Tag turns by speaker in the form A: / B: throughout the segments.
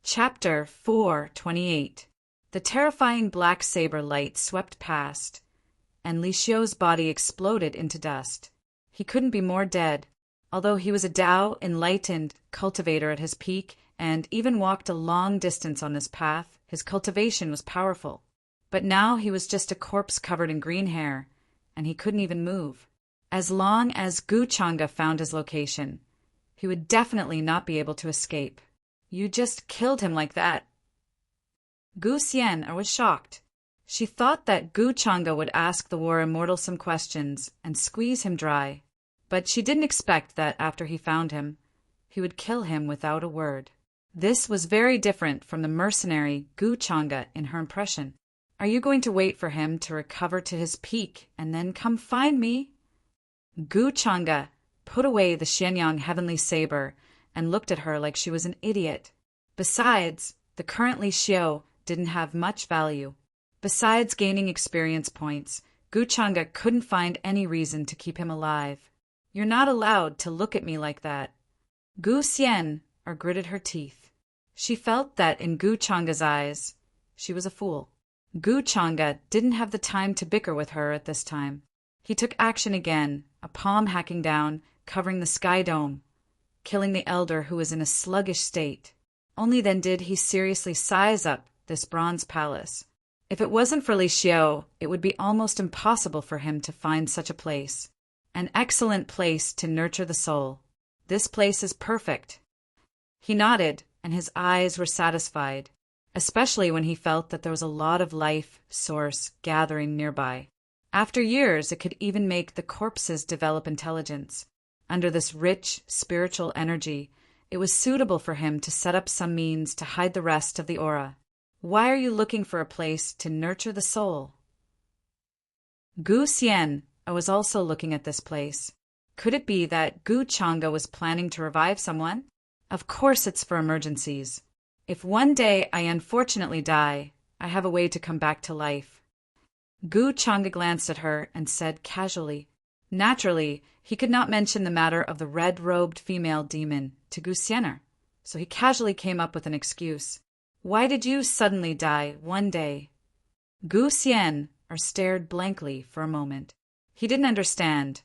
A: Chapter 428. The terrifying black saber light swept past, and Li Xiu's body exploded into dust. He couldn't be more dead. Although he was a Tao enlightened cultivator at his peak and even walked a long distance on his path, his cultivation was powerful. But now he was just a corpse covered in green hair, and he couldn't even move. As long as Gu Chang'e found his location, he would definitely not be able to escape. You just killed him like that. Gu Xian was shocked. She thought that Gu Chang'e would ask the war immortal some questions and squeeze him dry. But she didn't expect that after he found him, he would kill him without a word. This was very different from the mercenary Gu Chang'e in her impression. Are you going to wait for him to recover to his peak and then come find me? Gu Chang'e put away the Xianyang heavenly saber and looked at her like she was an idiot. Besides, the current Li Xiu didn't have much value. Besides gaining experience points, Gu Chang'e couldn't find any reason to keep him alive. You're not allowed to look at me like that. Gu Xian gritted her teeth. She felt that in Gu Chang'e's eyes, she was a fool. Gu Chang'e didn't have the time to bicker with her at this time. He took action again, a palm hacking down, covering the sky dome, killing the elder who was in a sluggish state. Only then did he seriously size up this bronze palace. If it wasn't for Li Xiu, it would be almost impossible for him to find such a place. An excellent place to nurture the soul. This place is perfect. He nodded, and his eyes were satisfied, especially when he felt that there was a lot of life source gathering nearby. After years, it could even make the corpses develop intelligence. Under this rich, spiritual energy, it was suitable for him to set up some means to hide the rest of the aura. Why are you looking for a place to nurture the soul? Gu Xian was also looking at this place. Could it be that Gu Chang'e was planning to revive someone? Of course it's for emergencies. If one day I unfortunately die, I have a way to come back to life. Gu Chang'e glanced at her and said casually. Naturally, he could not mention the matter of the red-robed female demon to Gu Xian, so he casually came up with an excuse. Why did you suddenly die one day? Gu Xian stared blankly for a moment. He didn't understand,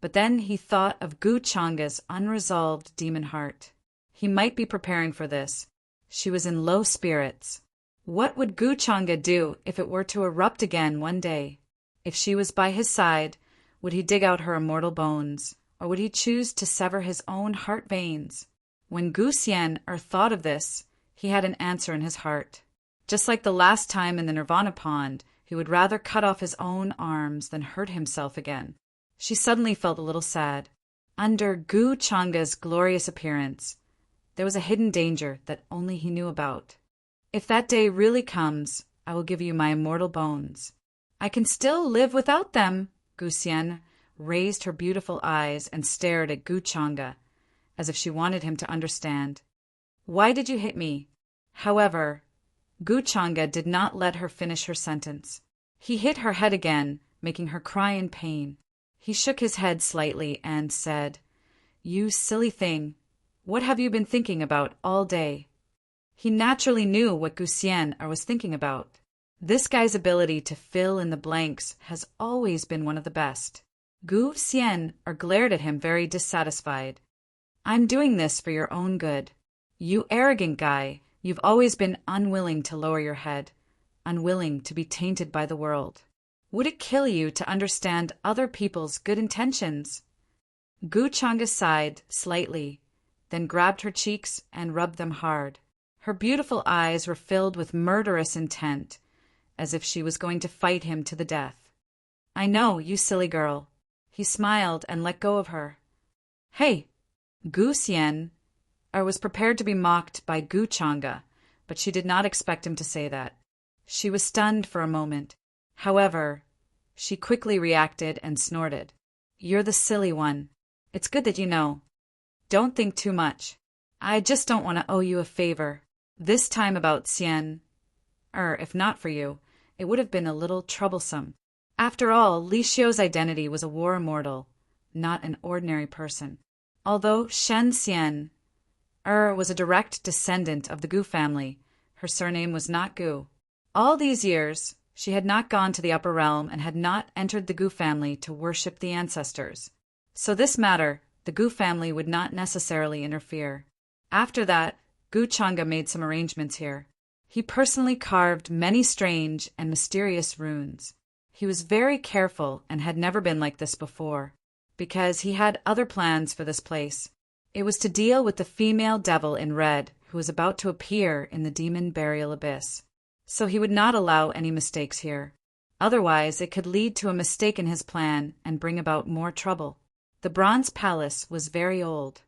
A: but then he thought of Gu Chang'e's unresolved demon heart. He might be preparing for this. She was in low spirits. What would Gu Chang'e do if it were to erupt again one day? If she was by his side, would he dig out her immortal bones, or would he choose to sever his own heart veins? When Gu Xian thought of this, he had an answer in his heart. Just like the last time in the Nirvana pond, he would rather cut off his own arms than hurt himself again. She suddenly felt a little sad. Under Gu Chang'e's glorious appearance, there was a hidden danger that only he knew about. If that day really comes, I will give you my immortal bones. I can still live without them. Gu Xian raised her beautiful eyes and stared at Gu Chang'e, as if she wanted him to understand. Why did you hit me? However, Gu Chang'e did not let her finish her sentence. He hit her head again, making her cry in pain. He shook his head slightly and said, You silly thing, what have you been thinking about all day? He naturally knew what Gu Xian was thinking about. This guy's ability to fill in the blanks has always been one of the best. Gu Xian glared at him very dissatisfied. I'm doing this for your own good. You arrogant guy, you've always been unwilling to lower your head, unwilling to be tainted by the world. Would it kill you to understand other people's good intentions? Gu Chang'e sighed slightly, then grabbed her cheeks and rubbed them hard. Her beautiful eyes were filled with murderous intent, as if she was going to fight him to the death. I know, you silly girl. He smiled and let go of her. Hey! Gu Xian was prepared to be mocked by Gu Chang'e, but she did not expect him to say that. She was stunned for a moment. However, she quickly reacted and snorted. You're the silly one. It's good that you know. Don't think too much. I just don't want to owe you a favor. This time about Xian. If not for you, it would have been a little troublesome. After all, Li Xiu's identity was a war immortal, not an ordinary person. Although Shen Xian Was a direct descendant of the Gu family. Her surname was not Gu. All these years, she had not gone to the upper realm and had not entered the Gu family to worship the ancestors. So this matter, the Gu family would not necessarily interfere. After that, Gu Changa made some arrangements here. He personally carved many strange and mysterious runes. He was very careful and had never been like this before, because he had other plans for this place. It was to deal with the female devil in red who was about to appear in the demon burial abyss. So he would not allow any mistakes here. Otherwise, it could lead to a mistake in his plan and bring about more trouble. The bronze palace was very old.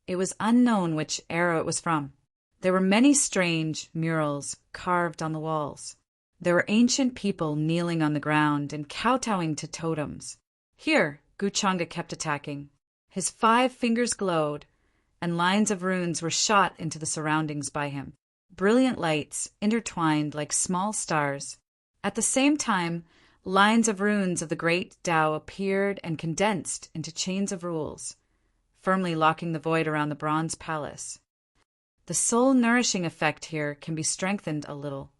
A: It was unknown which era it was from. There were many strange murals carved on the walls. There were ancient people kneeling on the ground and kowtowing to totems. Here, Gu Changa kept attacking. His 5 fingers glowed, and lines of runes were shot into the surroundings by him. Brilliant lights intertwined like small stars. At the same time, lines of runes of the great Tao appeared and condensed into chains of rules, firmly locking the void around the bronze palace. The soul-nourishing effect here can be strengthened a little.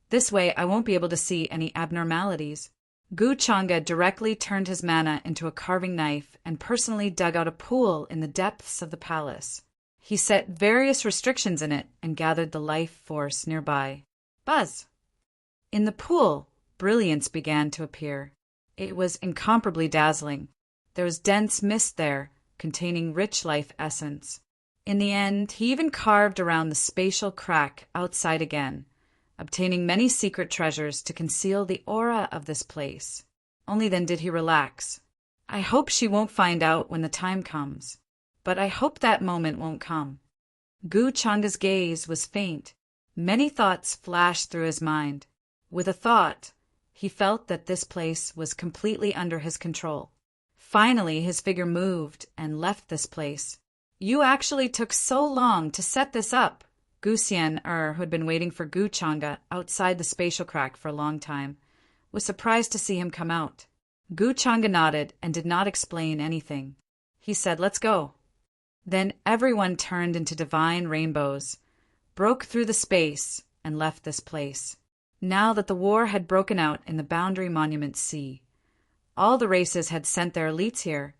A: This way I won't be able to see any abnormalities. Gu Changa directly turned his mana into a carving knife and personally dug out a pool in the depths of the palace. He set various restrictions in it and gathered the life force nearby. Buzz! In the pool, brilliance began to appear. It was incomparably dazzling. There was dense mist there, containing rich life essence. In the end, he even carved around the spatial crack outside again, obtaining many secret treasures to conceal the aura of this place. Only then did he relax. I hope she won't find out when the time comes, but I hope that moment won't come. Gu Changa's gaze was faint. Many thoughts flashed through his mind. With a thought, he felt that this place was completely under his control. Finally, his figure moved and left this place. You actually took so long to set this up. Gu Xian, who had been waiting for Gu Changa outside the spatial crack for a long time, was surprised to see him come out. Gu Changa nodded and did not explain anything. He said, "Let's go." Then everyone turned into divine rainbows, broke through the space, and left this place. Now that the war had broken out in the Boundary Monument Sea, all the races had sent their elites here,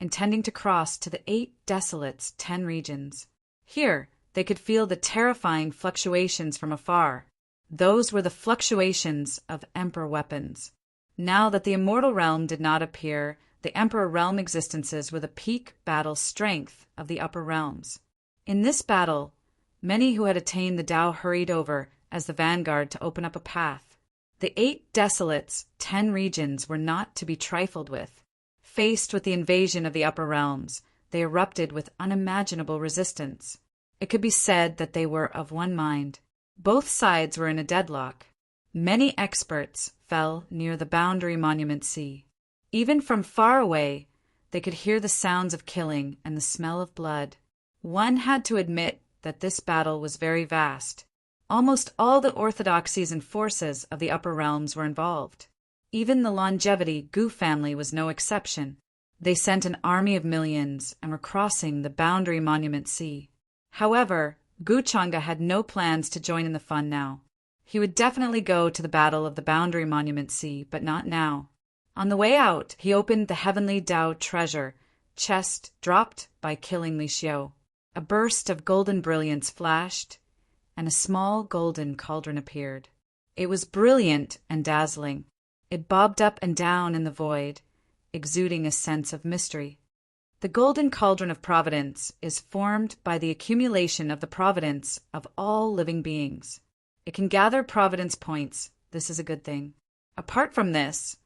A: intending to cross to the 8 Desolates' 10 regions. Here, they could feel the terrifying fluctuations from afar. Those were the fluctuations of Emperor weapons. Now that the Immortal Realm did not appear, the Emperor Realm existences were the peak battle strength of the upper realms. In this battle, many who had attained the Tao hurried over as the vanguard to open up a path. The 8 Desolates' 10 regions were not to be trifled with. Faced with the invasion of the upper realms, they erupted with unimaginable resistance. It could be said that they were of one mind. Both sides were in a deadlock. Many experts fell near the Boundary Monument Sea. Even from far away, they could hear the sounds of killing and the smell of blood. One had to admit that this battle was very vast. Almost all the orthodoxies and forces of the upper realms were involved. Even the longevity Gu family was no exception. They sent an army of millions and were crossing the Boundary Monument Sea. However, Gu Changa had no plans to join in the fun now. He would definitely go to the Battle of the Boundary Monument Sea, but not now. On the way out, he opened the Heavenly Tao treasure chest dropped by killing Li Xiu. A burst of golden brilliance flashed, and a small golden cauldron appeared. It was brilliant and dazzling. It bobbed up and down in the void, exuding a sense of mystery. The golden cauldron of providence is formed by the accumulation of the providence of all living beings. It can gather providence points. This is a good thing. Apart from this,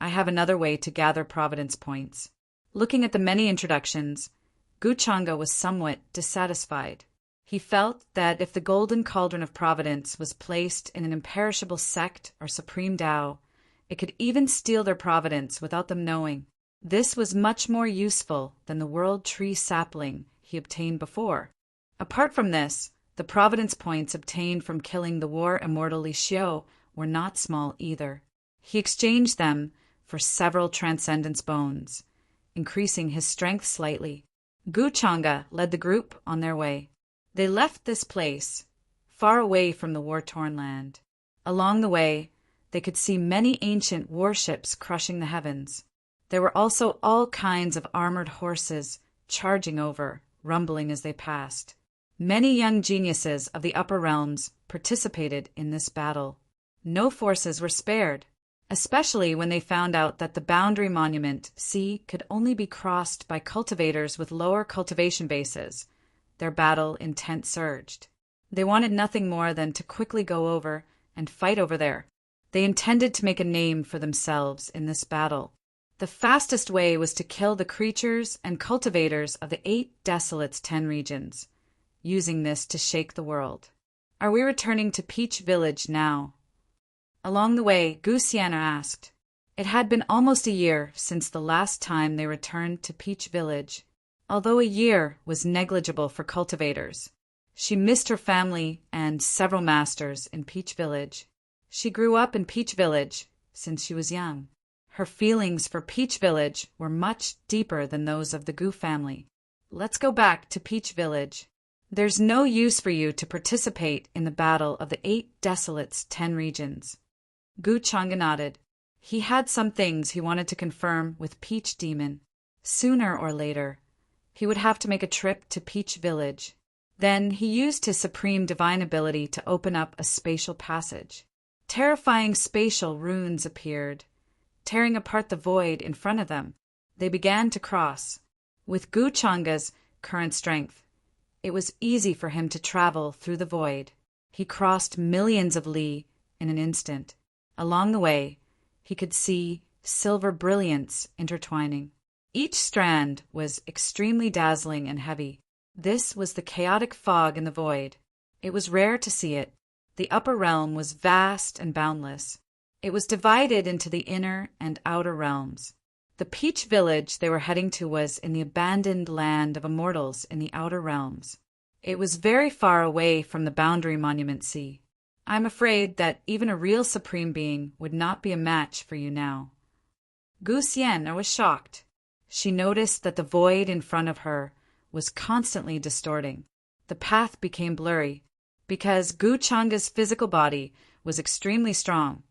A: I have another way to gather providence points. Looking at the many introductions, Gu Changa was somewhat dissatisfied. He felt that if the golden cauldron of providence was placed in an imperishable sect or supreme Tao, it could even steal their providence without them knowing. This was much more useful than the world tree sapling he obtained before. Apart from this, the providence points obtained from killing the war immortal Li Xiu were not small either. He exchanged them for several transcendence bones, increasing his strength slightly. Gu Changa led the group on their way. They left this place, far away from the war-torn land. Along the way, they could see many ancient warships crushing the heavens. There were also all kinds of armored horses charging over, rumbling as they passed. Many young geniuses of the upper realms participated in this battle. No forces were spared, especially when they found out that the boundary monument sea could only be crossed by cultivators with lower cultivation bases. Their battle intent surged. They wanted nothing more than to quickly go over and fight over there. They intended to make a name for themselves in this battle. The fastest way was to kill the creatures and cultivators of the 8 Desolates 10 regions, using this to shake the world. Are we returning to Peach Village now? Along the way, Gusiana asked. It had been almost a year since the last time they returned to Peach Village, although a year was negligible for cultivators. She missed her family and several masters in Peach Village. She grew up in Peach Village since she was young. Her feelings for Peach Village were much deeper than those of the Gu family. Let's go back to Peach Village. There's no use for you to participate in the battle of the 8 Desolates 10 regions. Gu Changa nodded. He had some things he wanted to confirm with Peach Demon. Sooner or later, he would have to make a trip to Peach Village. Then he used his supreme divine ability to open up a spatial passage. Terrifying spatial runes appeared, tearing apart the void in front of them. They began to cross. With Gu Changa's current strength, it was easy for him to travel through the void. He crossed millions of li in an instant. Along the way, he could see silver brilliance intertwining. Each strand was extremely dazzling and heavy. This was the chaotic fog in the void. It was rare to see it. The upper realm was vast and boundless. It was divided into the inner and outer realms. The Peach Village they were heading to was in the abandoned land of immortals in the outer realms. It was very far away from the boundary monument sea. I'm afraid that even a real supreme being would not be a match for you now. Gu Xian was shocked. She noticed that the void in front of her was constantly distorting. The path became blurry. Because Gu Changa's physical body was extremely strong,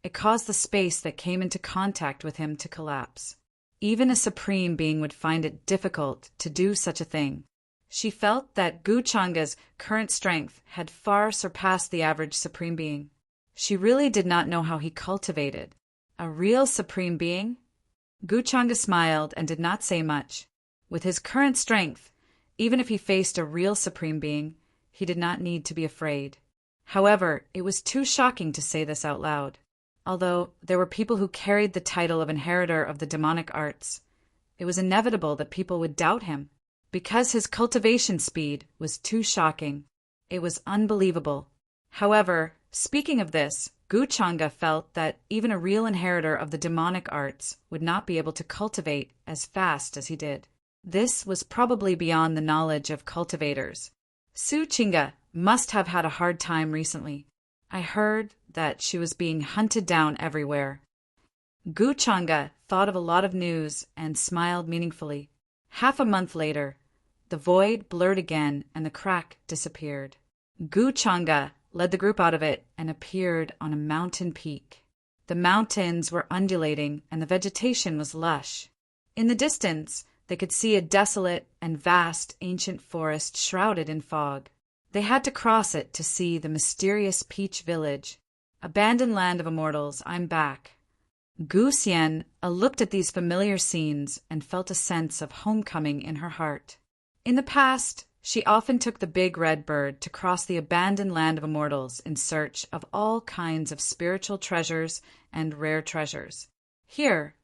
A: it caused the space that came into contact with him to collapse. Even a supreme being would find it difficult to do such a thing. She felt that Gu Changa's current strength had far surpassed the average supreme being. She really did not know how he cultivated. A real supreme being? Gu Changa smiled and did not say much. With his current strength, even if he faced a real supreme being, he did not need to be afraid. However, it was too shocking to say this out loud. Although there were people who carried the title of inheritor of the demonic arts, it was inevitable that people would doubt him. Because his cultivation speed was too shocking, it was unbelievable. However, speaking of this, Gu Changa felt that even a real inheritor of the demonic arts would not be able to cultivate as fast as he did. This was probably beyond the knowledge of cultivators. Su Chinga must have had a hard time recently. I heard that she was being hunted down everywhere. Gu Changa thought of a lot of news and smiled meaningfully. Half a month later, the void blurred again and the crack disappeared. Gu Changa led the group out of it and appeared on a mountain peak. The mountains were undulating and the vegetation was lush. In the distance, they could see a desolate and vast ancient forest shrouded in fog. They had to cross it to see the mysterious Peach Village. Abandoned land of immortals, I'm back. Gu Xian looked at these familiar scenes and felt a sense of homecoming in her heart. In the past, she often took the big red bird to cross the abandoned land of immortals in search of all kinds of spiritual treasures and rare treasures. Here,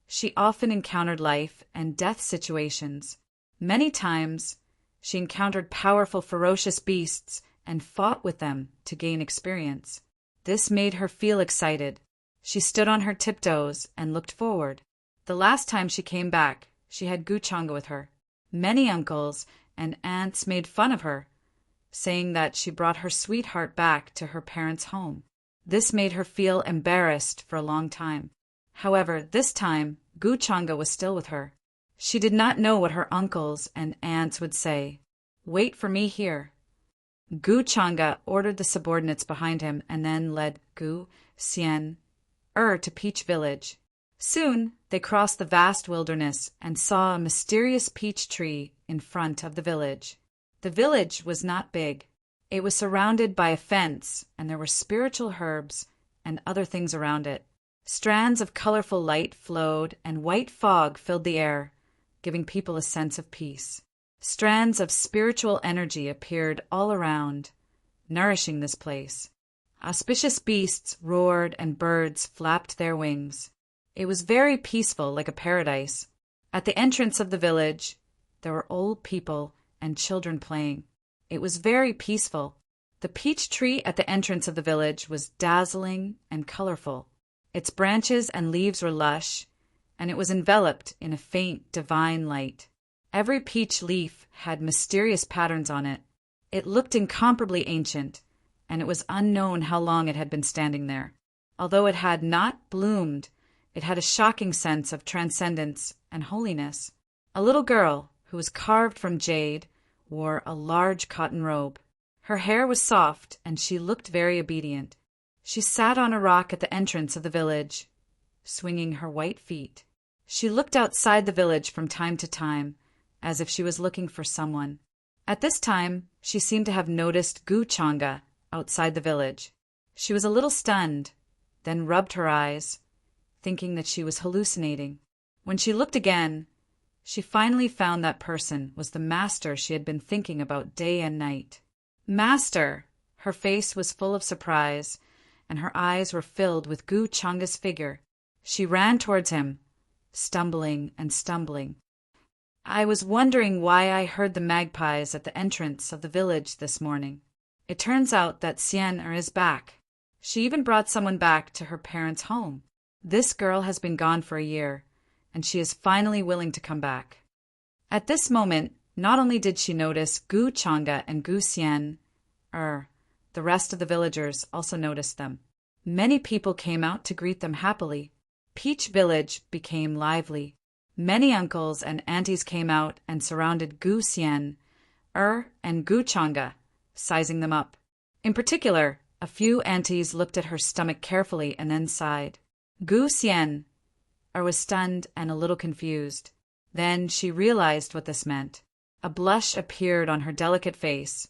A: she often encountered life and death situations. Many times, she encountered powerful, ferocious beasts and fought with them to gain experience. This made her feel excited. She stood on her tiptoes and looked forward. The last time she came back, she had Gu Changa with her. Many uncles and aunts made fun of her, saying that she brought her sweetheart back to her parents' home. This made her feel embarrassed for a long time. However, this time, Gu Changa was still with her. She did not know what her uncles and aunts would say. Wait for me here. Gu Changa ordered the subordinates behind him and then led Gu Xian to Peach Village. Soon they crossed the vast wilderness and saw a mysterious peach tree in front of the village. The village was not big. It was surrounded by a fence, and there were spiritual herbs and other things around it. Strands of colorful light flowed, and white fog filled the air, giving people a sense of peace. Strands of spiritual energy appeared all around, nourishing this place. Auspicious beasts roared and birds flapped their wings. It was very peaceful, like a paradise. At the entrance of the village, there were old people and children playing. It was very peaceful. The peach tree at the entrance of the village was dazzling and colorful. Its branches and leaves were lush, and it was enveloped in a faint divine light. Every peach leaf had mysterious patterns on it. It looked incomparably ancient, and it was unknown how long it had been standing there. Although it had not bloomed, it had a shocking sense of transcendence and holiness. A little girl, who was carved from jade, wore a large cotton robe. Her hair was soft, and she looked very obedient. She sat on a rock at the entrance of the village, swinging her white feet. She looked outside the village from time to time, as if she was looking for someone. At this time, she seemed to have noticed Gu Changa outside the village. She was a little stunned, then rubbed her eyes, thinking that she was hallucinating. When she looked again, she finally found that person was the master she had been thinking about day and night. Master! Her face was full of surprise, and her eyes were filled with Gu Changa's figure. She ran towards him, stumbling and stumbling. I was wondering why I heard the magpies at the entrance of the village this morning. It turns out that Xian is back. She even brought someone back to her parents' home. This girl has been gone for a year, and she is finally willing to come back. At this moment, not only did she notice Gu Changa and Gu Xian, the rest of the villagers also noticed them. Many people came out to greet them happily. Peach Village became lively. Many uncles and aunties came out and surrounded Gu Xian, and Gu Changa, sizing them up. In particular, a few aunties looked at her stomach carefully and then sighed. Gu Xian was stunned and a little confused. Then she realized what this meant. A blush appeared on her delicate face,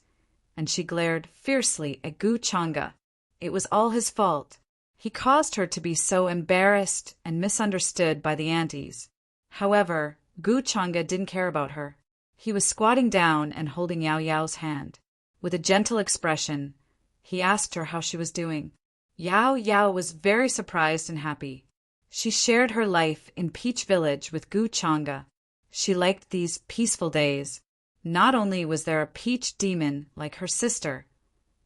A: and she glared fiercely at Gu Changa. It was all his fault. He caused her to be so embarrassed and misunderstood by the aunties. However, Gu Changa didn't care about her. He was squatting down and holding Yao Yao's hand. With a gentle expression, he asked her how she was doing. Yao Yao was very surprised and happy. She shared her life in Peach Village with Gu Changa. She liked these peaceful days. Not only was there a peach demon like her sister,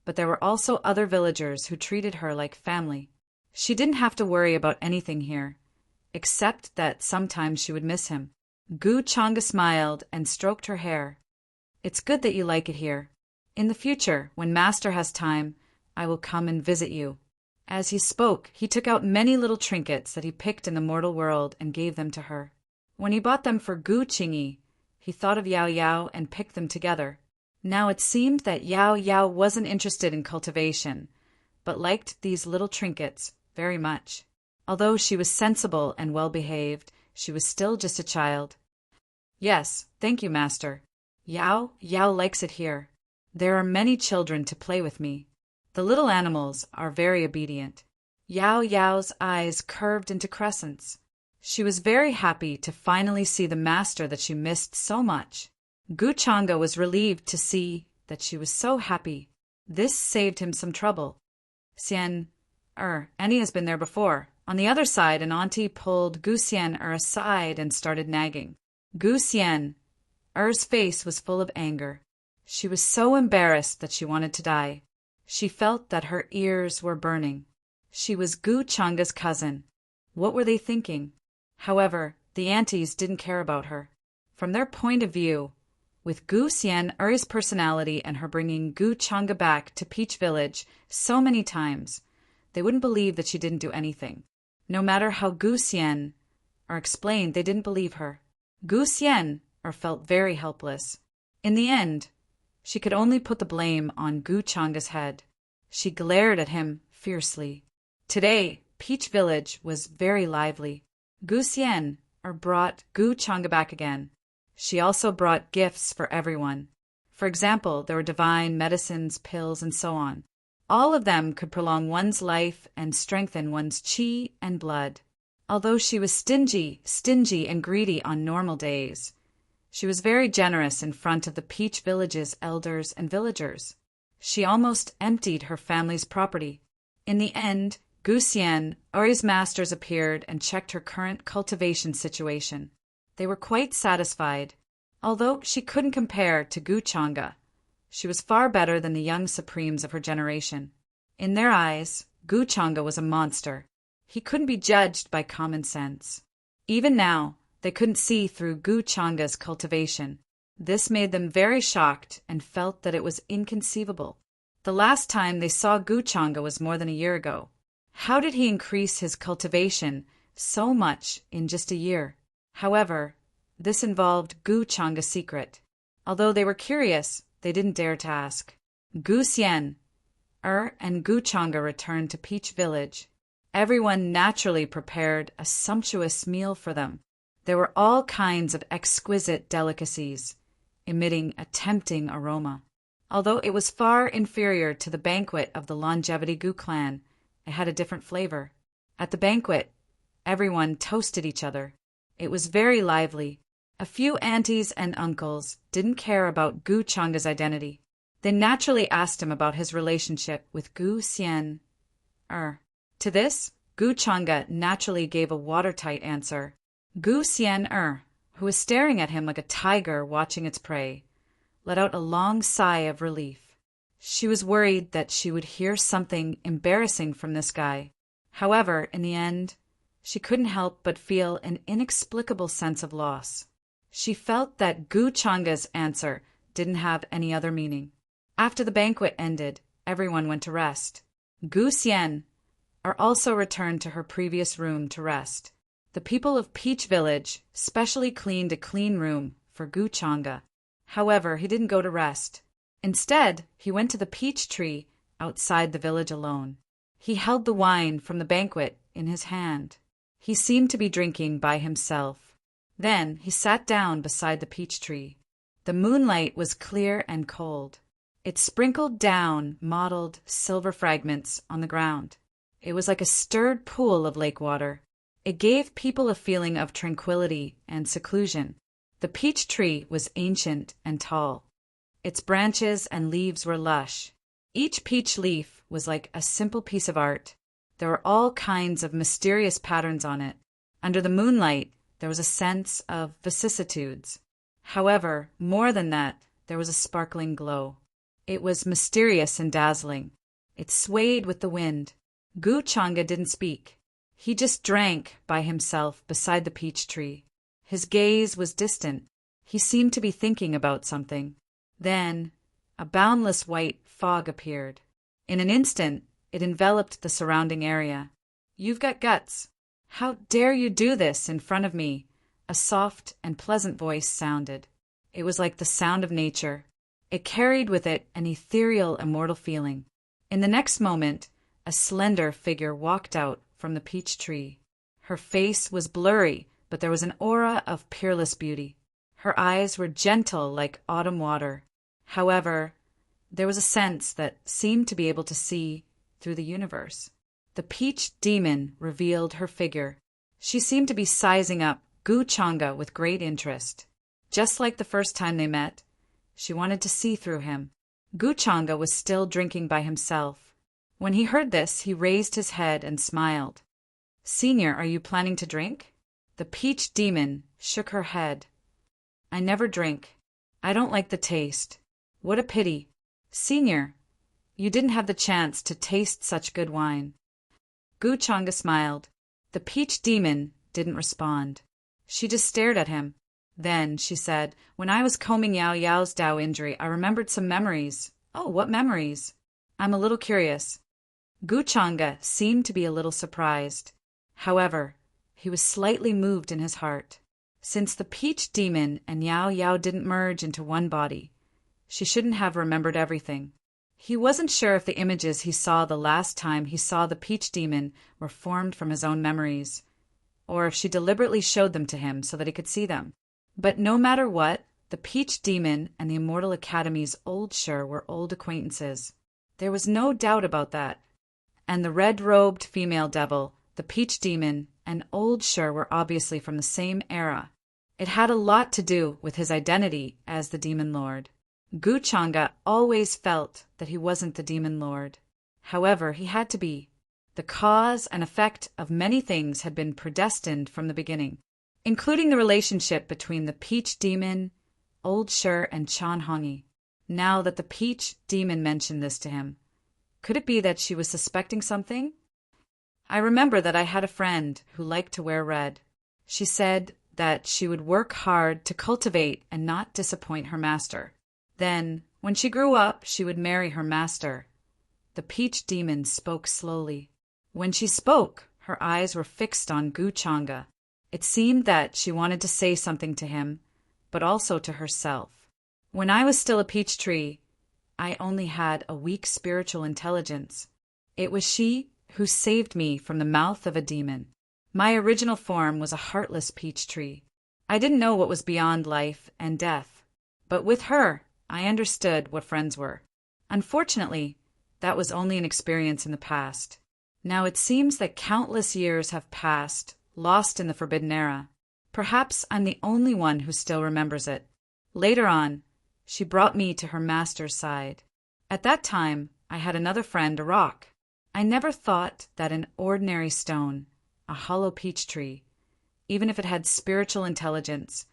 A: but there were also other villagers who treated her like family. She didn't have to worry about anything here, except that sometimes she would miss him. Gu Changa smiled and stroked her hair. It's good that you like it here. In the future, when Master has time, I will come and visit you. As he spoke, he took out many little trinkets that he picked in the mortal world and gave them to her. When he bought them for Gu Chingy, he thought of Yao Yao and picked them together. Now it seemed that Yao Yao wasn't interested in cultivation, but liked these little trinkets very much. Although she was sensible and well-behaved, she was still just a child. Yes, thank you, Master. Yao likes it here. There are many children to play with me. The little animals are very obedient. Yao Yao's eyes curved into crescents. She was very happy to finally see the master that she missed so much. Gu Changa was relieved to see that she was so happy. This saved him some trouble. Xian, Annie has been there before. On the other side, an auntie pulled Gu Xian aside and started nagging. Gu Xian's face was full of anger. She was so embarrassed that she wanted to die. She felt that her ears were burning. She was Gu Changa's cousin. What were they thinking? However, the aunties didn't care about her. From their point of view, with Gu Xian's personality and her bringing Gu Changa back to Peach Village so many times, they wouldn't believe that she didn't do anything. No matter how Gu Xian explained, they didn't believe her. Gu Xian felt very helpless. In the end, She could only put the blame on Gu Changa's head. She glared at him fiercely. Today, Peach Village was very lively. Gu Xian brought Gu Changa back again. She also brought gifts for everyone. For example, there were divine medicines, pills, and so on. All of them could prolong one's life and strengthen one's qi and blood. Although she was stingy and greedy on normal days, she was very generous in front of the Peach Village's elders and villagers. She almost emptied her family's property. In the end, Gu Xian, Ori's masters appeared and checked her current cultivation situation. They were quite satisfied. Although she couldn't compare to Gu Changa, she was far better than the young supremes of her generation. In their eyes, Gu Changa was a monster. He couldn't be judged by common sense. Even now, they couldn't see through Gu Changa's cultivation. This made them very shocked and felt that it was inconceivable. The last time they saw Gu Changa was more than a year ago. How did he increase his cultivation so much in just a year? However, this involved Gu Changa's secret. Although they were curious, they didn't dare to ask. Gu Xian, and Gu Changa returned to Peach Village. Everyone naturally prepared a sumptuous meal for them. There were all kinds of exquisite delicacies, emitting a tempting aroma. Although it was far inferior to the banquet of the Longevity Gu clan, it had a different flavor. At the banquet, everyone toasted each other. It was very lively. A few aunties and uncles didn't care about Gu Changa's identity. They naturally asked him about his relationship with Gu Xian. To this, Gu Changa naturally gave a watertight answer. Gu Xian, who was staring at him like a tiger watching its prey, let out a long sigh of relief. She was worried that she would hear something embarrassing from this guy. However, in the end, she couldn't help but feel an inexplicable sense of loss. She felt that Gu Changa's answer didn't have any other meaning. After the banquet ended, everyone went to rest. Gu Xian also returned to her previous room to rest. The people of Peach Village specially cleaned a clean room for Gu Changa. However, he didn't go to rest. Instead, he went to the peach tree outside the village alone. He held the wine from the banquet in his hand. He seemed to be drinking by himself. Then he sat down beside the peach tree. The moonlight was clear and cold. It sprinkled down mottled silver fragments on the ground. It was like a stirred pool of lake water. It gave people a feeling of tranquility and seclusion. The peach tree was ancient and tall. Its branches and leaves were lush. Each peach leaf was like a simple piece of art. There were all kinds of mysterious patterns on it. Under the moonlight, there was a sense of vicissitudes. However, more than that, there was a sparkling glow. It was mysterious and dazzling. It swayed with the wind. Gu Changa didn't speak. He just drank by himself beside the peach tree. His gaze was distant. He seemed to be thinking about something. Then, a boundless white fog appeared. In an instant, it enveloped the surrounding area. "You've got guts. How dare you do this in front of me?" A soft and pleasant voice sounded. It was like the sound of nature. It carried with it an ethereal, immortal feeling. In the next moment, a slender figure walked out from the peach tree. Her face was blurry, but there was an aura of peerless beauty. Her eyes were gentle like autumn water. However, there was a sense that seemed to be able to see through the universe. The peach demon revealed her figure. She seemed to be sizing up Gu Changa with great interest. Just like the first time they met, she wanted to see through him. Gu Changa was still drinking by himself. When he heard this, he raised his head and smiled. "Senior, are you planning to drink?" The peach demon shook her head. "I never drink. I don't like the taste. What a pity. Senior, you didn't have the chance to taste such good wine." Gu Changa smiled. The peach demon didn't respond. She just stared at him. Then she said, "When I was combing Yao Yao's Dao injury, I remembered some memories." "Oh, what memories?" "I'm a little curious." Gu Changa seemed to be a little surprised. However, he was slightly moved in his heart. Since the peach demon and Yao Yao didn't merge into one body, She shouldn't have remembered everything. He wasn't sure if the images he saw the last time he saw the peach demon were formed from his own memories, or if she deliberately showed them to him so that he could see them. But no matter what, the peach demon and the Immortal Academy's Old Sure were old acquaintances. There was no doubt about that. And the red-robed female devil, the peach demon, and Old Sure were obviously from the same era. It had a lot to do with his identity as the Demon Lord. Gu Changa always felt that he wasn't the Demon Lord. However, he had to be. The cause and effect of many things had been predestined from the beginning, including the relationship between the peach demon, Old Sure, and Chan Hongi. Now that the peach demon mentioned this to him, could it be that she was suspecting something? I remember that I had a friend who liked to wear red. She said that she would work hard to cultivate and not disappoint her master. Then, when she grew up, she would marry her master. The peach demon spoke slowly. When she spoke, her eyes were fixed on Gu Changa. It seemed that she wanted to say something to him, but also to herself. When I was still a peach tree, I only had a weak spiritual intelligence. It was she who saved me from the mouth of a demon. My original form was a heartless peach tree. I didn't know what was beyond life and death. But with her, I understood what friends were. Unfortunately, that was only an experience in the past. Now it seems that countless years have passed, lost in the Forbidden Era. Perhaps I'm the only one who still remembers it. Later on, she brought me to her master's side. At that time, I had another friend, a rock. I never thought that an ordinary stone, a hollow peach tree, even if it had spiritual intelligence,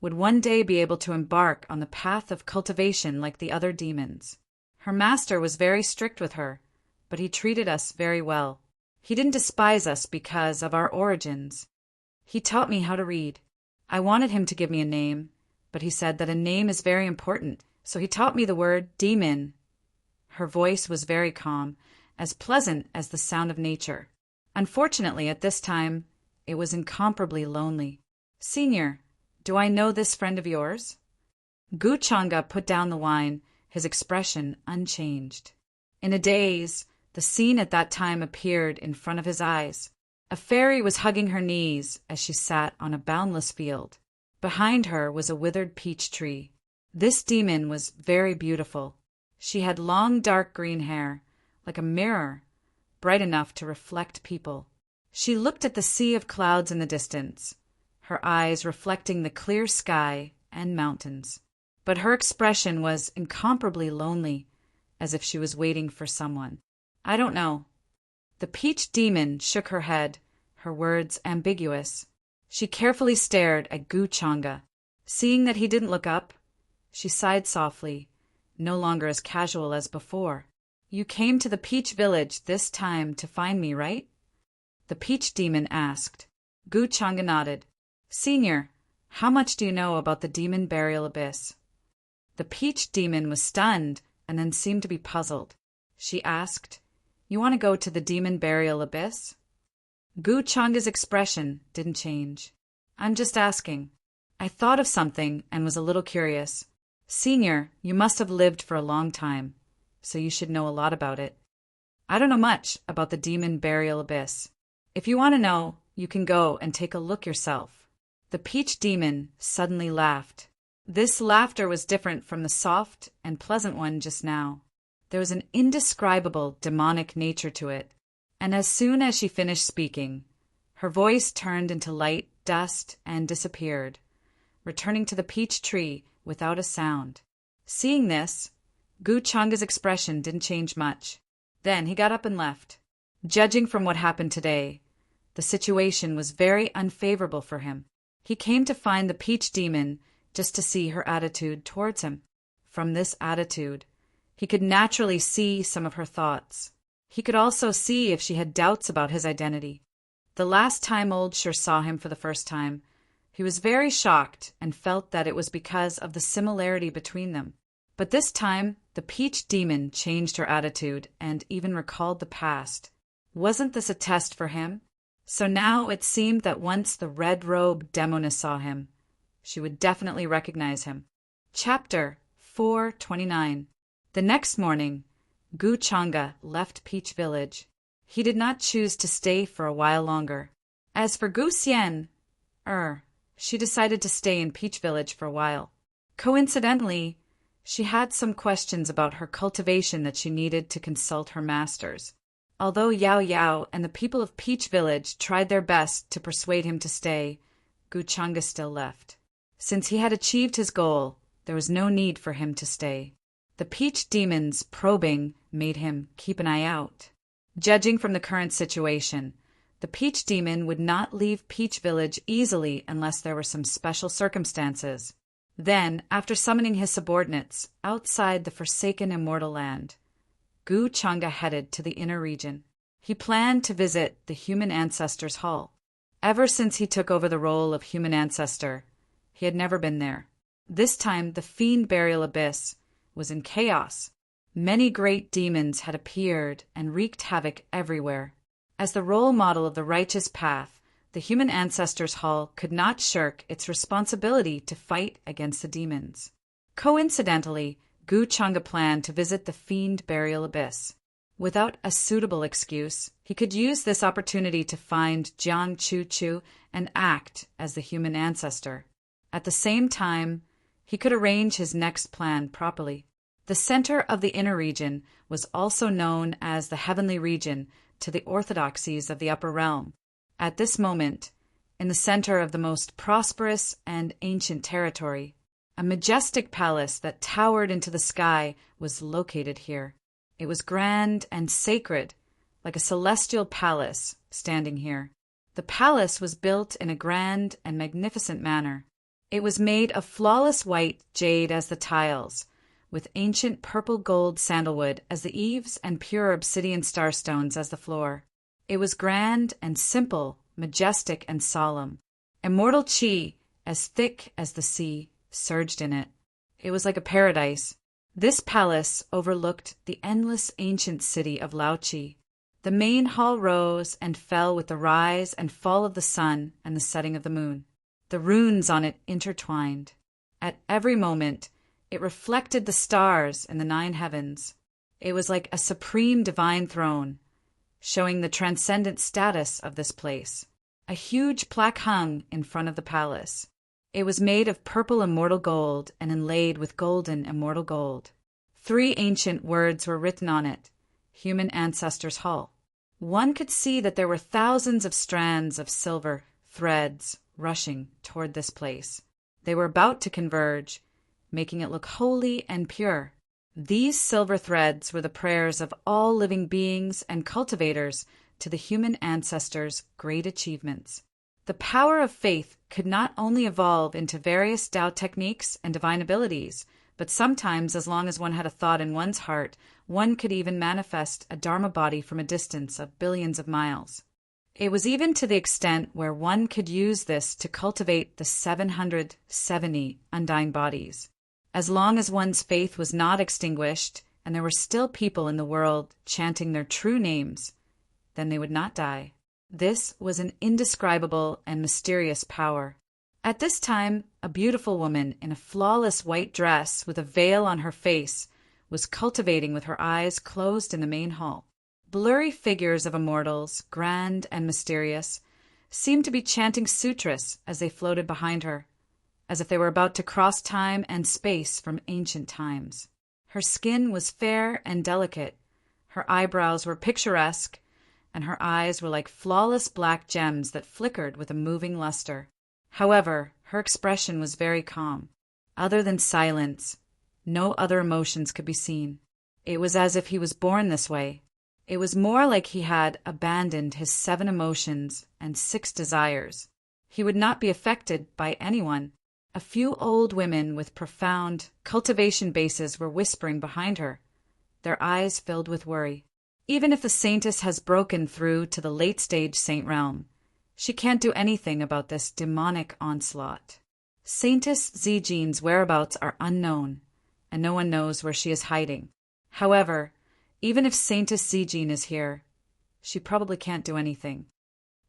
A: would one day be able to embark on the path of cultivation like the other demons. Her master was very strict with her, but he treated us very well. He didn't despise us because of our origins. He taught me how to read. I wanted him to give me a name, but he said that a name is very important, so he taught me the word demon. Her voice was very calm, as pleasant as the sound of nature. Unfortunately, at this time, it was incomparably lonely. Senior, do I know this friend of yours? Gu Changa put down the wine, his expression unchanged. In a daze, the scene at that time appeared in front of his eyes. A fairy was hugging her knees as she sat on a boundless field. Behind her was a withered peach tree. This demon was very beautiful. She had long dark green hair, like a mirror, bright enough to reflect people. She looked at the sea of clouds in the distance, her eyes reflecting the clear sky and mountains. But her expression was incomparably lonely, as if she was waiting for someone. I don't know. The peach demon shook her head, her words ambiguous. She carefully stared at Gu Changa. Seeing that he didn't look up, she sighed softly, no longer as casual as before. You came to the Peach Village this time to find me, right? The peach demon asked. Gu Changa nodded. Senior, how much do you know about the demon burial abyss? The peach demon was stunned and then seemed to be puzzled. She asked, You want to go to the demon burial abyss? Gu Changa's expression didn't change. I'm just asking. I thought of something and was a little curious. Senior, you must have lived for a long time, so you should know a lot about it. I don't know much about the demon burial abyss. If you want to know, you can go and take a look yourself. The peach demon suddenly laughed. This laughter was different from the soft and pleasant one just now. There was an indescribable demonic nature to it, and as soon as she finished speaking, her voice turned into light dust and disappeared, returning to the peach tree without a sound. Seeing this, Gu Changa's expression didn't change much. Then he got up and left. Judging from what happened today, the situation was very unfavorable for him. He came to find the peach demon just to see her attitude towards him. From this attitude, he could naturally see some of her thoughts. He could also see if she had doubts about his identity. The last time Old Sure saw him for the first time, he was very shocked and felt that it was because of the similarity between them. But this time, the peach demon changed her attitude and even recalled the past. Wasn't this a test for him? So now it seemed that once the red-robed demoness saw him, she would definitely recognize him. Chapter 4:29. The next morning, Gu Changa left Peach Village. He did not choose to stay for a while longer. As for Gu Xian, she decided to stay in Peach Village for a while. Coincidentally, she had some questions about her cultivation that she needed to consult her masters. Although Yao Yao and the people of Peach Village tried their best to persuade him to stay, Gu Changa still left. Since he had achieved his goal, there was no need for him to stay. The Peach Demon's probing made him keep an eye out. Judging from the current situation, the Peach Demon would not leave Peach Village easily unless there were some special circumstances. Then, after summoning his subordinates outside the forsaken immortal land, Gu Changa headed to the inner region. He planned to visit the human ancestor's hall. Ever since he took over the role of human ancestor, he had never been there. This time, the fiend burial abyss was in chaos. Many great demons had appeared and wreaked havoc everywhere. As the role model of the righteous path, the human ancestor's hall could not shirk its responsibility to fight against the demons. Coincidentally, Gu Changa planned to visit the fiend burial abyss. Without a suitable excuse, he could use this opportunity to find Jiang Chu Chu and act as the human ancestor. At the same time, he could arrange his next plan properly. The center of the inner region was also known as the heavenly region to the orthodoxies of the upper realm. At this moment, in the center of the most prosperous and ancient territory, a majestic palace that towered into the sky was located here. It was grand and sacred, like a celestial palace standing here. The palace was built in a grand and magnificent manner. It was made of flawless white jade as the tiles, with ancient purple gold sandalwood as the eaves and pure obsidian starstones as the floor. It was grand and simple, majestic and solemn. Immortal chi, as thick as the sea, surged in it. It was like a paradise. This palace overlooked the endless ancient city of Laochi. The main hall rose and fell with the rise and fall of the sun and the setting of the moon. The runes on it intertwined. At every moment, it reflected the stars in the 9 heavens. It was like a supreme divine throne, showing the transcendent status of this place. A huge plaque hung in front of the palace. It was made of purple immortal gold and inlaid with golden immortal gold. 3 ancient words were written on it: Human Ancestors Hall. One could see that there were thousands of strands of silver threads rushing toward this place. They were about to converge, making it look holy and pure. These silver threads were the prayers of all living beings and cultivators to the human ancestors' great achievements. The power of faith could not only evolve into various Tao techniques and divine abilities, but sometimes, as long as one had a thought in one's heart, one could even manifest a Dharma body from a distance of billions of miles. It was even to the extent where one could use this to cultivate the 770 undying bodies. As long as one's faith was not extinguished, and there were still people in the world chanting their true names, then they would not die. This was an indescribable and mysterious power. At this time, a beautiful woman in a flawless white dress with a veil on her face was cultivating with her eyes closed in the main hall. Blurry figures of immortals, grand and mysterious, seemed to be chanting sutras as they floated behind her, as if they were about to cross time and space from ancient times. Her skin was fair and delicate, her eyebrows were picturesque, and her eyes were like flawless black gems that flickered with a moving luster. However, her expression was very calm. Other than silence, no other emotions could be seen. It was as if he was born this way. It was more like he had abandoned his 7 emotions and 6 desires. He would not be affected by anyone. A few old women with profound cultivation bases were whispering behind her, their eyes filled with worry. Even if the saintess has broken through to the late-stage saint realm, she can't do anything about this demonic onslaught. Saintess Zijin's whereabouts are unknown, and no one knows where she is hiding. However, even if Saintess Zijin is here, she probably can't do anything.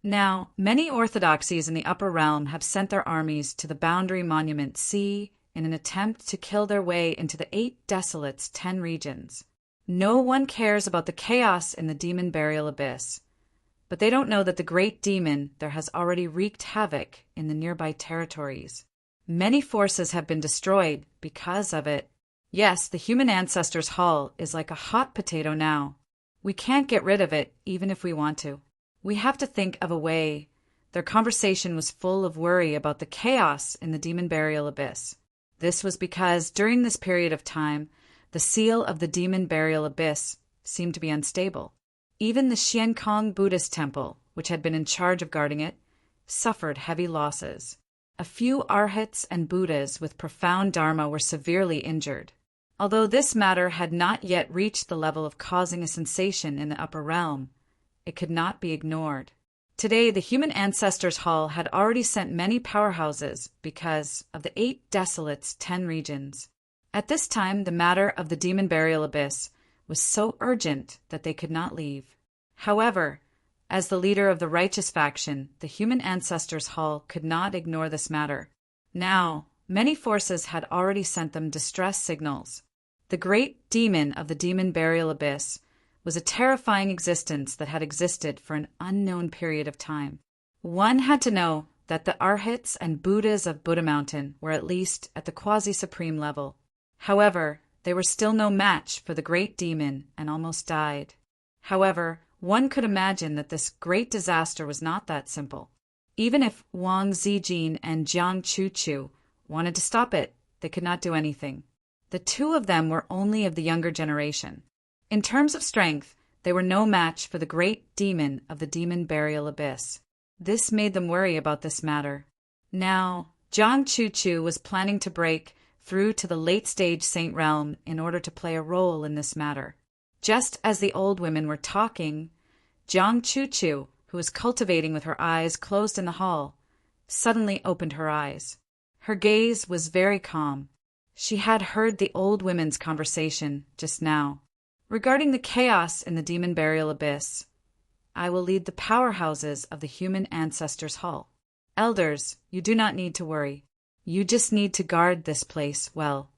A: Now, many orthodoxies in the upper realm have sent their armies to the boundary monument C in an attempt to kill their way into the 8 Desolates' 10 regions. No one cares about the chaos in the demon burial abyss, but they don't know that the great demon there has already wreaked havoc in the nearby territories. Many forces have been destroyed because of it. Yes, the human ancestors' hall is like a hot potato now. We can't get rid of it even if we want to. We have to think of a way. Their conversation was full of worry about the chaos in the demon burial abyss. This was because during this period of time, the seal of the demon burial abyss seemed to be unstable. Even the Xiankong Buddhist temple, which had been in charge of guarding it, suffered heavy losses. A few arhats and Buddhas with profound dharma were severely injured. Although this matter had not yet reached the level of causing a sensation in the upper realm, it could not be ignored. Today, the human ancestors' hall had already sent many powerhouses because of the 8 Desolates' 10 regions. At this time, the matter of the demon burial abyss was so urgent that they could not leave. However, as the leader of the righteous faction, the human ancestors' hall could not ignore this matter. Now, many forces had already sent them distress signals. The great demon of the demon burial abyss was a terrifying existence that had existed for an unknown period of time. One had to know that the Arhats and Buddhas of Buddha Mountain were at least at the quasi-supreme level. However, they were still no match for the great demon and almost died. However, one could imagine that this great disaster was not that simple. Even if Wang Zijin and Jiang Chuchu wanted to stop it, they could not do anything. The two of them were only of the younger generation. In terms of strength, they were no match for the great demon of the demon burial abyss. This made them worry about this matter. Now, Jiang Chuchu was planning to break through to the late-stage Saint Realm in order to play a role in this matter. Just as the old women were talking, Jiang Chuchu, who was cultivating with her eyes closed in the hall, suddenly opened her eyes. Her gaze was very calm. She had heard the old women's conversation just now. Regarding the chaos in the demon burial abyss, I will lead the powerhouses of the human ancestors' hall. Elders, you do not need to worry. You just need to guard this place well.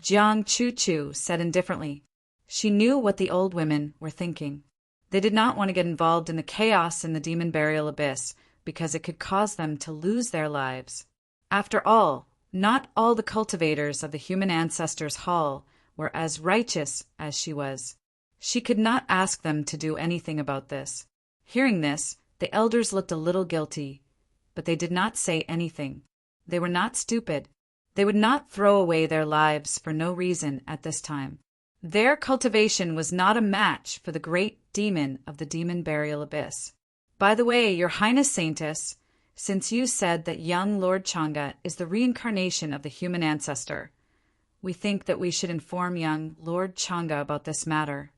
A: Jiang Chuchu said indifferently. She knew what the old women were thinking. They did not want to get involved in the chaos in the demon burial abyss because it could cause them to lose their lives. After all, not all the cultivators of the human ancestors' hall were as righteous as she was. She could not ask them to do anything about this. Hearing this, the elders looked a little guilty, but they did not say anything. They were not stupid. They would not throw away their lives for no reason at this time. Their cultivation was not a match for the great demon of the demon burial abyss. By the way, Your Highness Saintess, since you said that young Lord Chang'e is the reincarnation of the human ancestor, we think that we should inform young Lord Chang'e about this matter.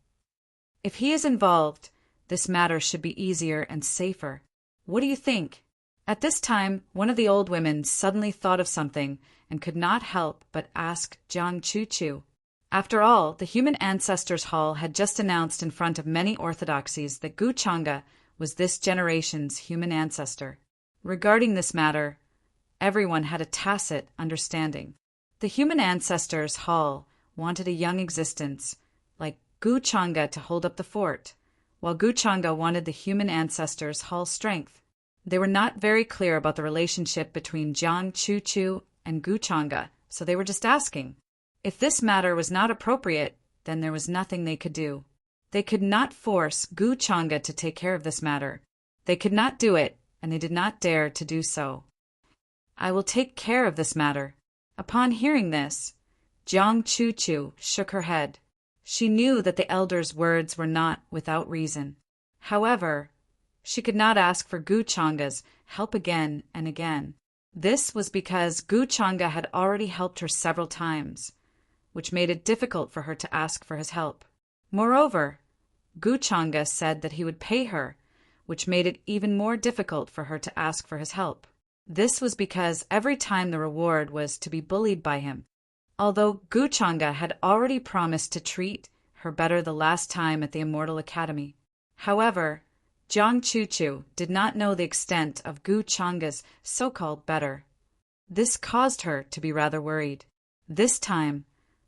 A: If he is involved, this matter should be easier and safer. What do you think? At this time, one of the old women suddenly thought of something and could not help but ask Jiang Chuchu. After all, the human ancestors' hall had just announced in front of many orthodoxies that Gu Chang'e was this generation's human ancestor. Regarding this matter, everyone had a tacit understanding. The human ancestors' hall wanted a young existence, like Gu Chang'e, to hold up the fort, while Gu Chang'e wanted the human ancestors' hall strength. They were not very clear about the relationship between Jiang Chuchu and Gu Chang'e, so they were just asking. If this matter was not appropriate, then there was nothing they could do. They could not force Gu Chang'e to take care of this matter. They could not do it, and they did not dare to do so. I will take care of this matter. Upon hearing this, Jiang Chuchu shook her head. She knew that the elder's words were not without reason. However, she could not ask for Gu Chang'e's help again and again. This was because Gu Chang'e had already helped her several times, which made it difficult for her to ask for his help. Moreover, Gu Chang'e said that he would pay her, which made it even more difficult for her to ask for his help. This was because every time the reward was to be bullied by him. Although Gu Chang'e had already promised to treat her better the last time at the Immortal Academy. However, Jiang Chuchu did not know the extent of Gu Chang'e's so-called better. This caused her to be rather worried. This time,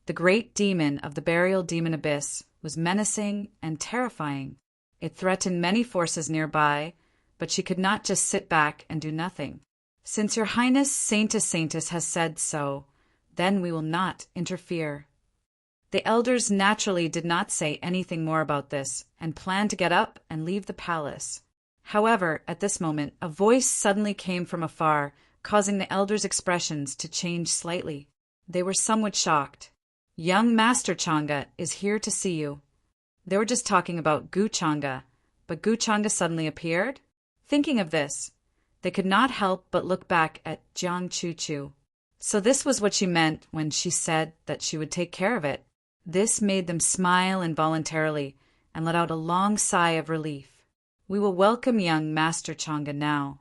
A: the great demon of the burial demon abyss was menacing and terrifying. It threatened many forces nearby, but she could not just sit back and do nothing. Since your Highness Saintus has said so, then we will not interfere. The elders naturally did not say anything more about this and planned to get up and leave the palace. However, at this moment, a voice suddenly came from afar, causing the elders' expressions to change slightly. They were somewhat shocked. Young Master Changa is here to see you. They were just talking about Gu Changa, but Gu Changa suddenly appeared? Thinking of this, they could not help but look back at Jiang Chu. So this was what she meant when she said that she would take care of it. This made them smile involuntarily and let out a long sigh of relief. We will welcome young Master Changa now.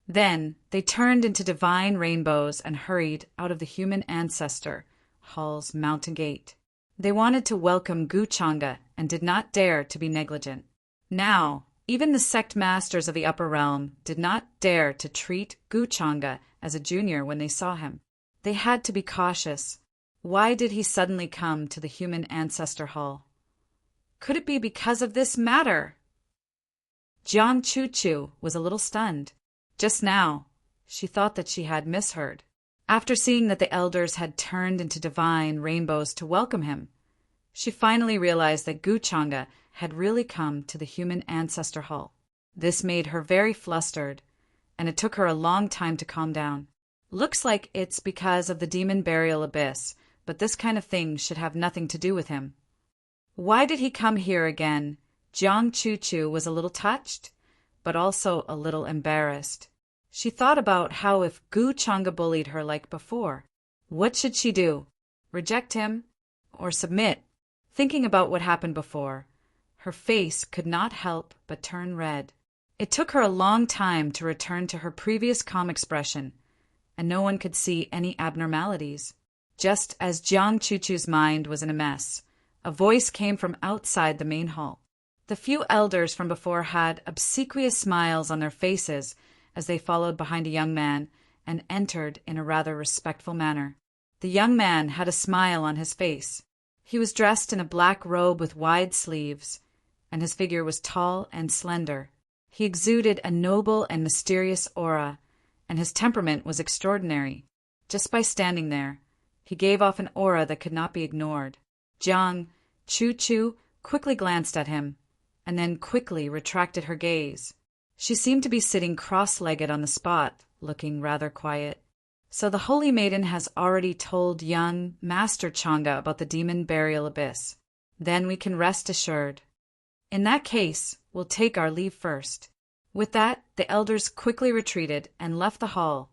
A: Then they turned into divine rainbows and hurried out of the human ancestor hall's mountain gate. They wanted to welcome Gu Changa and did not dare to be negligent. Now, even the sect masters of the upper realm did not dare to treat Gu Changa as a junior when they saw him. They had to be cautious. Why did he suddenly come to the human ancestor hall? Could it be because of this matter? Jiang Chu was a little stunned. Just now, she thought that she had misheard. After seeing that the elders had turned into divine rainbows to welcome him, she finally realized that Gu Changa had really come to the human ancestor hall. This made her very flustered, and it took her a long time to calm down. Looks like it's because of the demon burial abyss, but this kind of thing should have nothing to do with him. Why did he come here again? Jiang Chu was a little touched, but also a little embarrassed. She thought about how if Gu Changa bullied her like before, what should she do? Reject him or submit? Thinking about what happened before, her face could not help but turn red. It took her a long time to return to her previous calm expression, and no one could see any abnormalities. Just as Jiang Chu's mind was in a mess, a voice came from outside the main hall. The few elders from before had obsequious smiles on their faces as they followed behind a young man and entered in a rather respectful manner. The young man had a smile on his face. He was dressed in a black robe with wide sleeves, and his figure was tall and slender. He exuded a noble and mysterious aura, and his temperament was extraordinary. Just by standing there, he gave off an aura that could not be ignored. Jiang Chu quickly glanced at him, and then quickly retracted her gaze. She seemed to be sitting cross-legged on the spot, looking rather quiet. So the Holy Maiden has already told young Master Changa about the demon burial abyss. Then we can rest assured. In that case, we'll take our leave first. With that, the elders quickly retreated and left the hall,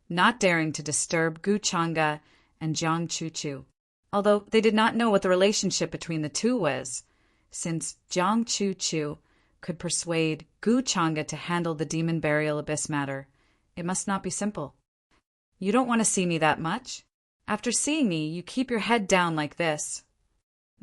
A: not daring to disturb Gu Changa and Jiang Chu, although they did not know what the relationship between the two was. Since Jiang Chu could persuade Gu Changa to handle the demon burial abyss matter, it must not be simple. You don't want to see me that much. After seeing me, you keep your head down like this.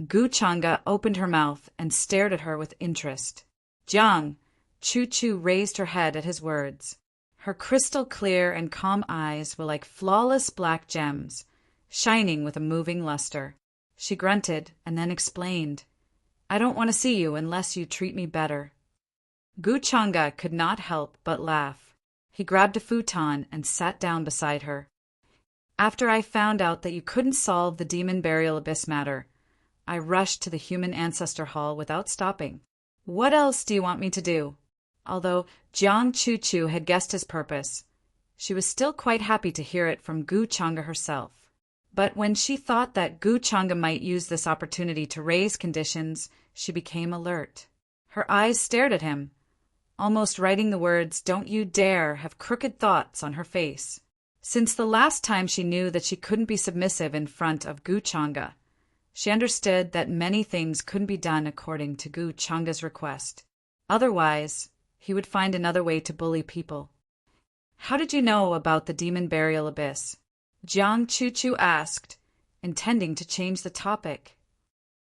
A: Gu Changa opened her mouth and stared at her with interest. Jiang Chu raised her head at his words. Her crystal clear and calm eyes were like flawless black gems, shining with a moving luster. She grunted and then explained, I don't want to see you unless you treat me better. Gu Changa could not help but laugh. He grabbed a futon and sat down beside her. After I found out that you couldn't solve the demon burial abyss matter, I rushed to the human ancestor hall without stopping. What else do you want me to do? Although Jiang Chu had guessed his purpose, she was still quite happy to hear it from Gu Changa herself. But when she thought that Gu Changa might use this opportunity to raise conditions, she became alert. Her eyes stared at him, almost writing the words, "Don't you dare have crooked thoughts" on her face. Since the last time she knew that she couldn't be submissive in front of Gu Changa, she understood that many things couldn't be done according to Gu Changa's request. Otherwise, he would find another way to bully people. How did you know about the demon burial abyss? Jiang Chu asked, intending to change the topic.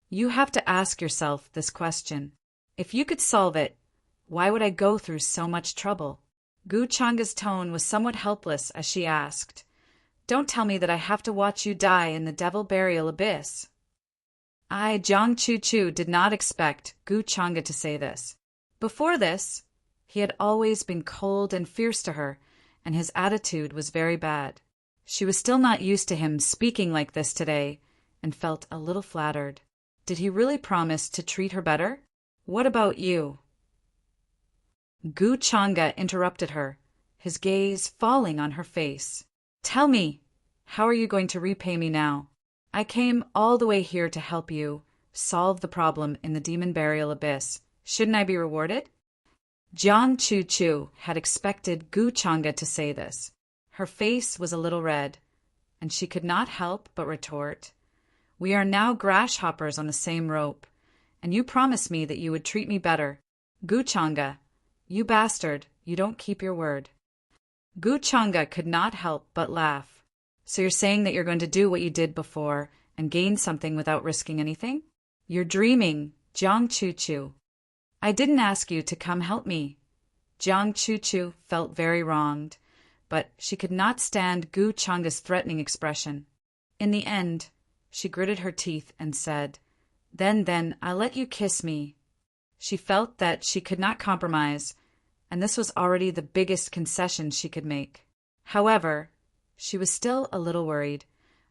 A: You have to ask yourself this question. If you could solve it, why would I go through so much trouble? Gu Changa's tone was somewhat helpless as she asked, "Don't tell me that I have to watch you die in the devil burial abyss." Jiang Chu did not expect Gu Changa to say this. Before this, he had always been cold and fierce to her, and his attitude was very bad. She was still not used to him speaking like this today, and felt a little flattered. Did he really promise to treat her better? "What about you?" Gu Changa interrupted her, his gaze falling on her face. "Tell me, how are you going to repay me now? I came all the way here to help you solve the problem in the demon burial abyss. Shouldn't I be rewarded?" Jiang Chu had expected Gu Changa to say this. Her face was a little red, and she could not help but retort, "We are now grasshoppers on the same rope, and you promised me that you would treat me better. Gu Changa, you bastard, you don't keep your word." Gu Changa could not help but laugh. "So you're saying that you're going to do what you did before and gain something without risking anything? You're dreaming, Jiang Chu. I didn't ask you to come help me." Jiang Chu felt very wronged, but she could not stand Gu Changa's threatening expression. In the end, she gritted her teeth and said, Then, I'll let you kiss me." She felt that she could not compromise, and this was already the biggest concession she could make. However, she was still a little worried,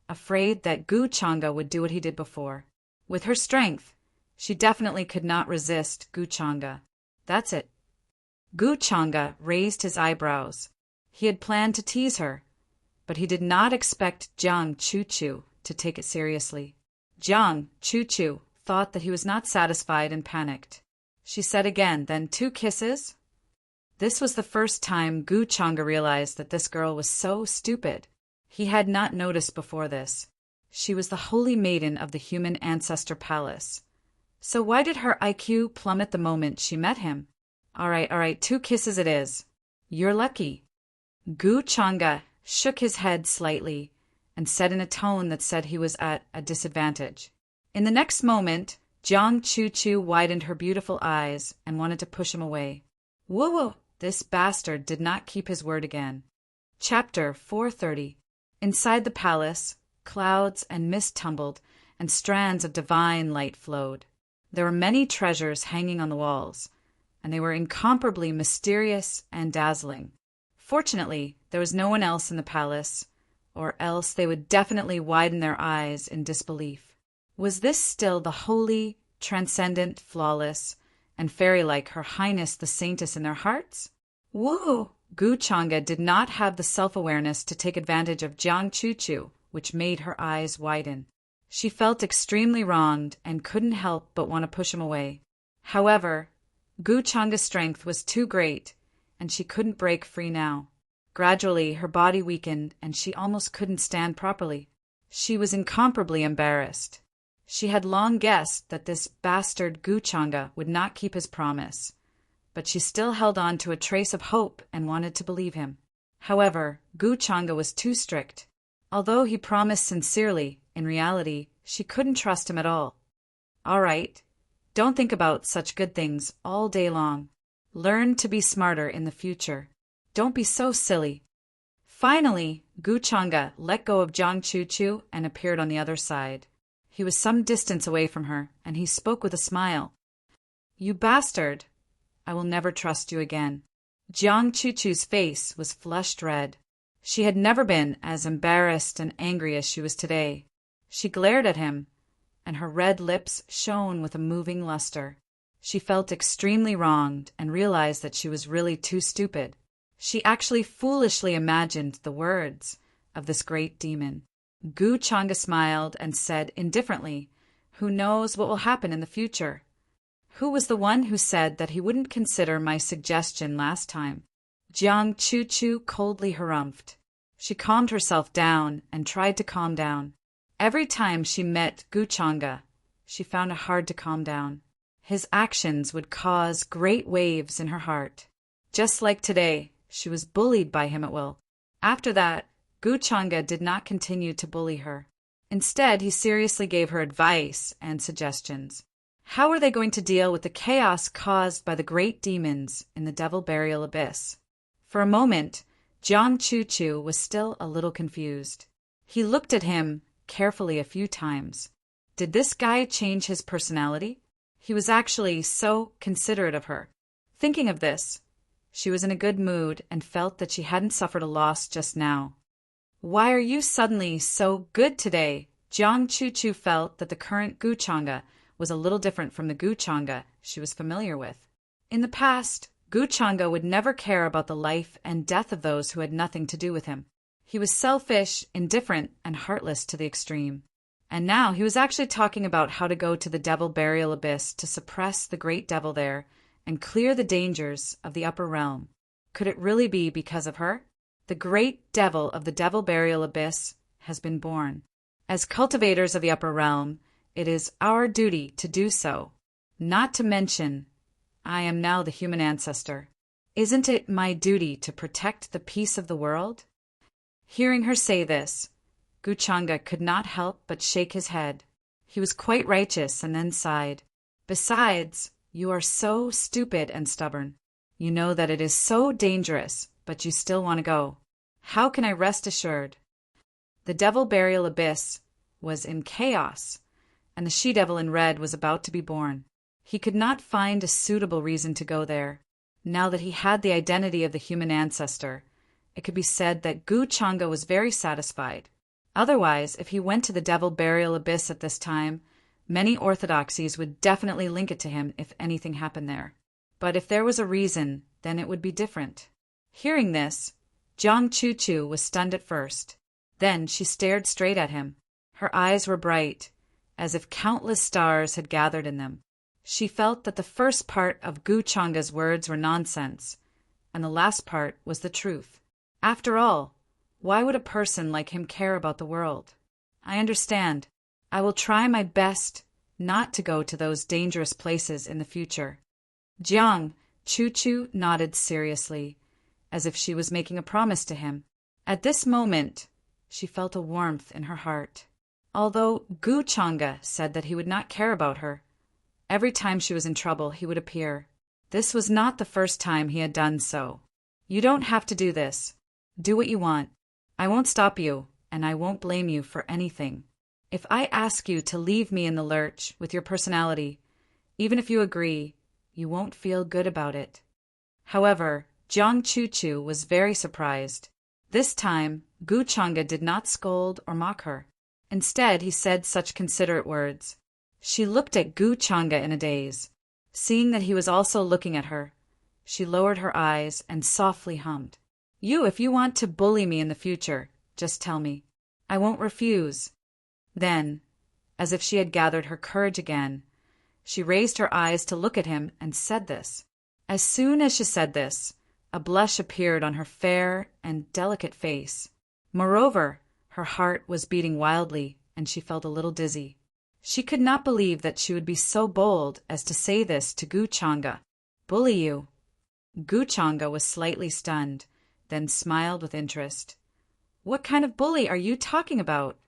A: afraid that Gu Changa would do what he did before. With her strength, she definitely could not resist Gu Changa. That's it. Gu Changa raised his eyebrows. He had planned to tease her, but he did not expect Jiang Chu to take it seriously. Jiang Chu thought that he was not satisfied and panicked. She said again, "Then 2 kisses?" This was the first time Gu Changa realized that this girl was so stupid. He had not noticed before this. She was the holy maiden of the human ancestor palace. So why did her IQ plummet the moment she met him? All right, 2 kisses it is. You're lucky. Gu Changa shook his head slightly and said in a tone that said he was at a disadvantage. In the next moment, Jiang Chu widened her beautiful eyes and wanted to push him away. Whoa, this bastard did not keep his word again. Chapter 430. Inside the palace, clouds and mist tumbled, and strands of divine light flowed. There were many treasures hanging on the walls, and they were incomparably mysterious and dazzling. Fortunately, there was no one else in the palace, or else they would definitely widen their eyes in disbelief. Was this still the holy, transcendent, flawless, and fairy-like Her Highness the Saintess in their hearts? Whoa! Gu Changa did not have the self-awareness to take advantage of Jiang Chu, which made her eyes widen. She felt extremely wronged and couldn't help but want to push him away. However, Gu Changa's strength was too great, and she couldn't break free now. Gradually, her body weakened, and she almost couldn't stand properly. She was incomparably embarrassed. She had long guessed that this bastard Gu Changa would not keep his promise, but she still held on to a trace of hope and wanted to believe him. However, Gu Changa was too strict. Although he promised sincerely, in reality, she couldn't trust him at all. All right, don't think about such good things all day long. Learn to be smarter in the future. Don't be so silly. Finally, Gu Changa let go of Jiang Chu and appeared on the other side. He was some distance away from her, and he spoke with a smile. You bastard! I will never trust you again. Jiang Chu's face was flushed red. She had never been as embarrassed and angry as she was today. She glared at him, and her red lips shone with a moving luster. She felt extremely wronged and realized that she was really too stupid. She actually foolishly imagined the words of this great demon. Gu Changa smiled and said indifferently, Who knows what will happen in the future? Who was the one who said that he wouldn't consider my suggestion last time? Jiang Chu coldly harumphed. She calmed herself down and tried to calm down. Every time she met Gu Changa, she found it hard to calm down. His actions would cause great waves in her heart. Just like today, she was bullied by him at will. After that, Gu Changa did not continue to bully her. Instead, he seriously gave her advice and suggestions. How were they going to deal with the chaos caused by the great demons in the devil burial abyss? For a moment, Jiang Chu was still a little confused. He looked at him carefully a few times. Did this guy change his personality? He was actually so considerate of her. Thinking of this, she was in a good mood and felt that she hadn't suffered a loss just now. Why are you suddenly so good today? Jiang Chu felt that the current Guchanga was a little different from the Guchanga she was familiar with. In the past, Guchanga would never care about the life and death of those who had nothing to do with him. He was selfish, indifferent, and heartless to the extreme. And now he was actually talking about how to go to the Devil Burial Abyss to suppress the great devil there and clear the dangers of the upper realm. Could it really be because of her? The great devil of the Devil Burial Abyss has been born. As cultivators of the upper realm, it is our duty to do so. Not to mention, I am now the human ancestor. Isn't it my duty to protect the peace of the world? Hearing her say this, Guchanga could not help but shake his head. He was quite righteous and then sighed. Besides, you are so stupid and stubborn. You know that it is so dangerous, but you still want to go. How can I rest assured? The Devil Burial Abyss was in chaos, and the she-devil in red was about to be born. He could not find a suitable reason to go there. Now that he had the identity of the human ancestor, it could be said that Guchanga was very satisfied. Otherwise, if he went to the Devil Burial Abyss at this time, many orthodoxies would definitely link it to him if anything happened there. But if there was a reason, then it would be different. Hearing this, Jiang Chu was stunned at first. Then she stared straight at him. Her eyes were bright, as if countless stars had gathered in them. She felt that the first part of Guchanga's words were nonsense, and the last part was the truth. After all, why would a person like him care about the world? I understand. I will try my best not to go to those dangerous places in the future. Jiang Chu nodded seriously, as if she was making a promise to him. At this moment, she felt a warmth in her heart. Although Guchanga said that he would not care about her, every time she was in trouble he would appear. This was not the first time he had done so. You don't have to do this. Do what you want. I won't stop you, and I won't blame you for anything. If I ask you to leave me in the lurch with your personality, even if you agree, you won't feel good about it. However, Jiang Chu was very surprised. This time, Guchanga did not scold or mock her. Instead, he said such considerate words. She looked at Guchanga in a daze. Seeing that he was also looking at her, she lowered her eyes and softly hummed. If you want to bully me in the future, just tell me. I won't refuse. Then, as if she had gathered her courage again, she raised her eyes to look at him and said this. As soon as she said this, a blush appeared on her fair and delicate face. Moreover, her heart was beating wildly, and she felt a little dizzy. She could not believe that she would be so bold as to say this to Guchanga. Bully you? Guchanga was slightly stunned, then smiled with interest. What kind of bully are you talking about?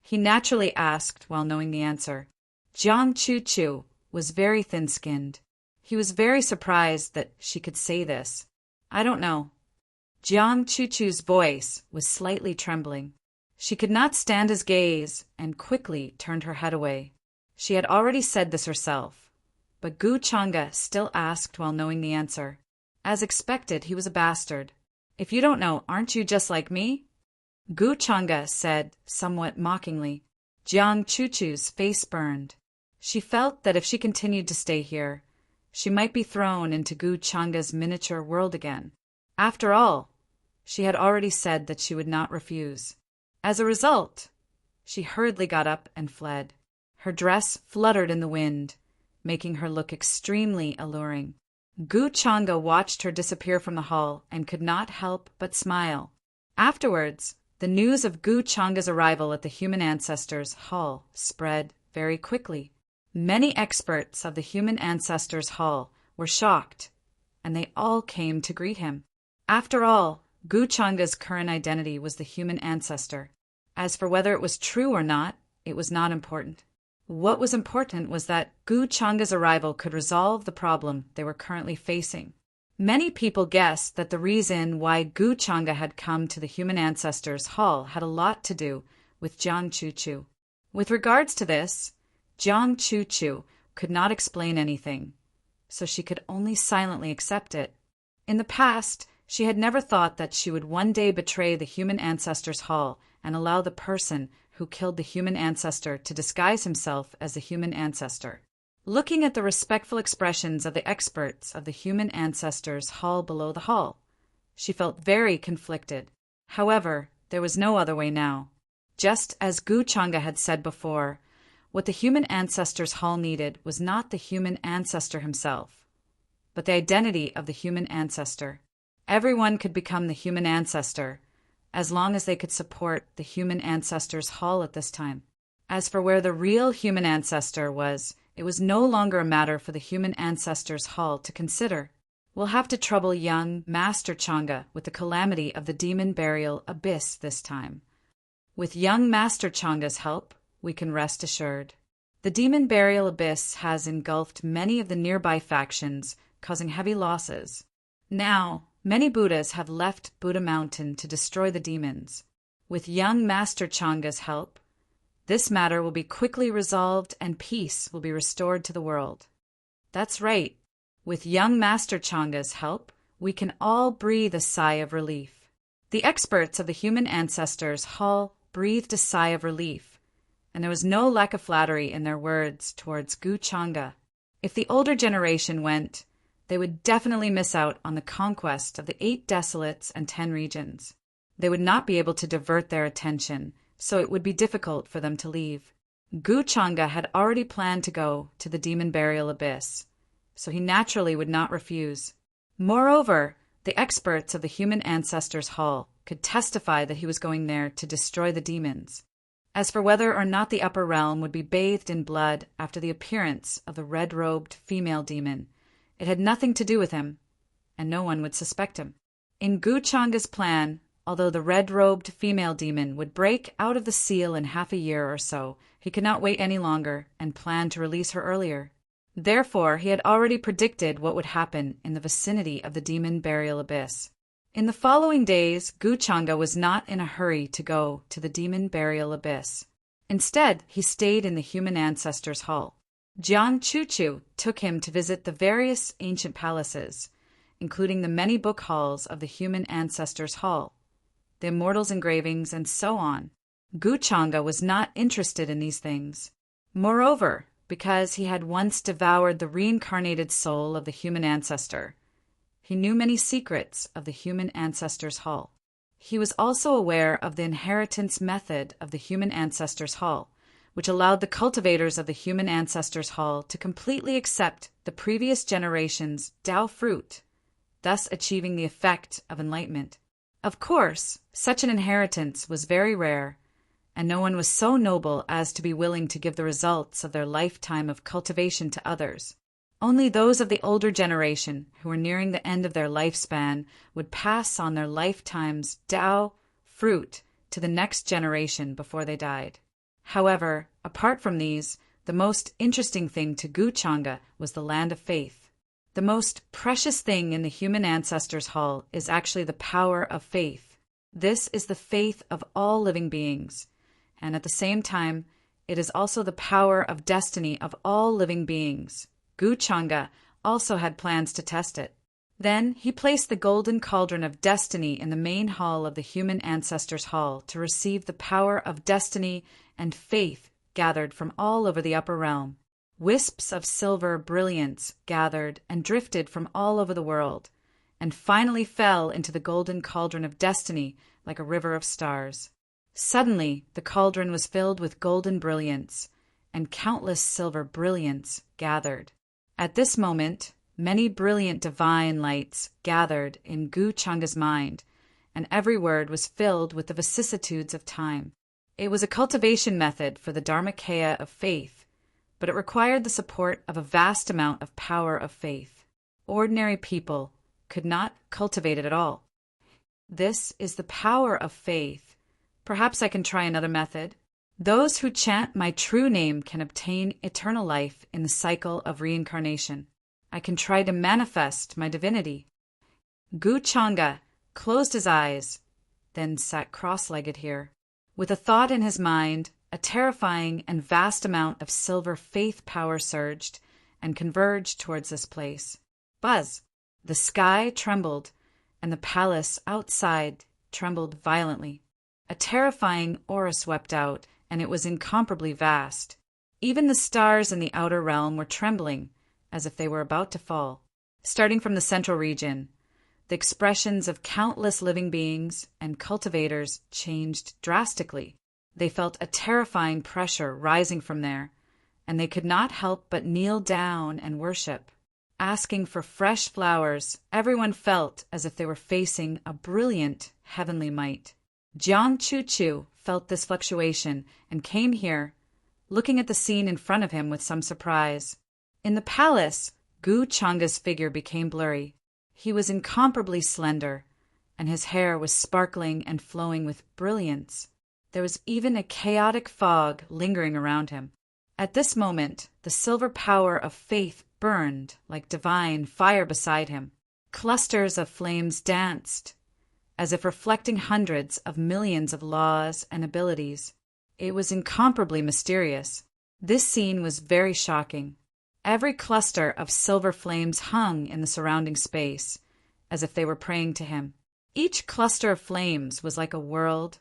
A: He naturally asked while knowing the answer. Jiang Chu was very thin-skinned. He was very surprised that she could say this. I don't know. Jiang Chu's voice was slightly trembling. She could not stand his gaze and quickly turned her head away. She had already said this herself, but Guchanga still asked while knowing the answer. As expected, he was a bastard. If you don't know, aren't you just like me? Guchanga said somewhat mockingly. Jiang Chu's face burned. She felt that if she continued to stay here, she might be thrown into Guchanga's miniature world again. After all, she had already said that she would not refuse. As a result, she hurriedly got up and fled. Her dress fluttered in the wind, making her look extremely alluring. Guchanga watched her disappear from the hall and could not help but smile. Afterwards, the news of Guchanga's arrival at the human ancestors' hall spread very quickly. Many experts of the human ancestors' hall were shocked, and they all came to greet him. After all, Guchanga's current identity was the human ancestor. As for whether it was true or not, it was not important. What was important was that Guchanga's arrival could resolve the problem they were currently facing. Many people guessed that the reason why Gu Changa had come to the human ancestors' hall had a lot to do with Jiang Chuchu. With regards to this, Jiang Chuchu could not explain anything, so she could only silently accept it. In the past, she had never thought that she would one day betray the human ancestors' hall and allow the person who killed the human ancestor to disguise himself as the human ancestor. Looking at the respectful expressions of the experts of the human ancestors' hall below the hall, she felt very conflicted. However, there was no other way now. Just as Gu Changa had said before, what the human ancestors' hall needed was not the human ancestor himself, but the identity of the human ancestor. Everyone could become the human ancestor, as long as they could support the human ancestors' hall at this time. As for where the real human ancestor was, it was no longer a matter for the human ancestors' hall to consider. We'll have to trouble young Master Changa with the calamity of the demon burial abyss this time. With young Master Changa's help, we can rest assured. The demon burial abyss has engulfed many of the nearby factions, causing heavy losses. Now, many Buddhas have left Buddha Mountain to destroy the demons. With young Master Changa's help, this matter will be quickly resolved and peace will be restored to the world. That's right. With young Master Changa's help, we can all breathe a sigh of relief. The experts of the human ancestors' hall breathed a sigh of relief, and there was no lack of flattery in their words towards Gu Changa. If the older generation went, they would definitely miss out on the conquest of the 8 desolates and 10 regions. They would not be able to divert their attention, so it would be difficult for them to leave. Gu Changa had already planned to go to the demon burial abyss, so he naturally would not refuse. Moreover, the experts of the human ancestors' hall could testify that he was going there to destroy the demons. As for whether or not the upper realm would be bathed in blood after the appearance of the red-robed female demon, it had nothing to do with him, and no one would suspect him. In Gu Changa's plan, although the red-robed female demon would break out of the seal in half a year or so, he could not wait any longer and planned to release her earlier. Therefore, he had already predicted what would happen in the vicinity of the demon burial abyss. In the following days, Gu Changa was not in a hurry to go to the demon burial abyss. Instead, he stayed in the human ancestors' hall. Jiang Chuchu took him to visit the various ancient palaces, including the many book halls of the human ancestors' hall, the immortals' engravings, and so on. Gu Changa was not interested in these things. Moreover, because he had once devoured the reincarnated soul of the human ancestor, he knew many secrets of the human ancestors' hall. He was also aware of the inheritance method of the human ancestors' hall, which allowed the cultivators of the human ancestors' hall to completely accept the previous generation's Tao fruit, thus achieving the effect of enlightenment. Of course, such an inheritance was very rare, and no one was so noble as to be willing to give the results of their lifetime of cultivation to others. Only those of the older generation who were nearing the end of their lifespan would pass on their lifetime's Tao fruit to the next generation before they died. However, apart from these, the most interesting thing to Gu Changa was the land of faith. The most precious thing in the human ancestors' hall is actually the power of faith. This is the faith of all living beings, and at the same time, it is also the power of destiny of all living beings. Gu Changa also had plans to test it. Then he placed the golden cauldron of destiny in the main hall of the human ancestors' hall to receive the power of destiny and faith gathered from all over the upper realm. Wisps of silver brilliance gathered and drifted from all over the world, and finally fell into the golden cauldron of destiny like a river of stars. Suddenly, the cauldron was filled with golden brilliance, and countless silver brilliance gathered. At this moment, many brilliant divine lights gathered in Gu Changa's mind, and every word was filled with the vicissitudes of time. It was a cultivation method for the Dharmakaya of faith, but it required the support of a vast amount of power of faith. Ordinary people could not cultivate it at all. This is the power of faith. Perhaps I can try another method. Those who chant my true name can obtain eternal life in the cycle of reincarnation. I can try to manifest my divinity. Gu Changa closed his eyes, then sat cross-legged here. With a thought in his mind, a terrifying and vast amount of silver faith power surged and converged towards this place. Buzz! The sky trembled, and the palace outside trembled violently. A terrifying aura swept out, and it was incomparably vast. Even the stars in the outer realm were trembling, as if they were about to fall. Starting from the central region, the expressions of countless living beings and cultivators changed drastically. They felt a terrifying pressure rising from there, and they could not help but kneel down and worship. Asking for fresh flowers, everyone felt as if they were facing a brilliant heavenly might. Jiang Chu felt this fluctuation and came here, looking at the scene in front of him with some surprise. In the palace, Gu Changa's figure became blurry. He was incomparably slender, and his hair was sparkling and flowing with brilliance. There was even a chaotic fog lingering around him. At this moment, the silver power of faith burned like divine fire beside him. Clusters of flames danced, as if reflecting hundreds of millions of laws and abilities. It was incomparably mysterious. This scene was very shocking. Every cluster of silver flames hung in the surrounding space, as if they were praying to him. Each cluster of flames was like a world,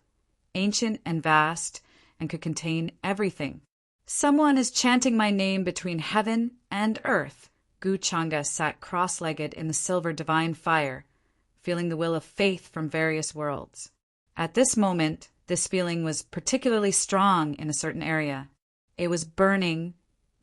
A: ancient and vast, and could contain everything. Someone is chanting my name between heaven and earth. Gu Changa sat cross-legged in the silver divine fire, feeling the will of faith from various worlds. At this moment, this feeling was particularly strong in a certain area. It was burning,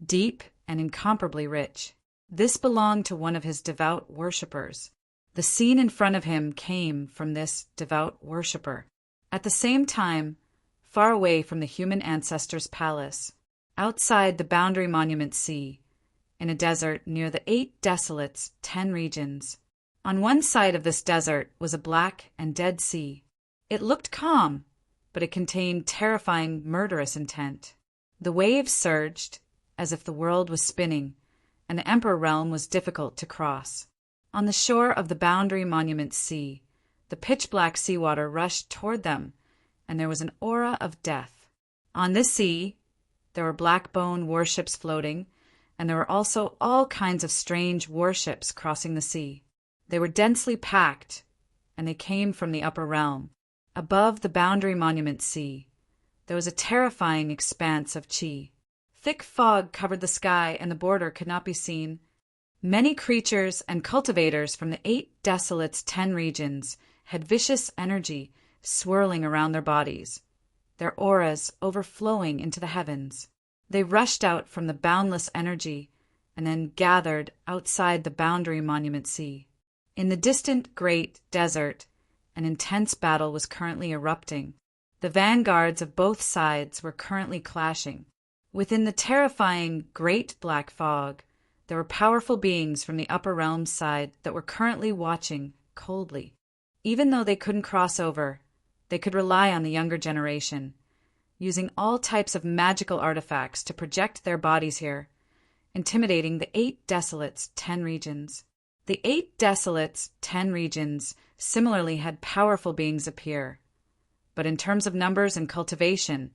A: deep, and incomparably rich. This belonged to one of his devout worshippers. The scene in front of him came from this devout worshipper. At the same time, far away from the human ancestor's palace, outside the boundary monument sea, in a desert near the 8 desolates, 10 regions. On one side of this desert was a black and dead sea. It looked calm, but it contained terrifying, murderous intent. The waves surged, as if the world was spinning, and the Emperor realm was difficult to cross. On the shore of the boundary monument sea, the pitch-black seawater rushed toward them, and there was an aura of death. On this sea, there were black bone warships floating, and there were also all kinds of strange warships crossing the sea. They were densely packed, and they came from the upper realm. Above the boundary monument sea, there was a terrifying expanse of chi. Thick fog covered the sky, and the border could not be seen. Many creatures and cultivators from the 8 desolates, 10 regions had vicious energy swirling around their bodies, their auras overflowing into the heavens. They rushed out from the boundless energy and then gathered outside the boundary monument sea. In the distant great desert, an intense battle was currently erupting. The vanguards of both sides were currently clashing. Within the terrifying great black fog, there were powerful beings from the upper realms side that were currently watching coldly. Even though they couldn't cross over, they could rely on the younger generation, using all types of magical artifacts to project their bodies here, intimidating the 8 desolates, 10 regions. The 8 desolates, 10 regions similarly had powerful beings appear, but in terms of numbers and cultivation,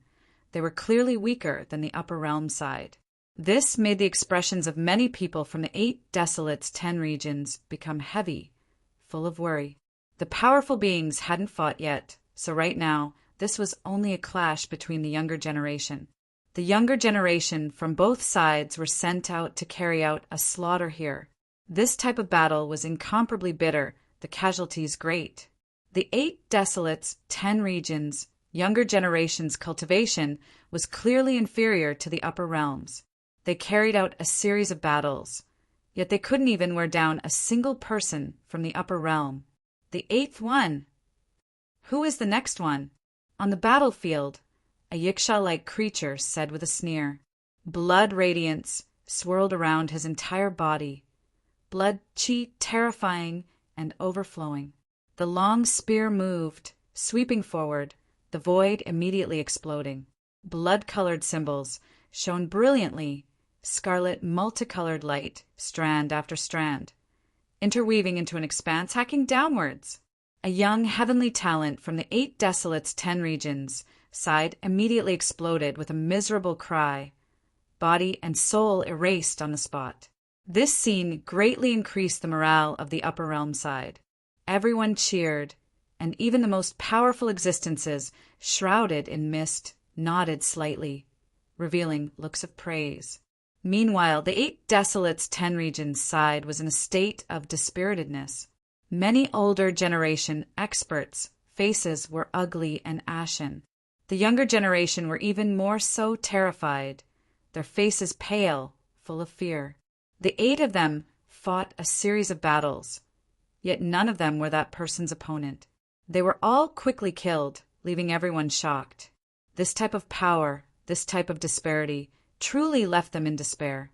A: they were clearly weaker than the upper realm side. This made the expressions of many people from the 8 desolates, 10 regions become heavy, full of worry. The powerful beings hadn't fought yet, so right now, this was only a clash between the younger generation. The younger generation from both sides were sent out to carry out a slaughter here. This type of battle was incomparably bitter, the casualties great. The 8 desolates, 10 regions, younger generation's cultivation was clearly inferior to the upper realms. They carried out a series of battles, yet they couldn't even wear down a single person from the upper realm. The 8th one. Who is the next one? On the battlefield, a yiksha-like creature said with a sneer. Blood radiance swirled around his entire body. Blood chi terrifying and overflowing. The long spear moved, sweeping forward, the void immediately exploding. Blood-colored symbols shone brilliantly, scarlet multicolored light, strand after strand. interweaving into an expanse hacking downwards. A young heavenly talent from the 8 Desolates 10 regions side immediately exploded with a miserable cry, body and soul erased on the spot. This scene greatly increased the morale of the upper realm side. Everyone cheered, and even the most powerful existences, shrouded in mist, nodded slightly, revealing looks of praise. Meanwhile, the 8 Desolates 10 regions side was in a state of dispiritedness. Many older generation experts' faces were ugly and ashen. The younger generation were even more so terrified, their faces pale, full of fear. The 8 of them fought a series of battles, yet none of them were that person's opponent. They were all quickly killed, leaving everyone shocked. This type of power, this type of disparity, truly left them in despair.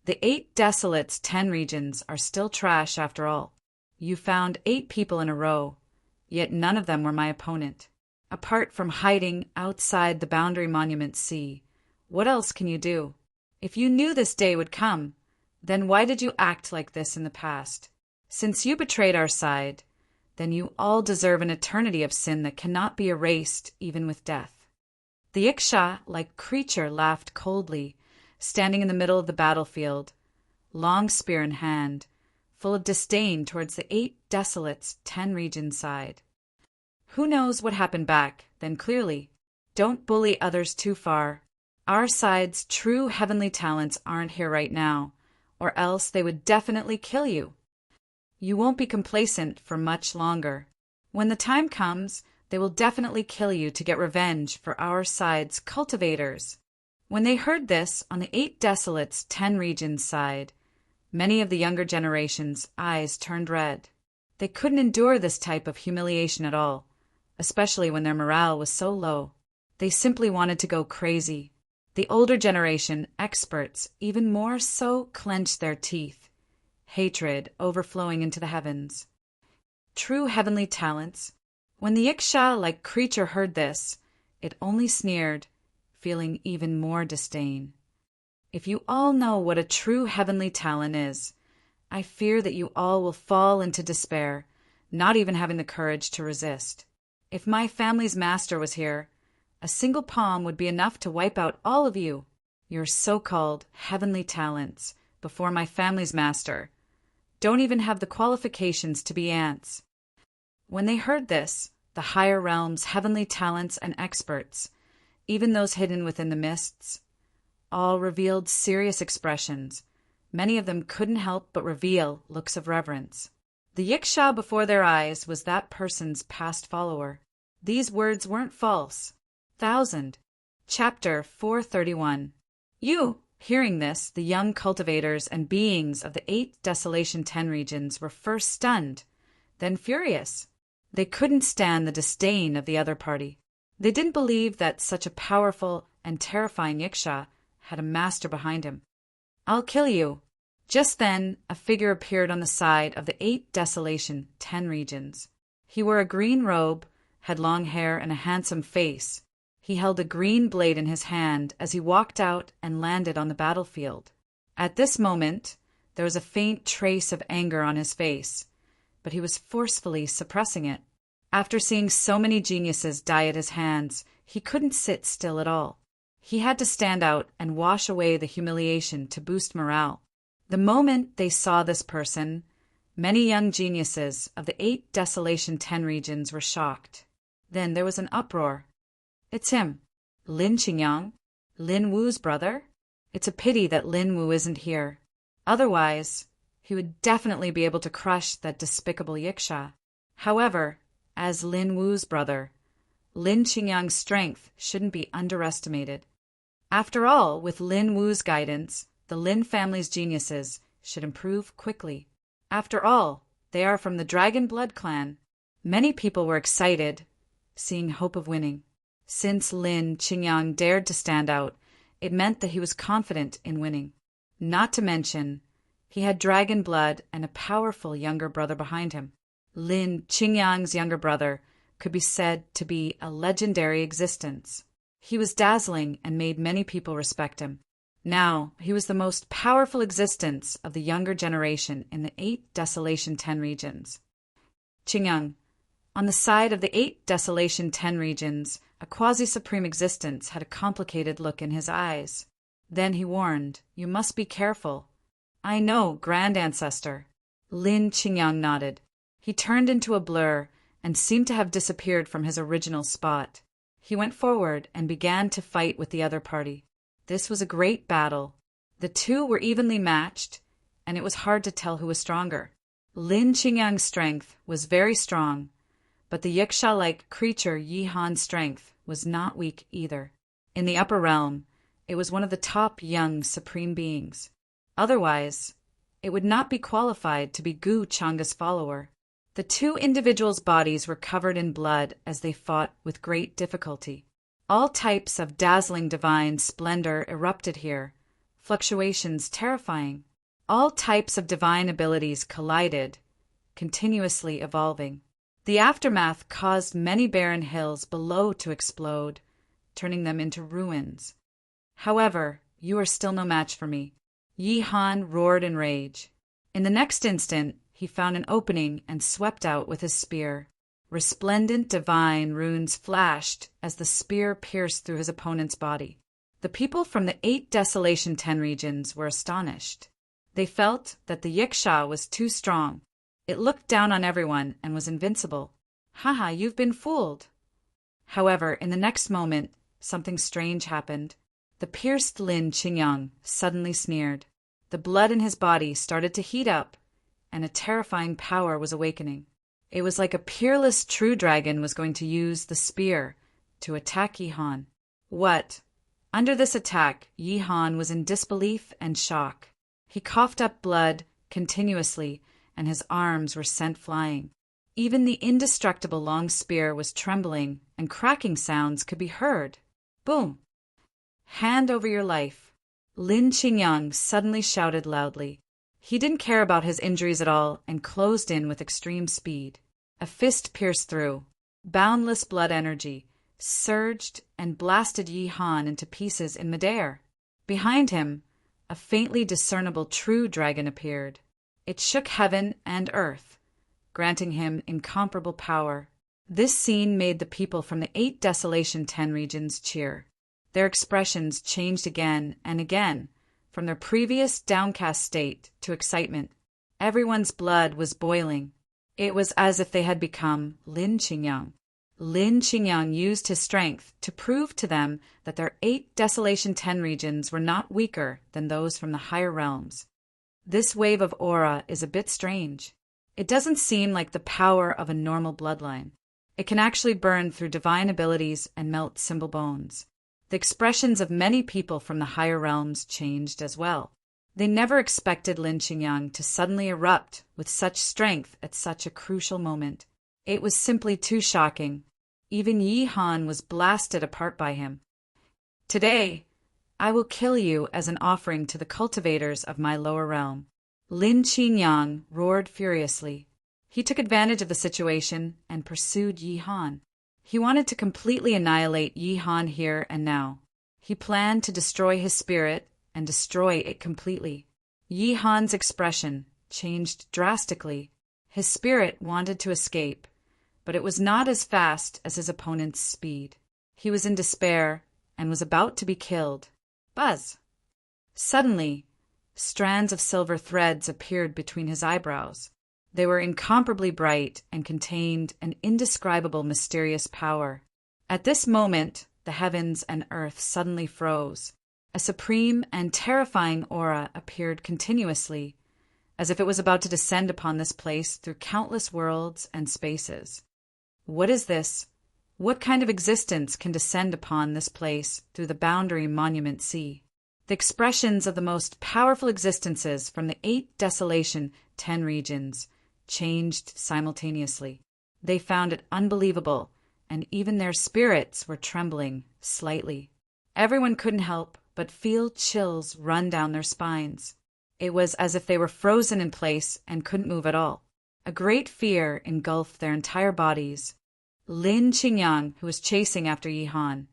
A: The 8 Desolates 10 regions are still trash after all. You found 8 people in a row, yet none of them were my opponent. Apart from hiding outside the boundary monument sea, what else can you do? If you knew this day would come, then why did you act like this in the past? Since you betrayed our side, then you all deserve an eternity of sin that cannot be erased even with death. The Iksha-like creature laughed coldly, standing in the middle of the battlefield, long spear in hand, full of disdain towards the 8 Desolates 10 regions side. Who knows what happened back, then clearly. Don't bully others too far. Our side's true heavenly talents aren't here right now, or else they would definitely kill you. You won't be complacent for much longer. When the time comes, they will definitely kill you to get revenge for our side's cultivators. When they heard this on the 8 Desolates 10 regions side, many of the younger generation's eyes turned red. They couldn't endure this type of humiliation at all, especially when their morale was so low. They simply wanted to go crazy. The older generation, experts, even more so clenched their teeth, hatred overflowing into the heavens. True heavenly talents. When the Iksha-like creature heard this, it only sneered, feeling even more disdain. If you all know what a true heavenly talent is, I fear that you all will fall into despair, not even having the courage to resist. If my family's master was here, a single palm would be enough to wipe out all of you, your so-called heavenly talents, before my family's master. Don't even have the qualifications to be ants. When they heard this, the higher realms' heavenly talents and experts, even those hidden within the mists, all revealed serious expressions. Many of them couldn't help but reveal looks of reverence. The Yiksha before their eyes was that person's past follower. These words weren't false. 1000. Chapter 431. You, hearing this, the young cultivators and beings of the 8 Desolation 10 regions were first stunned, then furious. They couldn't stand the disdain of the other party. They didn't believe that such a powerful and terrifying Yiksha had a master behind him. I'll kill you. Just then, a figure appeared on the side of the 8 Desolation 10 regions. He wore a green robe, had long hair, and a handsome face. He held a green blade in his hand as he walked out and landed on the battlefield. At this moment, there was a faint trace of anger on his face, but he was forcefully suppressing it. After seeing so many geniuses die at his hands, he couldn't sit still at all. He had to stand out and wash away the humiliation to boost morale. The moment they saw this person, many young geniuses of the 8 Desolation 10 regions were shocked. Then there was an uproar. It's him, Lin Qingyang, Lin Wu's brother. It's a pity that Lin Wu isn't here. Otherwise, he would definitely be able to crush that despicable Yiksha. However, as Lin Wu's brother, Lin Qingyang's strength shouldn't be underestimated. After all, with Lin Wu's guidance, the Lin family's geniuses should improve quickly. After all, they are from the Dragon Blood clan. Many people were excited, seeing hope of winning. Since Lin Qingyang dared to stand out, it meant that he was confident in winning. Not to mention, he had dragon blood and a powerful younger brother behind him. Lin Qingyang's younger brother could be said to be a legendary existence. He was dazzling and made many people respect him. Now, he was the most powerful existence of the younger generation in the 8 Desolation 10 regions. Qingyang. On the side of the 8 Desolation 10 regions, a quasi-supreme existence had a complicated look in his eyes. Then he warned, "You must be careful." "I know, Grand Ancestor." Lin Qingyang nodded. He turned into a blur and seemed to have disappeared from his original spot. He went forward and began to fight with the other party. This was a great battle. The two were evenly matched, and it was hard to tell who was stronger. Lin Qingyang's strength was very strong, but the Yiksha-like creature Yi Han's strength was not weak either. In the upper realm, it was one of the top young supreme beings. Otherwise, it would not be qualified to be Gu Changa's follower. The two individuals' bodies were covered in blood as they fought with great difficulty. All types of dazzling divine splendor erupted here, fluctuations terrifying. All types of divine abilities collided, continuously evolving. The aftermath caused many barren hills below to explode, turning them into ruins. "However, you are still no match for me." Yi Han roared in rage. In the next instant, he found an opening and swept out with his spear. Resplendent divine runes flashed as the spear pierced through his opponent's body. The people from the 8 Desolation 10 regions were astonished. They felt that the Yiksha was too strong. It looked down on everyone and was invincible. "Haha, you've been fooled." However, in the next moment, something strange happened. The pierced Lin Qingyang suddenly sneered. The blood in his body started to heat up, and a terrifying power was awakening. It was like a peerless true dragon was going to use the spear to attack Yi Han. What? Under this attack, Yi Han was in disbelief and shock. He coughed up blood continuously, and his arms were sent flying. Even the indestructible long spear was trembling, and cracking sounds could be heard. Boom! "Hand over your life." Lin Qingyang suddenly shouted loudly. He didn't care about his injuries at all and closed in with extreme speed. A fist pierced through. Boundless blood energy surged and blasted Yi Han into pieces in midair. Behind him, a faintly discernible true dragon appeared. It shook heaven and earth, granting him incomparable power. This scene made the people from the 8 Desolation 10 regions cheer. Their expressions changed again and again, from their previous downcast state to excitement. Everyone's blood was boiling. It was as if they had become Lin Qingyang. Lin Qingyang used his strength to prove to them that their 8 Desolation 10 regions were not weaker than those from the higher realms. This wave of aura is a bit strange. It doesn't seem like the power of a normal bloodline. It can actually burn through divine abilities and melt symbol bones. The expressions of many people from the higher realms changed as well. They never expected Lin Qingyang to suddenly erupt with such strength at such a crucial moment. It was simply too shocking. Even Yi Han was blasted apart by him. "Today, I will kill you as an offering to the cultivators of my lower realm." Lin Qingyang roared furiously. He took advantage of the situation and pursued Yi Han. He wanted to completely annihilate Yi Han here and now. He planned to destroy his spirit and destroy it completely. Yi Han's expression changed drastically. His spirit wanted to escape, but it was not as fast as his opponent's speed. He was in despair and was about to be killed. Buzz! Suddenly, strands of silver threads appeared between his eyebrows. They were incomparably bright and contained an indescribable mysterious power. At this moment, the heavens and earth suddenly froze. A supreme and terrifying aura appeared continuously, as if it was about to descend upon this place through countless worlds and spaces. What is this? What kind of existence can descend upon this place through the boundary monument sea? The expressions of the most powerful existences from the 8 Desolation 10 regions changed simultaneously. They found it unbelievable, and even their spirits were trembling slightly. Everyone couldn't help but feel chills run down their spines. It was as if they were frozen in place and couldn't move at all. A great fear engulfed their entire bodies. Lin Qingyang, who was chasing after Yi Han,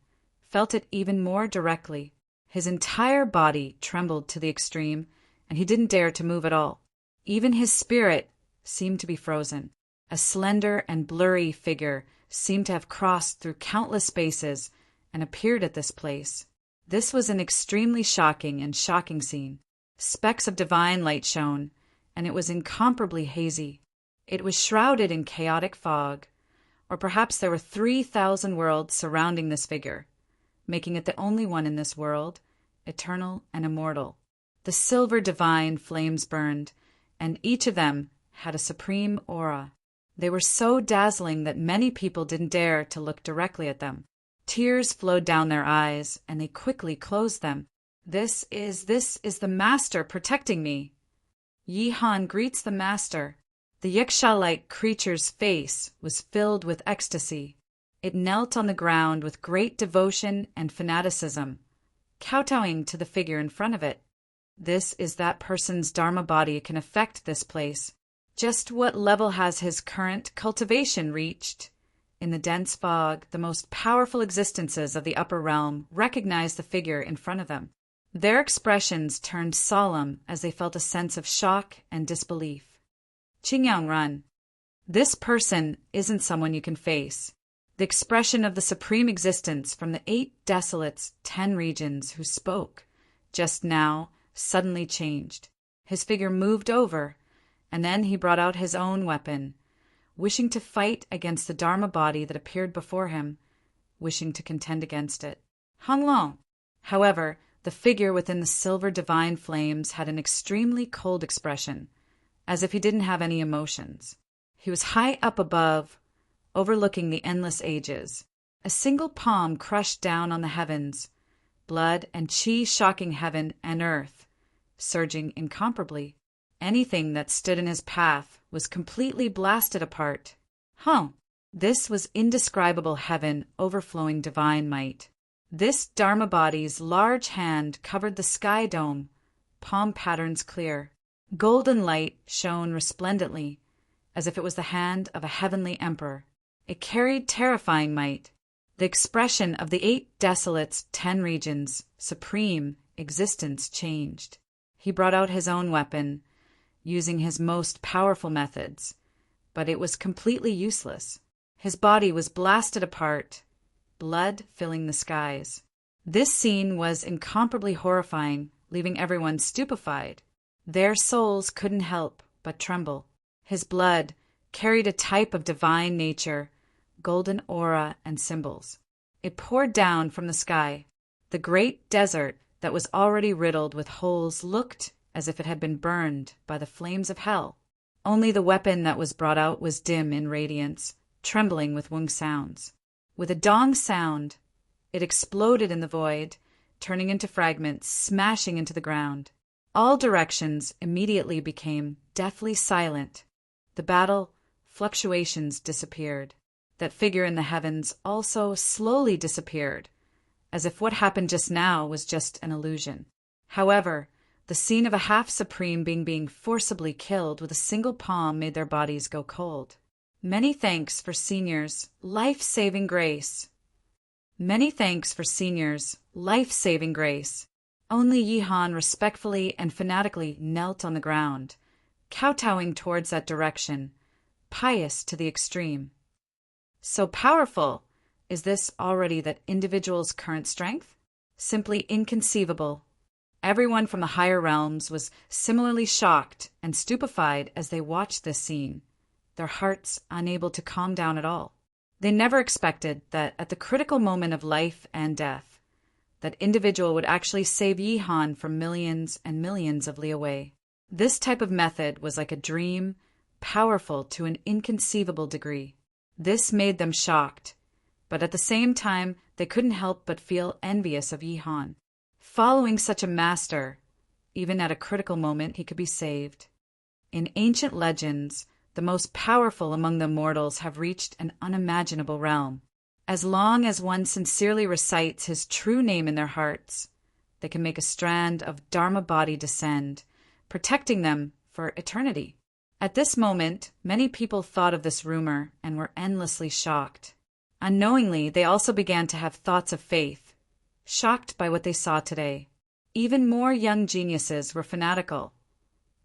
A: felt it even more directly. His entire body trembled to the extreme, and he didn't dare to move at all. Even his spirit seemed to be frozen. A slender and blurry figure seemed to have crossed through countless spaces and appeared at this place. This was an extremely shocking scene. Specks of divine light shone, and it was incomparably hazy. It was shrouded in chaotic fog, or perhaps there were 3,000 worlds surrounding this figure, making it the only one in this world, eternal and immortal. The silver divine flames burned, and each of them had a supreme aura. They were so dazzling that many people didn't dare to look directly at them. Tears flowed down their eyes, and they quickly closed them. This is the Master protecting me. Yi-Han greets the Master. The Yiksha-like creature's face was filled with ecstasy. It knelt on the ground with great devotion and fanaticism, kowtowing to the figure in front of it. This is that person's Dharma body can affect this place. Just what level has his current cultivation reached? In the dense fog, the most powerful existences of the upper realm recognized the figure in front of them. Their expressions turned solemn as they felt a sense of shock and disbelief. Qingyang Run. This person isn't someone you can face. The expression of the supreme existence from the 8 desolates, 10 regions who spoke just now suddenly changed. His figure moved over, and then he brought out his own weapon, wishing to fight against the Dharma body that appeared before him, wishing to contend against it. Hung Long. However, the figure within the silver divine flames had an extremely cold expression, as if he didn't have any emotions. He was high up above, overlooking the endless ages. A single palm crushed down on the heavens, blood and chi shocking heaven and earth, surging incomparably. Anything that stood in his path was completely blasted apart. This was indescribable heaven overflowing divine might. This Dharma body's large hand covered the sky dome, palm patterns clear. Golden light shone resplendently, as if it was the hand of a heavenly emperor. It carried terrifying might. The expression of the 8 desolates, 10 regions, supreme existence changed. He brought out his own weapon, using his most powerful methods, but it was completely useless. His body was blasted apart, blood filling the skies. This scene was incomparably horrifying, leaving everyone stupefied. Their souls couldn't help but tremble. His blood carried a type of divine nature, golden aura and symbols. It poured down from the sky. The great desert that was already riddled with holes looked as if it had been burned by the flames of hell. Only the weapon that was brought out was dim in radiance, trembling with wung sounds. With a dong sound, it exploded in the void, turning into fragments, smashing into the ground. All directions immediately became deathly silent. The battle fluctuations disappeared. That figure in the heavens also slowly disappeared, as if what happened just now was just an illusion. However, the scene of a half-supreme being forcibly killed with a single palm made their bodies go cold. Many thanks for Senior's life-saving grace. Many thanks for Senior's life-saving grace. Only Yi-Han respectfully and fanatically knelt on the ground, kowtowing towards that direction, pious to the extreme. So powerful is this already that individual's current strength? Simply inconceivable. Everyone from the higher realms was similarly shocked and stupefied as they watched this scene, their hearts unable to calm down at all. They never expected that at the critical moment of life and death, that individual would actually save Yi-Han from millions and millions of li away. This type of method was like a dream, powerful to an inconceivable degree. This made them shocked, but at the same time they couldn't help but feel envious of Yi-Han. Following such a master, even at a critical moment he could be saved. In ancient legends, the most powerful among the mortals have reached an unimaginable realm. As long as one sincerely recites his true name in their hearts, they can make a strand of Dharma body descend, protecting them for eternity. At this moment, many people thought of this rumor and were endlessly shocked. Unknowingly, they also began to have thoughts of faith, shocked by what they saw today. Even more young geniuses were fanatical,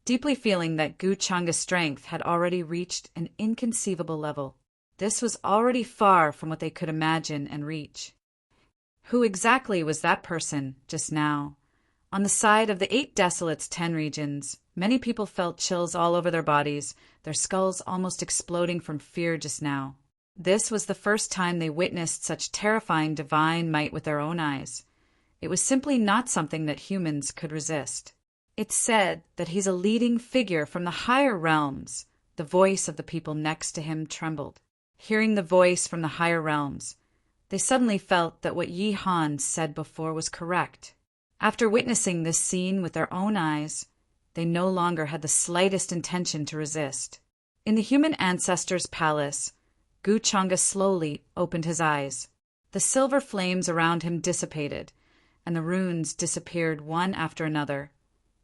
A: deeply feeling that Gu Changa's strength had already reached an inconceivable level. This was already far from what they could imagine and reach. Who exactly was that person just now? On the side of the 8 desolates 10 regions, many people felt chills all over their bodies, their skulls almost exploding from fear just now. This was the first time they witnessed such terrifying divine might with their own eyes. It was simply not something that humans could resist. It's said that he's a leading figure from the higher realms. The voice of the people next to him trembled. Hearing the voice from the higher realms, they suddenly felt that what Yi Han said before was correct. After witnessing this scene with their own eyes, they no longer had the slightest intention to resist. In the human ancestor's palace, Gu Changa slowly opened his eyes. The silver flames around him dissipated, and the runes disappeared one after another,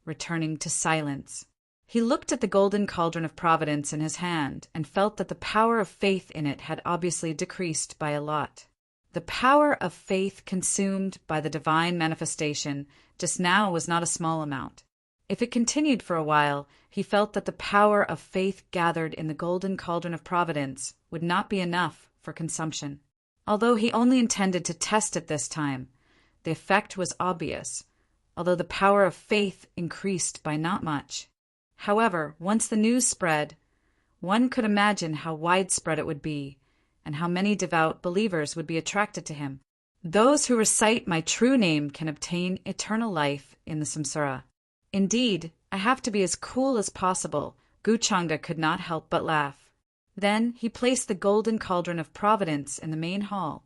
A: returning to silence. He looked at the golden cauldron of providence in his hand and felt that the power of faith in it had obviously decreased by a lot. The power of faith consumed by the divine manifestation just now was not a small amount. If it continued for a while, he felt that the power of faith gathered in the golden cauldron of providence would not be enough for consumption. Although he only intended to test it this time, the effect was obvious, although the power of faith increased by not much. However, once the news spread, one could imagine how widespread it would be, and how many devout believers would be attracted to him. Those who recite my true name can obtain eternal life in the samsara. Indeed, I have to be as cool as possible. Gu Changa could not help but laugh. Then he placed the golden cauldron of providence in the main hall,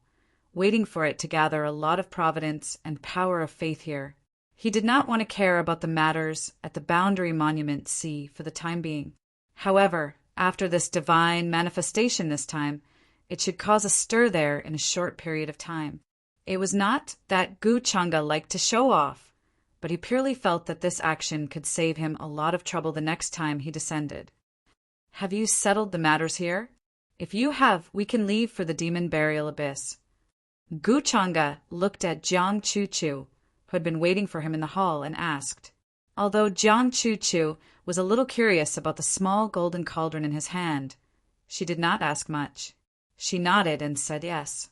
A: waiting for it to gather a lot of providence and power of faith here. He did not want to care about the matters at the Boundary Monument Sea for the time being. However, after this divine manifestation this time, it should cause a stir there in a short period of time. It was not that Gu Changa liked to show off, but he purely felt that this action could save him a lot of trouble the next time he descended. Have you settled the matters here? If you have, we can leave for the demon burial abyss. Gu Changa looked at Jiang Chu-Chu, who had been waiting for him in the hall, and asked. Although Jiang Chu-Chu was a little curious about the small golden cauldron in his hand, she did not ask much. She nodded and said yes.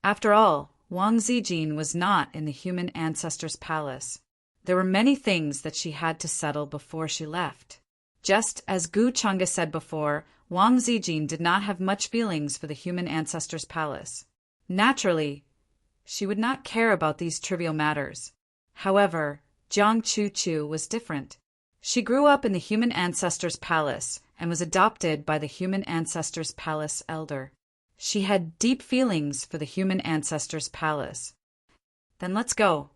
A: After all, Wang Zijin was not in the human ancestor's palace. There were many things that she had to settle before she left. Just as Gu Changa said before, Wang Zijin did not have much feelings for the human ancestor's palace. Naturally, she would not care about these trivial matters. However, Jiang Chu-Chu was different. She grew up in the human ancestor's palace and was adopted by the human ancestor's palace elder. She had deep feelings for the human ancestor's palace. Then let's go.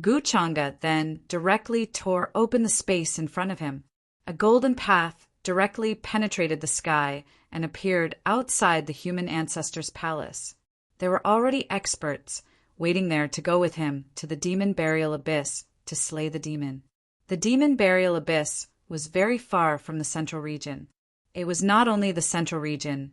A: Gu Changa then directly tore open the space in front of him. A golden path directly penetrated the sky and appeared outside the human ancestor's palace. There were already experts waiting there to go with him to the demon burial abyss to slay the demon. The demon burial abyss was very far from the central region. It was not only the central region,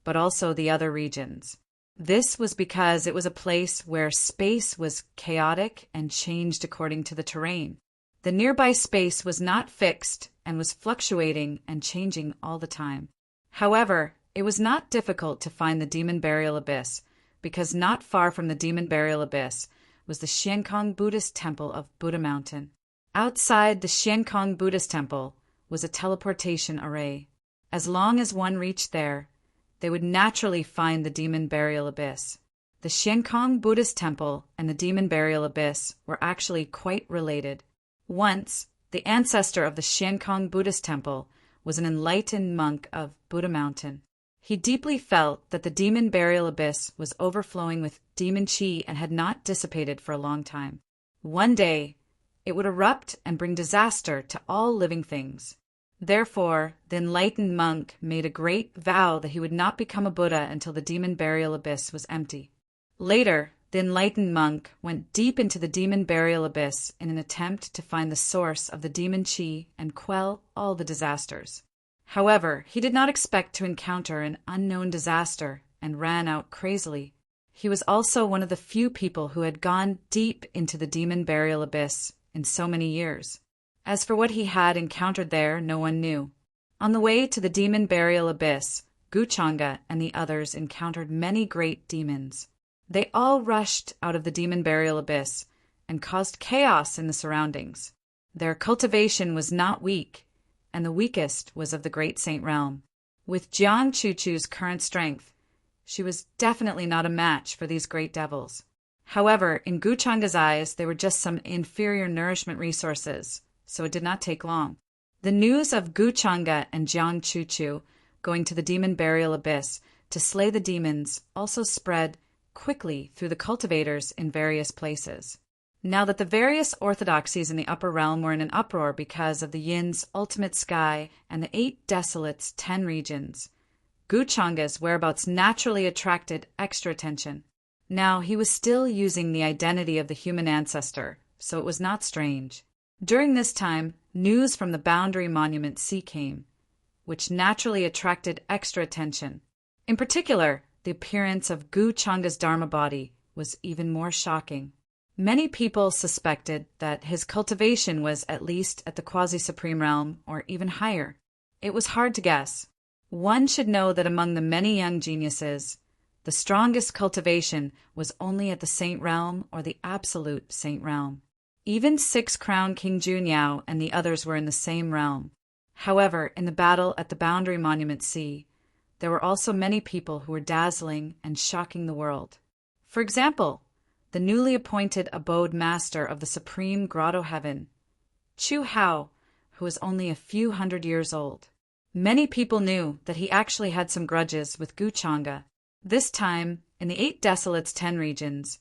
A: but also the other regions. This was because it was a place where space was chaotic and changed according to the terrain. The nearby space was not fixed and was fluctuating and changing all the time. However, it was not difficult to find the demon burial abyss, because not far from the demon burial abyss was the Xiankong Buddhist temple of Buddha Mountain. Outside the Xiankong Buddhist temple was a teleportation array. As long as one reached there, they would naturally find the demon burial abyss. The Xiankong Buddhist temple and the demon burial abyss were actually quite related. Once, the ancestor of the Xiankong Buddhist temple was an enlightened monk of Buddha Mountain. He deeply felt that the demon burial abyss was overflowing with demon chi and had not dissipated for a long time. One day, it would erupt and bring disaster to all living things. Therefore, the enlightened monk made a great vow that he would not become a Buddha until the demon burial abyss was empty. Later, the enlightened monk went deep into the demon burial abyss in an attempt to find the source of the demon chi and quell all the disasters. However, he did not expect to encounter an unknown disaster and ran out crazily. He was also one of the few people who had gone deep into the demon burial abyss in so many years. As for what he had encountered there, no one knew. On the way to the demon burial abyss, Guchanga and the others encountered many great demons. They all rushed out of the demon burial abyss and caused chaos in the surroundings. Their cultivation was not weak, and the weakest was of the great saint realm. With Jiang Chuchu's current strength, she was definitely not a match for these great devils. However, in Guchanga's eyes, they were just some inferior nourishment resources, so it did not take long. The news of Guchanga and Jiang Chuchu going to the demon burial abyss to slay the demons also spread quickly through the cultivators in various places. Now that the various orthodoxies in the upper realm were in an uproar because of the Yin's ultimate sky and the 8 desolates' 10 regions, Guchanga's whereabouts naturally attracted extra attention. Now he was still using the identity of the human ancestor, so it was not strange. During this time, news from the Boundary Monument Sea came, which naturally attracted extra attention. In particular, the appearance of Guchanga's Dharma body was even more shocking. Many people suspected that his cultivation was at least at the quasi-supreme realm or even higher. It was hard to guess. One should know that among the many young geniuses, the strongest cultivation was only at the saint realm or the absolute saint realm. Even 6-crown King Junyao and the others were in the same realm. However, in the battle at the Boundary Monument Sea, there were also many people who were dazzling and shocking the world. For example, the newly appointed abode master of the supreme grotto heaven, Chu Hao, who was only a few hundred years old. Many people knew that he actually had some grudges with Guchanga. This time, in the 8 desolates' 10 regions,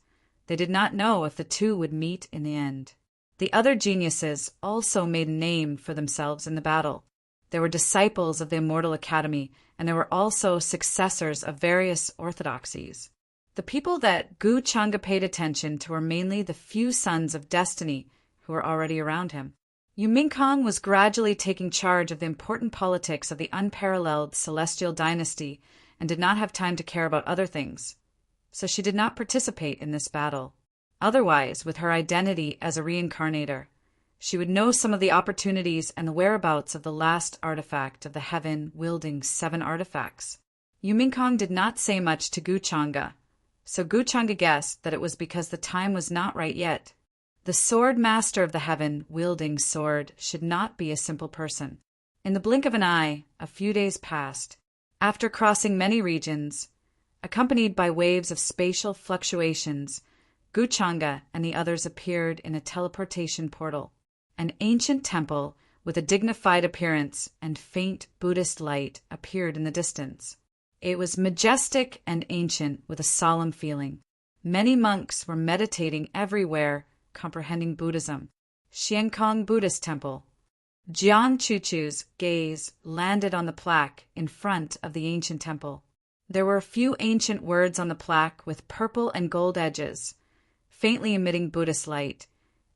A: they did not know if the two would meet in the end. The other geniuses also made a name for themselves in the battle. There were disciples of the Immortal Academy, and there were also successors of various orthodoxies. The people that Guchanga paid attention to were mainly the few sons of destiny who were already around him. Yu Mingkong was gradually taking charge of the important politics of the unparalleled celestial dynasty and did not have time to care about other things, so she did not participate in this battle. Otherwise, with her identity as a reincarnator, she would know some of the opportunities and the whereabouts of the last artifact of the heaven-wielding 7 artifacts. Yu Mingkong did not say much to Guchanga, so Guchanga guessed that it was because the time was not right yet. The sword master of the heaven-wielding sword should not be a simple person. In the blink of an eye, a few days passed. After crossing many regions, accompanied by waves of spatial fluctuations, Guchanga and the others appeared in a teleportation portal. An ancient temple with a dignified appearance and faint Buddhist light appeared in the distance. It was majestic and ancient with a solemn feeling. Many monks were meditating everywhere, comprehending Buddhism. Xiankong Buddhist Temple. Jiang Chuchu's gaze landed on the plaque in front of the ancient temple. There were a few ancient words on the plaque with purple and gold edges, faintly emitting Buddhist light,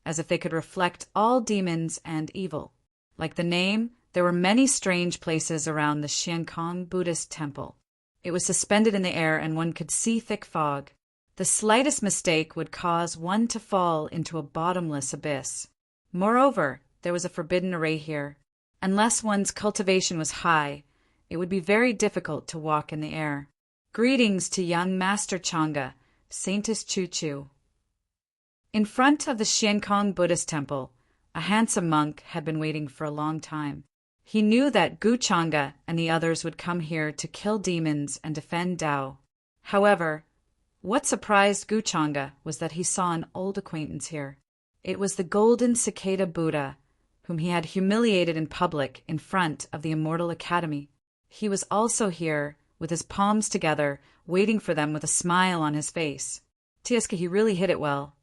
A: as if they could reflect all demons and evil. Like the name, there were many strange places around the Xiankong Buddhist Temple. It was suspended in the air and one could see thick fog. The slightest mistake would cause one to fall into a bottomless abyss. Moreover, there was a forbidden array here. Unless one's cultivation was high, it would be very difficult to walk in the air. Greetings to young Master Changa, Saintess Chuchu. In front of the Xiankong Buddhist Temple, a handsome monk had been waiting for a long time. He knew that Guchanga and the others would come here to kill demons and defend Tao. However, what surprised Guchanga was that he saw an old acquaintance here. It was the golden cicada Buddha, whom he had humiliated in public in front of the Immortal Academy. He was also here, with his palms together, waiting for them with a smile on his face. Tieska, he really hit it well.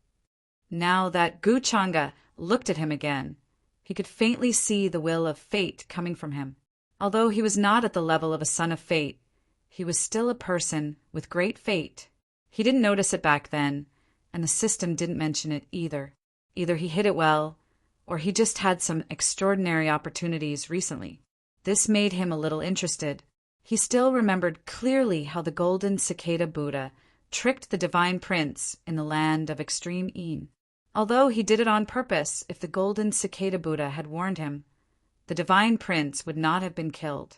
A: Now that Guchanga looked at him again, he could faintly see the will of fate coming from him. Although he was not at the level of a son of fate, he was still a person with great fate. He didn't notice it back then, and the system didn't mention it either. Either he hid it well, or he just had some extraordinary opportunities recently. This made him a little interested. He still remembered clearly how the golden cicada Buddha tricked the divine prince in the land of extreme Een. Although he did it on purpose, if the golden cicada Buddha had warned him, the divine prince would not have been killed.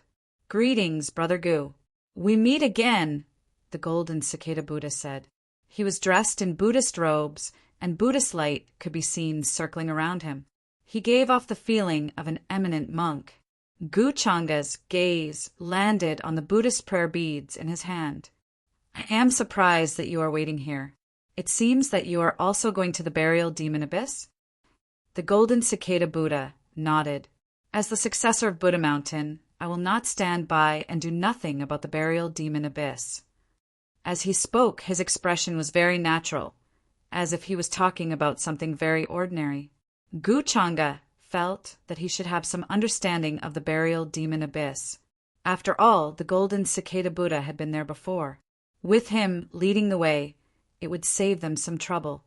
A: "Greetings, Brother Gu. We meet again," the golden cicada Buddha said. He was dressed in Buddhist robes, and Buddhist light could be seen circling around him. He gave off the feeling of an eminent monk. Gu Changa's gaze landed on the Buddhist prayer beads in his hand. "I am surprised that you are waiting here. It seems that you are also going to the burial demon abyss?" The golden cicada Buddha nodded. "As the successor of Buddha Mountain, I will not stand by and do nothing about the burial demon abyss." As he spoke, his expression was very natural, as if he was talking about something very ordinary. Gu Changa felt that he should have some understanding of the burial demon abyss. After all, the golden cicada Buddha had been there before. With him leading the way, it would save them some trouble.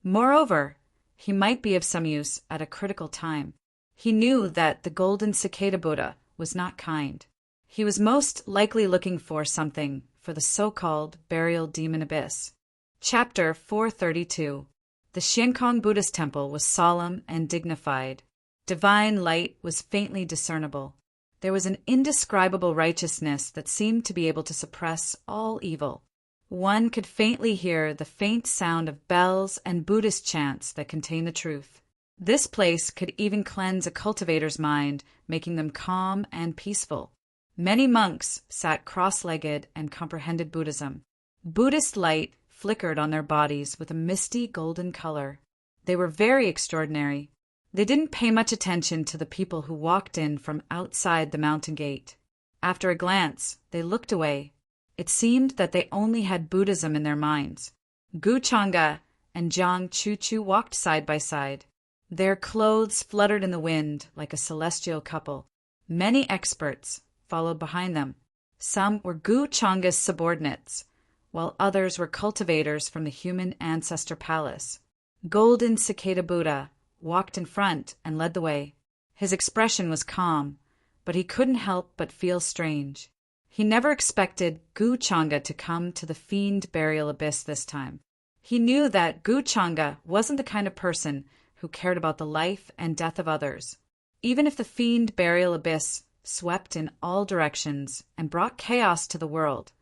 A: Moreover, he might be of some use at a critical time. He knew that the golden cicada Buddha was not kind. He was most likely looking for something for the so-called burial demon abyss. Chapter 432. The Xiankong Buddhist temple was solemn and dignified. Divine light was faintly discernible. There was an indescribable righteousness that seemed to be able to suppress all evil. One could faintly hear the faint sound of bells and Buddhist chants that contain the truth. This place could even cleanse a cultivator's mind, making them calm and peaceful. Many monks sat cross-legged and comprehended Buddhism. Buddhist light flickered on their bodies with a misty golden color. They were very extraordinary. They didn't pay much attention to the people who walked in from outside the mountain gate. After a glance, they looked away. It seemed that they only had Buddhism in their minds. Gu Changa and Jiang Chu walked side by side. Their clothes fluttered in the wind like a celestial couple. Many experts followed behind them. Some were Gu Changa's subordinates, while others were cultivators from the human ancestor palace. Golden Cicada Buddha walked in front and led the way. His expression was calm, but he couldn't help but feel strange. He never expected Gu Changa to come to the fiend burial abyss this time. He knew that Gu Changa wasn't the kind of person who cared about the life and death of others. Even if the fiend burial abyss swept in all directions and brought chaos to the world,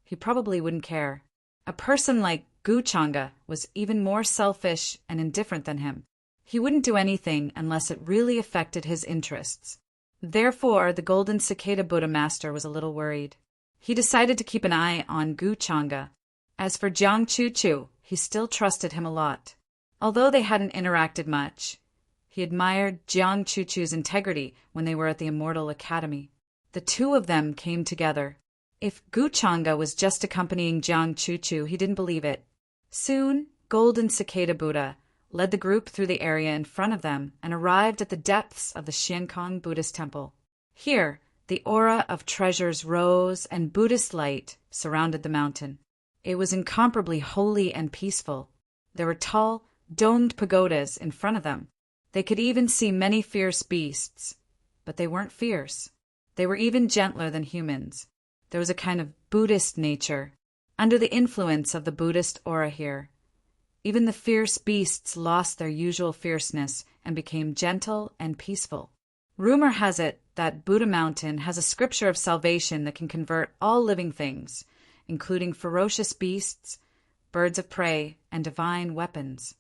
A: he probably wouldn't care. A person like Gu Changa was even more selfish and indifferent than him. He wouldn't do anything unless it really affected his interests. Therefore, the golden cicada Buddha master was a little worried. He decided to keep an eye on Gu Changa. As for Jiang Chu, he still trusted him a lot. Although they hadn't interacted much, he admired Jiang Chu's integrity when they were at the Immortal Academy. The two of them came together. If Gu Changa was just accompanying Jiang Chu, he didn't believe it. Soon, golden cicada Buddha led the group through the area in front of them and arrived at the depths of the Xiankong Buddhist temple. Here, the aura of treasures rose and Buddhist light surrounded the mountain. It was incomparably holy and peaceful. There were tall, domed pagodas in front of them. They could even see many fierce beasts, but they weren't fierce. They were even gentler than humans. There was a kind of Buddhist nature, under the influence of the Buddhist aura here. Even the fierce beasts lost their usual fierceness and became gentle and peaceful. Rumor has it that Buddha Mountain has a scripture of salvation that can convert all living things, including ferocious beasts, birds of prey, and divine weapons.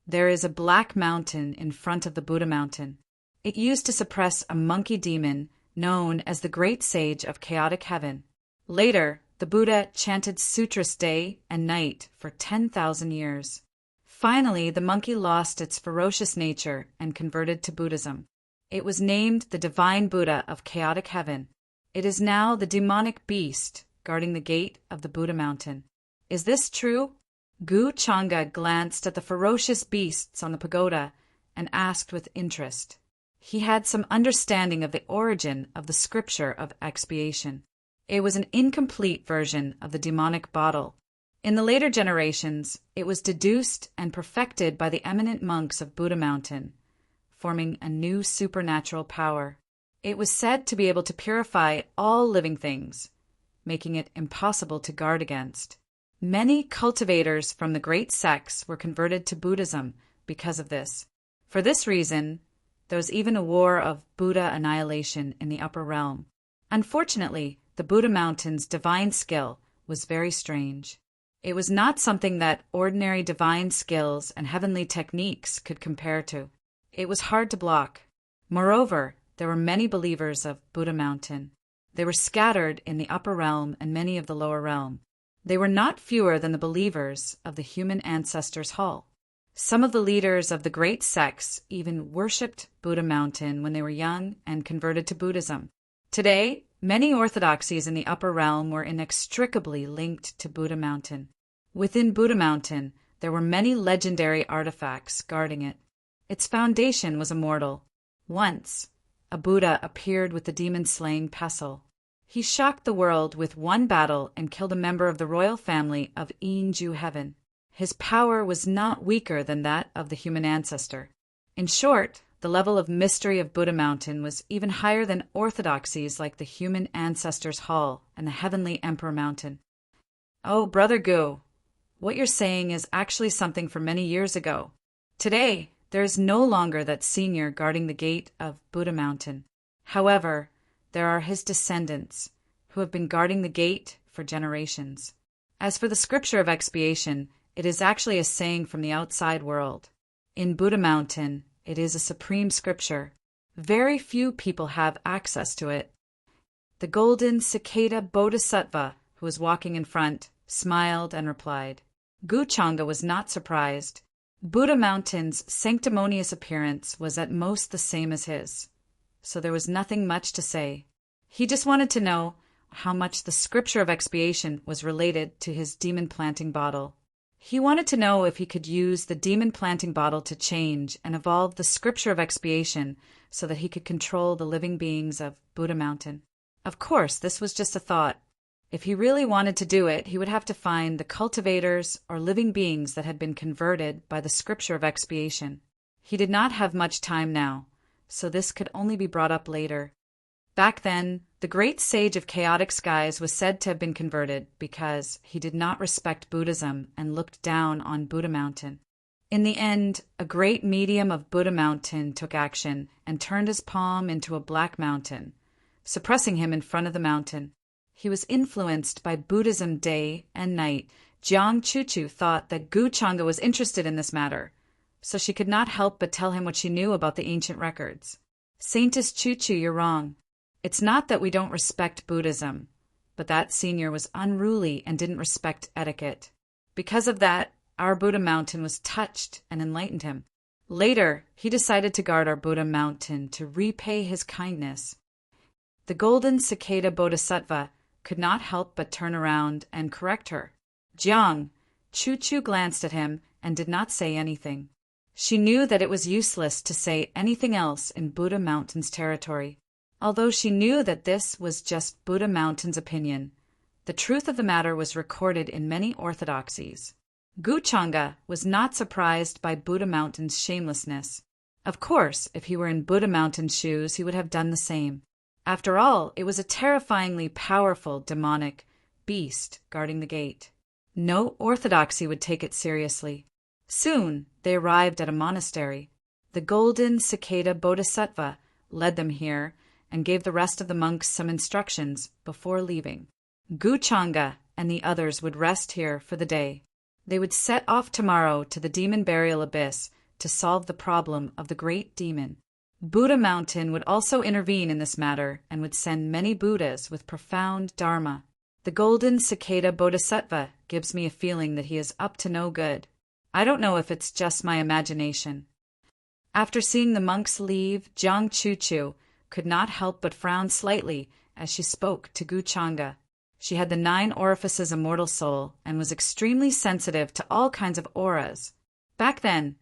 A: There is a black mountain in front of the Buddha Mountain. It used to suppress a monkey demon known as the Great Sage of Chaotic Heaven. Later, the Buddha chanted sutras day and night for 10,000 years. Finally, the monkey lost its ferocious nature and converted to Buddhism. It was named the Divine Buddha of Chaotic Heaven. It is now the demonic beast guarding the gate of the Buddha Mountain. Is this true? Gu Changa glanced at the ferocious beasts on the pagoda and asked with interest. He had some understanding of the origin of the scripture of expiation. It was an incomplete version of the demonic bottle. In the later generations, it was deduced and perfected by the eminent monks of Buddha Mountain, forming a new supernatural power. It was said to be able to purify all living things, making it impossible to guard against. Many cultivators from the great sects were converted to Buddhism because of this. For this reason, there was even a war of Buddha annihilation in the upper realm. Unfortunately, the Buddha Mountain's divine skill was very strange. It was not something that ordinary divine skills and heavenly techniques could compare to. It was hard to block. Moreover, there were many believers of Buddha Mountain. They were scattered in the upper realm and many of the lower realm. They were not fewer than the believers of the human ancestors' hall. Some of the leaders of the great sects even worshipped Buddha Mountain when they were young and converted to Buddhism. Today, many orthodoxies in the upper realm were inextricably linked to Buddha Mountain. Within Buddha Mountain, there were many legendary artifacts guarding it. Its foundation was immortal. Once, a Buddha appeared with the demon-slaying pestle. He shocked the world with one battle and killed a member of the royal family of Inju Heaven. His power was not weaker than that of the human ancestor. In short, the level of mystery of Buddha Mountain was even higher than orthodoxies like the human ancestors' hall and the heavenly Emperor Mountain. Oh, Brother Gu, what you're saying is actually something from many years ago. Today, there is no longer that senior guarding the gate of Buddha Mountain. However, there are his descendants who have been guarding the gate for generations. As for the scripture of expiation, it is actually a saying from the outside world. In Buddha Mountain, it is a supreme scripture. Very few people have access to it. The golden cicada bodhisattva, who was walking in front, smiled and replied. Guchanga was not surprised. Buddha Mountain's sanctimonious appearance was at most the same as his, so there was nothing much to say. He just wanted to know how much the scripture of expiation was related to his demon-planting bottle. He wanted to know if he could use the demon-planting bottle to change and evolve the scripture of expiation so that he could control the living beings of Buddha Mountain. Of course, this was just a thought. If he really wanted to do it, he would have to find the cultivators or living beings that had been converted by the scripture of expiation. He did not have much time now, so this could only be brought up later. Back then, the great sage of chaotic skies was said to have been converted because he did not respect Buddhism and looked down on Buddha Mountain. In the end, a great medium of Buddha Mountain took action and turned his palm into a black mountain, suppressing him in front of the mountain. He was influenced by Buddhism day and night. Jiang Chuchu thought that Guchanga was interested in this matter, so she could not help but tell him what she knew about the ancient records. Saintess Chuchu, you're wrong. It's not that we don't respect Buddhism, but that senior was unruly and didn't respect etiquette. Because of that, our Buddha Mountain was touched and enlightened him. Later, he decided to guard our Buddha Mountain to repay his kindness. The golden cicada bodhisattva could not help but turn around and correct her. Jiang Chuchu glanced at him and did not say anything. She knew that it was useless to say anything else in Buddha Mountain's territory. Although she knew that this was just Buddha Mountain's opinion, the truth of the matter was recorded in many orthodoxies. Guchanga was not surprised by Buddha Mountain's shamelessness. Of course, if he were in Buddha Mountain's shoes, he would have done the same. After all, it was a terrifyingly powerful demonic beast guarding the gate. No orthodoxy would take it seriously. Soon, they arrived at a monastery. The golden cicada bodhisattva led them here and gave the rest of the monks some instructions before leaving. Guchanga and the others would rest here for the day. They would set off tomorrow to the demon burial abyss to solve the problem of the great demon. Buddha Mountain would also intervene in this matter and would send many Buddhas with profound dharma. The golden cicada bodhisattva gives me a feeling that he is up to no good. I don't know if it's just my imagination. After seeing the monks leave, Jiang Chuchu could not help but frown slightly as she spoke to Guchanga. She had the 9 orifices immortal soul and was extremely sensitive to all kinds of auras. Back then,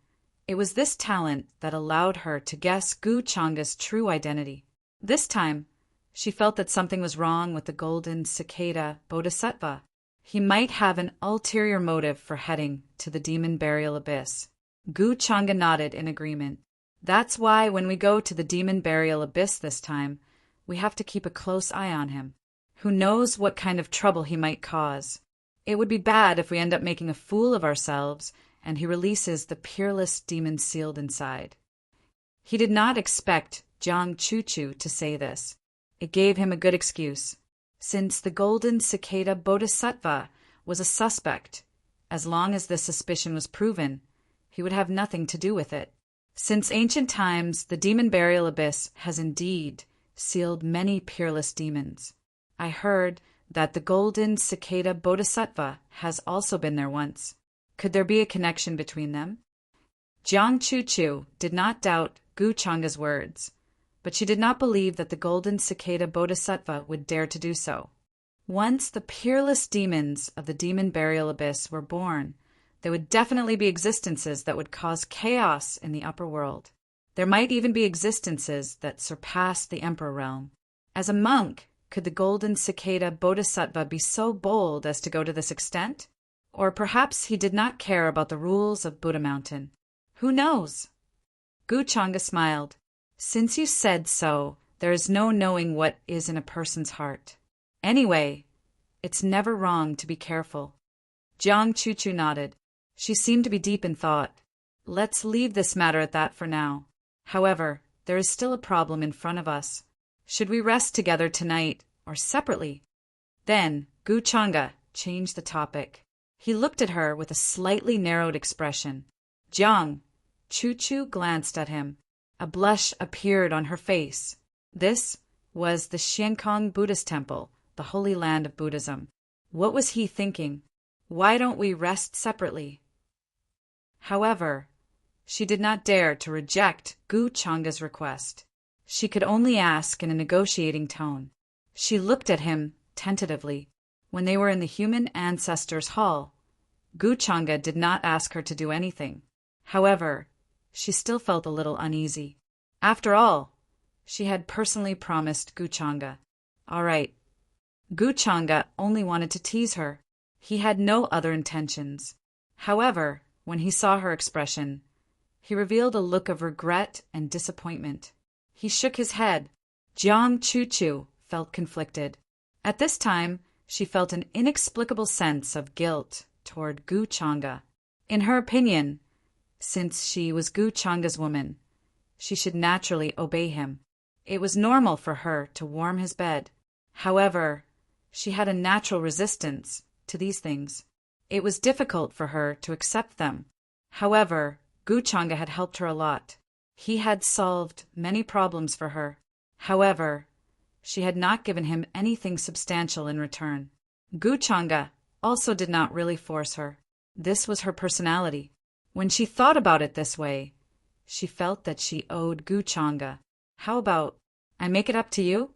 A: it was this talent that allowed her to guess Guchanga's true identity. This time, she felt that something was wrong with the golden cicada bodhisattva. He might have an ulterior motive for heading to the demon burial abyss. Guchanga nodded in agreement. That's why when we go to the demon burial abyss this time, we have to keep a close eye on him. Who knows what kind of trouble he might cause? It would be bad if we end up making a fool of ourselves and he releases the peerless demon sealed inside. He did not expect Jiang Chuchu to say this. It gave him a good excuse. Since the golden cicada bodhisattva was a suspect, as long as this suspicion was proven, he would have nothing to do with it. Since ancient times, the demon burial abyss has indeed sealed many peerless demons. I heard that the golden cicada bodhisattva has also been there once. Could there be a connection between them? Jiang Chuchu did not doubt Gu Changa's words, but she did not believe that the golden cicada bodhisattva would dare to do so. Once the peerless demons of the demon burial abyss were born, there would definitely be existences that would cause chaos in the upper world. There might even be existences that surpass the emperor realm. As a monk, could the golden cicada bodhisattva be so bold as to go to this extent? Or perhaps he did not care about the rules of Buddha Mountain. Who knows? Gu Changa smiled. Since you said so, there is no knowing what is in a person's heart. Anyway, it's never wrong to be careful. Jiang Chuchu nodded. She seemed to be deep in thought. Let's leave this matter at that for now. However, there is still a problem in front of us. Should we rest together tonight or separately? Then Gu Changa changed the topic. He looked at her with a slightly narrowed expression. Jiang Chuchu glanced at him. A blush appeared on her face. This was the Xiankong Buddhist temple, the holy land of Buddhism. What was he thinking? Why don't we rest separately? However, she did not dare to reject Gu Changa's request. She could only ask in a negotiating tone. She looked at him tentatively. When they were in the human ancestors' hall, Gu Changa did not ask her to do anything. However, she still felt a little uneasy. After all, she had personally promised Gu Changa. All right. Gu Changa only wanted to tease her. He had no other intentions. However, when he saw her expression, he revealed a look of regret and disappointment. He shook his head. Jiang Chuchu felt conflicted. At this time, she felt an inexplicable sense of guilt toward Gu Changa. In her opinion, since she was Gu Changa's woman, she should naturally obey him. It was normal for her to warm his bed. However, she had a natural resistance to these things. It was difficult for her to accept them. However, Gu Changa had helped her a lot. He had solved many problems for her. However, she had not given him anything substantial in return. Gu Changa also did not really force her. This was her personality. When she thought about it this way, she felt that she owed Gu Changa. How about, I make it up to you?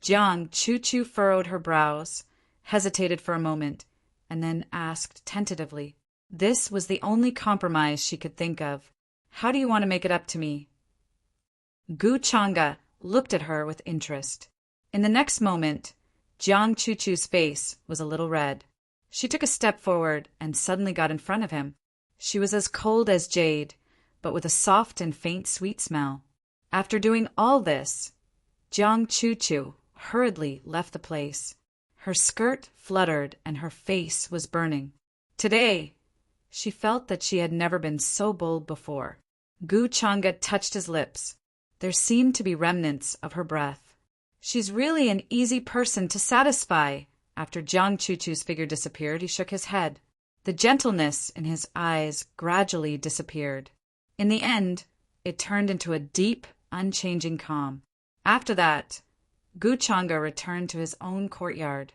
A: Jiang Chuchu furrowed her brows, hesitated for a moment, and then asked tentatively. This was the only compromise she could think of. How do you want to make it up to me? Gu Changa looked at her with interest. In the next moment, Jiang Chuchu's face was a little red. She took a step forward and suddenly got in front of him. She was as cold as jade, but with a soft and faint sweet smell. After doing all this, Jiang Chuchu hurriedly left the place. Her skirt fluttered and her face was burning. Today, she felt that she had never been so bold before. Gu Changa touched his lips. There seemed to be remnants of her breath. She's really an easy person to satisfy. After Jiang Chuchu's figure disappeared, he shook his head. The gentleness in his eyes gradually disappeared. In the end, it turned into a deep, unchanging calm. After that, Gu Changa returned to his own courtyard.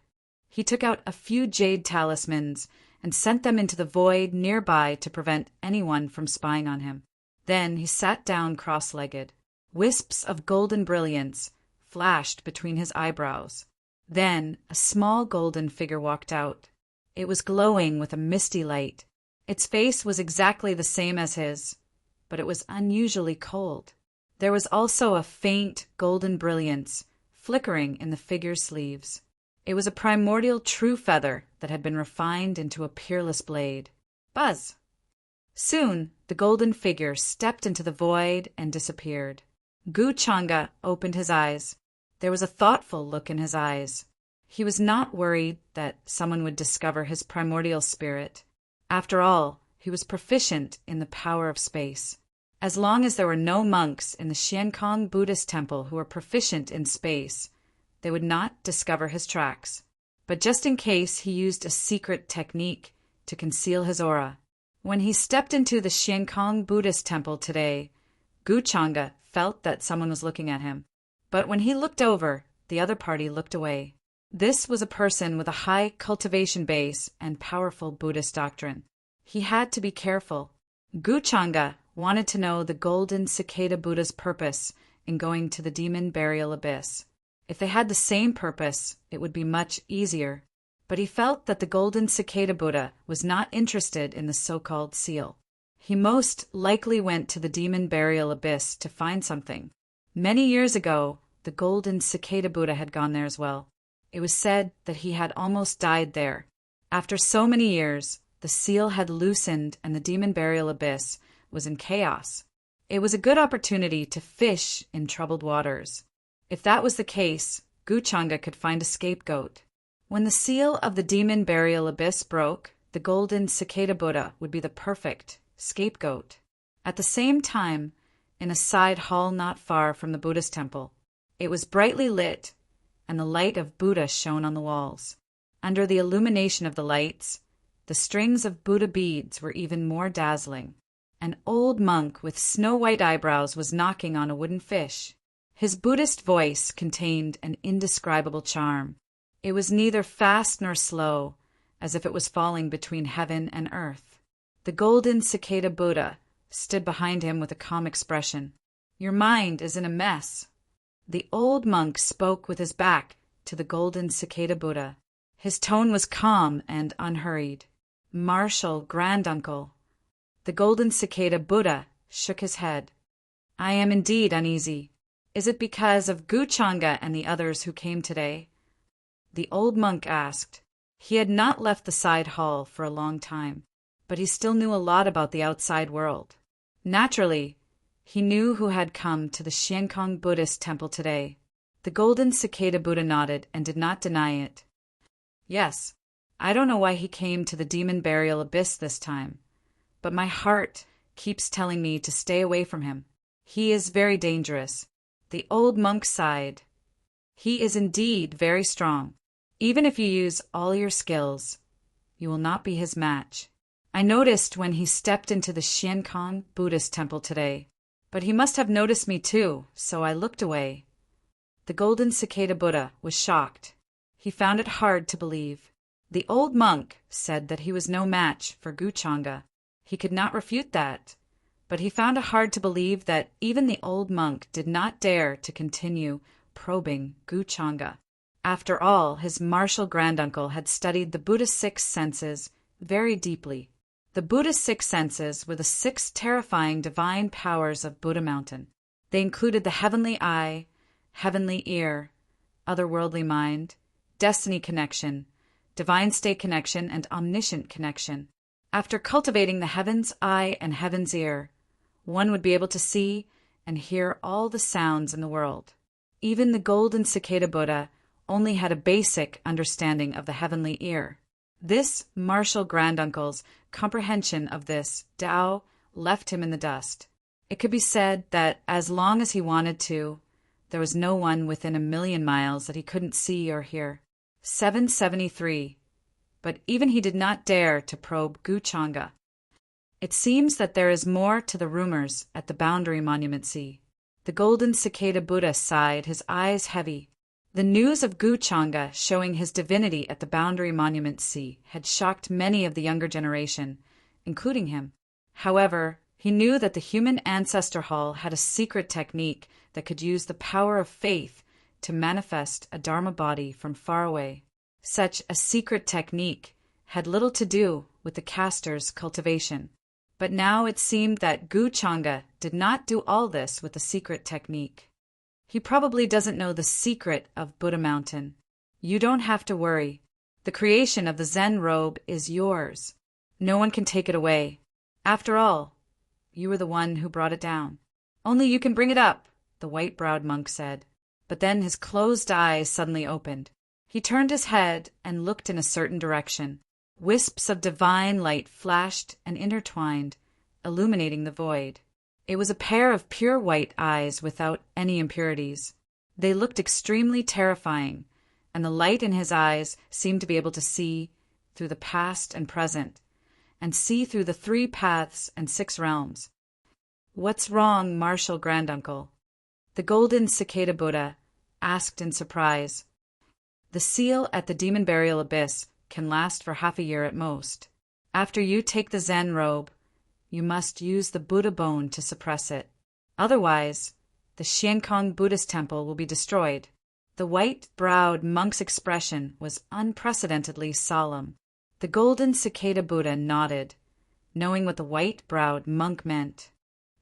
A: He took out a few jade talismans and sent them into the void nearby to prevent anyone from spying on him. Then he sat down cross-legged. Wisps of golden brilliance flashed between his eyebrows. Then a small golden figure walked out. It was glowing with a misty light. Its face was exactly the same as his, but it was unusually cold. There was also a faint golden brilliance flickering in the figure's sleeves. It was a primordial true feather that had been refined into a peerless blade. Buzz! Soon, the golden figure stepped into the void and disappeared. Gu Changa opened his eyes. There was a thoughtful look in his eyes. He was not worried that someone would discover his primordial spirit. After all, he was proficient in the power of space. As long as there were no monks in the Xiankong Buddhist temple who were proficient in space, they would not discover his tracks. But just in case, he used a secret technique to conceal his aura. When he stepped into the Xiankong Buddhist temple today, Gu Chang'e felt that someone was looking at him. But when he looked over, the other party looked away. This was a person with a high cultivation base and powerful Buddhist doctrine. He had to be careful. Gu Chang'e wanted to know the golden cicada Buddha's purpose in going to the demon burial abyss. If they had the same purpose, it would be much easier. But he felt that the golden cicada Buddha was not interested in the so-called seal. He most likely went to the demon burial abyss to find something. Many years ago, the golden cicada Buddha had gone there as well. It was said that he had almost died there. After so many years, the seal had loosened and the demon burial abyss was in chaos. It was a good opportunity to fish in troubled waters. If that was the case, Gu Chang'e could find a scapegoat. When the seal of the demon burial abyss broke, the golden cicada Buddha would be the perfect scapegoat. At the same time, in a side hall not far from the Buddhist temple, it was brightly lit, and the light of Buddha shone on the walls. Under the illumination of the lights, the strings of Buddha beads were even more dazzling. An old monk with snow-white eyebrows was knocking on a wooden fish. His Buddhist voice contained an indescribable charm. It was neither fast nor slow, as if it was falling between heaven and earth. The golden cicada Buddha stood behind him with a calm expression. "Your mind is in a mess." The old monk spoke with his back to the golden cicada Buddha. His tone was calm and unhurried. "Martial granduncle." The golden cicada Buddha shook his head. "I am indeed uneasy. Is it because of Gu Chang'e and the others who came today?" The old monk asked. He had not left the side hall for a long time, but he still knew a lot about the outside world. Naturally, he knew who had come to the Xiankong Buddhist temple today. The golden cicada Buddha nodded and did not deny it. "Yes, I don't know why he came to the demon burial abyss this time, but my heart keeps telling me to stay away from him. He is very dangerous." The old monk sighed. "He is indeed very strong. Even if you use all your skills, you will not be his match. I noticed when he stepped into the Xiankong Buddhist temple today, but he must have noticed me too, so I looked away." The golden cicada Buddha was shocked. He found it hard to believe. The old monk said that he was no match for Gu Chang'e. He could not refute that, but he found it hard to believe that even the old monk did not dare to continue probing Gu Chang'e. After all, his martial granduncle had studied the Buddhist six senses very deeply. The Buddhist six senses were the six terrifying divine powers of Buddha Mountain. They included the heavenly eye, heavenly ear, otherworldly mind, destiny connection, divine state connection, and omniscient connection. After cultivating the heaven's eye and heaven's ear, one would be able to see and hear all the sounds in the world. Even the golden cicada Buddha only had a basic understanding of the heavenly ear. This martial granduncle's comprehension of this Tao left him in the dust. It could be said that as long as he wanted to, there was no one within 1,000,000 miles that he couldn't see or hear. 773. But even he did not dare to probe Gu Chang'e. It seems that there is more to the rumors at the Boundary Monument Sea. The golden cicada Buddha sighed, his eyes heavy. The news of Gu Chang'e showing his divinity at the Boundary Monument Sea had shocked many of the younger generation, including him. However, he knew that the human ancestor hall had a secret technique that could use the power of faith to manifest a Dharma body from far away. Such a secret technique had little to do with the caster's cultivation. But now it seemed that Gu Chang'e did not do all this with a secret technique. He probably doesn't know the secret of Buddha Mountain. You don't have to worry. The creation of the Zen robe is yours. No one can take it away. After all, you were the one who brought it down. Only you can bring it up, the white-browed monk said. But then his closed eyes suddenly opened. He turned his head and looked in a certain direction. Wisps of divine light flashed and intertwined, illuminating the void. It was a pair of pure white eyes without any impurities. They looked extremely terrifying, and the light in his eyes seemed to be able to see through the past and present, and see through the 3 paths and 6 realms. "What's wrong, Martial Granduncle?" the golden cicada Buddha asked in surprise. "The seal at the demon burial abyss can last for half a year at most. After you take the Zen robe, you must use the Buddha bone to suppress it. Otherwise, the Xiankong Buddhist temple will be destroyed." The white-browed monk's expression was unprecedentedly solemn. The golden cicada Buddha nodded, knowing what the white-browed monk meant.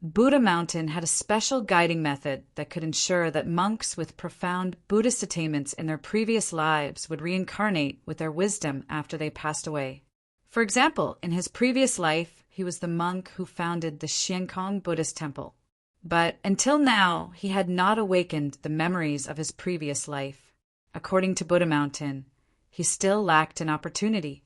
A: Buddha Mountain had a special guiding method that could ensure that monks with profound Buddhist attainments in their previous lives would reincarnate with their wisdom after they passed away. For example, in his previous life, he was the monk who founded the Xiankong Buddhist temple. But until now, he had not awakened the memories of his previous life. According to Buddha Mountain, he still lacked an opportunity.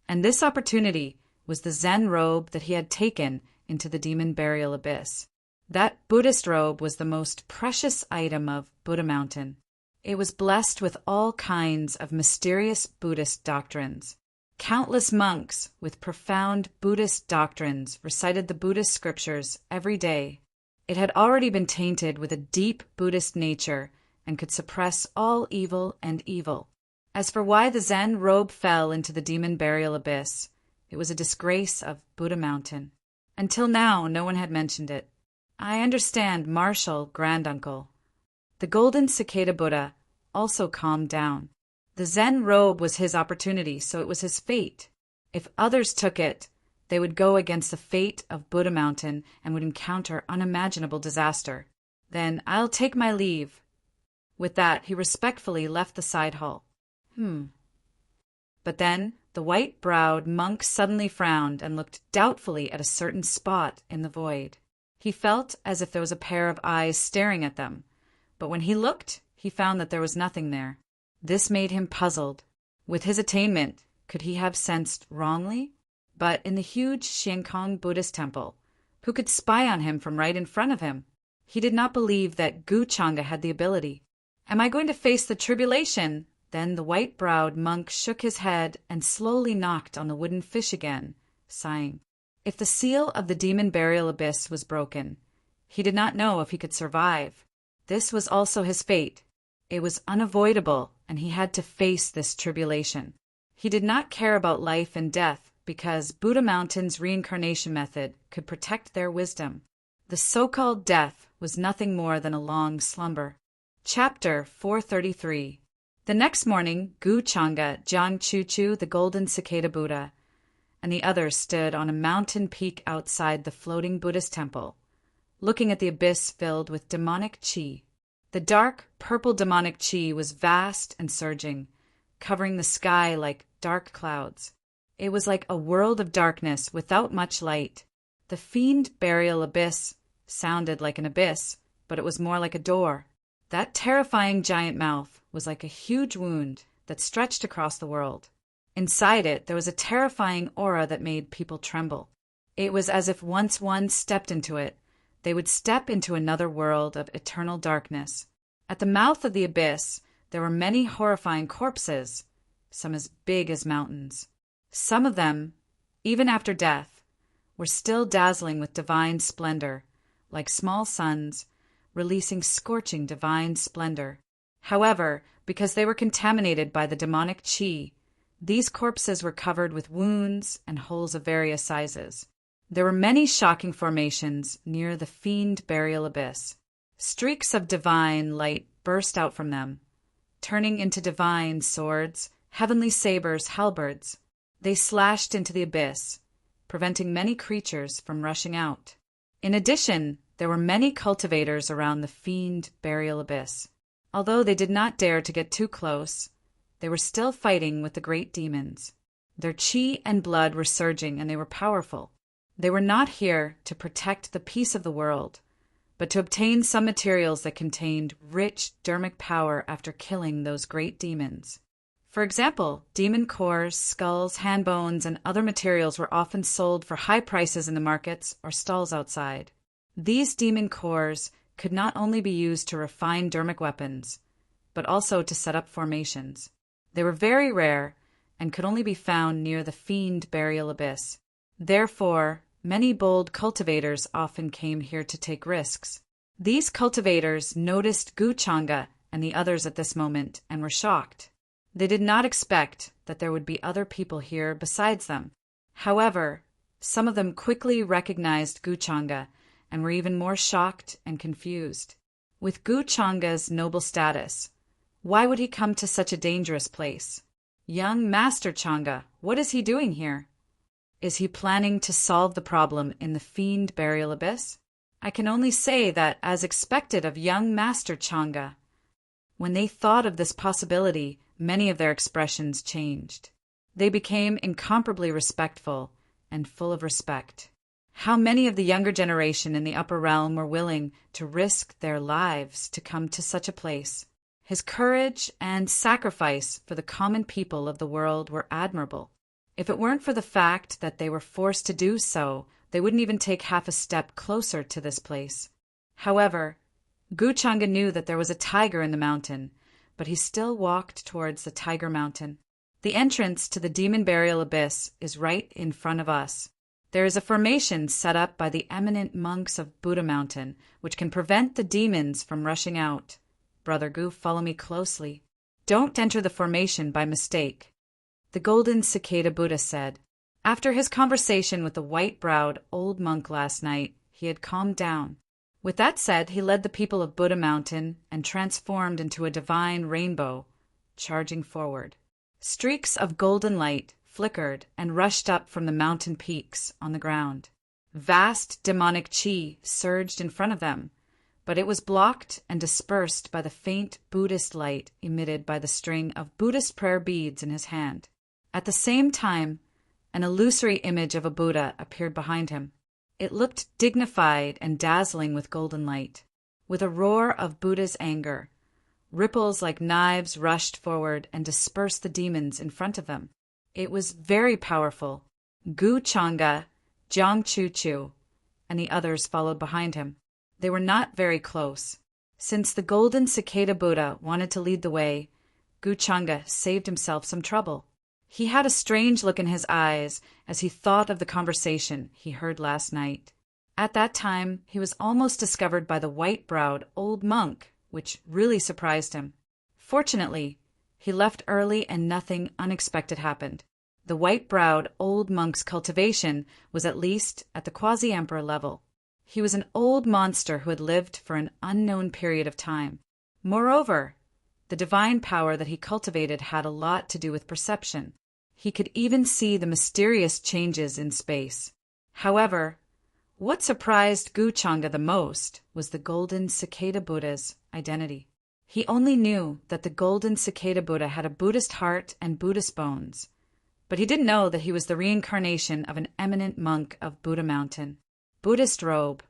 A: And this opportunity was the Zen robe that he had taken into the demon burial abyss. That Buddhist robe was the most precious item of Buddha Mountain. It was blessed with all kinds of mysterious Buddhist doctrines. Countless monks with profound Buddhist doctrines recited the Buddhist scriptures every day. It had already been tainted with a deep Buddhist nature and could suppress all evil and evil. As for why the Zen robe fell into the demon burial abyss, it was a disgrace of Buddha Mountain. Until now, no one had mentioned it. "I understand, Martial Granduncle." The golden cicada Buddha also calmed down. The Zen robe was his opportunity, so it was his fate. If others took it, they would go against the fate of Buddha Mountain and would encounter unimaginable disaster. "Then I'll take my leave." With that, he respectfully left the side hall. But then the white-browed monk suddenly frowned and looked doubtfully at a certain spot in the void. He felt as if there was a pair of eyes staring at them, but when he looked, he found that there was nothing there. This made him puzzled. With his attainment, could he have sensed wrongly? But in the huge Xiankong Buddhist temple, who could spy on him from right in front of him? He did not believe that Gu Changa had the ability. "Am I going to face the tribulation?" Then the white-browed monk shook his head and slowly knocked on the wooden fish again, sighing. If the seal of the demon burial abyss was broken, he did not know if he could survive. This was also his fate. It was unavoidable, and he had to face this tribulation. He did not care about life and death because Buddha Mountain's reincarnation method could protect their wisdom. The so-called death was nothing more than a long slumber. Chapter 433. The next morning, Gu Changa, Jiang Chuchu, the golden cicada Buddha, and the others stood on a mountain peak outside the floating Buddhist temple, looking at the abyss filled with demonic qi. The dark, purple demonic qi was vast and surging, covering the sky like dark clouds. It was like a world of darkness without much light. The fiend burial abyss sounded like an abyss, but it was more like a door. That terrifying giant mouth was like a huge wound that stretched across the world. Inside it, there was a terrifying aura that made people tremble. It was as if once one stepped into it, they would step into another world of eternal darkness. At the mouth of the abyss, there were many horrifying corpses, some as big as mountains. Some of them, even after death, were still dazzling with divine splendor, like small suns, releasing scorching divine splendor. However, because they were contaminated by the demonic qi, these corpses were covered with wounds and holes of various sizes. There were many shocking formations near the fiend burial abyss. Streaks of divine light burst out from them, turning into divine swords, heavenly sabers, halberds. They slashed into the abyss, preventing many creatures from rushing out. In addition, there were many cultivators around the fiend burial abyss. Although they did not dare to get too close, they were still fighting with the great demons. Their qi and blood were surging, and they were powerful. They were not here to protect the peace of the world, but to obtain some materials that contained rich dermic power after killing those great demons. For example, demon cores, skulls, hand bones, and other materials were often sold for high prices in the markets or stalls outside. These demon cores could not only be used to refine dermic weapons, but also to set up formations. They were very rare and could only be found near the fiend burial abyss. Therefore, many bold cultivators often came here to take risks. These cultivators noticed Guchanga and the others at this moment and were shocked. They did not expect that there would be other people here besides them. However, some of them quickly recognized Guchanga and were even more shocked and confused. With Guchanga's noble status, why would he come to such a dangerous place? Young Master Changa, what is he doing here? Is he planning to solve the problem in the fiend burial abyss? I can only say that, as expected of young Master Changa, when they thought of this possibility, many of their expressions changed. They became incomparably respectful and full of respect. How many of the younger generation in the upper realm were willing to risk their lives to come to such a place? His courage and sacrifice for the common people of the world were admirable. If it weren't for the fact that they were forced to do so, they wouldn't even take half a step closer to this place. However, Guchanga knew that there was a tiger in the mountain, but he still walked towards the tiger mountain. The entrance to the demon burial abyss is right in front of us. There is a formation set up by the eminent monks of Buddha Mountain, which can prevent the demons from rushing out. Brother Gu, follow me closely. Don't enter the formation by mistake, the golden cicada Buddha said. After his conversation with the white-browed old monk last night, he had calmed down. With that said, he led the people of Buddha Mountain and transformed into a divine rainbow, charging forward. Streaks of golden light flickered and rushed up from the mountain peaks on the ground. Vast demonic chi surged in front of them, but it was blocked and dispersed by the faint Buddhist light emitted by the string of Buddhist prayer beads in his hand. At the same time, an illusory image of a Buddha appeared behind him. It looked dignified and dazzling with golden light. With a roar of Buddha's anger, ripples like knives rushed forward and dispersed the demons in front of them. It was very powerful. Guchanga, Jiang Chuchu, and the others followed behind him. They were not very close. Since the golden cicada Buddha wanted to lead the way, Guchanga saved himself some trouble. He had a strange look in his eyes as he thought of the conversation he heard last night. At that time, he was almost discovered by the white-browed old monk, which really surprised him. Fortunately, he left early and nothing unexpected happened. The white-browed old monk's cultivation was at least at the quasi-emperor level. He was an old monster who had lived for an unknown period of time. Moreover, the divine power that he cultivated had a lot to do with perception. He could even see the mysterious changes in space. However, what surprised Guchanga the most was the golden cicada Buddha's identity. He only knew that the golden cicada Buddha had a Buddhist heart and Buddhist bones, but he didn't know that he was the reincarnation of an eminent monk of Buddha Mountain. Buddhist robe.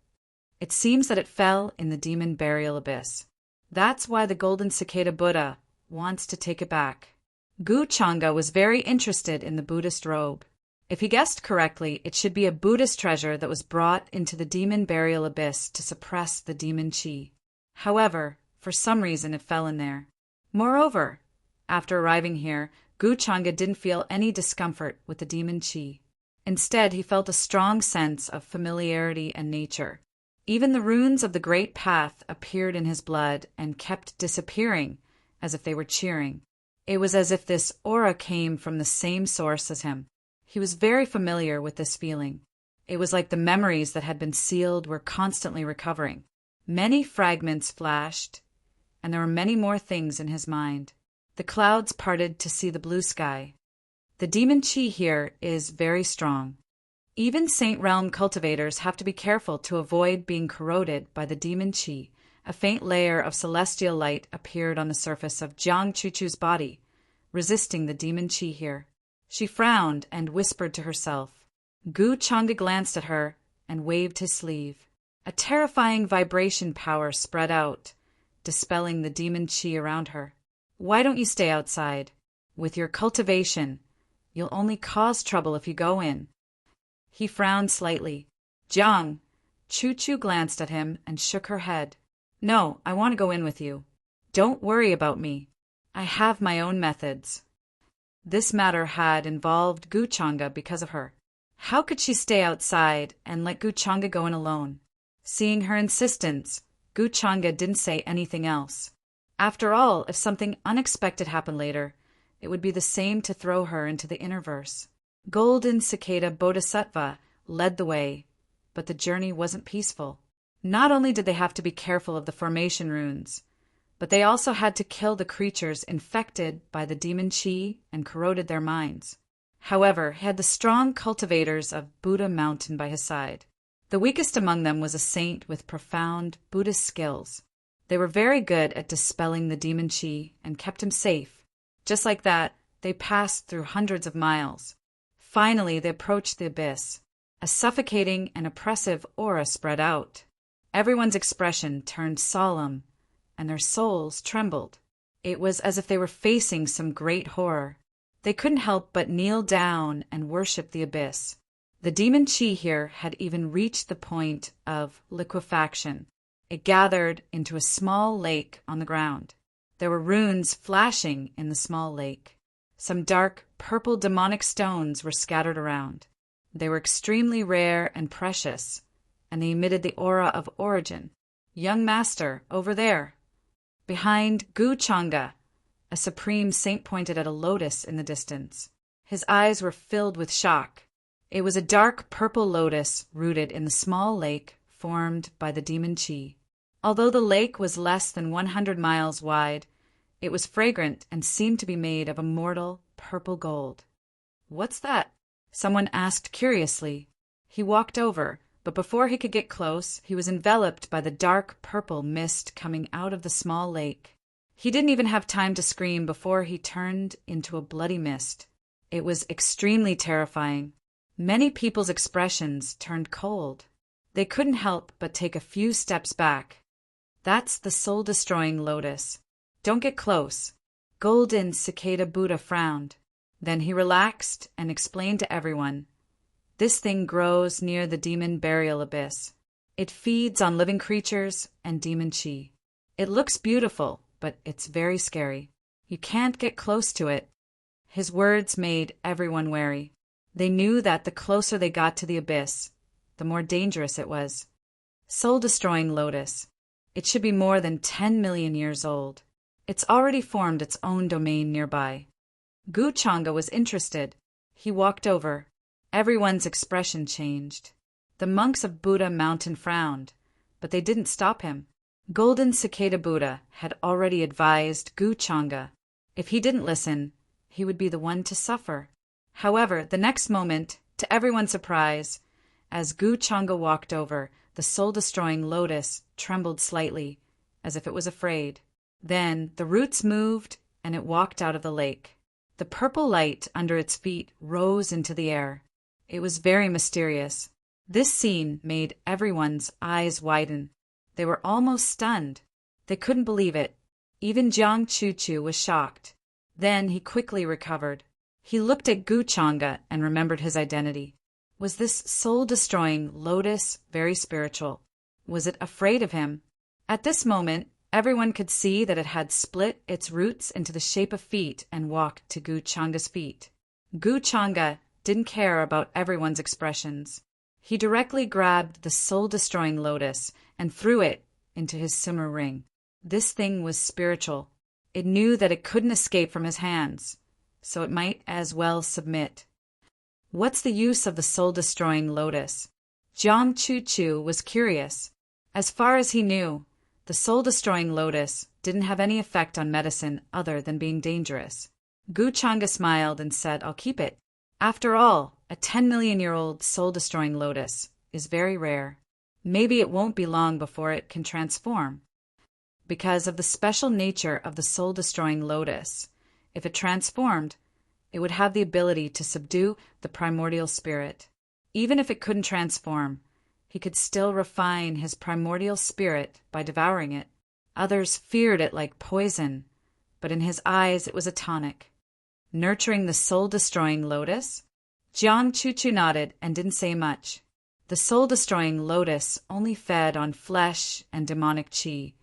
A: It seems that it fell in the demon burial abyss. That's why the golden cicada Buddha wants to take it back. Guchanga was very interested in the Buddhist robe. If he guessed correctly, it should be a Buddhist treasure that was brought into the demon burial abyss to suppress the demon chi. However, for some reason it fell in there. Moreover, after arriving here, Guchanga didn't feel any discomfort with the demon chi. Instead, he felt a strong sense of familiarity and nature. Even the runes of the Great Path appeared in his blood and kept disappearing, as if they were cheering. It was as if this aura came from the same source as him. He was very familiar with this feeling. It was like the memories that had been sealed were constantly recovering. Many fragments flashed, and there were many more things in his mind. The clouds parted to see the blue sky. The demon chi here is very strong. Even Saint Realm cultivators have to be careful to avoid being corroded by the demon chi. A faint layer of celestial light appeared on the surface of Jiang Chuchu's body, resisting the demon chi here. She frowned and whispered to herself. Guchanga glanced at her and waved his sleeve. A terrifying vibration power spread out, dispelling the demon chi around her. Why don't you stay outside? With your cultivation, you'll only cause trouble if you go in. He frowned slightly. Jiang, Chu glanced at him and shook her head. No, I want to go in with you. Don't worry about me. I have my own methods. This matter had involved Guchanga because of her. How could she stay outside and let Guchanga go in alone? Seeing her insistence, Guchanga didn't say anything else. After all, if something unexpected happened later, it would be the same to throw her into the innerverse. Golden Cicada Bodhisattva led the way, but the journey wasn't peaceful. Not only did they have to be careful of the formation runes, but they also had to kill the creatures infected by the demon chi and corroded their minds. However, he had the strong cultivators of Buddha Mountain by his side. The weakest among them was a saint with profound Buddhist skills. They were very good at dispelling the demon chi and kept him safe. Just like that, they passed through hundreds of miles. Finally, they approached the abyss. A suffocating and oppressive aura spread out. Everyone's expression turned solemn, and their souls trembled. It was as if they were facing some great horror. They couldn't help but kneel down and worship the abyss. The demon chi here had even reached the point of liquefaction. It gathered into a small lake on the ground. There were runes flashing in the small lake. Some dark, purple demonic stones were scattered around. They were extremely rare and precious, and they emitted the aura of origin. Young master, over there. Behind Guchanga, a supreme saint pointed at a lotus in the distance. His eyes were filled with shock. It was a dark purple lotus rooted in the small lake formed by the demon chi. Although the lake was less than 100 miles wide, it was fragrant and seemed to be made of immortal purple gold. What's that? Someone asked curiously. He walked over, but before he could get close, he was enveloped by the dark purple mist coming out of the small lake. He didn't even have time to scream before he turned into a bloody mist. It was extremely terrifying. Many people's expressions turned cold. They couldn't help but take a few steps back. That's the soul-destroying lotus. Don't get close. Golden Cicada Buddha frowned. Then he relaxed and explained to everyone. This thing grows near the demon burial abyss. It feeds on living creatures and demon chi. It looks beautiful, but it's very scary. You can't get close to it. His words made everyone wary. They knew that the closer they got to the abyss, the more dangerous it was. Soul-destroying lotus. It should be more than 10 million years old. It's already formed its own domain nearby. Guchanga was interested. He walked over. Everyone's expression changed. The monks of Buddha Mountain frowned, but they didn't stop him. Golden Cicada Buddha had already advised Guchanga. If he didn't listen, he would be the one to suffer. However, the next moment, to everyone's surprise, as Guchanga walked over, the soul-destroying lotus trembled slightly, as if it was afraid. Then the roots moved, and it walked out of the lake. The purple light under its feet rose into the air. It was very mysterious. This scene made everyone's eyes widen. They were almost stunned. They couldn't believe it. Even Jiang Chu was shocked. Then he quickly recovered. He looked at Guchanga and remembered his identity. Was this soul-destroying lotus very spiritual? Was it afraid of him? At this moment, everyone could see that it had split its roots into the shape of feet and walked to Guchanga's feet. Guchanga didn't care about everyone's expressions. He directly grabbed the soul-destroying lotus and threw it into his simmer ring. This thing was spiritual. It knew that it couldn't escape from his hands, so it might as well submit. What's the use of the soul-destroying lotus? Jiang Chu was curious. As far as he knew, the soul-destroying lotus didn't have any effect on medicine other than being dangerous. Guchanga smiled and said, I'll keep it. After all, a 10-million-year-old soul-destroying lotus is very rare. Maybe it won't be long before it can transform. Because of the special nature of the soul-destroying lotus, if it transformed, it would have the ability to subdue the primordial spirit. Even if it couldn't transform, he could still refine his primordial spirit by devouring it. Others feared it like poison, but in his eyes it was a tonic. Nurturing the soul-destroying lotus? Jiang Chuchu nodded and didn't say much. The soul-destroying lotus only fed on flesh and demonic qi,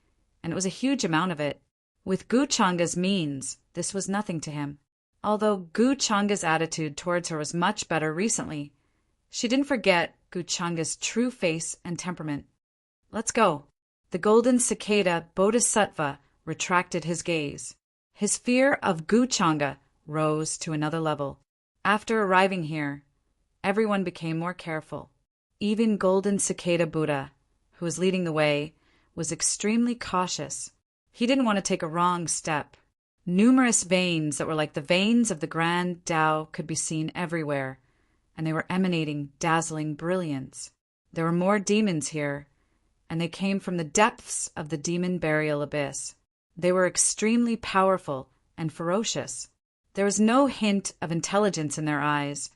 A: and it was a huge amount of it. With Gu Changa's means, this was nothing to him. Although Gu Changa's attitude towards her was much better recently, she didn't forget Gu Changa's true face and temperament. Let's go. The golden cicada bodhisattva retracted his gaze. His fear of Gu Changa rose to another level. After arriving here, everyone became more careful. Even Golden Cicada Buddha, who was leading the way, was extremely cautious. He didn't want to take a wrong step. Numerous veins that were like the veins of the Grand Tao could be seen everywhere, and they were emanating dazzling brilliance. There were more demons here, and they came from the depths of the demon burial abyss. They were extremely powerful and ferocious. There was no hint of intelligence in their eyes,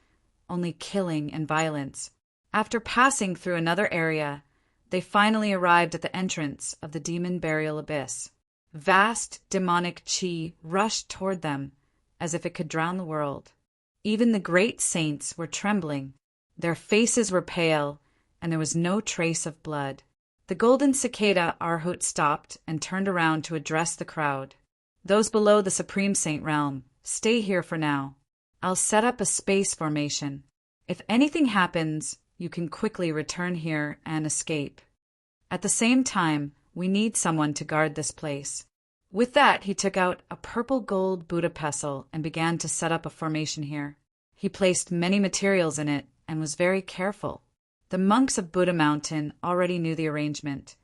A: only killing and violence. After passing through another area, they finally arrived at the entrance of the demon burial abyss. Vast demonic qi rushed toward them, as if it could drown the world. Even the great saints were trembling. Their faces were pale, and there was no trace of blood. The golden cicada Arhut stopped and turned around to address the crowd. Those below the Supreme Saint realm, stay here for now. I'll set up a space formation. If anything happens, you can quickly return here and escape. At the same time, we need someone to guard this place. With that, he took out a purple gold Buddha pestle and began to set up a formation here. He placed many materials in it and was very careful. The monks of Buddha Mountain already knew the arrangement,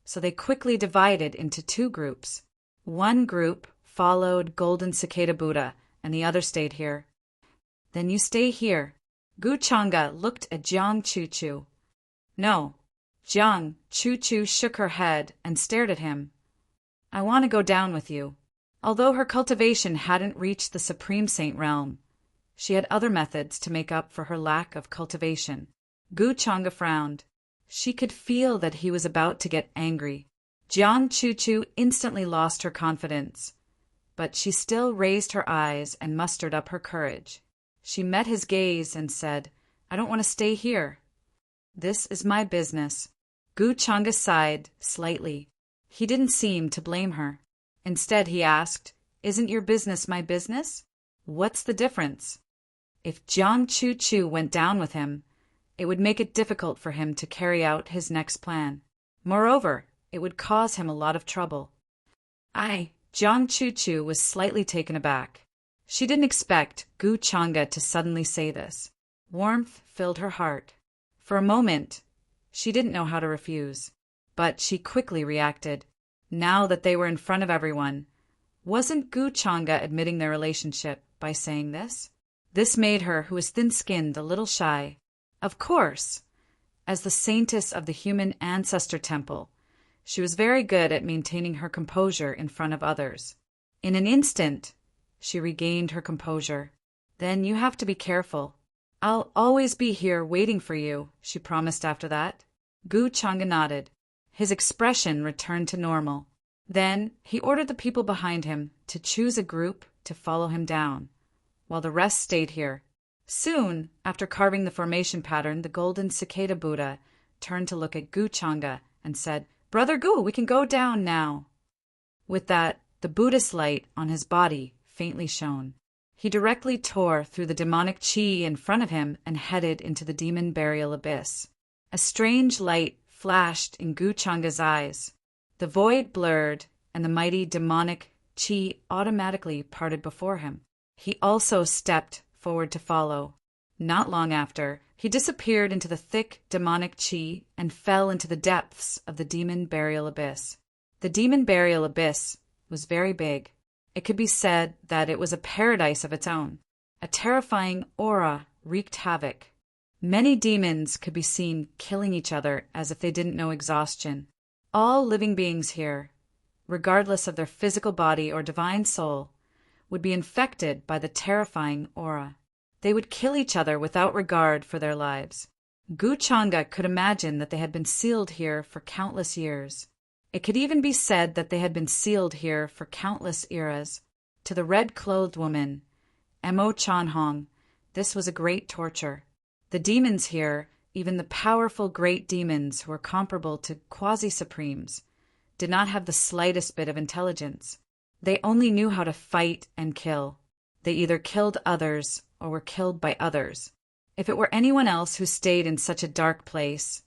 A: so they quickly divided into two groups. One group followed Golden Cicada Buddha, and the other stayed here. Then you stay here. Gu Changa looked at Jiang Chuchu. No. Jiang Chuchu shook her head and stared at him. I want to go down with you. Although her cultivation hadn't reached the Supreme Saint realm, she had other methods to make up for her lack of cultivation. Gu Changa frowned. She could feel that he was about to get angry. Jiang Chuchu instantly lost her confidence, but she still raised her eyes and mustered up her courage. She met his gaze and said, I don't want to stay here. This is my business. Gu Changa sighed slightly. He didn't seem to blame her. Instead, he asked, Isn't your business my business? What's the difference? If Jiang Chuchu went down with him, it would make it difficult for him to carry out his next plan. Moreover, it would cause him a lot of trouble. Jiang Chuchu was slightly taken aback. She didn't expect Gu Changa to suddenly say this. Warmth filled her heart. For a moment, she didn't know how to refuse, but she quickly reacted. Now that they were in front of everyone, wasn't Gu Changa admitting their relationship by saying this? This made her, who was thin-skinned, a little shy. Of course, as the saintess of the human ancestor temple, she was very good at maintaining her composure in front of others. In an instant, she regained her composure. Then you have to be careful. I'll always be here waiting for you, she promised after that. Gu Changa nodded. His expression returned to normal. Then he ordered the people behind him to choose a group to follow him down, while the rest stayed here. Soon, after carving the formation pattern, the golden cicada Buddha turned to look at Gu Changa and said, Brother Gu, we can go down now. With that, the Buddhist light on his body faintly shone. He directly tore through the demonic qi in front of him and headed into the demon burial abyss. A strange light flashed in Gu Changa's eyes. The void blurred, and the mighty demonic qi automatically parted before him. He also stepped forward to follow. Not long after, he disappeared into the thick demonic qi and fell into the depths of the demon burial abyss. The demon burial abyss was very big. It could be said that it was a paradise of its own. A terrifying aura wreaked havoc. Many demons could be seen killing each other as if they didn't know exhaustion. All living beings here, regardless of their physical body or divine soul, would be infected by the terrifying aura. They would kill each other without regard for their lives. Gu Changa could imagine that they had been sealed here for countless years. It could even be said that they had been sealed here for countless eras. To the red-clothed woman, Mo Chanhong. This was a great torture. The demons here, even the powerful great demons who were comparable to quasi-supremes, did not have the slightest bit of intelligence. They only knew how to fight and kill. They either killed others or were killed by others. If it were anyone else who stayed in such a dark place,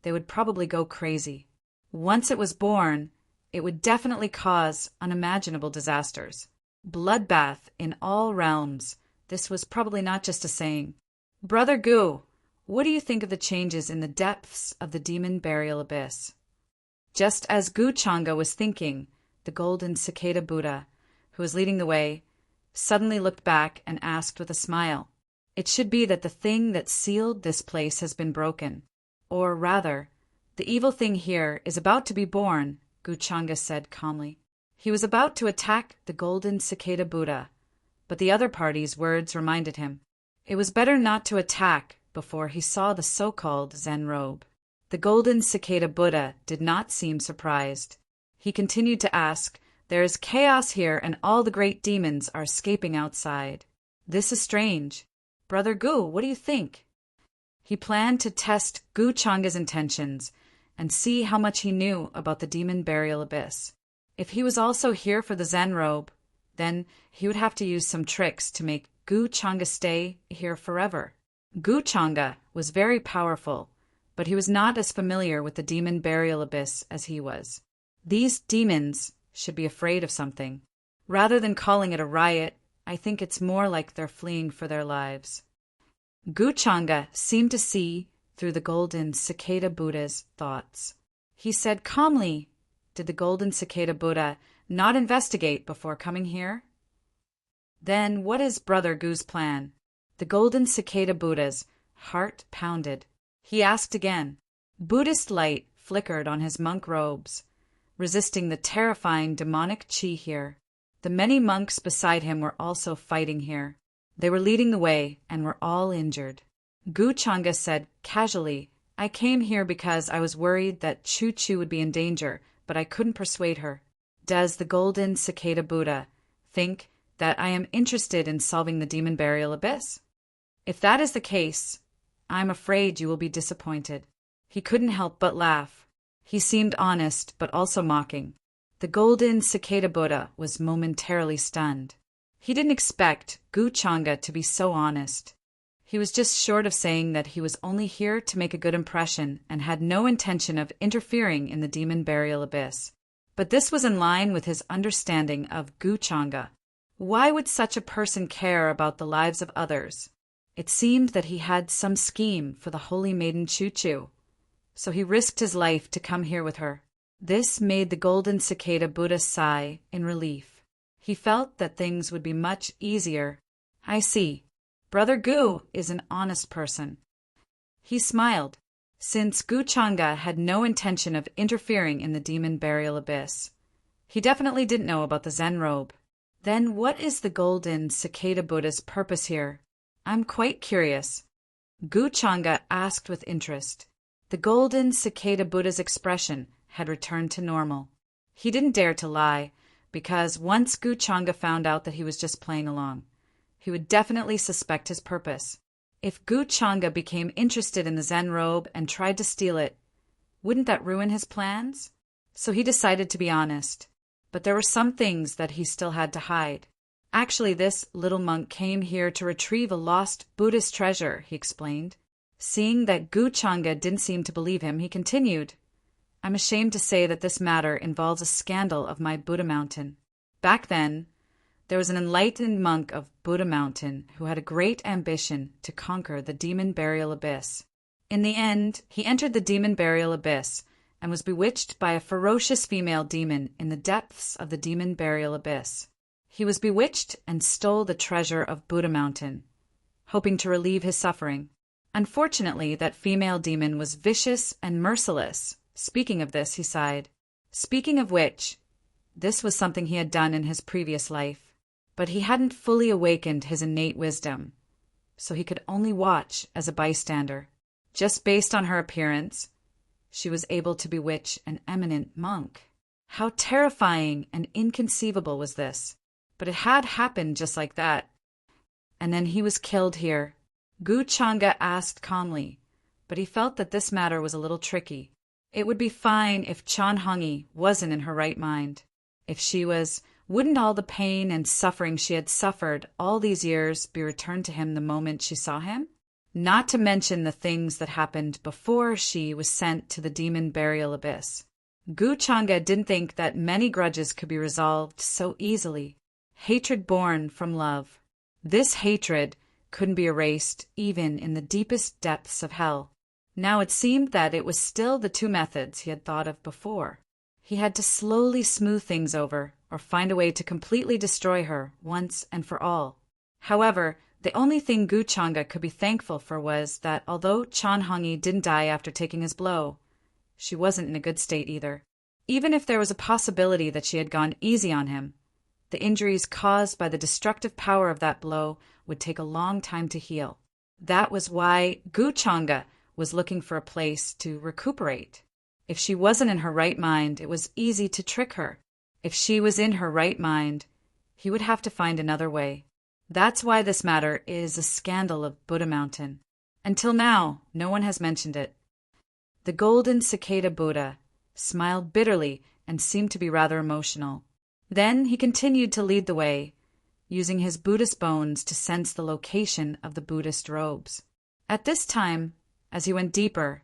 A: they would probably go crazy. Once it was born, it would definitely cause unimaginable disasters. Bloodbath in all realms. This was probably not just a saying. Brother Gu, what do you think of the changes in the depths of the demon burial abyss? Just as Gu Changa was thinking, the golden cicada Buddha, who was leading the way, suddenly looked back and asked with a smile, "It should be that the thing that sealed this place has been broken. Or rather, the evil thing here is about to be born," Gu Changa said calmly. He was about to attack the golden cicada Buddha, but the other party's words reminded him. It was better not to attack before he saw the so-called Zen robe. The golden cicada Buddha did not seem surprised. He continued to ask, "There is chaos here and all the great demons are escaping outside. This is strange. Brother Gu, what do you think?" He planned to test Gu Changa's intentions and see how much he knew about the demon burial abyss. If he was also here for the Zen robe, then he would have to use some tricks to make Gu Changa stay here forever. Gu Changa was very powerful, but he was not as familiar with the demon burial abyss as he was. These demons should be afraid of something. Rather than calling it a riot, I think it's more like they're fleeing for their lives. Gu Changa seemed to see through the golden cicada Buddha's thoughts. He said calmly, "Did the golden cicada Buddha not investigate before coming here?" "Then what is Brother Gu's plan?" The golden cicada Buddha's heart pounded. He asked again. Buddhist light flickered on his monk robes, resisting the terrifying demonic chi here. The many monks beside him were also fighting here. They were leading the way and were all injured. Gu Changa said casually, "I came here because I was worried that Chu Chu would be in danger, but I couldn't persuade her. Does the golden cicada Buddha think that I am interested in solving the demon burial abyss? If that is the case, I'm afraid you will be disappointed." He couldn't help but laugh. He seemed honest, but also mocking. The golden cicada Buddha was momentarily stunned. He didn't expect Gu Changa to be so honest. He was just short of saying that he was only here to make a good impression and had no intention of interfering in the demon burial abyss. But this was in line with his understanding of Gu Changa. Why would such a person care about the lives of others? It seemed that he had some scheme for the holy maiden Chu Chu, so he risked his life to come here with her. This made the golden cicada Buddha sigh in relief. He felt that things would be much easier. "I see. Brother Gu is an honest person." He smiled. Since Gu Changa had no intention of interfering in the demon burial abyss, he definitely didn't know about the Zen robe. Then what is the golden cicada Buddha's purpose here? I'm quite curious. Gu Changa asked with interest. The golden cicada Buddha's expression had returned to normal. He didn't dare to lie, because once Gu Changa found out that he was just playing along, he would definitely suspect his purpose. If Gu Changa became interested in the Zen robe and tried to steal it, wouldn't that ruin his plans? So he decided to be honest. But there were some things that he still had to hide. Actually, this little monk came here to retrieve a lost Buddhist treasure, he explained. Seeing that Gu Changa didn't seem to believe him, he continued, "I'm ashamed to say that this matter involves a scandal of my Buddha mountain. Back then, there was an enlightened monk of Buddha Mountain who had a great ambition to conquer the demon burial abyss. In the end, he entered the demon burial abyss and was bewitched by a ferocious female demon in the depths of the demon burial abyss. He was bewitched and stole the treasure of Buddha Mountain, hoping to relieve his suffering. Unfortunately, that female demon was vicious and merciless. Speaking of this, he sighed. Speaking of which, this was something he had done in his previous life, but he hadn't fully awakened his innate wisdom, so he could only watch as a bystander. Just based on her appearance, she was able to bewitch an eminent monk. How terrifying and inconceivable was this? But it had happened just like that. and then he was killed here? Gu Changa asked calmly, but he felt that this matter was a little tricky. It would be fine if Chan Hongi wasn't in her right mind. If she was, wouldn't all the pain and suffering she had suffered all these years be returned to him the moment she saw him? Not to mention the things that happened before she was sent to the demon burial abyss. Gu Changa didn't think that many grudges could be resolved so easily. Hatred born from love. This hatred couldn't be erased even in the deepest depths of hell. Now it seemed that it was still the two methods he had thought of before. He had to slowly smooth things over, or find a way to completely destroy her once and for all. However, the only thing Gu Changa could be thankful for was that although Chan Hongi didn't die after taking his blow, she wasn't in a good state either. Even if there was a possibility that she had gone easy on him, the injuries caused by the destructive power of that blow would take a long time to heal. That was why Gu Changa was looking for a place to recuperate. If she wasn't in her right mind, it was easy to trick her. If she was in her right mind, he would have to find another way. That's why this matter is a scandal of Buddha Mountain. Until now, no one has mentioned it. The golden cicada Buddha smiled bitterly and seemed to be rather emotional. Then he continued to lead the way, using his Buddhist bones to sense the location of the Buddhist robes. At this time, as he went deeper,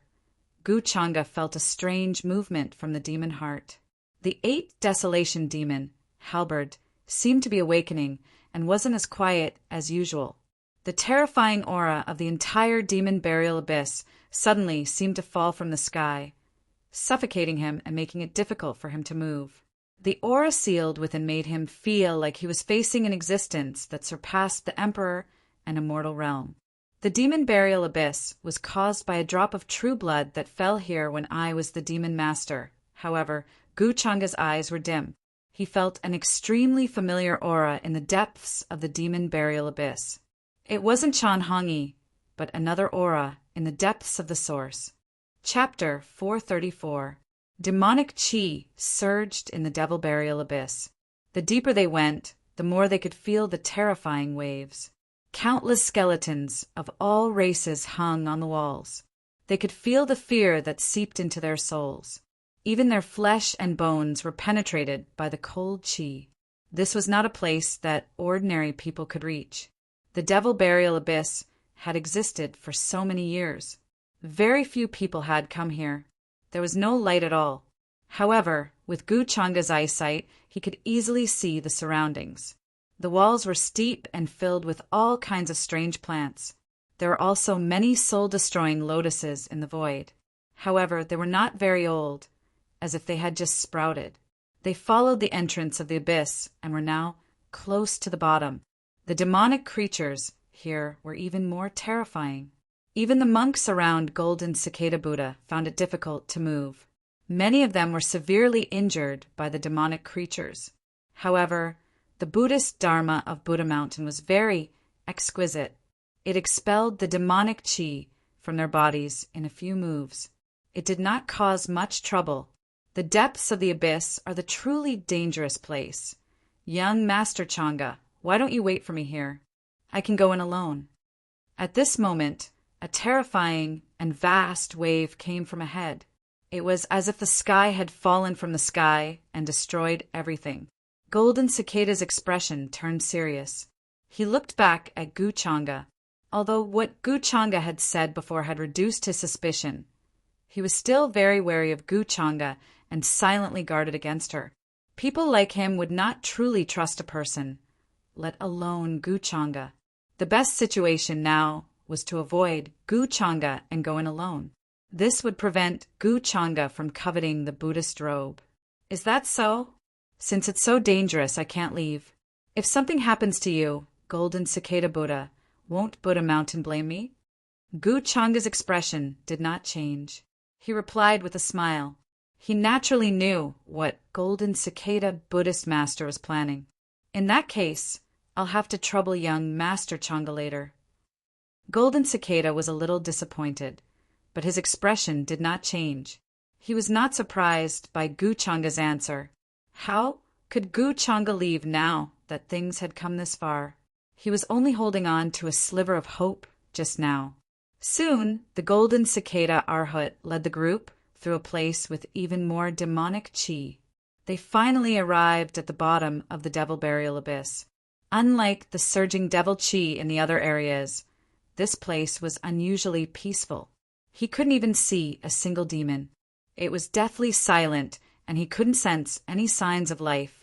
A: Gu Changa felt a strange movement from the demon heart. The 8th desolation demon, Halberd, seemed to be awakening and wasn't as quiet as usual. The terrifying aura of the entire demon burial abyss suddenly seemed to fall from the sky, suffocating him and making it difficult for him to move. The aura sealed within made him feel like he was facing an existence that surpassed the emperor and immortal realm. The demon burial abyss was caused by a drop of true blood that fell here when I was the demon master. However, Gu Changa's eyes were dim. He felt an extremely familiar aura in the depths of the demon burial abyss. It wasn't Chan Hongi, but another aura in the depths of the source. Chapter 434. Demonic chi surged in the devil burial abyss. The deeper they went, the more they could feel the terrifying waves. Countless skeletons of all races hung on the walls. They could feel the fear that seeped into their souls. Even their flesh and bones were penetrated by the cold chi. This was not a place that ordinary people could reach. The devil burial abyss had existed for so many years. Very few people had come here. There was no light at all. However, with Gu Changa's eyesight, he could easily see the surroundings. The walls were steep and filled with all kinds of strange plants. There were also many soul-destroying lotuses in the void. However, they were not very old, as if they had just sprouted. They followed the entrance of the abyss and were now close to the bottom. The demonic creatures here were even more terrifying. Even the monks around Golden Cicada Buddha found it difficult to move. Many of them were severely injured by the demonic creatures. However, the Buddhist Dharma of Buddha Mountain was very exquisite. It expelled the demonic chi from their bodies in a few moves. It did not cause much trouble. The depths of the abyss are the truly dangerous place. Young Master Changa, why don't you wait for me here? I can go in alone. At this moment, a terrifying and vast wave came from ahead. It was as if the sky had fallen from the sky and destroyed everything. Golden Cicada's expression turned serious. He looked back at Gu Changa. Although what Gu Changa had said before had reduced his suspicion, he was still very wary of Gu Changa and silently guarded against her. People like him would not truly trust a person, let alone Gu Changa. The best situation now was to avoid Gu Changa and go in alone. This would prevent Gu Changa from coveting the Buddhist robe. Is that so? Since it's so dangerous, I can't leave. If something happens to you, Golden Cicada Buddha, won't Buddha Mountain blame me? Gu Changa's expression did not change. He replied with a smile. He naturally knew what Golden Cicada Buddhist master was planning. In that case, I'll have to trouble young Master Changa later. Golden Cicada was a little disappointed, but his expression did not change. He was not surprised by Gu Changa's answer. How could Gu Changa leave now that things had come this far? He was only holding on to a sliver of hope just now. Soon, the golden cicada Arhut led the group through a place with even more demonic chi. They finally arrived at the bottom of the Devil Burial Abyss. Unlike the surging devil chi in the other areas, this place was unusually peaceful. He couldn't even see a single demon. It was deathly silent, and he couldn't sense any signs of life.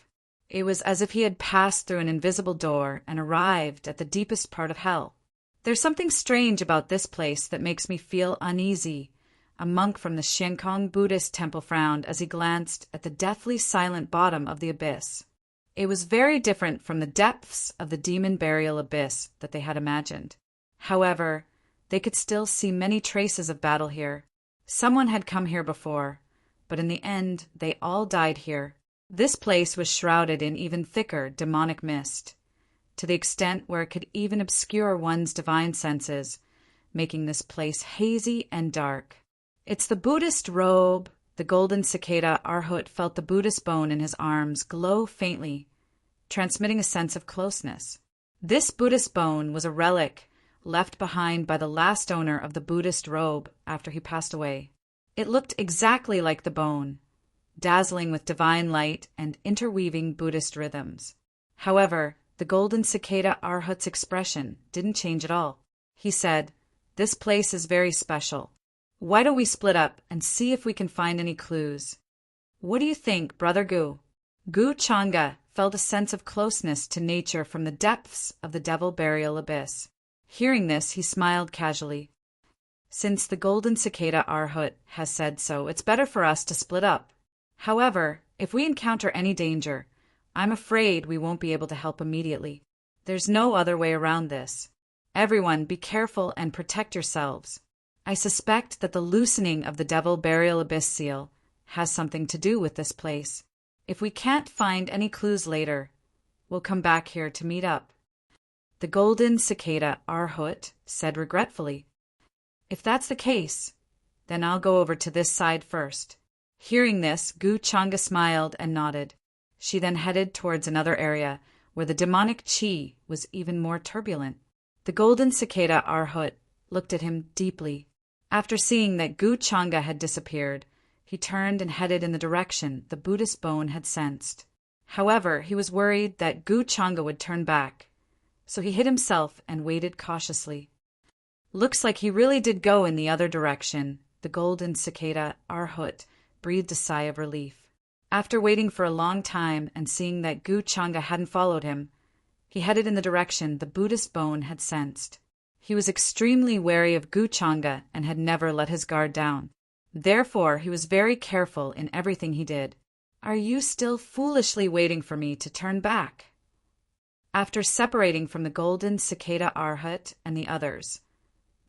A: It was as if he had passed through an invisible door and arrived at the deepest part of hell. There's something strange about this place that makes me feel uneasy. A monk from the Xiankong Buddhist temple frowned as he glanced at the deathly silent bottom of the abyss. It was very different from the depths of the demon burial abyss that they had imagined. However, they could still see many traces of battle here. Someone had come here before, but in the end they all died here. This place was shrouded in even thicker demonic mist, to the extent where it could even obscure one's divine senses, making this place hazy and dark. It's the Buddhist robe. The golden cicada Arhut felt the Buddhist bone in his arms glow faintly, transmitting a sense of closeness. This Buddhist bone was a relic left behind by the last owner of the Buddhist robe after he passed away. It looked exactly like the bone, dazzling with divine light and interweaving Buddhist rhythms. However, the golden cicada Arhut's expression didn't change at all. He said, "This place is very special. Why don't we split up and see if we can find any clues? What do you think, Brother Gu?" Gu Changa felt a sense of closeness to nature from the depths of the Devil Burial Abyss. Hearing this, he smiled casually. "Since the golden cicada Arhut has said so, it's better for us to split up. However, if we encounter any danger, I'm afraid we won't be able to help immediately. There's no other way around this. Everyone, be careful and protect yourselves. I suspect that the loosening of the Devil Burial Abyss seal has something to do with this place. If we can't find any clues later, we'll come back here to meet up." The golden cicada Arhut said regretfully, "If that's the case, then I'll go over to this side first." Hearing this, Gu Changa smiled and nodded. She then headed towards another area where the demonic chi was even more turbulent. The golden cicada Arhut looked at him deeply. After seeing that Gu Changa had disappeared, he turned and headed in the direction the Buddhist bone had sensed. However, he was worried that Gu Changa would turn back, so he hid himself and waited cautiously. "Looks like he really did go in the other direction." The golden cicada Arhut breathed a sigh of relief. After waiting for a long time and seeing that Gu Changa hadn't followed him, he headed in the direction the Buddhist bone had sensed. He was extremely wary of Gu Changa and had never let his guard down. Therefore, he was very careful in everything he did. "Are you still foolishly waiting for me to turn back?" After separating from the golden cicada Arhut and the others,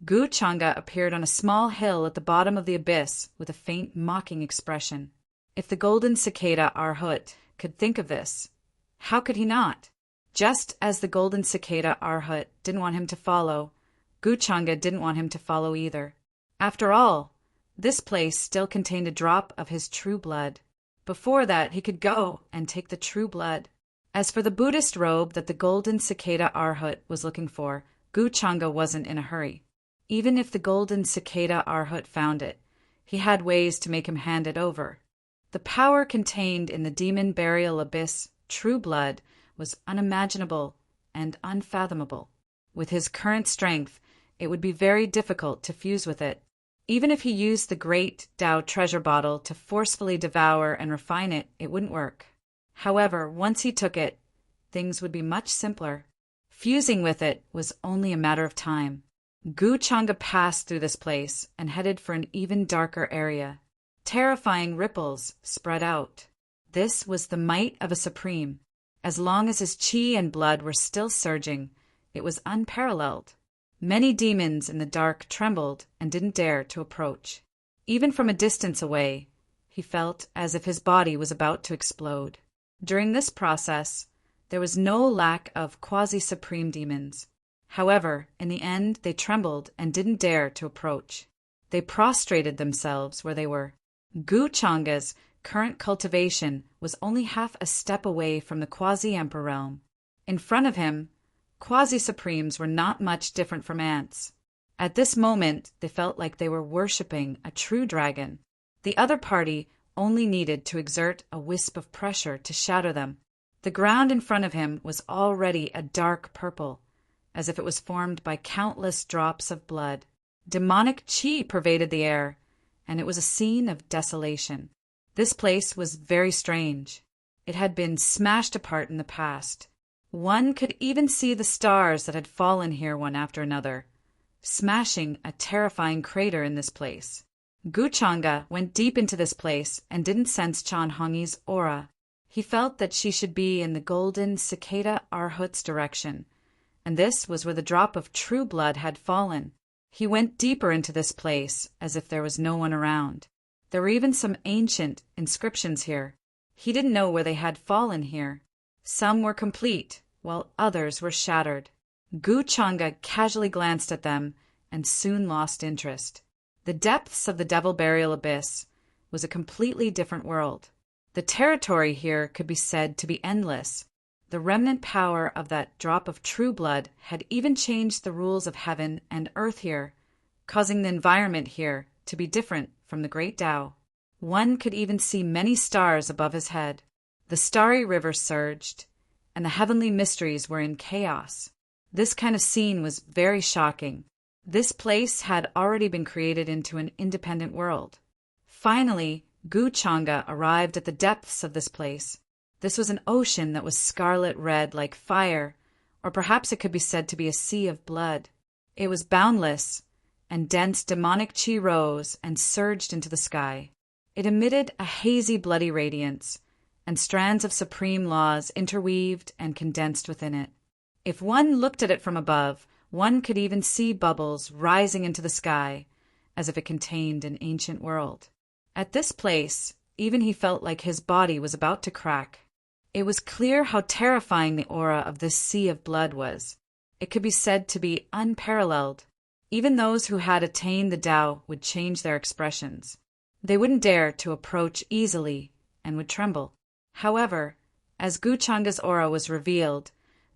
A: Gu Changa appeared on a small hill at the bottom of the abyss with a faint mocking expression. If the golden cicada Arhut could think of this, how could he not? Just as the golden cicada Arhut didn't want him to follow, Gu Changa didn't want him to follow either. After all, this place still contained a drop of his true blood. Before that, he could go and take the true blood. As for the Buddhist robe that the golden cicada Arhut was looking for, Gu Changa wasn't in a hurry. Even if the golden cicada Arhut found it, he had ways to make him hand it over. The power contained in the demon burial abyss, true blood, was unimaginable and unfathomable. With his current strength, it would be very difficult to fuse with it. Even if he used the great Tao treasure bottle to forcefully devour and refine it, it wouldn't work. However, once he took it, things would be much simpler. Fusing with it was only a matter of time. Gu Changa passed through this place and headed for an even darker area. Terrifying ripples spread out. This was the might of a supreme. As long as his chi and blood were still surging, it was unparalleled. Many demons in the dark trembled and didn't dare to approach. Even from a distance away, he felt as if his body was about to explode. During this process, there was no lack of quasi-supreme demons. However, in the end, they trembled and didn't dare to approach. They prostrated themselves where they were. Gu Changa's current cultivation was only half a step away from the quasi-emperor realm. In front of him, Quasi-supremes were not much different from ants. At this moment, they felt like they were worshipping a true dragon. The other party only needed to exert a wisp of pressure to shatter them. The ground in front of him was already a dark purple, as if it was formed by countless drops of blood. Demonic chi pervaded the air, and it was a scene of desolation. This place was very strange. It had been smashed apart in the past. One could even see the stars that had fallen here one after another, smashing a terrifying crater in this place. Guchanga went deep into this place and didn't sense Chan Hongi's aura. He felt that she should be in the golden cicada Arhut's direction, and this was where the drop of true blood had fallen. He went deeper into this place, as if there was no one around. There were even some ancient inscriptions here. He didn't know where they had fallen here. Some were complete, while others were shattered. Guchanga casually glanced at them and soon lost interest. The depths of the Devil Burial Abyss was a completely different world. The territory here could be said to be endless. The remnant power of that drop of true blood had even changed the rules of heaven and earth here, causing the environment here to be different from the Great Tao. One could even see many stars above his head. The starry river surged, and the heavenly mysteries were in chaos. This kind of scene was very shocking. This place had already been created into an independent world. Finally, Guchanga arrived at the depths of this place. This was an ocean that was scarlet red like fire, or perhaps it could be said to be a sea of blood. It was boundless, and dense demonic chi rose and surged into the sky. It emitted a hazy bloody radiance, and strands of supreme laws interweaved and condensed within it. If one looked at it from above, one could even see bubbles rising into the sky, as if it contained an ancient world. At this place, even he felt like his body was about to crack. It was clear how terrifying the aura of this sea of blood was. It could be said to be unparalleled. Even those who had attained the Tao would change their expressions. They wouldn't dare to approach easily and would tremble. However, as Guchanga's aura was revealed,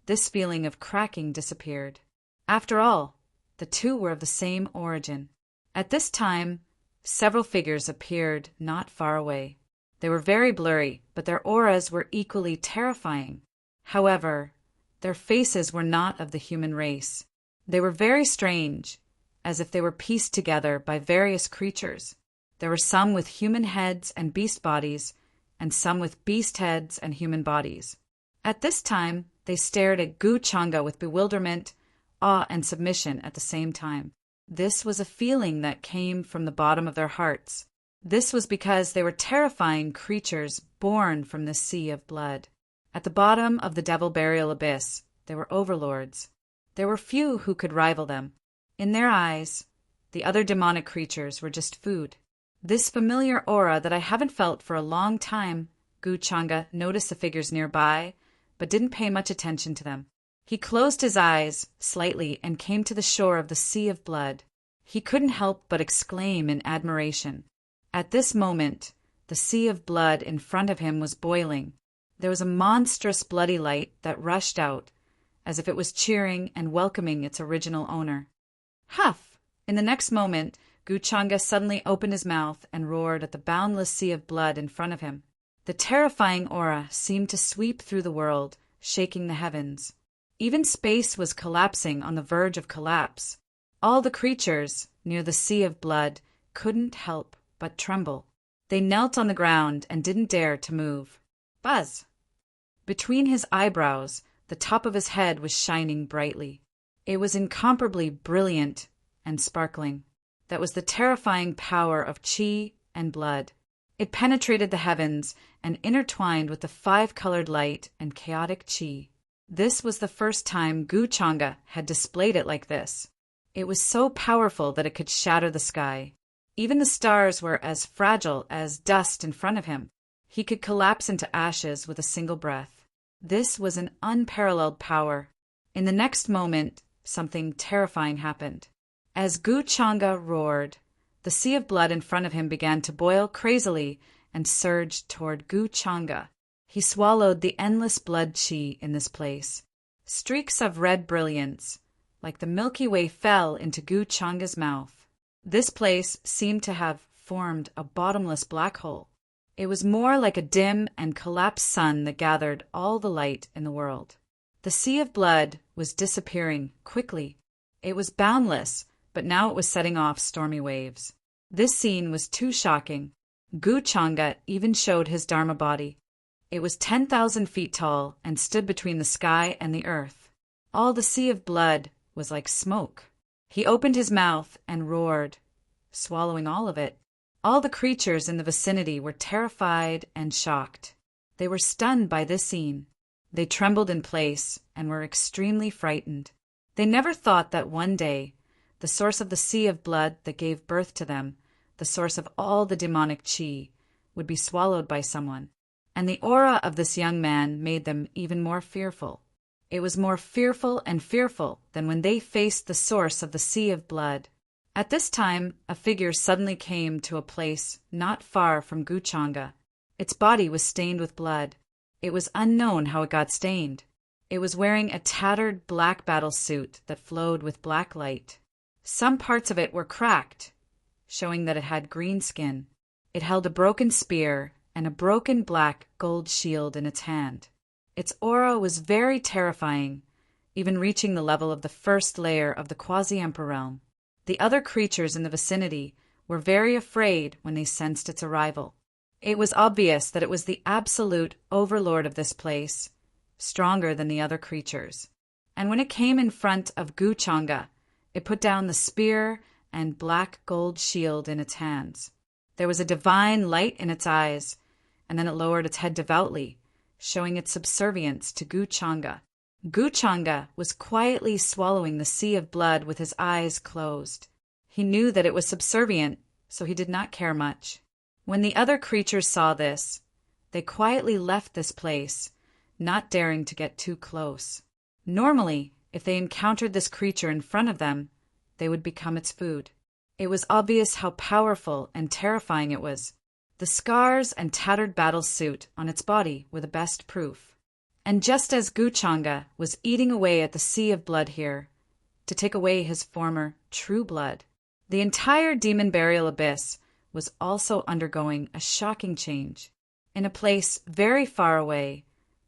A: this feeling of cracking disappeared. After all, the two were of the same origin. At this time, several figures appeared not far away. They were very blurry, but their auras were equally terrifying. However, their faces were not of the human race. They were very strange, as if they were pieced together by various creatures. There were some with human heads and beast bodies, and some with beast heads and human bodies. At this time, they stared at Guchanga with bewilderment, awe, and submission at the same time. This was a feeling that came from the bottom of their hearts. This was because they were terrifying creatures born from the sea of blood. At the bottom of the Devil Burial Abyss, there were overlords. There were few who could rival them. In their eyes, the other demonic creatures were just food. This familiar aura that I haven't felt for a long time, Guchanga noticed the figures nearby, but didn't pay much attention to them. He closed his eyes slightly and came to the shore of the sea of blood. He couldn't help but exclaim in admiration. At this moment, the sea of blood in front of him was boiling. There was a monstrous bloody light that rushed out, as if it was cheering and welcoming its original owner. Huff! In the next moment, Guchanga suddenly opened his mouth and roared at the boundless sea of blood in front of him. The terrifying aura seemed to sweep through the world, shaking the heavens. Even space was collapsing on the verge of collapse. All the creatures near the sea of blood couldn't help but tremble. They knelt on the ground and didn't dare to move. Buzz! Between his eyebrows, the top of his head was shining brightly. It was incomparably brilliant and sparkling. That was the terrifying power of chi and blood. It penetrated the heavens and intertwined with the five-colored light and chaotic chi. This was the first time Guchanga had displayed it like this. It was so powerful that it could shatter the sky. Even the stars were as fragile as dust in front of him. He could collapse into ashes with a single breath. This was an unparalleled power. In the next moment, something terrifying happened. As Guchanga roared, the sea of blood in front of him began to boil crazily and surged toward Guchanga. He swallowed the endless blood chi in this place. Streaks of red brilliance, like the Milky Way, fell into Gu Changa's mouth. This place seemed to have formed a bottomless black hole. It was more like a dim and collapsed sun that gathered all the light in the world. The sea of blood was disappearing quickly. It was boundless, but now it was setting off stormy waves. This scene was too shocking. Gu Changa even showed his Dharma body. It was 10,000 feet tall and stood between the sky and the earth. All the sea of blood was like smoke. He opened his mouth and roared, swallowing all of it. All the creatures in the vicinity were terrified and shocked. They were stunned by this scene. They trembled in place and were extremely frightened. They never thought that one day, the source of the sea of blood that gave birth to them, the source of all the demonic chi, would be swallowed by someone. And the aura of this young man made them even more fearful. It was more fearful and fearful than when they faced the source of the sea of blood. At this time, a figure suddenly came to a place not far from Gu Changa. Its body was stained with blood. It was unknown how it got stained. It was wearing a tattered black battle suit that flowed with black light. Some parts of it were cracked, showing that it had green skin. It held a broken spear and a broken black gold shield in its hand. Its aura was very terrifying, even reaching the level of the first layer of the quasi-emperor realm. The other creatures in the vicinity were very afraid when they sensed its arrival. It was obvious that it was the absolute overlord of this place, stronger than the other creatures. And when it came in front of Gu Changa, it put down the spear and black gold shield in its hands. There was a divine light in its eyes, and then it lowered its head devoutly, showing its subservience to Gu Changa. Gu Changa was quietly swallowing the sea of blood with his eyes closed. He knew that it was subservient, so he did not care much. When the other creatures saw this, they quietly left this place, not daring to get too close. Normally, if they encountered this creature in front of them, they would become its food. It was obvious how powerful and terrifying it was. The scars and tattered battle suit on its body were the best proof. And just as Gu Changa was eating away at the sea of blood here, to take away his former true blood, the entire demon burial abyss was also undergoing a shocking change. In a place very far away,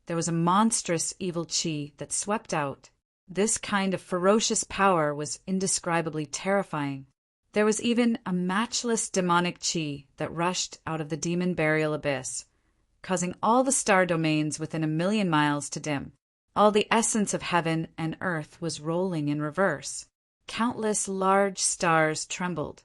A: there was a monstrous evil chi that swept out. This kind of ferocious power was indescribably terrifying. There was even a matchless demonic chi that rushed out of the demon burial abyss, causing all the star domains within 1,000,000 miles to dim. All the essence of heaven and earth was rolling in reverse. Countless large stars trembled,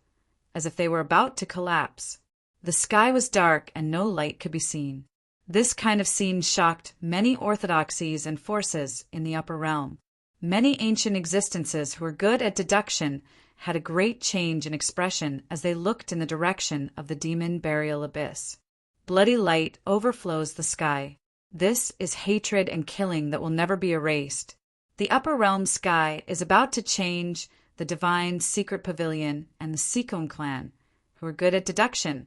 A: as if they were about to collapse. The sky was dark and no light could be seen. This kind of scene shocked many orthodoxies and forces in the upper realm. Many ancient existences who were good at deduction had a great change in expression as they looked in the direction of the demon burial abyss. Bloody light overflows the sky. This is hatred and killing that will never be erased. The upper realm sky is about to change. The divine secret pavilion and the Sikon clan, who were good at deduction,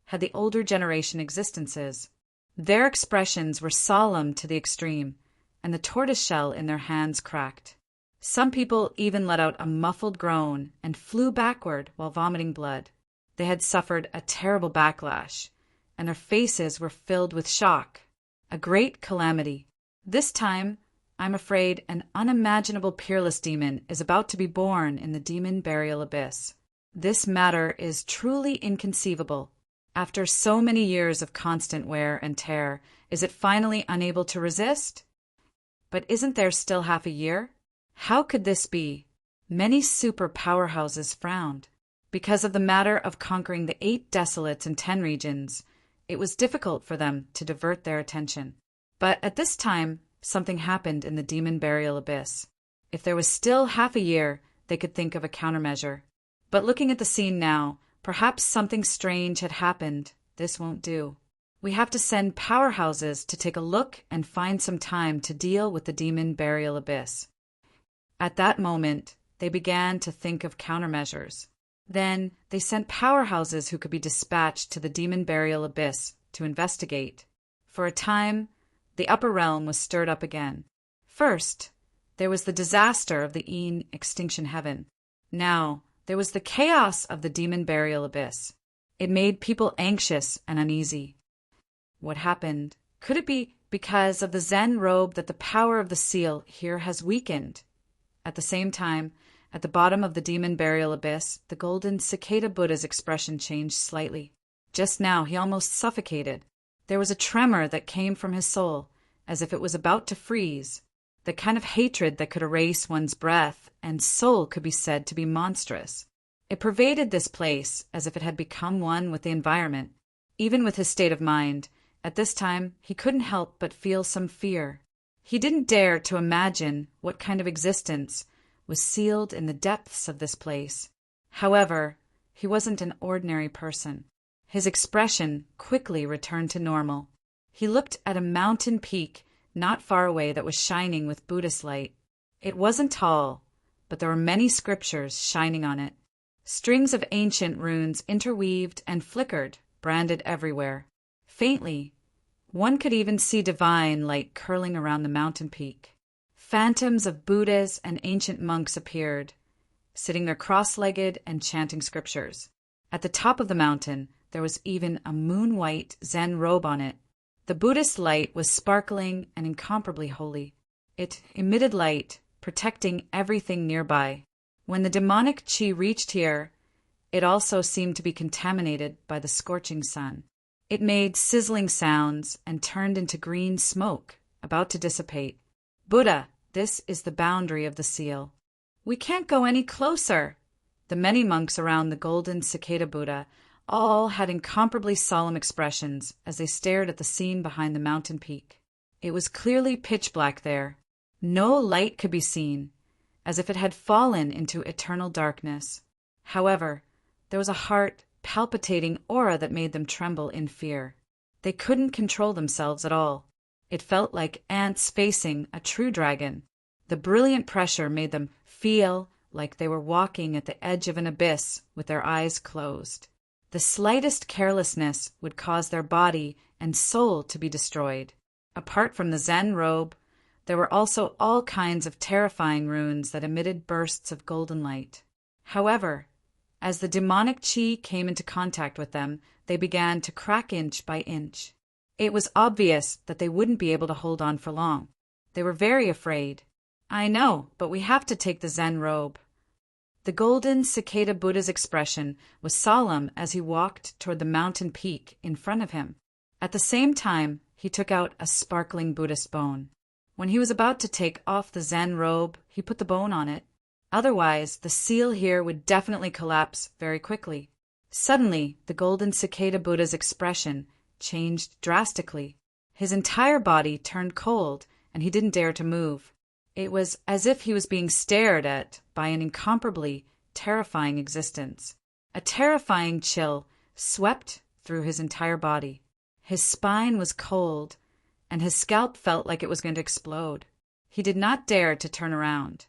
A: had the older generation existences. Their expressions were solemn to the extreme, and the tortoiseshell in their hands cracked. Some people even let out a muffled groan and flew backward while vomiting blood. They had suffered a terrible backlash, and their faces were filled with shock. A great calamity. This time, I'm afraid an unimaginable peerless demon is about to be born in the demon burial abyss. This matter is truly inconceivable. After so many years of constant wear and tear, is it finally unable to resist? But isn't there still half a year? How could this be? Many super powerhouses frowned. Because of the matter of conquering the 8 desolates in 10 regions, it was difficult for them to divert their attention. But at this time, something happened in the demon burial abyss. If there was still half a year, they could think of a countermeasure. But looking at the scene now, perhaps something strange had happened. This won't do. We have to send powerhouses to take a look and find some time to deal with the demon burial abyss. At that moment, they began to think of countermeasures. Then they sent powerhouses who could be dispatched to the demon burial abyss to investigate. For a time, the upper realm was stirred up again. First, There was the disaster of the Een extinction heaven. Now, there was the chaos of the demon burial abyss. It made people anxious and uneasy. What happened? Could it be because of the Zen robe that the power of the seal here has weakened? At the same time, at the bottom of the demon burial abyss, the golden cicada Buddha's expression changed slightly. Just now, he almost suffocated. There was a tremor that came from his soul, as if it was about to freeze. The kind of hatred that could erase one's breath and soul could be said to be monstrous. It pervaded this place as if it had become one with the environment. Even with his state of mind, at this time he couldn't help but feel some fear. He didn't dare to imagine what kind of existence was sealed in the depths of this place. However, he wasn't an ordinary person. His expression quickly returned to normal. He looked at a mountain peak not far away that was shining with Buddhist light. It wasn't tall, but there were many scriptures shining on it. Strings of ancient runes interweaved and flickered, branded everywhere. Faintly, one could even see divine light curling around the mountain peak. Phantoms of Buddhas and ancient monks appeared, sitting there cross-legged and chanting scriptures. At the top of the mountain, there was even a moon-white Zen robe on it. The Buddhist light was sparkling and incomparably holy. It emitted light, protecting everything nearby. When the demonic chi reached here, it also seemed to be contaminated by the scorching sun. It made sizzling sounds and turned into green smoke, about to dissipate. Buddha, this is the boundary of the seal. We can't go any closer. The many monks around the golden cicada Buddha all had incomparably solemn expressions as they stared at the scene behind the mountain peak. It was clearly pitch black there. No light could be seen, as if it had fallen into eternal darkness. However, there was a heart-palpitating aura that made them tremble in fear. They couldn't control themselves at all. It felt like ants facing a true dragon. The brilliant pressure made them feel like they were walking at the edge of an abyss with their eyes closed. The slightest carelessness would cause their body and soul to be destroyed. Apart from the Zen robe, there were also all kinds of terrifying runes that emitted bursts of golden light. However, as the demonic chi came into contact with them, they began to crack inch by inch. It was obvious that they wouldn't be able to hold on for long. They were very afraid. I know, but we have to take the Zen robe. The golden cicada Buddha's expression was solemn as he walked toward the mountain peak in front of him. At the same time, he took out a sparkling Buddhist bone. When he was about to take off the Zen robe, he put the bone on it. Otherwise, the seal here would definitely collapse very quickly. Suddenly, the golden cicada Buddha's expression changed drastically. His entire body turned cold, and he didn't dare to move. It was as if he was being stared at by an incomparably terrifying existence. A terrifying chill swept through his entire body. His spine was cold, and his scalp felt like it was going to explode. He did not dare to turn around,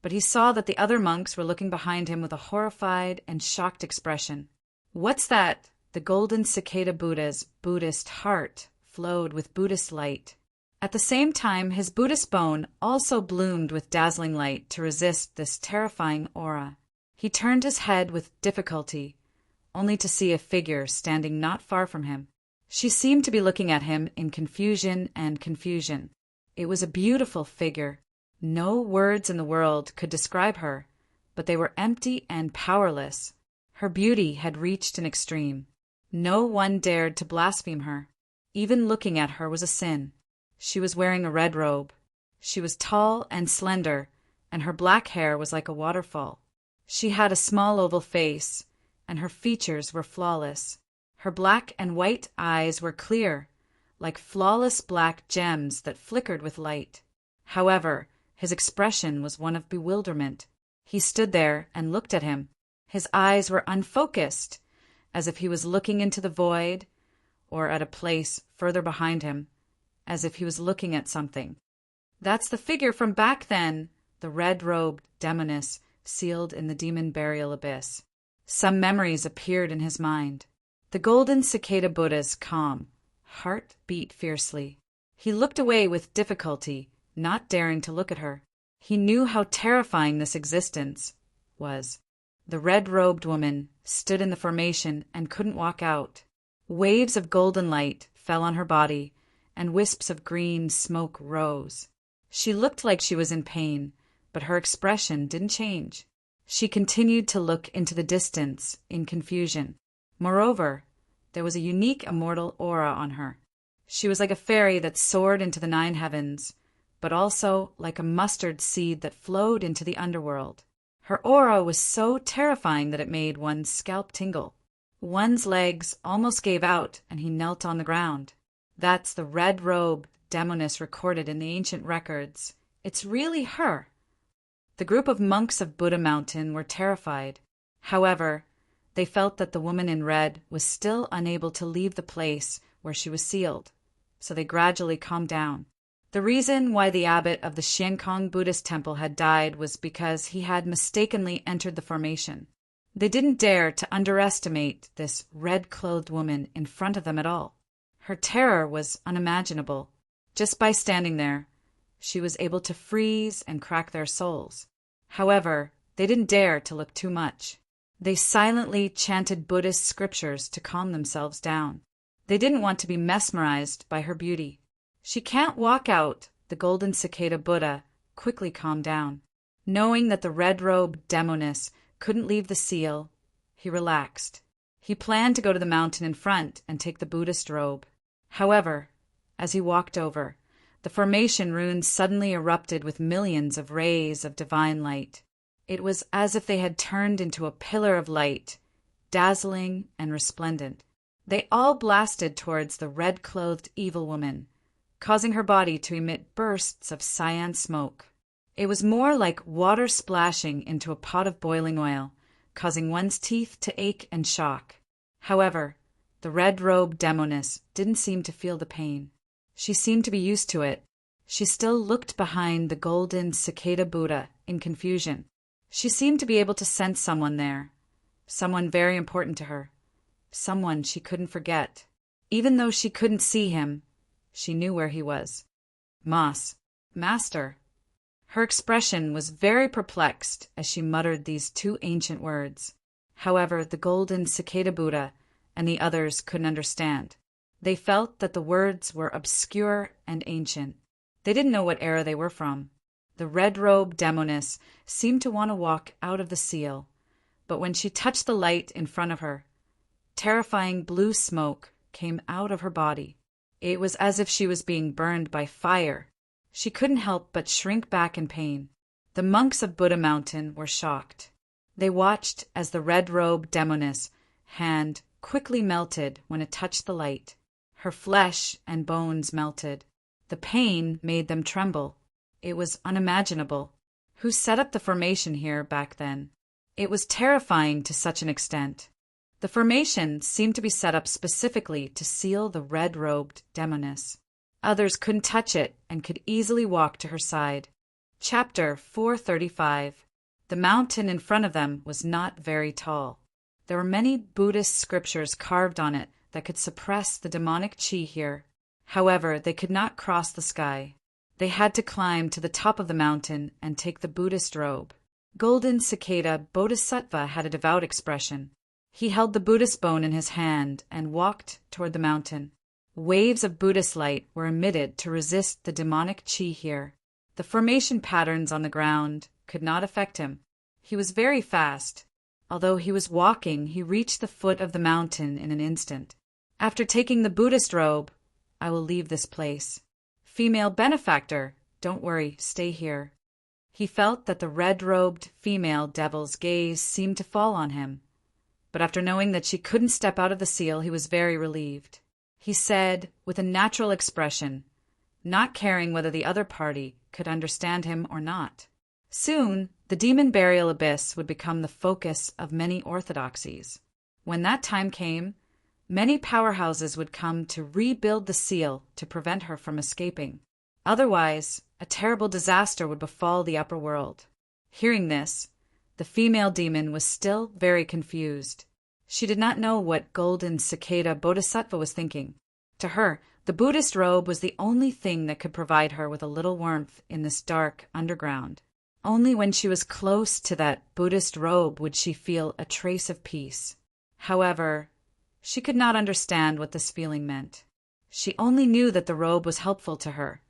A: but he saw that the other monks were looking behind him with a horrified and shocked expression. "What's that?" The golden cicada Buddha's Buddhist heart flowed with Buddhist light. At the same time, his Buddhist bone also bloomed with dazzling light to resist this terrifying aura. He turned his head with difficulty, only to see a figure standing not far from him. She seemed to be looking at him in confusion and confusion. It was a beautiful figure. No words in the world could describe her, but they were empty and powerless. Her beauty had reached an extreme. No one dared to blaspheme her. Even looking at her was a sin. She was wearing a red robe. She was tall and slender, and her black hair was like a waterfall. She had a small oval face, and her features were flawless. Her black and white eyes were clear, like flawless black gems that flickered with light. However, his expression was one of bewilderment. He stood there and looked at him. His eyes were unfocused, as if he was looking into the void, or at a place further behind him, as if he was looking at something. "That's the figure from back then," the red-robed demoness sealed in the demon burial abyss. Some memories appeared in his mind. The golden cicada Buddha's calm heart beat fiercely. He looked away with difficulty, not daring to look at her. He knew how terrifying this existence was. The red-robed woman stood in the formation and couldn't walk out. Waves of golden light fell on her body, and wisps of green smoke rose. She looked like she was in pain, but her expression didn't change. She continued to look into the distance in confusion. Moreover, there was a unique immortal aura on her. She was like a fairy that soared into the 9 heavens, but also like a mustard seed that flowed into the underworld. Her aura was so terrifying that it made one's scalp tingle. One's legs almost gave out, and he knelt on the ground. That's the red-robed demoness recorded in the ancient records. It's really her. The group of monks of Buddha Mountain were terrified. However, they felt that the woman in red was still unable to leave the place where she was sealed, so they gradually calmed down. The reason why the abbot of the Xiankong Buddhist temple had died was because he had mistakenly entered the formation. They didn't dare to underestimate this red-clothed woman in front of them at all. Her terror was unimaginable. Just by standing there, she was able to freeze and crack their souls. However, they didn't dare to look too much. They silently chanted Buddhist scriptures to calm themselves down. They didn't want to be mesmerized by her beauty. She can't walk out, the golden cicada Buddha quickly calmed down. Knowing that the red-robed demoness couldn't leave the seal, he relaxed. He planned to go to the mountain in front and take the Buddhist robe. However, as he walked over, the formation runes suddenly erupted with millions of rays of divine light. It was as if they had turned into a pillar of light, dazzling and resplendent. They all blasted towards the red-clothed evil woman, causing her body to emit bursts of cyan smoke. It was more like water splashing into a pot of boiling oil, causing one's teeth to ache and shock. However, the red-robed demoness didn't seem to feel the pain. She seemed to be used to it. She still looked behind the golden cicada Buddha in confusion. She seemed to be able to sense someone there, someone very important to her, someone she couldn't forget. Even though she couldn't see him, she knew where he was. Moss, Master. Her expression was very perplexed as she muttered these 2 ancient words. However, the golden cicada Buddha and the others couldn't understand. They felt that the words were obscure and ancient. They didn't know what era they were from. The red-robed demoness seemed to want to walk out of the seal, but when she touched the light in front of her, terrifying blue smoke came out of her body. It was as if she was being burned by fire. She couldn't help but shrink back in pain. The monks of Buddha Mountain were shocked. They watched as the red-robed demoness' hand quickly melted when it touched the light. Her flesh and bones melted. The pain made them tremble. It was unimaginable. Who set up the formation here back then? It was terrifying to such an extent. The formation seemed to be set up specifically to seal the red-robed demoness. Others couldn't touch it and could easily walk to her side. Chapter 435. The mountain in front of them was not very tall. There were many Buddhist scriptures carved on it that could suppress the demonic chi here. However, they could not cross the sky. They had to climb to the top of the mountain and take the Buddhist robe. Golden Cicada Bodhisattva had a devout expression. He held the Buddhist bone in his hand and walked toward the mountain. Waves of Buddhist light were emitted to resist the demonic chi here. The formation patterns on the ground could not affect him. He was very fast. Although he was walking, he reached the foot of the mountain in an instant. After taking the Buddhist robe, I will leave this place. Female benefactor, don't worry, stay here. He felt that the red-robed female devil's gaze seemed to fall on him. But after knowing that she couldn't step out of the seal, he was very relieved. He said, with a natural expression, not caring whether the other party could understand him or not. Soon, the demon burial abyss would become the focus of many orthodoxies. When that time came, many powerhouses would come to rebuild the seal to prevent her from escaping. Otherwise, a terrible disaster would befall the upper world. Hearing this, the female demon was still very confused. She did not know what Golden Cicada Bodhisattva was thinking. To her, the Buddhist robe was the only thing that could provide her with a little warmth in this dark underground. Only when she was close to that Buddhist robe would she feel a trace of peace. However, she could not understand what this feeling meant. She only knew that the robe was helpful to her,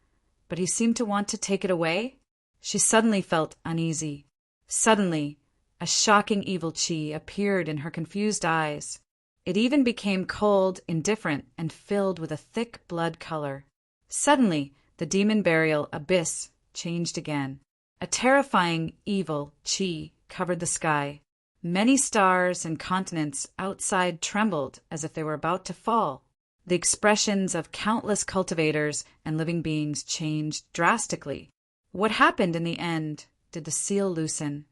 A: but he seemed to want to take it away. She suddenly felt uneasy. Suddenly, a shocking evil chi appeared in her confused eyes. It even became cold, indifferent, and filled with a thick blood color. Suddenly, the demon burial abyss changed again. A terrifying evil chi covered the sky. Many stars and continents outside trembled as if they were about to fall. The expressions of countless cultivators and living beings changed drastically. What happened in the end? Did the seal loosen?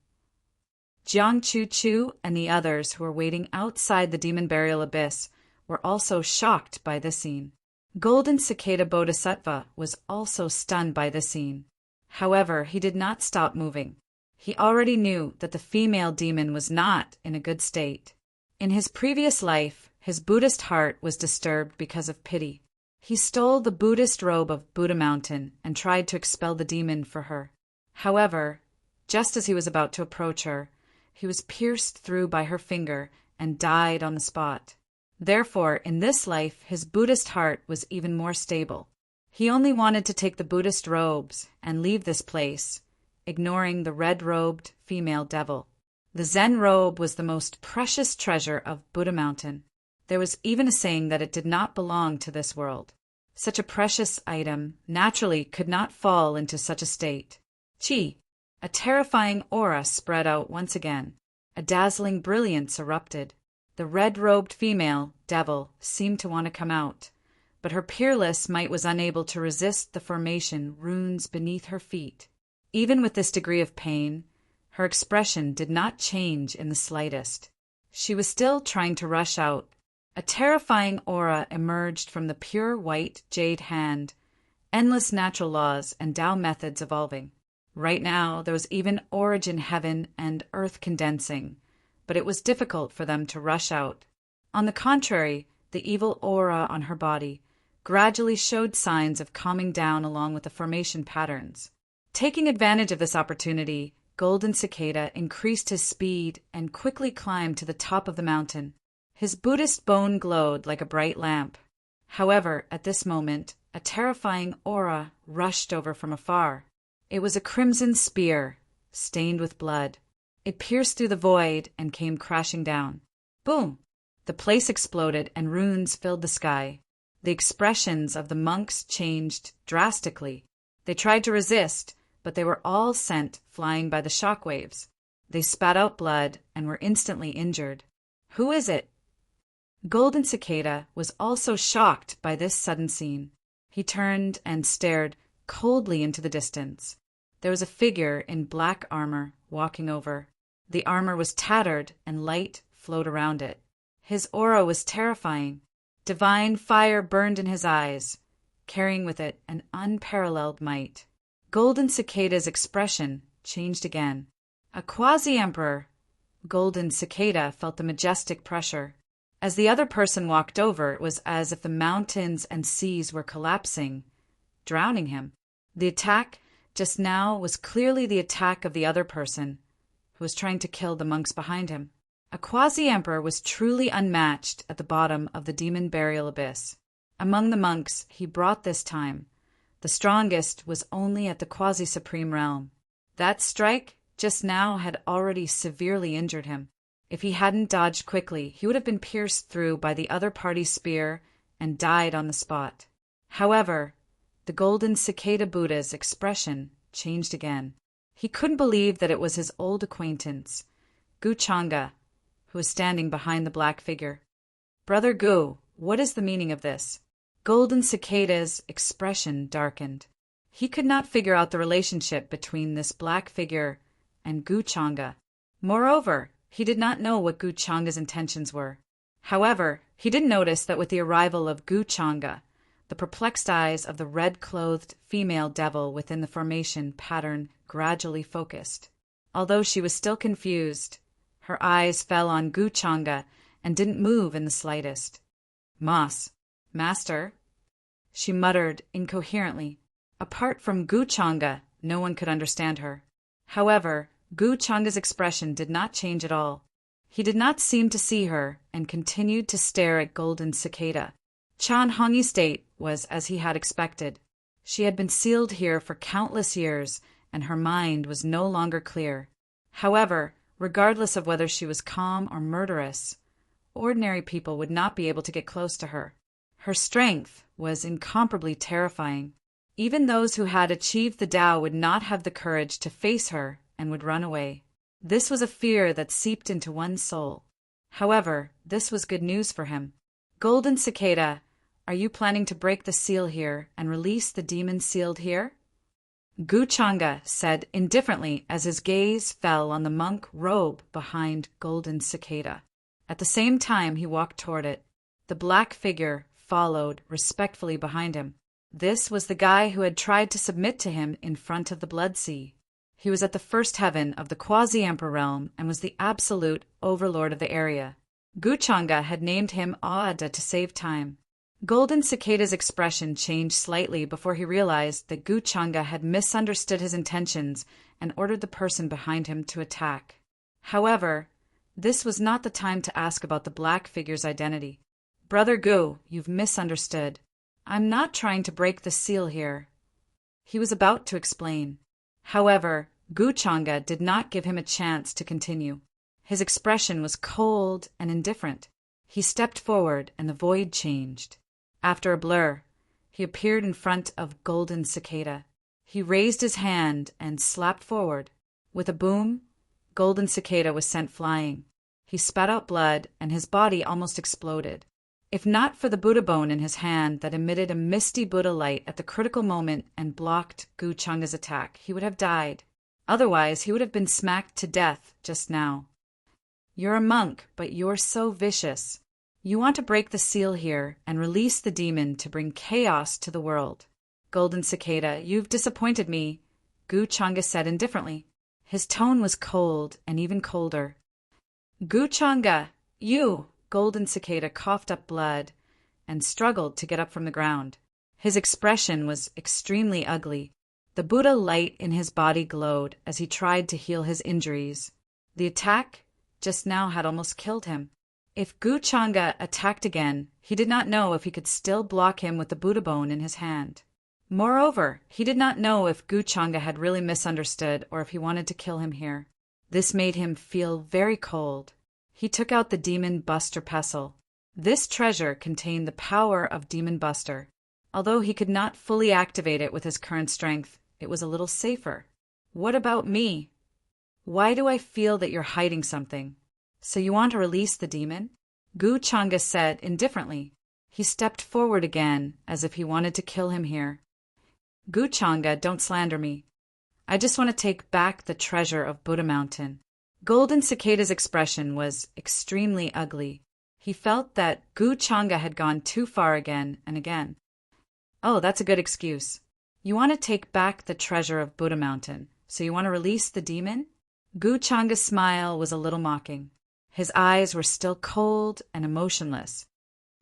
A: Jiang Chu and the others who were waiting outside the demon burial abyss were also shocked by this scene. Golden Cicada Bodhisattva was also stunned by this scene. However, he did not stop moving. He already knew that the female demon was not in a good state. In his previous life, his Buddhist heart was disturbed because of pity. He stole the Buddhist robe of Buddha Mountain and tried to expel the demon for her. However, just as he was about to approach her, he was pierced through by her finger and died on the spot. Therefore, in this life, his Buddhist heart was even more stable. He only wanted to take the Buddhist robes and leave this place, ignoring the red-robed female devil. The Zen robe was the most precious treasure of Buddha Mountain. There was even a saying that it did not belong to this world. Such a precious item naturally could not fall into such a state. Chi, a terrifying aura spread out once again. A dazzling brilliance erupted. The red-robed female devil seemed to want to come out, but her peerless might was unable to resist the formation runes beneath her feet. Even with this degree of pain, her expression did not change in the slightest. She was still trying to rush out. A terrifying aura emerged from the pure white jade hand, endless natural laws and Tao methods evolving. Right now, there was even origin heaven and earth condensing, but it was difficult for them to rush out. On the contrary, the evil aura on her body gradually showed signs of calming down along with the formation patterns. Taking advantage of this opportunity, Golden Cicada increased his speed and quickly climbed to the top of the mountain. His Buddhist bone glowed like a bright lamp. However, at this moment, a terrifying aura rushed over from afar. It was a crimson spear, stained with blood. It pierced through the void and came crashing down. Boom! The place exploded and runes filled the sky. The expressions of the monks changed drastically. They tried to resist, but they were all sent flying by the shock waves. They spat out blood and were instantly injured. Who is it? Golden Cicada was also shocked by this sudden scene. He turned and stared coldly into the distance. There was a figure in black armor walking over. The armor was tattered and light flowed around it. His aura was terrifying. Divine fire burned in his eyes, carrying with it an unparalleled might. Golden Cicada's expression changed again. A quasi-emperor, Golden Cicada felt the majestic pressure. As the other person walked over, it was as if the mountains and seas were collapsing, drowning him. The attack just now was clearly the attack of the other person, who was trying to kill the monks behind him. A quasi-emperor was truly unmatched at the bottom of the demon burial abyss. Among the monks he brought this time, the strongest was only at the quasi-supreme realm. That strike just now had already severely injured him. If he hadn't dodged quickly, he would have been pierced through by the other party's spear and died on the spot. However, the Golden Cicada Buddha's expression changed again. He couldn't believe that it was his old acquaintance, Gu Changa, who was standing behind the black figure. Brother Gu, what is the meaning of this? Golden Cicada's expression darkened. He could not figure out the relationship between this black figure and Gu Changa. Moreover, he did not know what Gu Changa's intentions were. However, he did notice that with the arrival of Gu Changa, the perplexed eyes of the red-clothed female devil within the formation pattern gradually focused. Although she was still confused, her eyes fell on Gu Changa and didn't move in the slightest. Moss, Master, she muttered incoherently. Apart from Gu Changa, no one could understand her. However, Gu Changa's expression did not change at all. He did not seem to see her and continued to stare at Golden Cicada. Chan Hongyi's state was as he had expected. She had been sealed here for countless years, and her mind was no longer clear. However, regardless of whether she was calm or murderous, ordinary people would not be able to get close to her. Her strength was incomparably terrifying. Even those who had achieved the Tao would not have the courage to face her and would run away. This was a fear that seeped into one's soul. However, this was good news for him. Golden Cicada, are you planning to break the seal here and release the demon sealed here? Gu Changa said indifferently as his gaze fell on the monk robe behind Golden Cicada. At the same time he walked toward it. The black figure followed respectfully behind him. This was the guy who had tried to submit to him in front of the Blood Sea. He was at the first heaven of the quasi-emperor realm and was the absolute overlord of the area. Gu Changa had named him Aada to save time. Golden Cicada's expression changed slightly before he realized that Gu Changa had misunderstood his intentions and ordered the person behind him to attack. However, this was not the time to ask about the black figure's identity. Brother Gu, you've misunderstood. I'm not trying to break the seal here. He was about to explain. However, Gu Changa did not give him a chance to continue. His expression was cold and indifferent. He stepped forward and the void changed. After a blur, he appeared in front of Golden Cicada. He raised his hand and slapped forward. With a boom, Golden Cicada was sent flying. He spat out blood and his body almost exploded. If not for the Buddha bone in his hand that emitted a misty Buddha light at the critical moment and blocked Gu Changa's attack, he would have died. Otherwise, he would have been smacked to death just now. You're a monk, but you're so vicious. You want to break the seal here and release the demon to bring chaos to the world. Golden Cicada, you've disappointed me, Gu Changa said indifferently. His tone was cold and even colder. Gu Changa, you! Golden Cicada coughed up blood and struggled to get up from the ground. His expression was extremely ugly. The Buddha light in his body glowed as he tried to heal his injuries. The attack just now had almost killed him. If Gu Changa attacked again, he did not know if he could still block him with the Buddha bone in his hand. Moreover, he did not know if Gu Changa had really misunderstood or if he wanted to kill him here. This made him feel very cold. He took out the Demon Buster pestle. This treasure contained the power of Demon Buster. Although he could not fully activate it with his current strength, it was a little safer. What about me? Why do I feel that you're hiding something? So you want to release the demon? Gu Changa said indifferently. He stepped forward again as if he wanted to kill him here. Gu Changa, don't slander me. I just want to take back the treasure of Buddha Mountain. Golden Cicada's expression was extremely ugly. He felt that Gu Changa had gone too far again and again. Oh, that's a good excuse. You want to take back the treasure of Buddha Mountain, so you want to release the demon? Gu Changa's smile was a little mocking. His eyes were still cold and emotionless.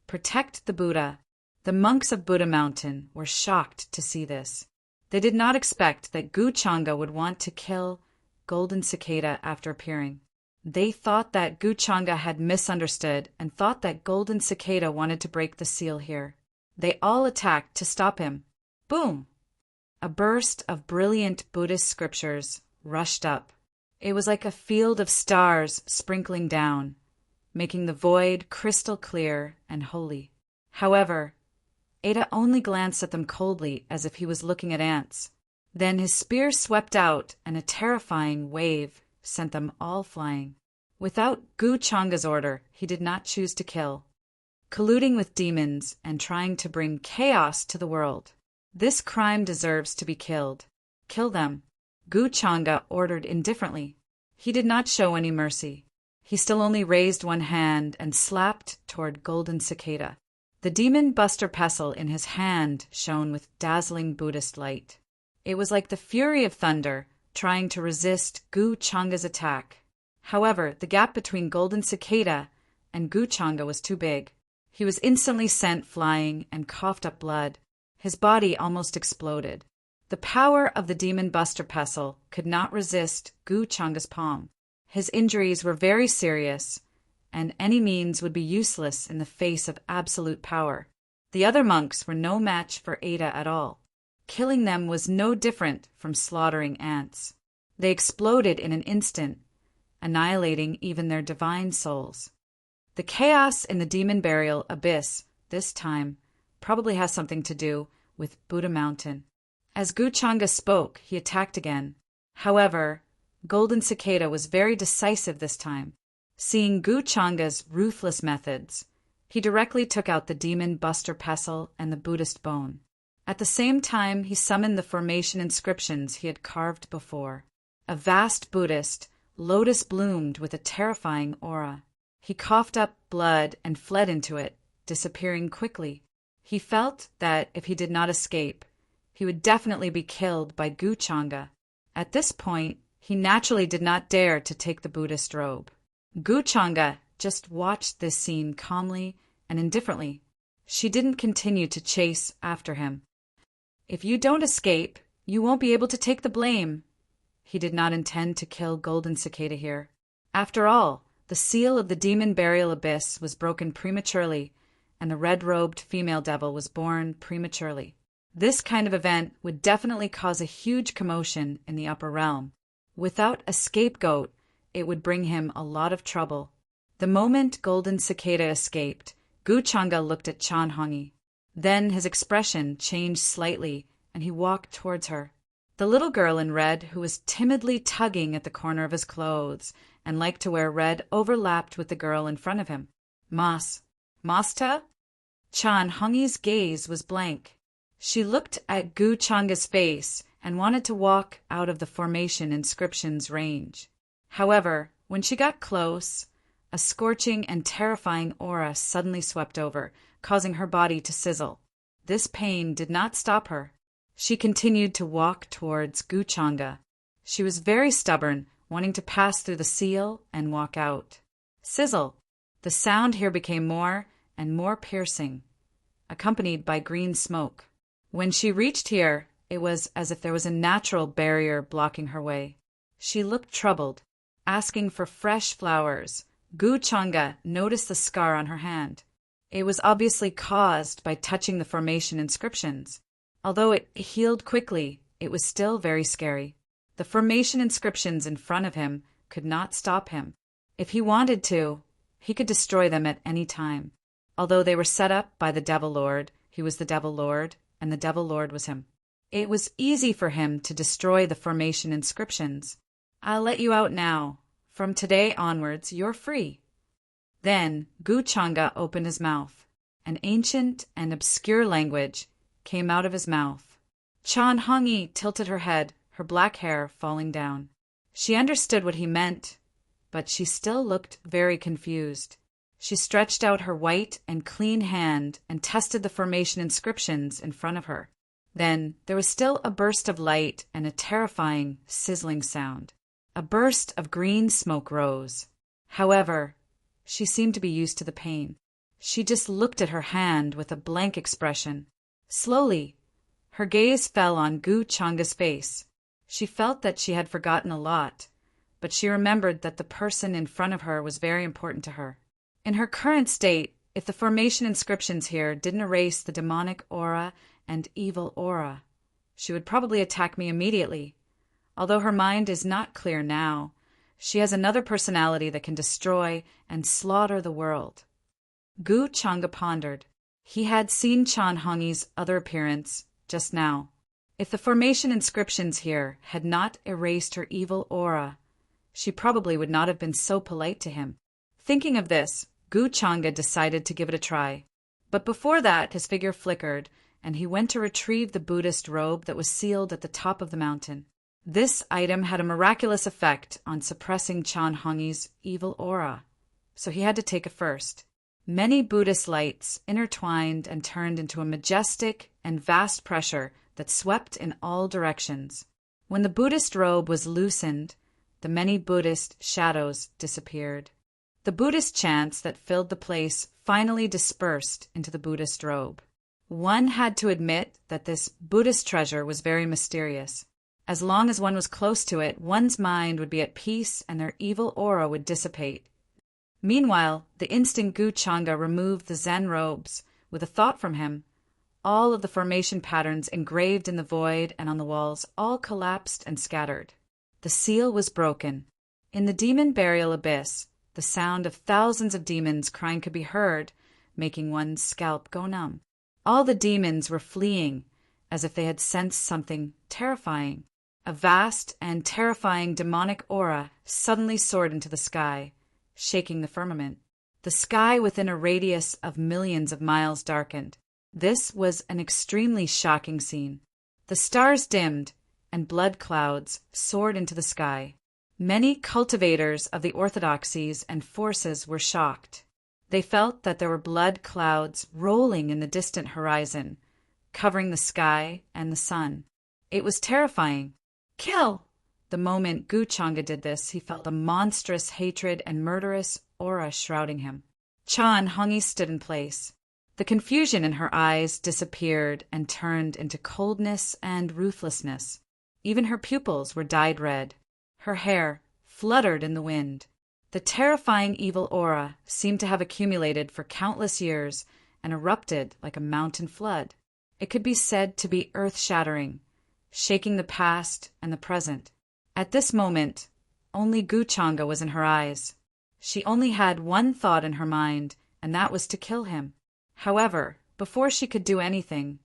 A: Protect the Buddha. The monks of Buddha Mountain were shocked to see this. They did not expect that Gu Changa would want to kill Golden Cicada after appearing. They thought that Gu Changa had misunderstood and thought that Golden Cicada wanted to break the seal here. They all attacked to stop him. Boom! A burst of brilliant Buddhist scriptures rushed up. It was like a field of stars sprinkling down, making the void crystal clear and holy. However, Ada only glanced at them coldly as if he was looking at ants. Then his spear swept out and a terrifying wave sent them all flying. Without Gu Changa's order, he did not choose to kill. Colluding with demons and trying to bring chaos to the world. This crime deserves to be killed. Kill them. Gu Changa ordered indifferently. He did not show any mercy. He still only raised one hand and slapped toward Golden Cicada. The Demon Buster pestle in his hand shone with dazzling Buddhist light. It was like the fury of thunder, trying to resist Gu Changa's attack. However, the gap between Golden Cicada and Gu Changa was too big. He was instantly sent flying and coughed up blood. His body almost exploded. The power of the demon Buster Pestle could not resist Gu Changa's palm. His injuries were very serious, and any means would be useless in the face of absolute power. The other monks were no match for Ada at all. Killing them was no different from slaughtering ants. They exploded in an instant, annihilating even their divine souls. The chaos in the demon burial abyss, this time, probably has something to do with Buddha Mountain. As Gu Changa spoke, he attacked again. However, Golden Cicada was very decisive this time. Seeing Gu Changa's ruthless methods, he directly took out the demon Buster Pestle and the Buddhist bone. At the same time, he summoned the formation inscriptions he had carved before. A vast Buddhist, lotus bloomed with a terrifying aura. He coughed up blood and fled into it, disappearing quickly. He felt that if he did not escape, he would definitely be killed by Gu Changa. At this point, he naturally did not dare to take the Buddhist robe. Gu Changa just watched this scene calmly and indifferently. She didn't continue to chase after him. If you don't escape, you won't be able to take the blame. He did not intend to kill Golden Cicada here. After all, the seal of the demon burial abyss was broken prematurely, and the red-robed female devil was born prematurely. This kind of event would definitely cause a huge commotion in the upper realm. Without a scapegoat, it would bring him a lot of trouble. The moment Golden Cicada escaped, Gu Changa looked at Chan Hongi. Then his expression changed slightly, and he walked towards her. The little girl in red, who was timidly tugging at the corner of his clothes and liked to wear red, overlapped with the girl in front of him. Masta? Chan Hongi's gaze was blank. She looked at Gu Changa's face and wanted to walk out of the formation inscription's range. However, when she got close, a scorching and terrifying aura suddenly swept over, causing her body to sizzle. This pain did not stop her. She continued to walk towards Gu Changa. She was very stubborn, wanting to pass through the seal and walk out. Sizzle. The sound here became more and more piercing, accompanied by green smoke. When she reached here, it was as if there was a natural barrier blocking her way. She looked troubled, asking for fresh flowers. Gu Changa noticed the scar on her hand. It was obviously caused by touching the formation inscriptions. Although it healed quickly, it was still very scary. The formation inscriptions in front of him could not stop him. If he wanted to, he could destroy them at any time. Although they were set up by the Devil Lord, he was the Devil Lord, and the Devil Lord was him. It was easy for him to destroy the formation inscriptions. I'll let you out now. From today onwards, you're free. Then Gu Changa opened his mouth. An ancient and obscure language came out of his mouth. Chan Hongi tilted her head, her black hair falling down. She understood what he meant, but she still looked very confused. She stretched out her white and clean hand and tested the formation inscriptions in front of her. Then there was still a burst of light and a terrifying, sizzling sound. A burst of green smoke rose. However, she seemed to be used to the pain. She just looked at her hand with a blank expression. Slowly, her gaze fell on Gu Changa's face. She felt that she had forgotten a lot, but she remembered that the person in front of her was very important to her. In her current state, if the formation inscriptions here didn't erase the demonic aura and evil aura, she would probably attack me immediately. Although her mind is not clear now, she has another personality that can destroy and slaughter the world. Gu Changa pondered. He had seen Chan Hongi's other appearance just now. If the formation inscriptions here had not erased her evil aura, she probably would not have been so polite to him. Thinking of this, Gu Changa decided to give it a try. But before that, his figure flickered, and he went to retrieve the Buddhist robe that was sealed at the top of the mountain. This item had a miraculous effect on suppressing Chan Hongi's evil aura, so he had to take it first. Many Buddhist lights intertwined and turned into a majestic and vast pressure that swept in all directions. When the Buddhist robe was loosened, the many Buddhist shadows disappeared. The Buddhist chants that filled the place finally dispersed into the Buddhist robe. One had to admit that this Buddhist treasure was very mysterious. As long as one was close to it, one's mind would be at peace and their evil aura would dissipate. Meanwhile, the instant Gu Changa removed the Zen robes, with a thought from him, all of the formation patterns engraved in the void and on the walls all collapsed and scattered. The seal was broken. In the demon burial abyss, the sound of thousands of demons crying could be heard, making one's scalp go numb. All the demons were fleeing, as if they had sensed something terrifying. A vast and terrifying demonic aura suddenly soared into the sky, shaking the firmament. The sky within a radius of millions of miles darkened. This was an extremely shocking scene. The stars dimmed, and blood clouds soared into the sky. Many cultivators of the orthodoxies and forces were shocked. They felt that there were blood clouds rolling in the distant horizon, covering the sky and the sun. It was terrifying. Kill! The moment Gu Changa did this, he felt a monstrous hatred and murderous aura shrouding him. Chan Hongi stood in place. The confusion in her eyes disappeared and turned into coldness and ruthlessness. Even her pupils were dyed red. Her hair fluttered in the wind. The terrifying evil aura seemed to have accumulated for countless years and erupted like a mountain flood. It could be said to be earth-shattering, shaking the past and the present. At this moment, only Gu Changa was in her eyes. She only had one thought in her mind, and that was to kill him. However, before she could do anything,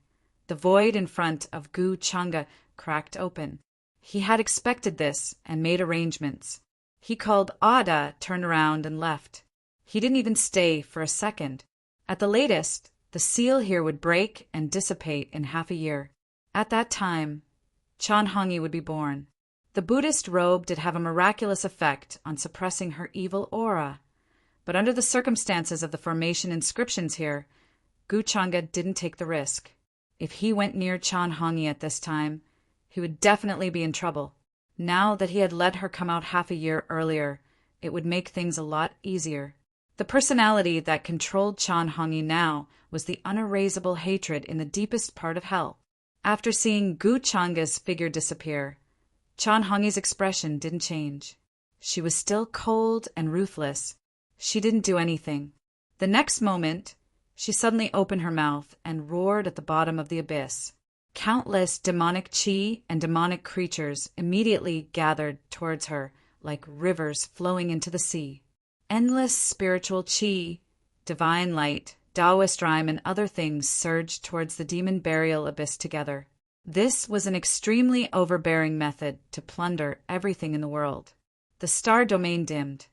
A: the void in front of Gu Changa cracked open. He had expected this and made arrangements. He called Ada, turned around, and left. He didn't even stay for a second. At the latest, the seal here would break and dissipate in half a year. At that time, Chan Hongi would be born. The Buddhist robe did have a miraculous effect on suppressing her evil aura, but under the circumstances of the formation inscriptions here, Gu Changa didn't take the risk. If he went near Chan Hongi at this time, he would definitely be in trouble. Now that he had let her come out half a year earlier, it would make things a lot easier. The personality that controlled Chan Hongi now was the unerasable hatred in the deepest part of hell. After seeing Gu Changa's figure disappear, Chan Hongi's expression didn't change. She was still cold and ruthless. She didn't do anything. The next moment, she suddenly opened her mouth and roared at the bottom of the abyss. Countless demonic chi and demonic creatures immediately gathered towards her like rivers flowing into the sea. Endless spiritual chi, divine light, Taoist rhyme, and other things surged towards the demon burial abyss together. This was an extremely overbearing method to plunder everything in the world. The star domain dimmed.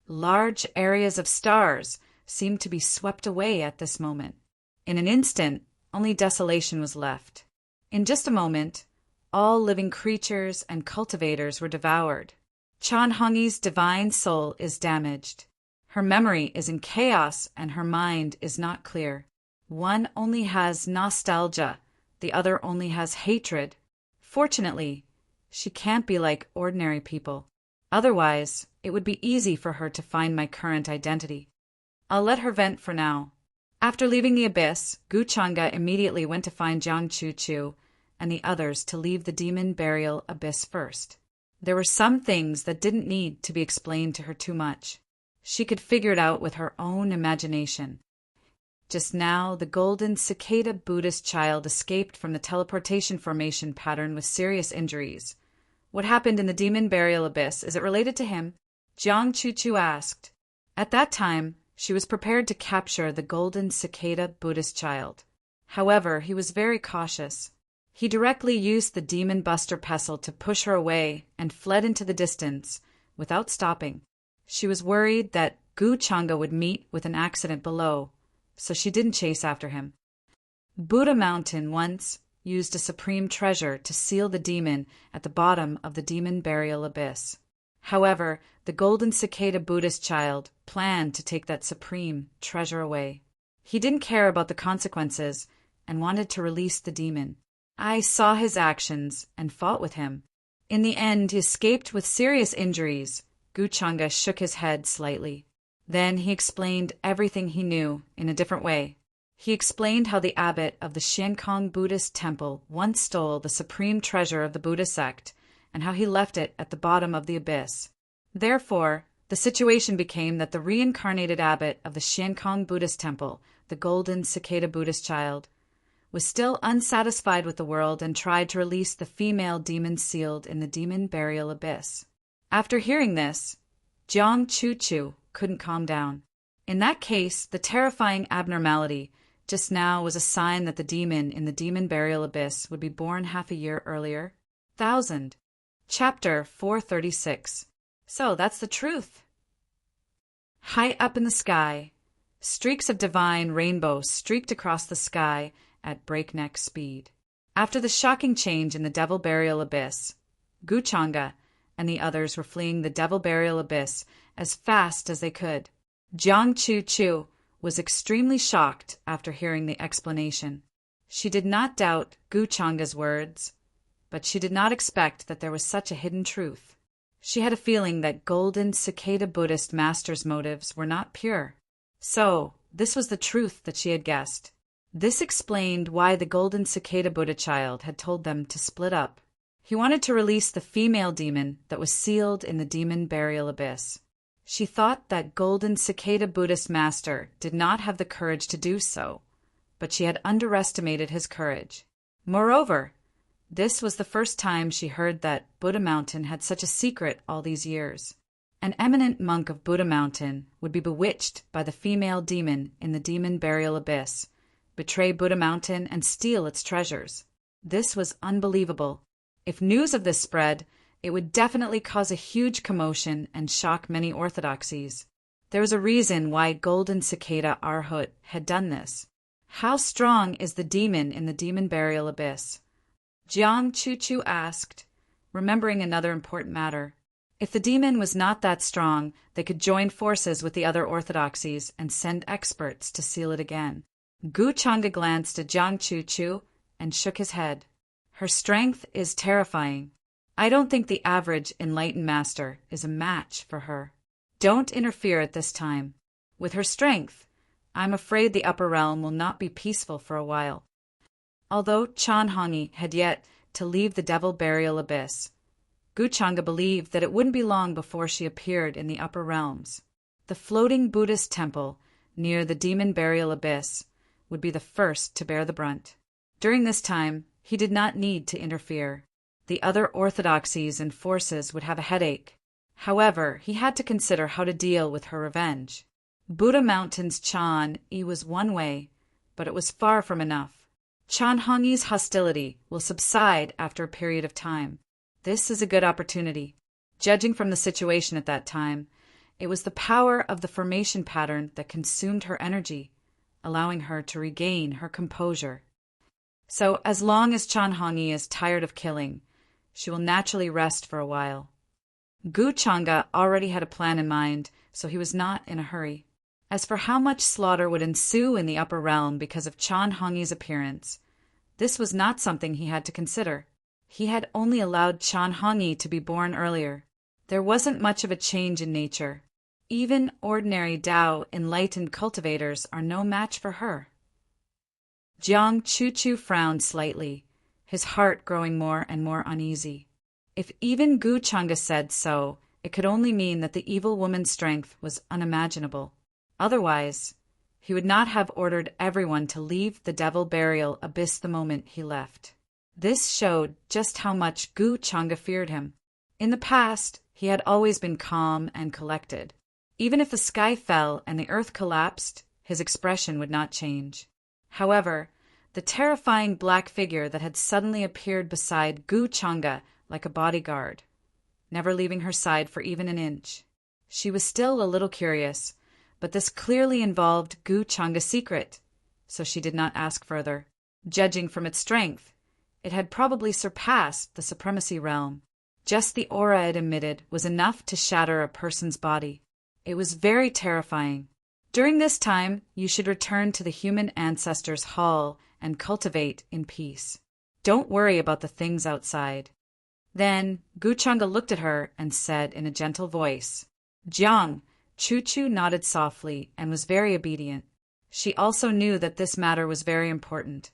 A: Large areas of stars seemed to be swept away at this moment. In an instant, only desolation was left. In just a moment, all living creatures and cultivators were devoured. Chan Hongi's divine soul is damaged. Her memory is in chaos and her mind is not clear. One only has nostalgia, the other only has hatred. Fortunately, she can't be like ordinary people. Otherwise, it would be easy for her to find my current identity. I'll let her vent for now. After leaving the abyss, Gu Changa immediately went to find Jiang Chu and the others to leave the demon burial abyss first. There were some things that didn't need to be explained to her too much. She could figure it out with her own imagination. Just now, the golden cicada Buddhist child escaped from the teleportation formation pattern with serious injuries. What happened in the demon burial abyss, is it related to him? Jiang Chu asked. At that time, she was prepared to capture the golden cicada Buddhist child. However, he was very cautious. He directly used the demon buster pestle to push her away and fled into the distance without stopping. She was worried that Gu Changa would meet with an accident below, so she didn't chase after him. Buddha Mountain once used a supreme treasure to seal the demon at the bottom of the demon burial abyss. However, the golden cicada Buddhist child planned to take that supreme treasure away. He didn't care about the consequences and wanted to release the demon. I saw his actions and fought with him. In the end, he escaped with serious injuries. Gu Changa shook his head slightly. Then he explained everything he knew in a different way. He explained how the abbot of the Xiankong Buddhist temple once stole the supreme treasure of the Buddha sect and how he left it at the bottom of the abyss. Therefore, the situation became that the reincarnated abbot of the Xiankong Buddhist temple, the golden cicada Buddhist child, was still unsatisfied with the world and tried to release the female demon sealed in the demon burial abyss. After hearing this, Jiang Chu couldn't calm down. In that case, the terrifying abnormality just now was a sign that the demon in the demon burial abyss would be born half a year earlier. Chapter 436. So that's the truth. High up in the sky, streaks of divine rainbow streaked across the sky at breakneck speed. After the shocking change in the devil burial abyss, Guchanga and the others were fleeing the devil burial abyss as fast as they could. Jiang Chu was extremely shocked after hearing the explanation. She did not doubt Guchanga's words, but she did not expect that there was such a hidden truth. She had a feeling that golden cicada Buddhist master's motives were not pure. So, this was the truth that she had guessed. This explained why the golden cicada Buddha child had told them to split up. He wanted to release the female demon that was sealed in the demon burial abyss. She thought that golden cicada Buddhist master did not have the courage to do so, but she had underestimated his courage. Moreover, this was the first time she heard that Buddha Mountain had such a secret all these years. An eminent monk of Buddha Mountain would be bewitched by the female demon in the demon burial abyss, betray Buddha Mountain, and steal its treasures. This was unbelievable. If news of this spread, it would definitely cause a huge commotion and shock many orthodoxies. There was a reason why golden cicada Arhut had done this. How strong is the demon in the demon burial abyss? Jiang Chu asked, remembering another important matter. If the demon was not that strong, they could join forces with the other orthodoxies and send experts to seal it again. Guchanga glanced at Jiang Chu and shook his head. Her strength is terrifying. I don't think the average enlightened master is a match for her. Don't interfere at this time. With her strength, I'm afraid the upper realm will not be peaceful for a while. Although Chanhongi had yet to leave the devil burial abyss, Guchanga believed that it wouldn't be long before she appeared in the upper realms. The floating Buddhist temple near the demon burial abyss would be the first to bear the brunt. During this time, he did not need to interfere. The other orthodoxies and forces would have a headache. However, he had to consider how to deal with her revenge. Buddha Mountain's Chan-I was one way, but it was far from enough. Chanhongi's hostility will subside after a period of time. This is a good opportunity. Judging from the situation at that time, it was the power of the formation pattern that consumed her energy, allowing her to regain her composure. So, as long as Chanhongi is tired of killing, she will naturally rest for a while. Guchanga already had a plan in mind, so he was not in a hurry. As for how much slaughter would ensue in the upper realm because of Chanhongi's appearance, this was not something he had to consider. He had only allowed Chanhongi to be born earlier. There wasn't much of a change in nature. Even ordinary Tao enlightened cultivators are no match for her. Jiang Chu frowned slightly, his heart growing more and more uneasy. If even Guchanga said so, it could only mean that the evil woman's strength was unimaginable. Otherwise, he would not have ordered everyone to leave the devil burial abyss the moment he left. This showed just how much Guchanga feared him. In the past, he had always been calm and collected. Even if the sky fell and the earth collapsed, his expression would not change. However, the terrifying black figure that had suddenly appeared beside Guchanga like a bodyguard, never leaving her side for even an inch. She was still a little curious, but this clearly involved Guchanga's secret, so she did not ask further. Judging from its strength, it had probably surpassed the supremacy realm. Just the aura it emitted was enough to shatter a person's body. It was very terrifying. During this time, you should return to the human ancestors' hall and cultivate in peace. Don't worry about the things outside. Then Guchanga looked at her and said in a gentle voice, Jiang. Chu nodded softly and was very obedient. She also knew that this matter was very important,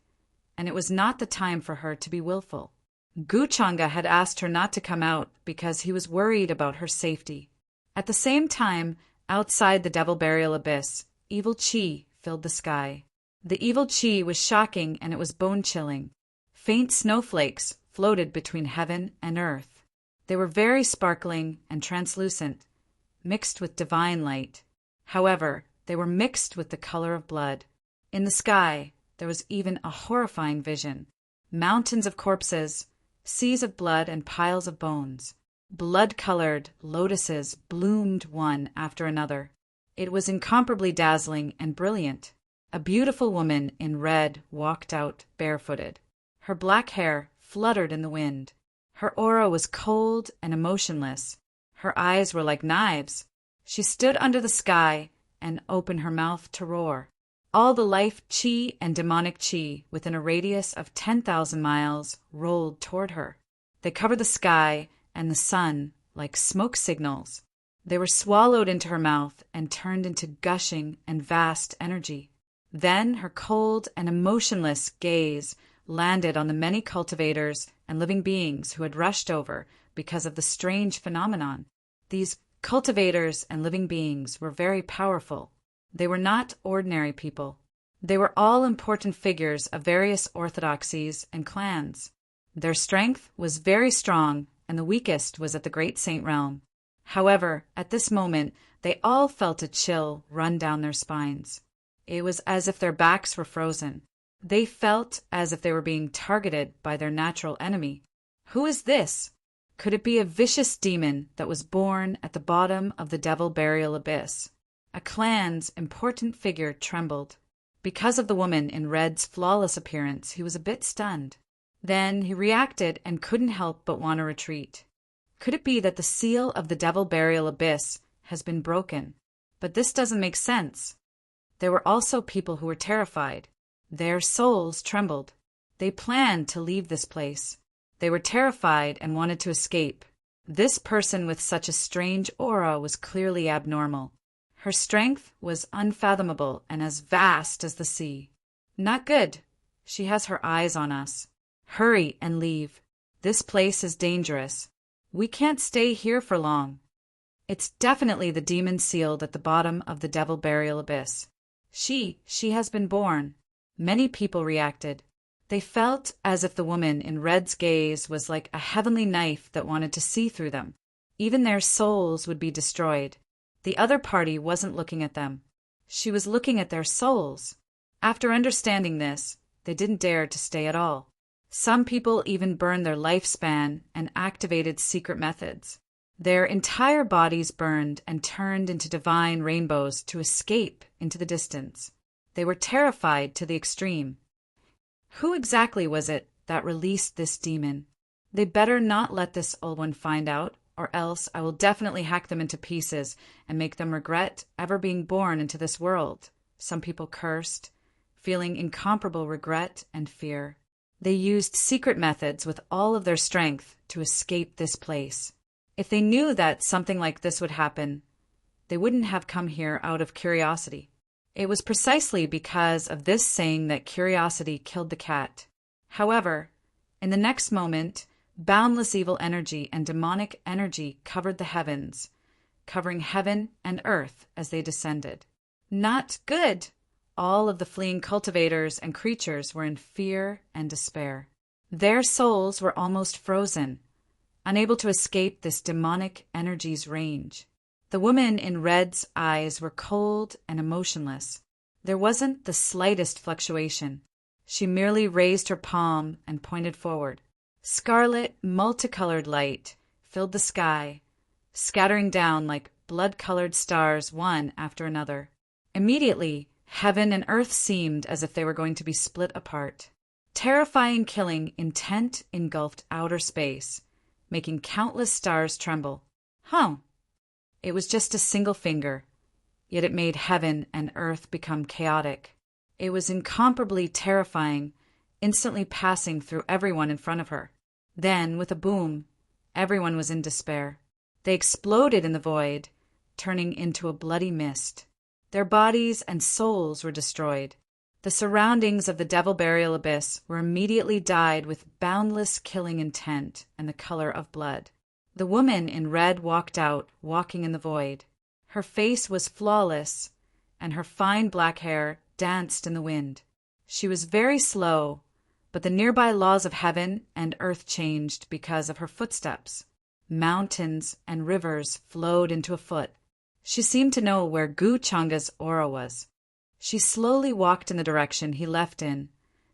A: and it was not the time for her to be willful. Guchanga had asked her not to come out because he was worried about her safety. At the same time, outside the Devil Burial Abyss, evil chi filled the sky. The evil chi was shocking and it was bone-chilling. Faint snowflakes floated between heaven and earth. They were very sparkling and translucent, mixed with divine light. However, they were mixed with the color of blood. In the sky, there was even a horrifying vision. Mountains of corpses, seas of blood and piles of bones. Blood-colored lotuses bloomed one after another. It was incomparably dazzling and brilliant. A beautiful woman in red walked out barefooted. Her black hair fluttered in the wind. Her aura was cold and emotionless. Her eyes were like knives. She stood under the sky and opened her mouth to roar. All the life chi and demonic chi within a radius of 10,000 miles rolled toward her. They covered the sky and the sun like smoke signals. They were swallowed into her mouth and turned into gushing and vast energy. Then her cold and emotionless gaze landed on the many cultivators and living beings who had rushed over because of the strange phenomenon. These cultivators and living beings were very powerful. They were not ordinary people. They were all important figures of various orthodoxies and clans. Their strength was very strong, and the weakest was at the Great Saint Realm. However, at this moment, they all felt a chill run down their spines. It was as if their backs were frozen. They felt as if they were being targeted by their natural enemy. Who is this? Could it be a vicious demon that was born at the bottom of the Devil Burial Abyss? A clan's important figure trembled. Because of the woman in red's flawless appearance, he was a bit stunned. Then he reacted and couldn't help but want to retreat. Could it be that the seal of the Devil Burial Abyss has been broken? But this doesn't make sense. There were also people who were terrified. Their souls trembled. They planned to leave this place. They were terrified and wanted to escape. This person with such a strange aura was clearly abnormal. Her strength was unfathomable and as vast as the sea. Not good. She has her eyes on us. Hurry and leave. This place is dangerous. We can't stay here for long. It's definitely the demon sealed at the bottom of the Devil Burial Abyss. She has been born. Many people reacted. They felt as if the woman in red's gaze was like a heavenly knife that wanted to see through them. Even their souls would be destroyed. The other party wasn't looking at them. She was looking at their souls. After understanding this, they didn't dare to stay at all. Some people even burned their lifespan and activated secret methods. Their entire bodies burned and turned into divine rainbows to escape into the distance. They were terrified to the extreme. Who exactly was it that released this demon? They better not let this old one find out, or else I will definitely hack them into pieces and make them regret ever being born into this world. Some people cursed, feeling incomparable regret and fear. They used secret methods with all of their strength to escape this place. If they knew that something like this would happen, they wouldn't have come here out of curiosity. It was precisely because of this saying that curiosity killed the cat. However, in the next moment, boundless evil energy and demonic energy covered the heavens, covering heaven and earth as they descended. Not good! All of the fleeing cultivators and creatures were in fear and despair. Their souls were almost frozen, unable to escape this demonic energy's range. The woman in red's eyes were cold and emotionless. There wasn't the slightest fluctuation. She merely raised her palm and pointed forward. Scarlet, multicolored light filled the sky, scattering down like blood-colored stars one after another. Immediately, heaven and earth seemed as if they were going to be split apart. Terrifying killing intent engulfed outer space, making countless stars tremble. It was just a single finger, yet it made heaven and earth become chaotic. It was incomparably terrifying, instantly passing through everyone in front of her. Then, with a boom, everyone was in despair. They exploded in the void, turning into a bloody mist. Their bodies and souls were destroyed. The surroundings of the Devil Burial Abyss were immediately dyed with boundless killing intent and the color of blood. The woman in red walked out, walking in the void. Her face was flawless, and her fine black hair danced in the wind. She was very slow, but the nearby laws of heaven and earth changed because of her footsteps. Mountains and rivers flowed into a foot. She seemed to know where Gu Changa's aura was. She slowly walked in the direction he left in,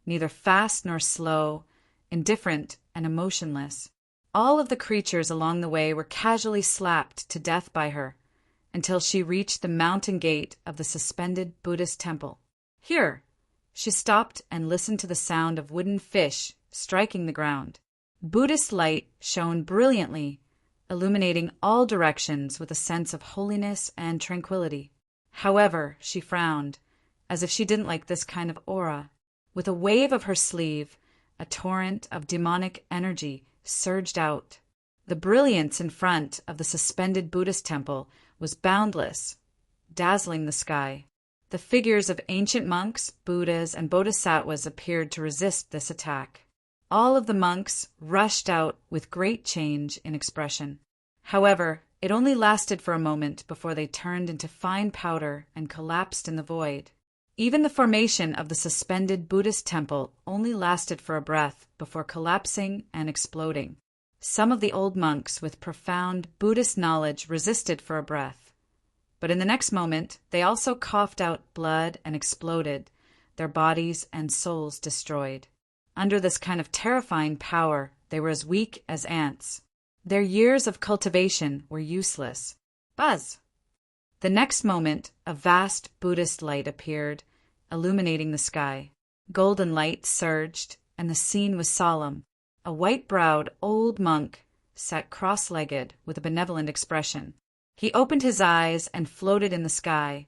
A: neither fast nor slow, indifferent and emotionless. All of the creatures along the way were casually slapped to death by her, until she reached the mountain gate of the suspended Buddhist temple. Here, she stopped and listened to the sound of wooden fish striking the ground. Buddhist light shone brilliantly, illuminating all directions with a sense of holiness and tranquility. However, she frowned, as if she didn't like this kind of aura. With a wave of her sleeve, a torrent of demonic energy surged out. The brilliance in front of the suspended Buddhist temple was boundless, dazzling the sky. The figures of ancient monks, Buddhas, and bodhisattvas appeared to resist this attack. All of the monks rushed out with great change in expression. However, it only lasted for a moment before they turned into fine powder and collapsed in the void. Even the formation of the suspended Buddhist temple only lasted for a breath before collapsing and exploding. Some of the old monks with profound Buddhist knowledge resisted for a breath, but in the next moment they also coughed out blood and exploded, their bodies and souls destroyed. Under this kind of terrifying power, they were as weak as ants. Their years of cultivation were useless. Buzz! The next moment, a vast Buddhist light appeared, illuminating the sky. Golden light surged, and the scene was solemn. A white-browed old monk sat cross-legged with a benevolent expression. He opened his eyes and floated in the sky,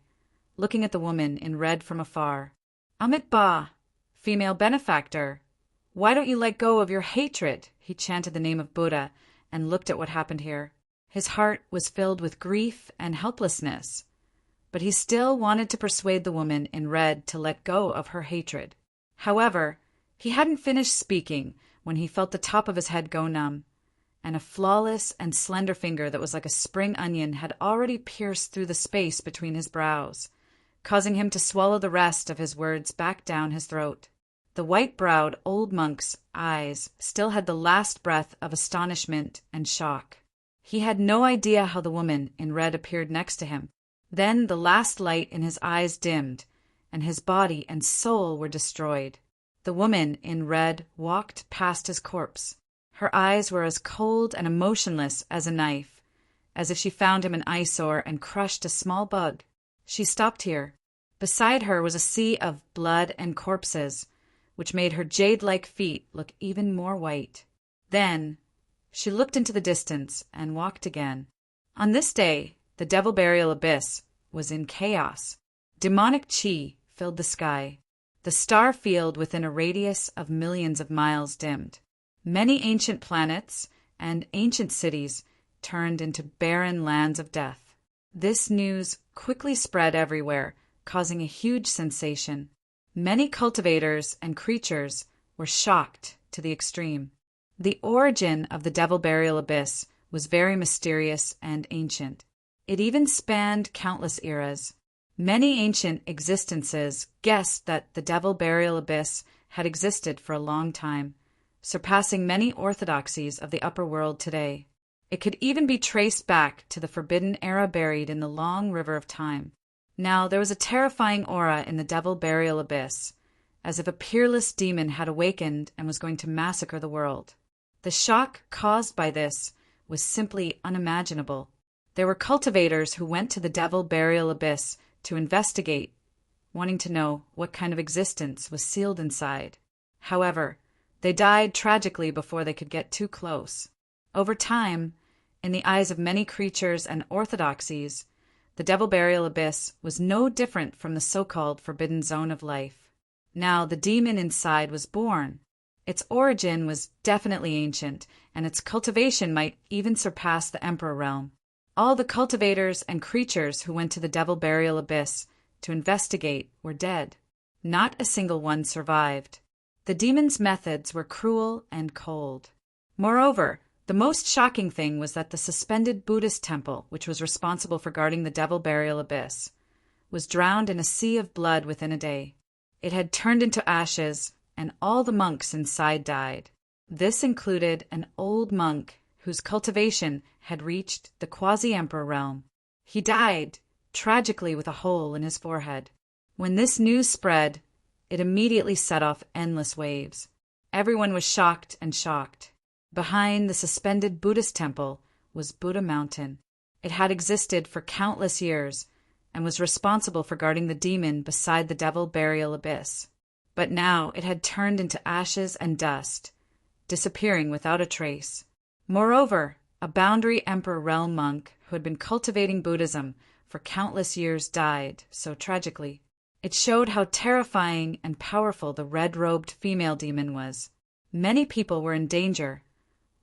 A: looking at the woman in red from afar. Amit Ba, female benefactor, why don't you let go of your hatred? He chanted the name of Buddha and looked at what happened here. His heart was filled with grief and helplessness, but he still wanted to persuade the woman in red to let go of her hatred. However, he hadn't finished speaking when he felt the top of his head go numb, and a flawless and slender finger that was like a spring onion had already pierced through the space between his brows, causing him to swallow the rest of his words back down his throat. The white-browed old monk's eyes still had the last breath of astonishment and shock. He had no idea how the woman in red appeared next to him. Then the last light in his eyes dimmed, and his body and soul were destroyed. The woman in red walked past his corpse. Her eyes were as cold and emotionless as a knife, as if she found him an eyesore and crushed a small bug. She stopped here. Beside her was a sea of blood and corpses, which made her jade-like feet look even more white. Then she looked into the distance and walked again. On this day, the Devil Burial Abyss was in chaos. Demonic chi filled the sky. The star field within a radius of millions of miles dimmed. Many ancient planets and ancient cities turned into barren lands of death. This news quickly spread everywhere, causing a huge sensation. Many cultivators and creatures were shocked to the extreme. The origin of the Devil Burial Abyss was very mysterious and ancient. It even spanned countless eras. Many ancient existences guessed that the Devil Burial Abyss had existed for a long time, surpassing many orthodoxies of the upper world today. It could even be traced back to the forbidden era buried in the long river of time. Now, there was a terrifying aura in the Devil Burial Abyss, as if a peerless demon had awakened and was going to massacre the world. The shock caused by this was simply unimaginable. There were cultivators who went to the Devil Burial Abyss to investigate, wanting to know what kind of existence was sealed inside. However, they died tragically before they could get too close. Over time, in the eyes of many creatures and orthodoxies, the Devil Burial Abyss was no different from the so-called forbidden zone of life. Now the demon inside was born. Its origin was definitely ancient, and its cultivation might even surpass the Emperor realm. All the cultivators and creatures who went to the Devil Burial Abyss to investigate were dead. Not a single one survived. The demon's methods were cruel and cold. Moreover, the most shocking thing was that the suspended Buddhist temple, which was responsible for guarding the devil burial abyss, was drowned in a sea of blood within a day. It had turned into ashes, and all the monks inside died. This included an old monk whose cultivation had reached the quasi-emperor realm. He died, tragically, with a hole in his forehead. When this news spread, it immediately set off endless waves. Everyone was shocked and shocked. Behind the suspended Buddhist temple was Buddha Mountain. It had existed for countless years and was responsible for guarding the demon beside the devil burial abyss. But now it had turned into ashes and dust, disappearing without a trace. Moreover, a boundary emperor realm monk who had been cultivating Buddhism for countless years died so tragically. It showed how terrifying and powerful the red-robed female demon was. Many people were in danger,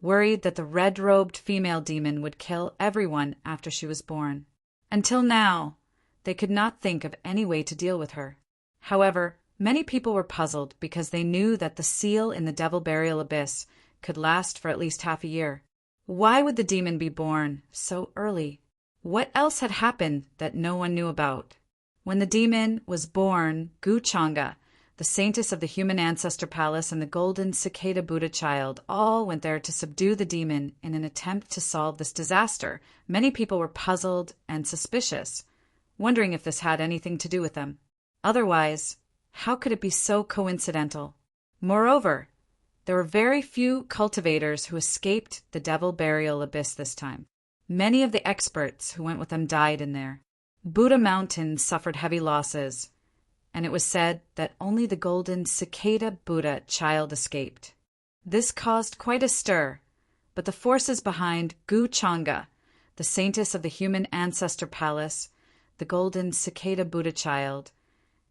A: worried that the red-robed female demon would kill everyone after she was born. Until now, they could not think of any way to deal with her. However, many people were puzzled because they knew that the seal in the devil burial abyss could last for at least half a year. Why would the demon be born so early? What else had happened that no one knew about? When the demon was born, Gu Changa, the saintess of the human ancestor palace, and the golden cicada Buddha child all went there to subdue the demon in an attempt to solve this disaster. Many people were puzzled and suspicious, wondering if this had anything to do with them. Otherwise, how could it be so coincidental? Moreover, there were very few cultivators who escaped the devil burial abyss this time. Many of the experts who went with them died in there. Buddha Mountain suffered heavy losses, and it was said that only the golden cicada Buddha child escaped. This caused quite a stir, but the forces behind Gu Changa, the saintess of the human ancestor palace, the golden cicada Buddha child,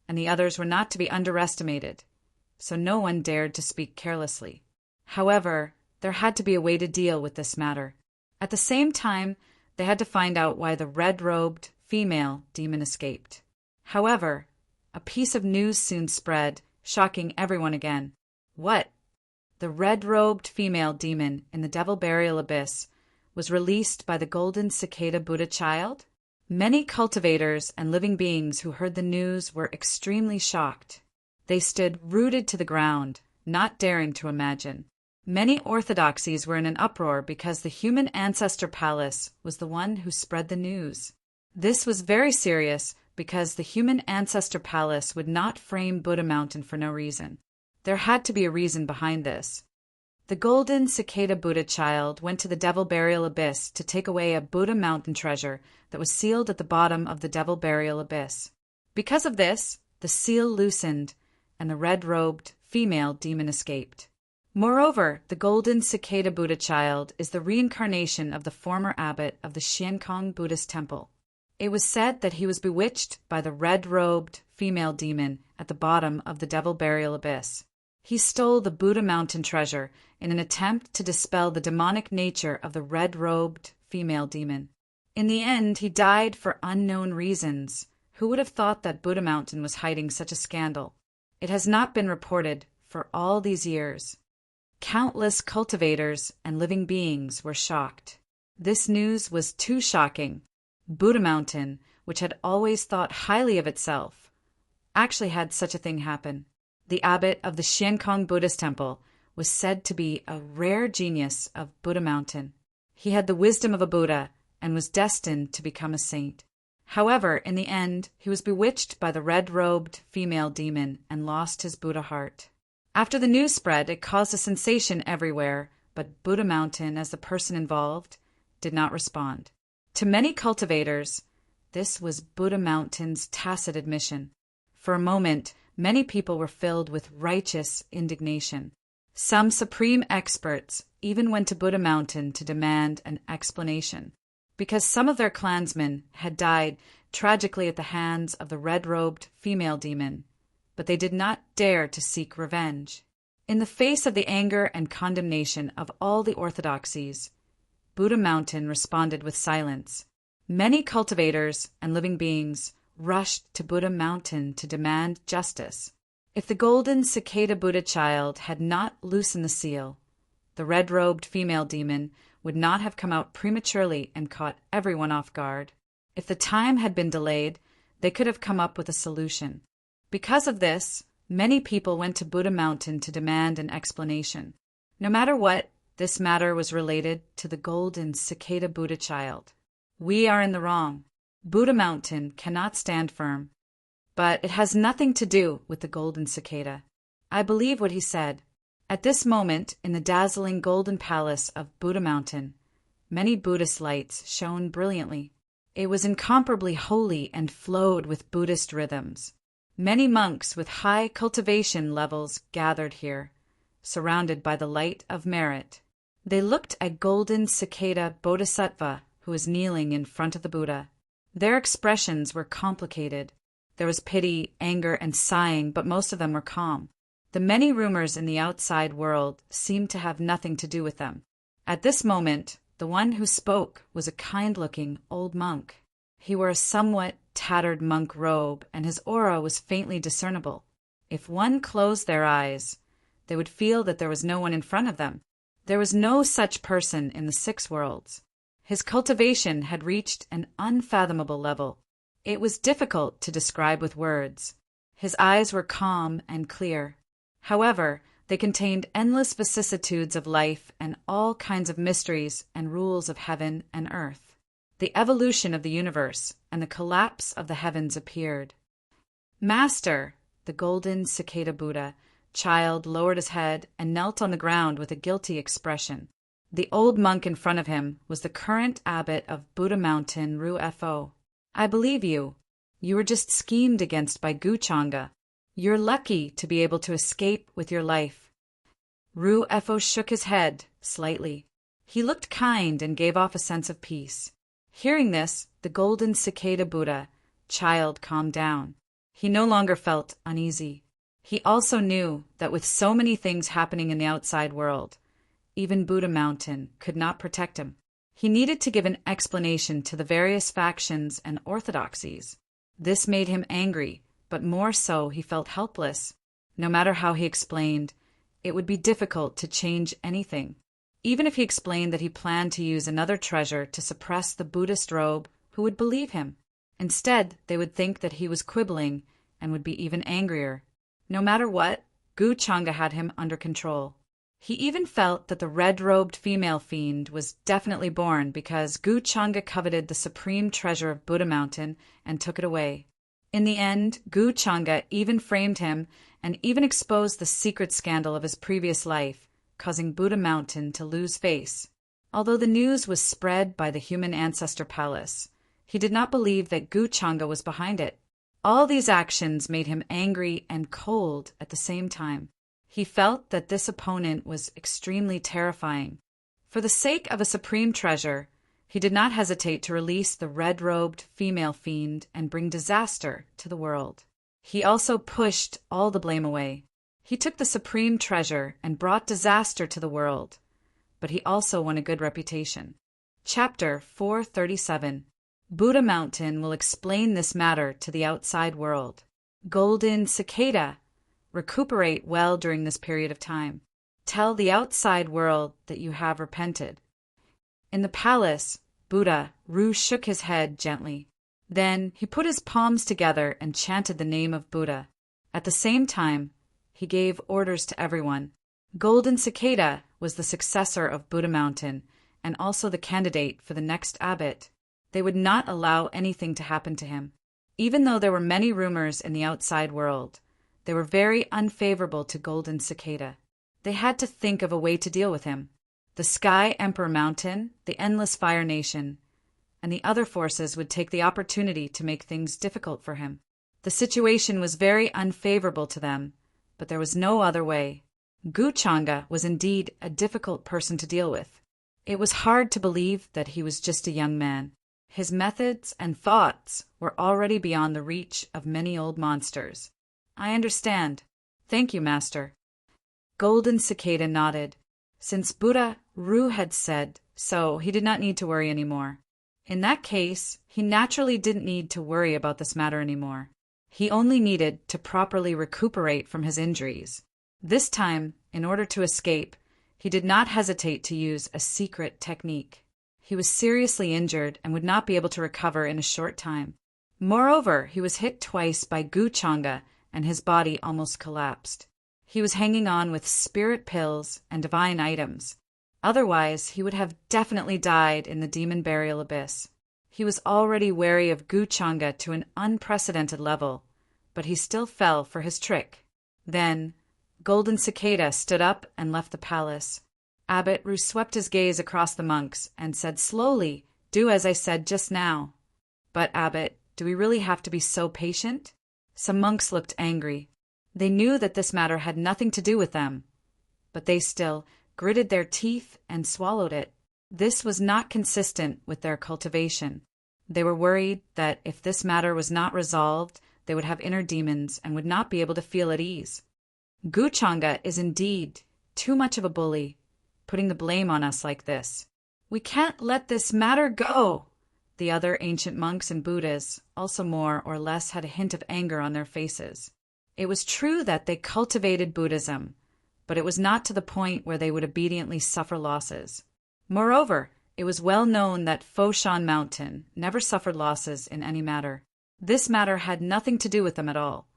A: and the others were not to be underestimated, so no one dared to speak carelessly. However, there had to be a way to deal with this matter. At the same time, they had to find out why the red-robed female demon escaped. However, a piece of news soon spread, shocking everyone again. What? The red-robed female demon in the devil burial abyss was released by the golden cicada Buddha child? Many cultivators and living beings who heard the news were extremely shocked. They stood rooted to the ground, not daring to imagine. Many orthodoxies were in an uproar because the human ancestor palace was the one who spread the news. This was very serious because the human ancestor palace would not frame Buddha Mountain for no reason. There had to be a reason behind this. The golden cicada Buddha child went to the devil burial abyss to take away a Buddha Mountain treasure that was sealed at the bottom of the devil burial abyss. Because of this, the seal loosened and the red-robed female demon escaped. Moreover, the golden cicada Buddha child is the reincarnation of the former abbot of the Xiankong Buddhist temple. It was said that he was bewitched by the red-robed female demon at the bottom of the devil burial abyss. He stole the Buddha Mountain treasure in an attempt to dispel the demonic nature of the red-robed female demon. In the end, he died for unknown reasons. Who would have thought that Buddha Mountain was hiding such a scandal? It has not been reported for all these years. Countless cultivators and living beings were shocked. This news was too shocking. Buddha Mountain, which had always thought highly of itself, actually had such a thing happen. The abbot of the Xiankong Buddhist temple was said to be a rare genius of Buddha Mountain. He had the wisdom of a Buddha and was destined to become a saint. However, in the end, he was bewitched by the red-robed female demon and lost his Buddha heart. After the news spread, it caused a sensation everywhere, but Buddha Mountain, as the person involved, did not respond. To many cultivators, this was Buddha Mountain's tacit admission. For a moment, many people were filled with righteous indignation. Some supreme experts even went to Buddha Mountain to demand an explanation, because some of their clansmen had died tragically at the hands of the red-robed female demon, but they did not dare to seek revenge. In the face of the anger and condemnation of all the orthodoxies, Buddha Mountain responded with silence. Many cultivators and living beings rushed to Buddha Mountain to demand justice. If the golden cicada Buddha child had not loosened the seal, the red-robed female demon would not have come out prematurely and caught everyone off guard. If the time had been delayed, they could have come up with a solution. Because of this, many people went to Buddha Mountain to demand an explanation. No matter what, this matter was related to the golden cicada Buddha child. We are in the wrong. Buddha Mountain cannot stand firm. But it has nothing to do with the golden cicada. I believe what he said. At this moment, in the dazzling golden palace of Buddha Mountain, many Buddhist lights shone brilliantly. It was incomparably holy and flowed with Buddhist rhythms. Many monks with high cultivation levels gathered here, surrounded by the light of merit. They looked at golden cicada Bodhisattva, who was kneeling in front of the Buddha. Their expressions were complicated. There was pity, anger, and sighing, but most of them were calm. The many rumors in the outside world seemed to have nothing to do with them. At this moment, the one who spoke was a kind-looking old monk. He wore a somewhat tattered monk robe, and his aura was faintly discernible. If one closed their eyes, they would feel that there was no one in front of them. There was no such person in the 6 worlds. His cultivation had reached an unfathomable level. It was difficult to describe with words. His eyes were calm and clear. However, they contained endless vicissitudes of life and all kinds of mysteries and rules of heaven and earth. The evolution of the universe and the collapse of the heavens appeared. Master, the golden cicada Buddha child lowered his head and knelt on the ground with a guilty expression. The old monk in front of him was the current abbot of Buddha Mountain, Ru-Fo. I believe you. You were just schemed against by Guchanga. You're lucky to be able to escape with your life. Ru-Fo shook his head slightly. He looked kind and gave off a sense of peace. Hearing this, the golden cicada Buddha child calmed down. He no longer felt uneasy. He also knew that with so many things happening in the outside world, even Buddha Mountain could not protect him. He needed to give an explanation to the various factions and orthodoxies. This made him angry, but more so he felt helpless. No matter how he explained, it would be difficult to change anything. Even if he explained that he planned to use another treasure to suppress the Buddhist robe, who would believe him? Instead, they would think that he was quibbling and would be even angrier. No matter what, Guchanga had him under control. He even felt that the red-robed female fiend was definitely born because Guchanga coveted the supreme treasure of Buddha Mountain and took it away. In the end, Guchanga even framed him and even exposed the secret scandal of his previous life, causing Buddha Mountain to lose face. Although the news was spread by the human ancestor palace, he did not believe that Guchanga was behind it. All these actions made him angry and cold at the same time. He felt that this opponent was extremely terrifying. For the sake of a supreme treasure, he did not hesitate to release the red-robed female fiend and bring disaster to the world. He also pushed all the blame away. He took the supreme treasure and brought disaster to the world, but he also won a good reputation. Chapter 437. Buddha Mountain will explain this matter to the outside world. Golden cicada. Recuperate well during this period of time. Tell the outside world that you have repented. In the palace, Buddha Ru shook his head gently. Then he put his palms together and chanted the name of Buddha. At the same time, he gave orders to everyone. Golden Cicada was the successor of Buddha Mountain and also the candidate for the next abbot. They would not allow anything to happen to him. Even though there were many rumors in the outside world, they were very unfavorable to Golden Cicada. They had to think of a way to deal with him. The Sky Emperor Mountain, the Endless Fire Nation, and the other forces would take the opportunity to make things difficult for him. The situation was very unfavorable to them, but there was no other way. Guchanga was indeed a difficult person to deal with. It was hard to believe that he was just a young man. His methods and thoughts were already beyond the reach of many old monsters. I understand. Thank you, Master. Golden Cicada nodded. Since Buddha Ru had said so, he did not need to worry anymore. In that case, he naturally didn't need to worry about this matter anymore. He only needed to properly recuperate from his injuries. This time, in order to escape, he did not hesitate to use a secret technique. He was seriously injured and would not be able to recover in a short time. Moreover, he was hit twice by Gu Changa and his body almost collapsed. He was hanging on with spirit pills and divine items. Otherwise, he would have definitely died in the demon burial abyss. He was already wary of Gu Changa to an unprecedented level, but he still fell for his trick. Then, Golden Cicada stood up and left the palace. Abbot Ru swept his gaze across the monks and said slowly, "Do as I said just now." "But, Abbot, do we really have to be so patient?" Some monks looked angry. They knew that this matter had nothing to do with them, but they still gritted their teeth and swallowed it. This was not consistent with their cultivation. They were worried that if this matter was not resolved, they would have inner demons and would not be able to feel at ease. "Gu Changa is indeed too much of a bully, putting the blame on us like this. We can't let this matter go." The other ancient monks and Buddhas also more or less had a hint of anger on their faces. It was true that they cultivated Buddhism, but it was not to the point where they would obediently suffer losses. Moreover, it was well known that Foshan Mountain never suffered losses in any matter. This matter had nothing to do with them at all,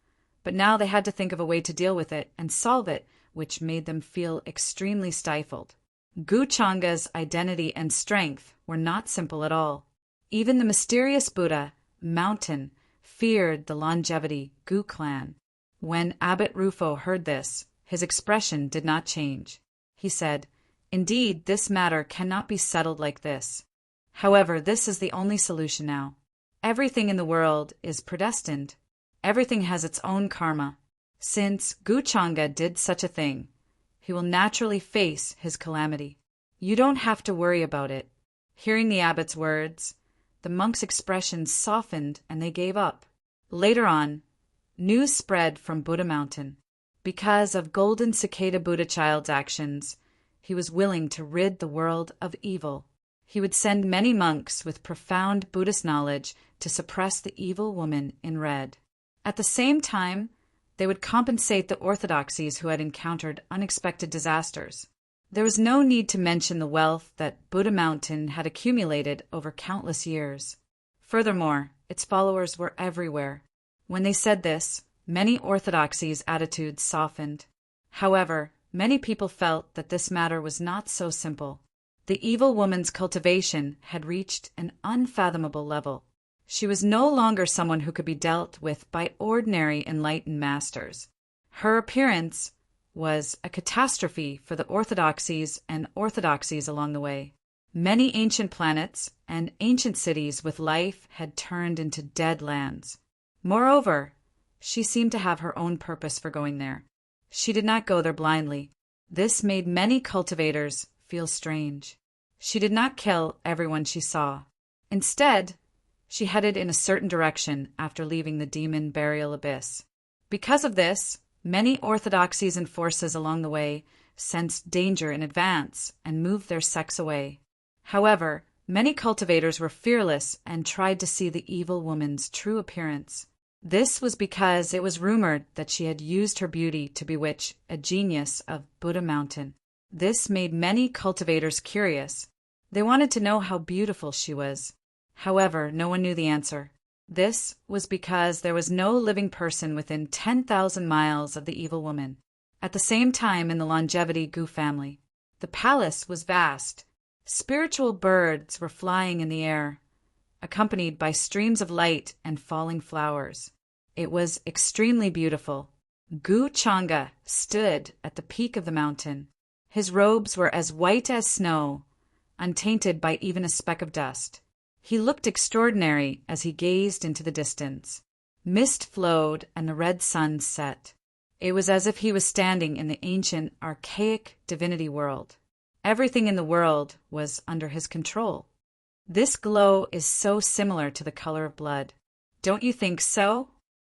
A: but now they had to think of a way to deal with it and solve it, which made them feel extremely stifled. Gu Changa's identity and strength were not simple at all. Even the mysterious Buddha, Mountain, feared the longevity Gu clan. When Abbot Rufo heard this, his expression did not change. He said, "Indeed, this matter cannot be settled like this. However, this is the only solution now. Everything in the world is predestined. Everything has its own karma. Since Gu Changa did such a thing, he will naturally face his calamity. You don't have to worry about it." Hearing the abbot's words, the monks' expressions softened and they gave up. Later on, news spread from Buddha Mountain. Because of Golden Cicada Buddha Child's actions, he was willing to rid the world of evil. He would send many monks with profound Buddhist knowledge to suppress the evil woman in red. At the same time, they would compensate the orthodoxies who had encountered unexpected disasters. There was no need to mention the wealth that Buddha Mountain had accumulated over countless years. Furthermore, its followers were everywhere. When they said this, many orthodoxies' attitudes softened. However, many people felt that this matter was not so simple. The evil woman's cultivation had reached an unfathomable level. She was no longer someone who could be dealt with by ordinary enlightened masters. Her appearance was a catastrophe for the orthodoxies and orthodoxies along the way. Many ancient planets and ancient cities with life had turned into dead lands. Moreover, she seemed to have her own purpose for going there. She did not go there blindly. This made many cultivators feel strange. She did not kill everyone she saw. Instead, she headed in a certain direction after leaving the demon burial abyss. Because of this, many orthodoxies and forces along the way sensed danger in advance and moved their sects away. However, many cultivators were fearless and tried to see the evil woman's true appearance. This was because it was rumored that she had used her beauty to bewitch a genius of Buddha Mountain. This made many cultivators curious. They wanted to know how beautiful she was. However, no one knew the answer. This was because there was no living person within 10,000 miles of the evil woman. At the same time in the longevity Gu family, the palace was vast. Spiritual birds were flying in the air, accompanied by streams of light and falling flowers. It was extremely beautiful. Gu Changa stood at the peak of the mountain. His robes were as white as snow, untainted by even a speck of dust. He looked extraordinary as he gazed into the distance. Mist flowed and the red sun set. It was as if he was standing in the ancient, archaic divinity world. Everything in the world was under his control. This glow is so similar to the color of blood. Don't you think so?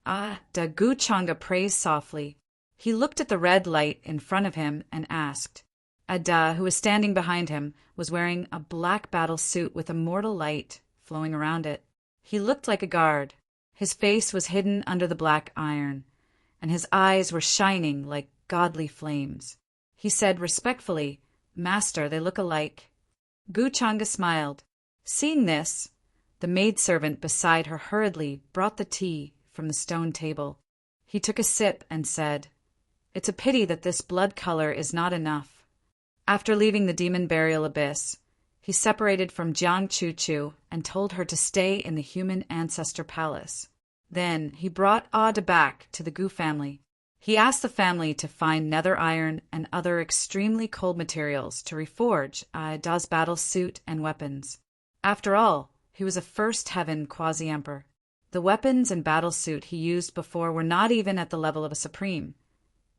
A: Da Gu Changa praised softly. He looked at the red light in front of him and asked. Ada, who was standing behind him, was wearing a black battle suit with immortal light flowing around it. He looked like a guard. His face was hidden under the black iron, and his eyes were shining like godly flames. He said respectfully, "Master, they look alike." Gu Changa smiled. Seeing this, the maidservant beside her hurriedly brought the tea from the stone table. He took a sip and said, "It's a pity that this blood color is not enough." After leaving the demon burial abyss, he separated from Jiang Chu and told her to stay in the human ancestor palace. Then he brought Ada back to the Gu family. He asked the family to find nether iron and other extremely cold materials to reforge Ada's battle suit and weapons. After all, he was a first heaven quasi-emperor. The weapons and battle suit he used before were not even at the level of a supreme,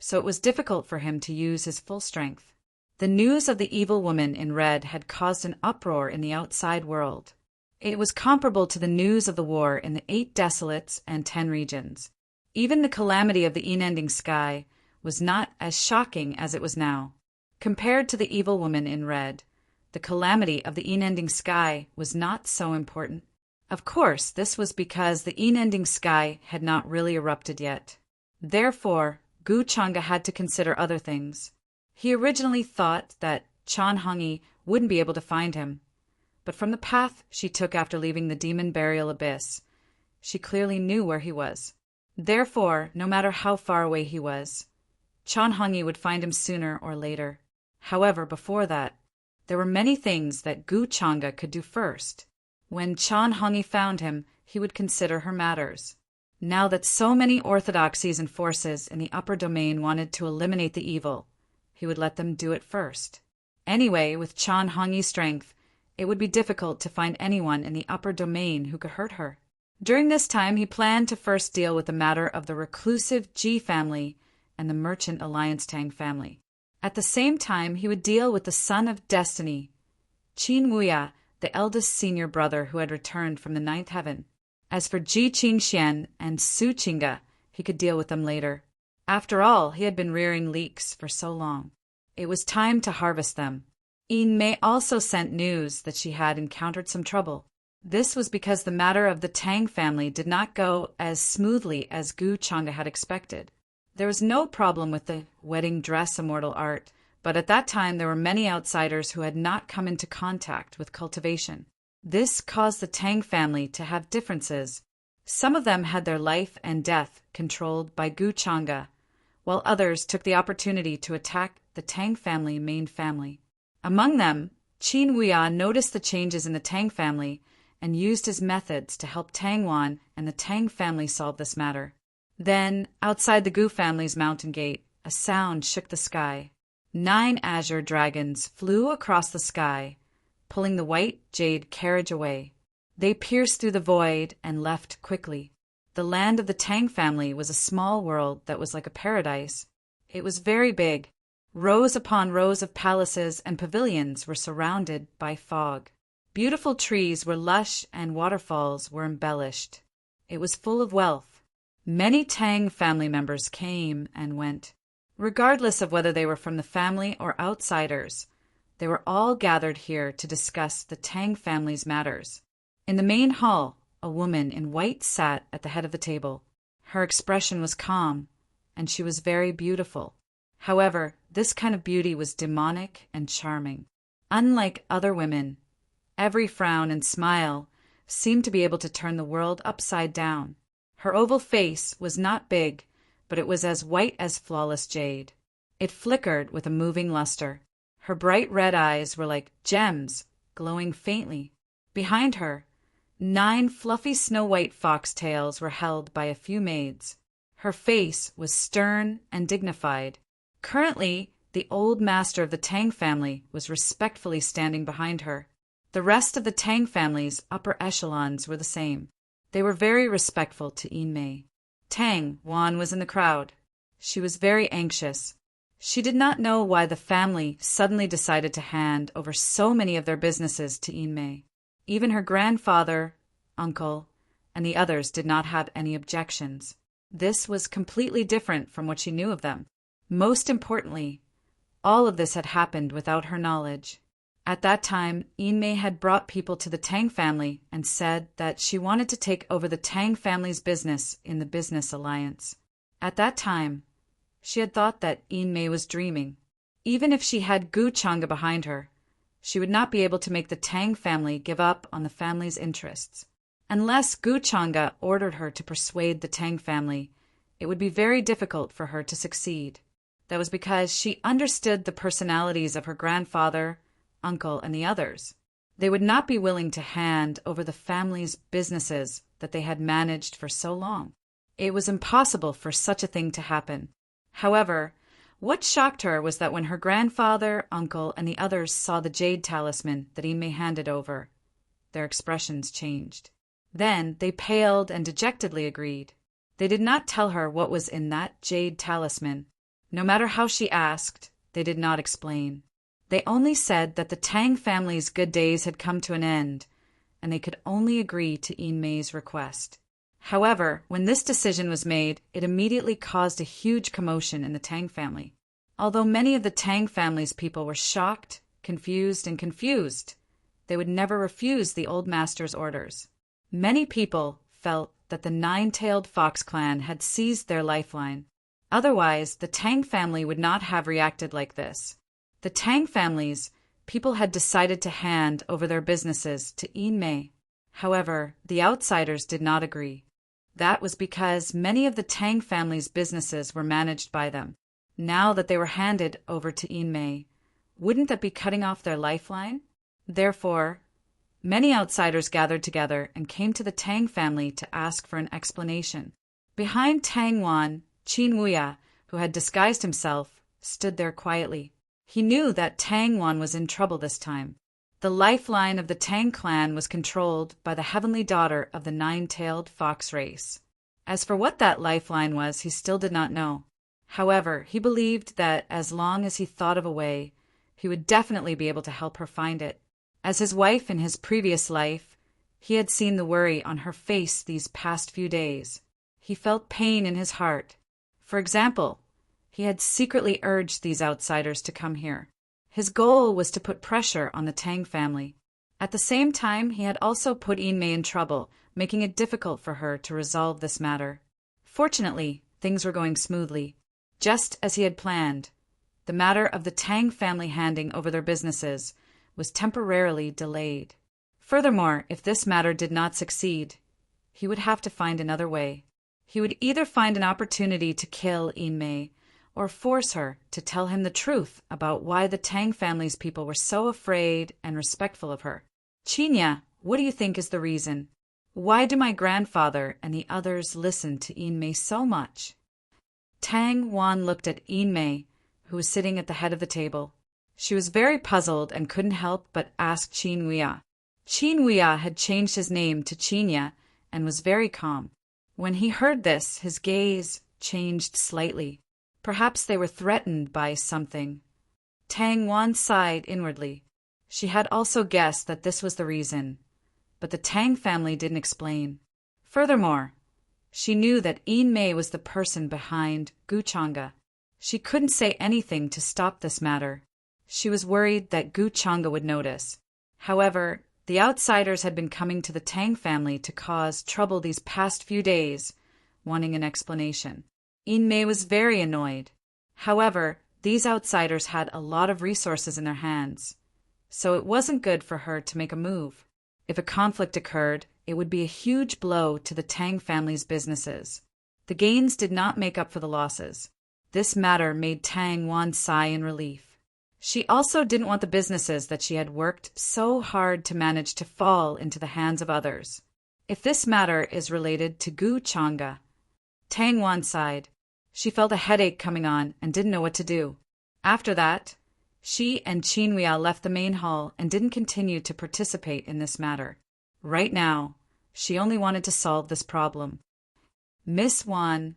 A: so it was difficult for him to use his full strength. The news of the evil woman in red had caused an uproar in the outside world. It was comparable to the news of the war in the 8 desolates and 10 regions. Even the calamity of the unending sky was not as shocking as it was now. Compared to the evil woman in red, the calamity of the unending sky was not so important. Of course, this was because the unending sky had not really erupted yet. Therefore, Gu Changa had to consider other things. He originally thought that Chan Hongyi wouldn't be able to find him, but from the path she took after leaving the demon burial abyss, she clearly knew where he was. Therefore, no matter how far away he was, Chan Hongyi would find him sooner or later. However, before that, there were many things that Gu Changa could do first. When Chan Hongyi found him, he would consider her matters. Now that so many orthodoxies and forces in the upper domain wanted to eliminate the evil, he would let them do it first. Anyway, with Chan Hongyi's strength, it would be difficult to find anyone in the upper domain who could hurt her. During this time, he planned to first deal with the matter of the reclusive Ji family and the merchant Alliance Tang family. At the same time, he would deal with the son of destiny, Qin Wuya, the eldest senior brother who had returned from the 9th heaven. As for Ji Qingxian and Su Qingge, he could deal with them later. After all, he had been rearing leeks for so long. It was time to harvest them. Yin Mei also sent news that she had encountered some trouble. This was because the matter of the Tang family did not go as smoothly as Gu Changa had expected. There was no problem with the wedding dress immortal art, but at that time there were many outsiders who had not come into contact with cultivation. This caused the Tang family to have differences. Some of them had their life and death controlled by Gu Changa, while others took the opportunity to attack the Tang family main family. Among them, Qin Wuya noticed the changes in the Tang family and used his methods to help Tang Wan and the Tang family solve this matter. Then, outside the Gu family's mountain gate, a sound shook the sky. 9 azure dragons flew across the sky, pulling the white jade carriage away. They pierced through the void and left quickly. The land of the Tang family was a small world that was like a paradise. It was very big. Rows upon rows of palaces and pavilions were surrounded by fog. Beautiful trees were lush and waterfalls were embellished. It was full of wealth. Many Tang family members came and went. Regardless of whether they were from the family or outsiders, they were all gathered here to discuss the Tang family's matters. In the main hall, a woman in white sat at the head of the table. Her expression was calm, and she was very beautiful. However, this kind of beauty was demonic and charming. Unlike other women, every frown and smile seemed to be able to turn the world upside down. Her oval face was not big, but it was as white as flawless jade. It flickered with a moving luster. Her bright red eyes were like gems, glowing faintly. Behind her, 9 fluffy snow-white foxtails were held by a few maids. Her face was stern and dignified. Currently, the old master of the Tang family was respectfully standing behind her. The rest of the Tang family's upper echelons were the same. They were very respectful to Yin Mei. Tang Wan was in the crowd. She was very anxious. She did not know why the family suddenly decided to hand over so many of their businesses to Yin Mei. Even her grandfather, uncle, and the others did not have any objections. This was completely different from what she knew of them. Most importantly, all of this had happened without her knowledge. At that time, Inmei had brought people to the Tang family and said that she wanted to take over the Tang family's business in the business alliance. At that time, she had thought that Inmei was dreaming. Even if she had Gu Changa behind her, she would not be able to make the Tang family give up on the family's interests. Unless Gu Changa ordered her to persuade the Tang family, it would be very difficult for her to succeed. That was because she understood the personalities of her grandfather, uncle, and the others. They would not be willing to hand over the family's businesses that they had managed for so long. It was impossible for such a thing to happen. However, what shocked her was that when her grandfather, uncle, and the others saw the jade talisman that Inmei handed over, their expressions changed. Then they paled and dejectedly agreed. They did not tell her what was in that jade talisman. No matter how she asked, they did not explain. They only said that the Tang family's good days had come to an end, and they could only agree to Inmei's request. However, when this decision was made, it immediately caused a huge commotion in the Tang family. Although many of the Tang family's people were shocked, confused, they would never refuse the old master's orders. Many people felt that the Nine-Tailed Fox clan had seized their lifeline. Otherwise, the Tang family would not have reacted like this. The Tang family's people had decided to hand over their businesses to Inmei. However, the outsiders did not agree. That was because many of the Tang family's businesses were managed by them. Now that they were handed over to Inmei, wouldn't that be cutting off their lifeline? Therefore, many outsiders gathered together and came to the Tang family to ask for an explanation. Behind Tang Wan, Qin Wuya, who had disguised himself, stood there quietly. He knew that Tang Wan was in trouble this time. The lifeline of the Tang clan was controlled by the heavenly daughter of the Nine-Tailed Fox race. As for what that lifeline was, he still did not know. However, he believed that as long as he thought of a way, he would definitely be able to help her find it. As his wife in his previous life, he had seen the worry on her face these past few days. He felt pain in his heart. For example, he had secretly urged these outsiders to come here. His goal was to put pressure on the Tang family. At the same time, he had also put Inmei in trouble, making it difficult for her to resolve this matter. Fortunately, things were going smoothly. Just as he had planned, the matter of the Tang family handing over their businesses was temporarily delayed. Furthermore, if this matter did not succeed, he would have to find another way. He would either find an opportunity to kill Inmei, or force her to tell him the truth about why the Tang family's people were so afraid and respectful of her. Chinya, what do you think is the reason? Why do my grandfather and the others listen to Inmei so much? Tang Wan looked at Inmei, who was sitting at the head of the table. She was very puzzled and couldn't help but ask Qin Wuya. Qin Wuya had changed his name to Chinya and was very calm. When he heard this, his gaze changed slightly. Perhaps they were threatened by something. Tang Wan sighed inwardly. She had also guessed that this was the reason, but the Tang family didn't explain. Furthermore, she knew that Inmei was the person behind Gu Changa. She couldn't say anything to stop this matter. She was worried that Gu Changa would notice. However, the outsiders had been coming to the Tang family to cause trouble these past few days, wanting an explanation. Inmei was very annoyed. However, these outsiders had a lot of resources in their hands, so it wasn't good for her to make a move. If a conflict occurred, it would be a huge blow to the Tang family's businesses. The gains did not make up for the losses. This matter made Tang Wan sigh in relief. She also didn't want the businesses that she had worked so hard to manage to fall into the hands of others. If this matter is related to Gu Changa, Tang Wan sighed. She felt a headache coming on and didn't know what to do. After that, she and Qin Wuya left the main hall and didn't continue to participate in this matter. Right now, she only wanted to solve this problem. Miss Wan,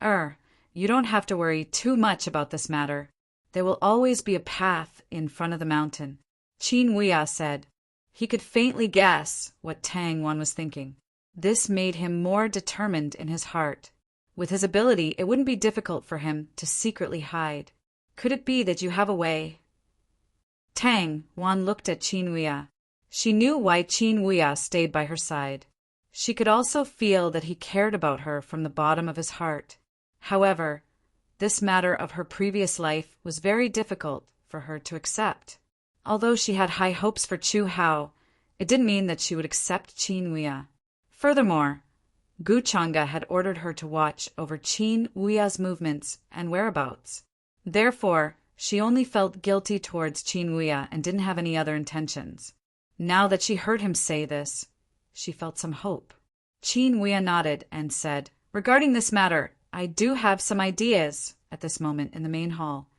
A: you don't have to worry too much about this matter. There will always be a path in front of the mountain, Qin Wuya said. He could faintly guess what Tang Wan was thinking. This made him more determined in his heart. With his ability, it wouldn't be difficult for him to secretly hide. Could it be that you have a way? Tang Wan looked at Qin Wuya. She knew why Qin Wuya stayed by her side. She could also feel that he cared about her from the bottom of his heart. However, this matter of her previous life was very difficult for her to accept. Although she had high hopes for Chu Hao, it didn't mean that she would accept Qin Wuya. Furthermore, Gu Chang'e had ordered her to watch over Qin Wuya's movements and whereabouts. Therefore, she only felt guilty towards Qin Wuya and didn't have any other intentions. Now that she heard him say this, she felt some hope. Qin Wuya nodded and said, "Regarding this matter, I do have some ideas." At this moment in the main hall,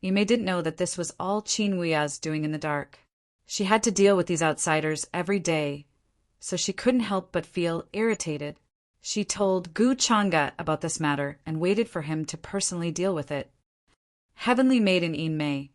A: Yimei didn't know that this was all Qin Wuya's doing in the dark. She had to deal with these outsiders every day, so she couldn't help but feel irritated. She told Gu Chang'e about this matter and waited for him to personally deal with it. Heavenly Maiden Yimei,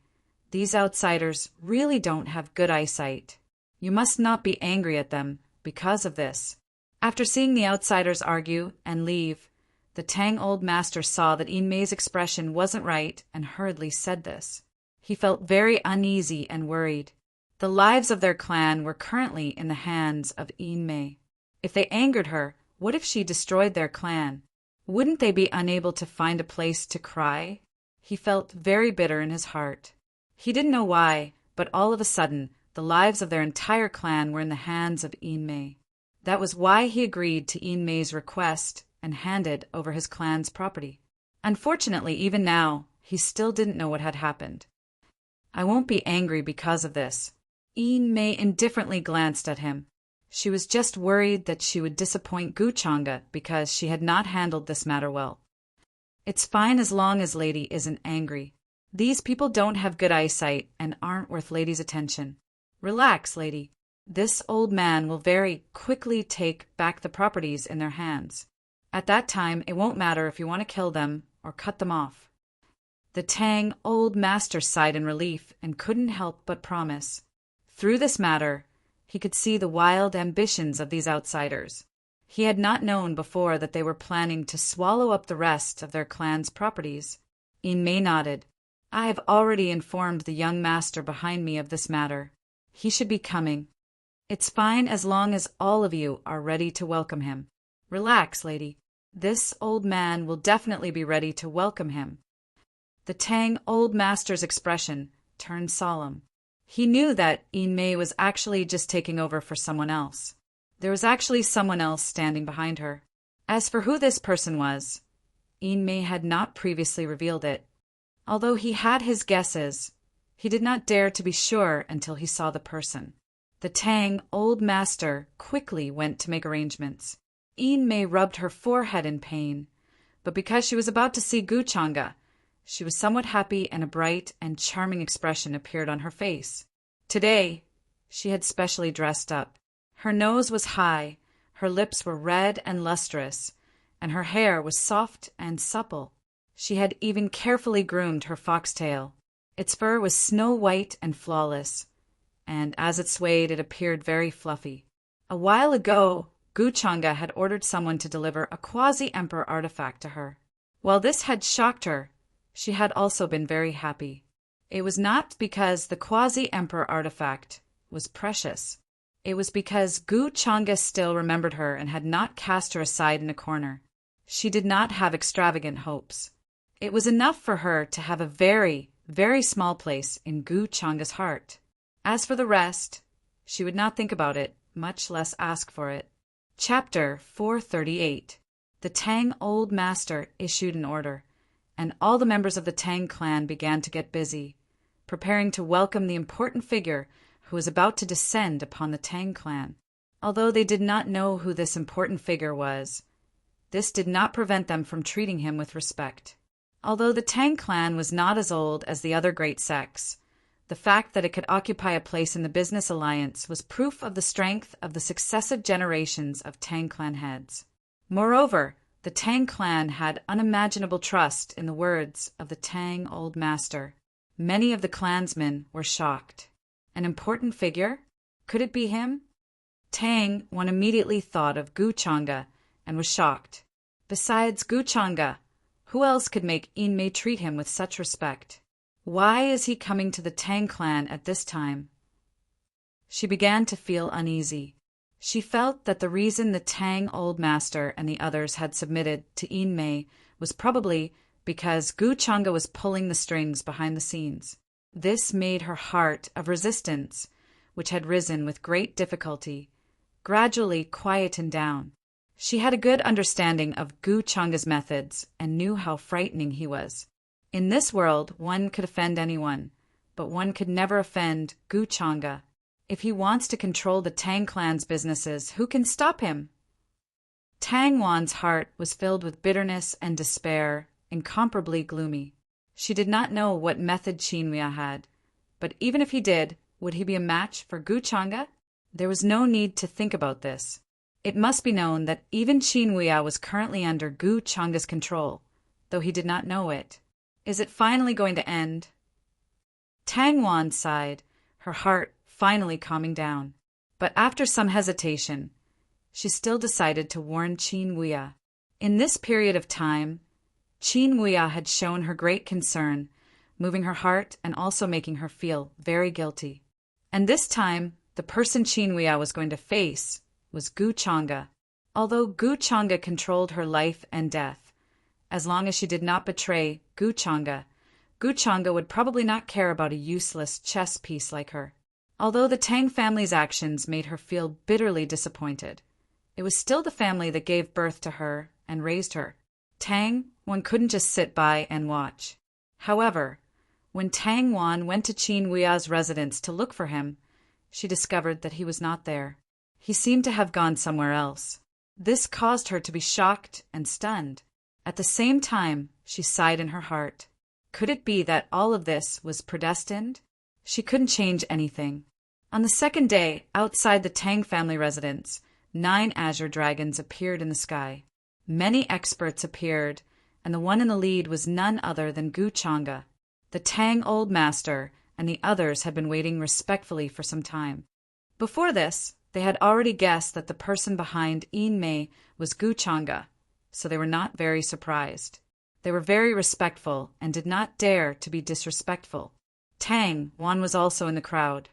A: these outsiders really don't have good eyesight. You must not be angry at them because of this. After seeing the outsiders argue and leave, the Tang Old Master saw that Yimei's expression wasn't right and hurriedly said this. He felt very uneasy and worried. The lives of their clan were currently in the hands of Yimei. If they angered her, what if she destroyed their clan? Wouldn't they be unable to find a place to cry? He felt very bitter in his heart. He didn't know why, but all of a sudden, the lives of their entire clan were in the hands of Yimei. That was why he agreed to Yimei's request and handed over his clan's property. Unfortunately, even now, he still didn't know what had happened. "I won't be angry because of this." Yimei indifferently glanced at him. She was just worried that she would disappoint Gu Chang'e because she had not handled this matter well. "It's fine as long as Lady isn't angry. These people don't have good eyesight and aren't worth Lady's attention. Relax, Lady. This old man will very quickly take back the properties in their hands. At that time, it won't matter if you want to kill them or cut them off." The Tang Old Master sighed in relief and couldn't help but promise. Through this matter, he could see the wild ambitions of these outsiders. He had not known before that they were planning to swallow up the rest of their clan's properties. Yimei nodded. "I have already informed the young master behind me of this matter. He should be coming. It's fine as long as all of you are ready to welcome him. Relax, Lady. This old man will definitely be ready to welcome him." The Tang Old Master's expression turned solemn. He knew that Yimei was actually just taking over for someone else. There was actually someone else standing behind her. As for who this person was, Yimei had not previously revealed it. Although he had his guesses, he did not dare to be sure until he saw the person. The Tang Old Master quickly went to make arrangements. Yimei rubbed her forehead in pain, but because she was about to see Gu Chang'e, she was somewhat happy and a bright and charming expression appeared on her face. Today, she had specially dressed up. Her nose was high, her lips were red and lustrous, and her hair was soft and supple. She had even carefully groomed her foxtail. Its fur was snow white and flawless, and as it swayed, it appeared very fluffy. A while ago, Gu Chang'e had ordered someone to deliver a quasi-emperor artifact to her. While this had shocked her, she had also been very happy. It was not because the quasi-emperor artifact was precious. It was because Gu Chang'e still remembered her and had not cast her aside in a corner. She did not have extravagant hopes. It was enough for her to have a very, very small place in Gu Chang'e's heart. As for the rest, she would not think about it, much less ask for it. Chapter 438. The Tang Old Master issued an order, and all the members of the Tang clan began to get busy, preparing to welcome the important figure who was about to descend upon the Tang clan. Although they did not know who this important figure was, this did not prevent them from treating him with respect. Although the Tang clan was not as old as the other great sects, the fact that it could occupy a place in the business alliance was proof of the strength of the successive generations of Tang clan heads. Moreover, the Tang clan had unimaginable trust in the words of the Tang Old Master. Many of the clansmen were shocked. An important figure? Could it be him? Tang One immediately thought of Gu Chang'e and was shocked. Besides Gu Chang'e, who else could make Yimei treat him with such respect? Why is he coming to the Tang clan at this time? She began to feel uneasy. She felt that the reason the Tang old master and the others had submitted to Mei was probably because Gu Changa was pulling the strings behind the scenes. This made her heart of resistance, which had risen with great difficulty, gradually quieten down. She had a good understanding of Gu Changa's methods and knew how frightening he was. In this world, one could offend anyone, but one could never offend Gu Changa. If he wants to control the Tang clan's businesses, who can stop him? Tang Wan's heart was filled with bitterness and despair, incomparably gloomy. She did not know what method Qinhuia had, but even if he did, would he be a match for Gu Changa? There was no need to think about this. It must be known that even Qinhuia was currently under Gu Changa's control, though he did not know it. Is it finally going to end? Tang Wan sighed, her heart finally calming down. But after some hesitation, she still decided to warn Qinhuia. In this period of time, Qinhuia had shown her great concern, moving her heart and also making her feel very guilty. And this time, the person Qinhuia was going to face was Gu Changa. Although Gu Changa controlled her life and death, as long as she did not betray Gu Changa would probably not care about a useless chess piece like her. Although the Tang family's actions made her feel bitterly disappointed, it was still the family that gave birth to her and raised her. Tang, one couldn't just sit by and watch. However, when Tang Wan went to Qinhuia's residence to look for him, she discovered that he was not there. He seemed to have gone somewhere else. This caused her to be shocked and stunned. At the same time, she sighed in her heart. Could it be that all of this was predestined? She couldn't change anything. On the second day, outside the Tang family residence, 9 azure dragons appeared in the sky. Many experts appeared, and the one in the lead was none other than Gu Changa. The Tang old master and the others had been waiting respectfully for some time. Before this, they had already guessed that the person behind Mei was Gu Changa, so they were not very surprised. They were very respectful and did not dare to be disrespectful. Tang Wan was also in the crowd.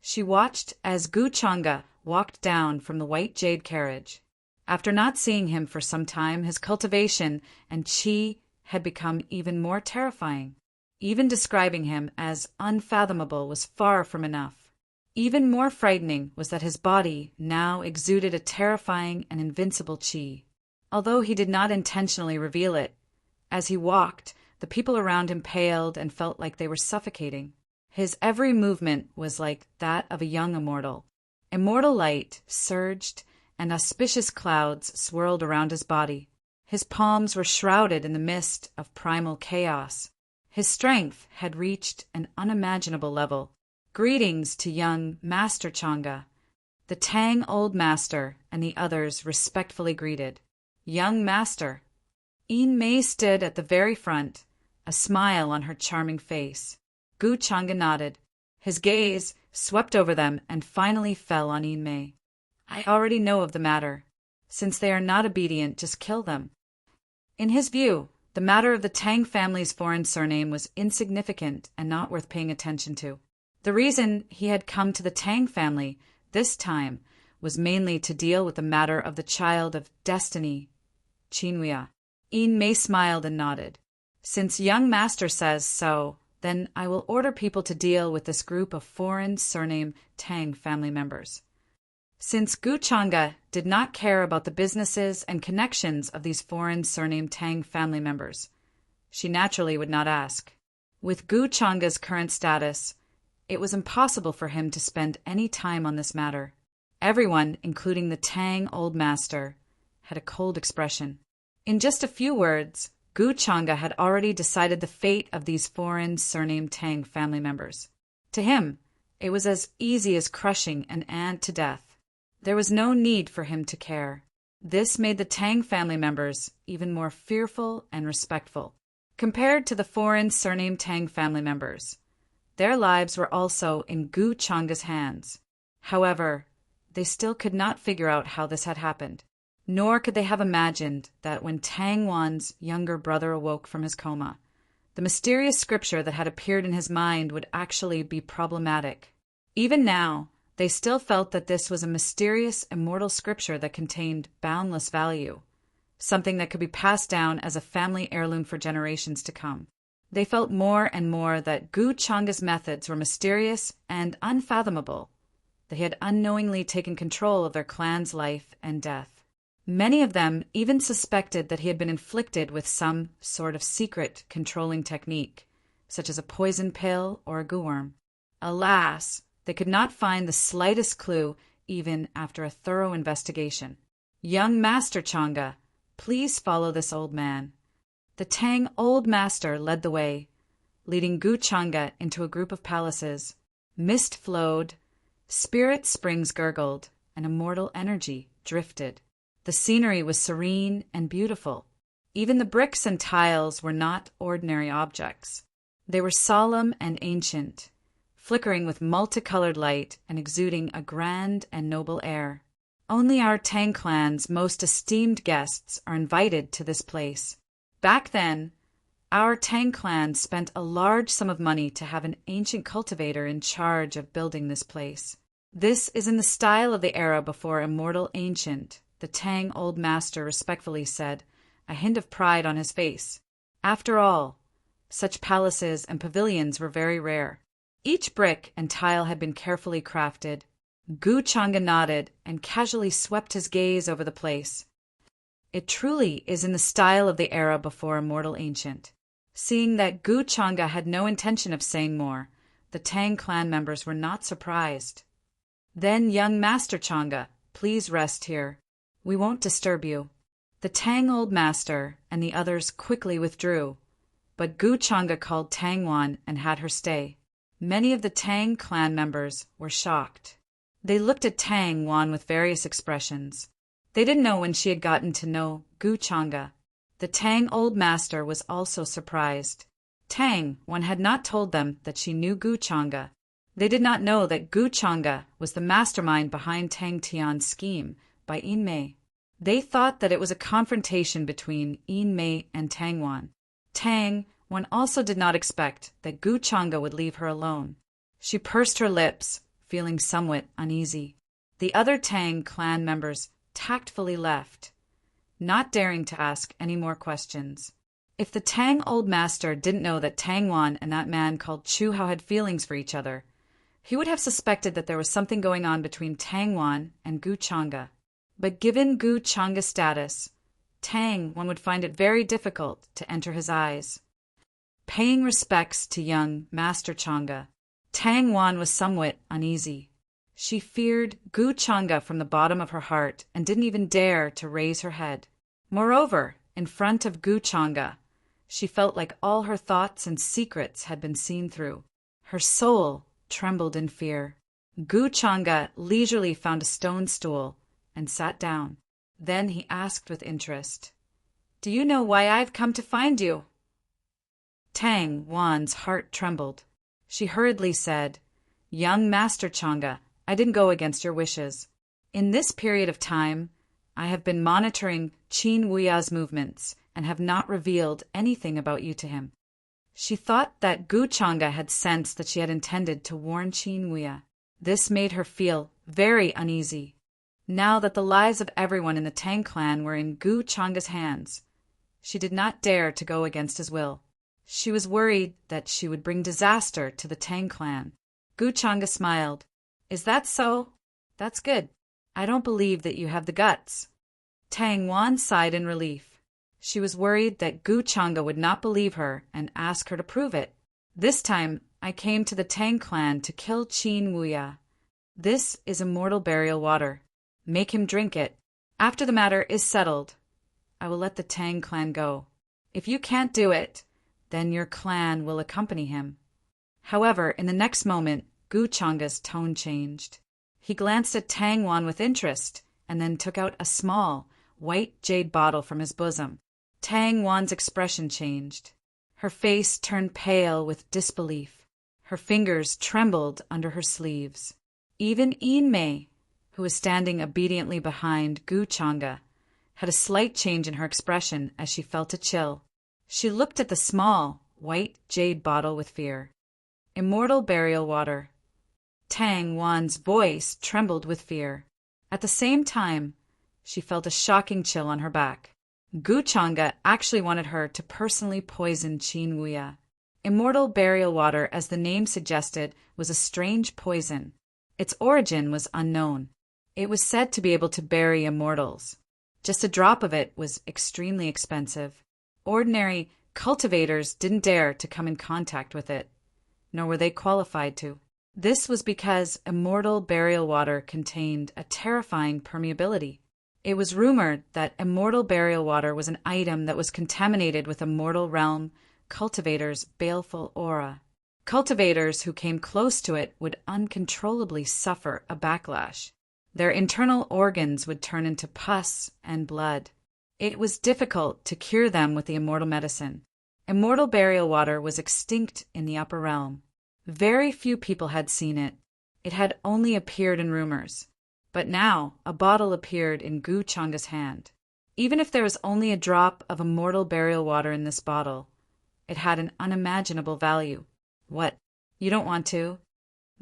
A: She watched as Gu Changa walked down from the white jade carriage. After not seeing him for some time, his cultivation and qi had become even more terrifying. Even describing him as unfathomable was far from enough. Even more frightening was that his body now exuded a terrifying and invincible qi. Although he did not intentionally reveal it, as he walked, the people around him paled and felt like they were suffocating. His every movement was like that of a young immortal. Immortal light surged, and auspicious clouds swirled around his body. His palms were shrouded in the mist of primal chaos. His strength had reached an unimaginable level. Greetings to young Master Changa. The Tang old master and the others respectfully greeted. Young master. Mei stood at the very front, a smile on her charming face. Gu Changa nodded. His gaze swept over them and finally fell on Mei. I already know of the matter. Since they are not obedient, just kill them. In his view, the matter of the Tang family's foreign surname was insignificant and not worth paying attention to. The reason he had come to the Tang family this time was mainly to deal with the matter of the child of destiny, Qinhuia. Mei smiled and nodded. Since young master says so, then I will order people to deal with this group of foreign surname Tang family members. Since Gu Changa did not care about the businesses and connections of these foreign surname Tang family members, she naturally would not ask. With Gu Changa's current status, it was impossible for him to spend any time on this matter. Everyone, including the Tang old master, had a cold expression. In just a few words, Gu Changa had already decided the fate of these foreign surname Tang family members. To him, it was as easy as crushing an ant to death. There was no need for him to care. This made the Tang family members even more fearful and respectful. Compared to the foreign surname Tang family members, their lives were also in Gu Changa's hands. However, they still could not figure out how this had happened. Nor could they have imagined that when Tang Wan's younger brother awoke from his coma, The mysterious scripture that had appeared in his mind would actually be problematic. Even now, they still felt that this was a mysterious, immortal scripture that contained boundless value, something that could be passed down as a family heirloom for generations to come. They felt more and more that Gu Changa's methods were mysterious and unfathomable. They had unknowingly taken control of their clan's life and death. Many of them even suspected that he had been inflicted with some sort of secret controlling technique, such as a poison pill or a goo-worm. Alas, they could not find the slightest clue even after a thorough investigation. "Young Master Changa, please follow this old man." The Tang Old Master led the way, leading Gu Changa into a group of palaces. Mist flowed, spirit springs gurgled, and immortal energy drifted. The scenery was serene and beautiful. Even the bricks and tiles were not ordinary objects. They were solemn and ancient, flickering with multicolored light and exuding a grand and noble air. Only our Tang clan's most esteemed guests are invited to this place. Back then, our Tang clan spent a large sum of money to have an ancient cultivator in charge of building this place. This is in the style of the era before immortal ancient, the Tang Old Master respectfully said, a hint of pride on his face. After all, such palaces and pavilions were very rare. Each brick and tile had been carefully crafted. Gu Changa nodded and casually swept his gaze over the place. It truly is in the style of the era before immortal ancient. Seeing that Gu Changa had no intention of saying more, the Tang clan members were not surprised. "Then, young Master Changa, please rest here. We won't disturb you." The Tang Old Master and the others quickly withdrew, but Gu Changa called Tang Wan and had her stay. Many of the Tang clan members were shocked. They looked at Tang Wan with various expressions. They didn't know when she had gotten to know Gu Changa. The Tang Old Master was also surprised. Tang Wan had not told them that she knew Gu Changa. They did not know that Gu Changa was the mastermind behind Tang Tian's scheme by Yin Mei. They thought that it was a confrontation between Yin Mei and Tang Wan. Tang Wan also did not expect that Gu Changa would leave her alone. She pursed her lips, feeling somewhat uneasy. The other Tang clan members tactfully left, not daring to ask any more questions. If the Tang Old Master didn't know that Tang Wan and that man called Chu Hao had feelings for each other, he would have suspected that there was something going on between Tang Wan and Gu Changa. But given Gu Changa's status, Tang Wan would find it very difficult to enter his eyes. Paying respects to young Master Changa, Tang Wan was somewhat uneasy. She feared Gu Changa from the bottom of her heart and didn't even dare to raise her head. Moreover, in front of Gu Changa, she felt like all her thoughts and secrets had been seen through. Her soul trembled in fear. Gu Changa leisurely found a stone stool and sat down. Then he asked with interest, "Do you know why I've come to find you?" Tang Wan's heart trembled. She hurriedly said, "Young Master Changa, I didn't go against your wishes. In this period of time, I have been monitoring Qin Wuya's movements and have not revealed anything about you to him." She thought that Gu Changa had sensed that she had intended to warn Qin Wuya. This made her feel very uneasy. Now that the lives of everyone in the Tang clan were in Gu Changa's hands, she did not dare to go against his will. She was worried that she would bring disaster to the Tang clan. Gu Changa smiled. "Is that so? That's good. I don't believe that you have the guts." Tang Wan sighed in relief. She was worried that Gu Changa would not believe her and ask her to prove it. "This time, I came to the Tang clan to kill Qin Wuya. This is immortal burial water. Make him drink it. After the matter is settled, I will let the Tang clan go. If you can't do it, then your clan will accompany him." However, in the next moment, Gu Changa's tone changed. He glanced at Tang Wan with interest and then took out a small, white jade bottle from his bosom. Tang Wan's expression changed. Her face turned pale with disbelief. Her fingers trembled under her sleeves. Even Yin Mei, who was standing obediently behind Gu Changa, had a slight change in her expression as she felt a chill. She looked at the small, white jade bottle with fear. Immortal burial water. Tang Wan's voice trembled with fear. At the same time, she felt a shocking chill on her back. Gu Changa actually wanted her to personally poison Qin Wuya. Immortal burial water, as the name suggested, was a strange poison. Its origin was unknown. It was said to be able to bury immortals. Just a drop of it was extremely expensive. Ordinary cultivators didn't dare to come in contact with it, nor were they qualified to. This was because immortal burial water contained a terrifying permeability. It was rumored that immortal burial water was an item that was contaminated with immortal realm cultivators' baleful aura. Cultivators who came close to it would uncontrollably suffer a backlash. Their internal organs would turn into pus and blood. It was difficult to cure them with the immortal medicine. Immortal burial water was extinct in the upper realm. Very few people had seen it. It had only appeared in rumors. But now a bottle appeared in Gu Changa's hand. Even if there was only a drop of immortal burial water in this bottle, it had an unimaginable value. What? You don't want to?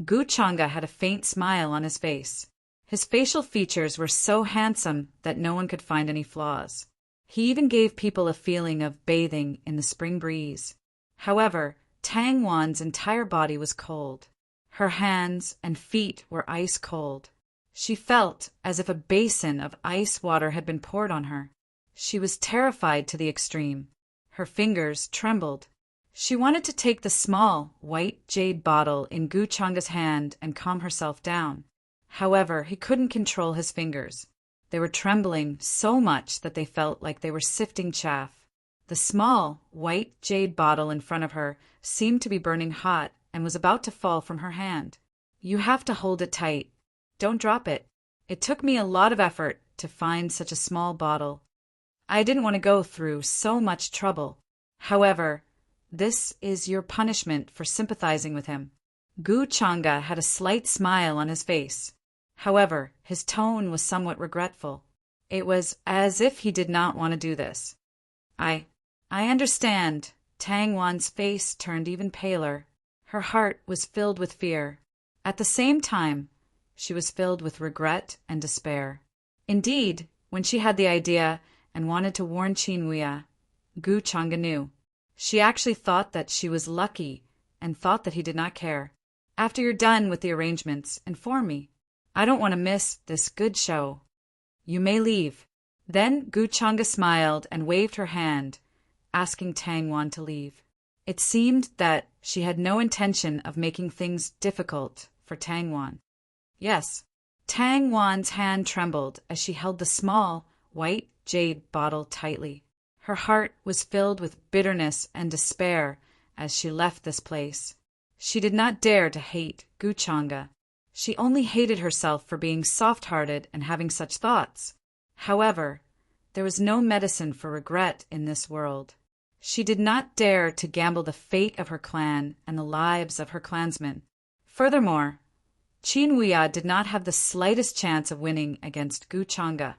A: Gu Changa had a faint smile on his face. His facial features were so handsome that no one could find any flaws. He even gave people a feeling of bathing in the spring breeze. However, Tang Wan's entire body was cold. Her hands and feet were ice cold. She felt as if a basin of ice water had been poured on her. She was terrified to the extreme. Her fingers trembled. She wanted to take the small, white jade bottle in Gu Changa's hand and calm herself down. However, he couldn't control his fingers. They were trembling so much that they felt like they were sifting chaff. The small, white jade bottle in front of her seemed to be burning hot and was about to fall from her hand. You have to hold it tight. Don't drop it. It took me a lot of effort to find such a small bottle. I didn't want to go through so much trouble. However, this is your punishment for sympathizing with him. Gu Changa had a slight smile on his face. However, his tone was somewhat regretful. It was as if he did not want to do this. I understand. Tang Wan's face turned even paler. Her heart was filled with fear. At the same time, she was filled with regret and despair. Indeed, when she had the idea and wanted to warn Qin Wuya, Gu Changa knew. She actually thought that she was lucky and thought that he did not care. After you're done with the arrangements, inform me. I don't want to miss this good show. You may leave. Then Gu Changa smiled and waved her hand, asking Tang Wan to leave. It seemed that she had no intention of making things difficult for Tang Wan. Yes, Tang Wan's hand trembled as she held the small, white jade bottle tightly. Her heart was filled with bitterness and despair as she left this place. She did not dare to hate Gu Changa. She only hated herself for being soft-hearted and having such thoughts. However, there was no medicine for regret in this world. She did not dare to gamble the fate of her clan and the lives of her clansmen. Furthermore, Qin Wuya did not have the slightest chance of winning against Gu Changa.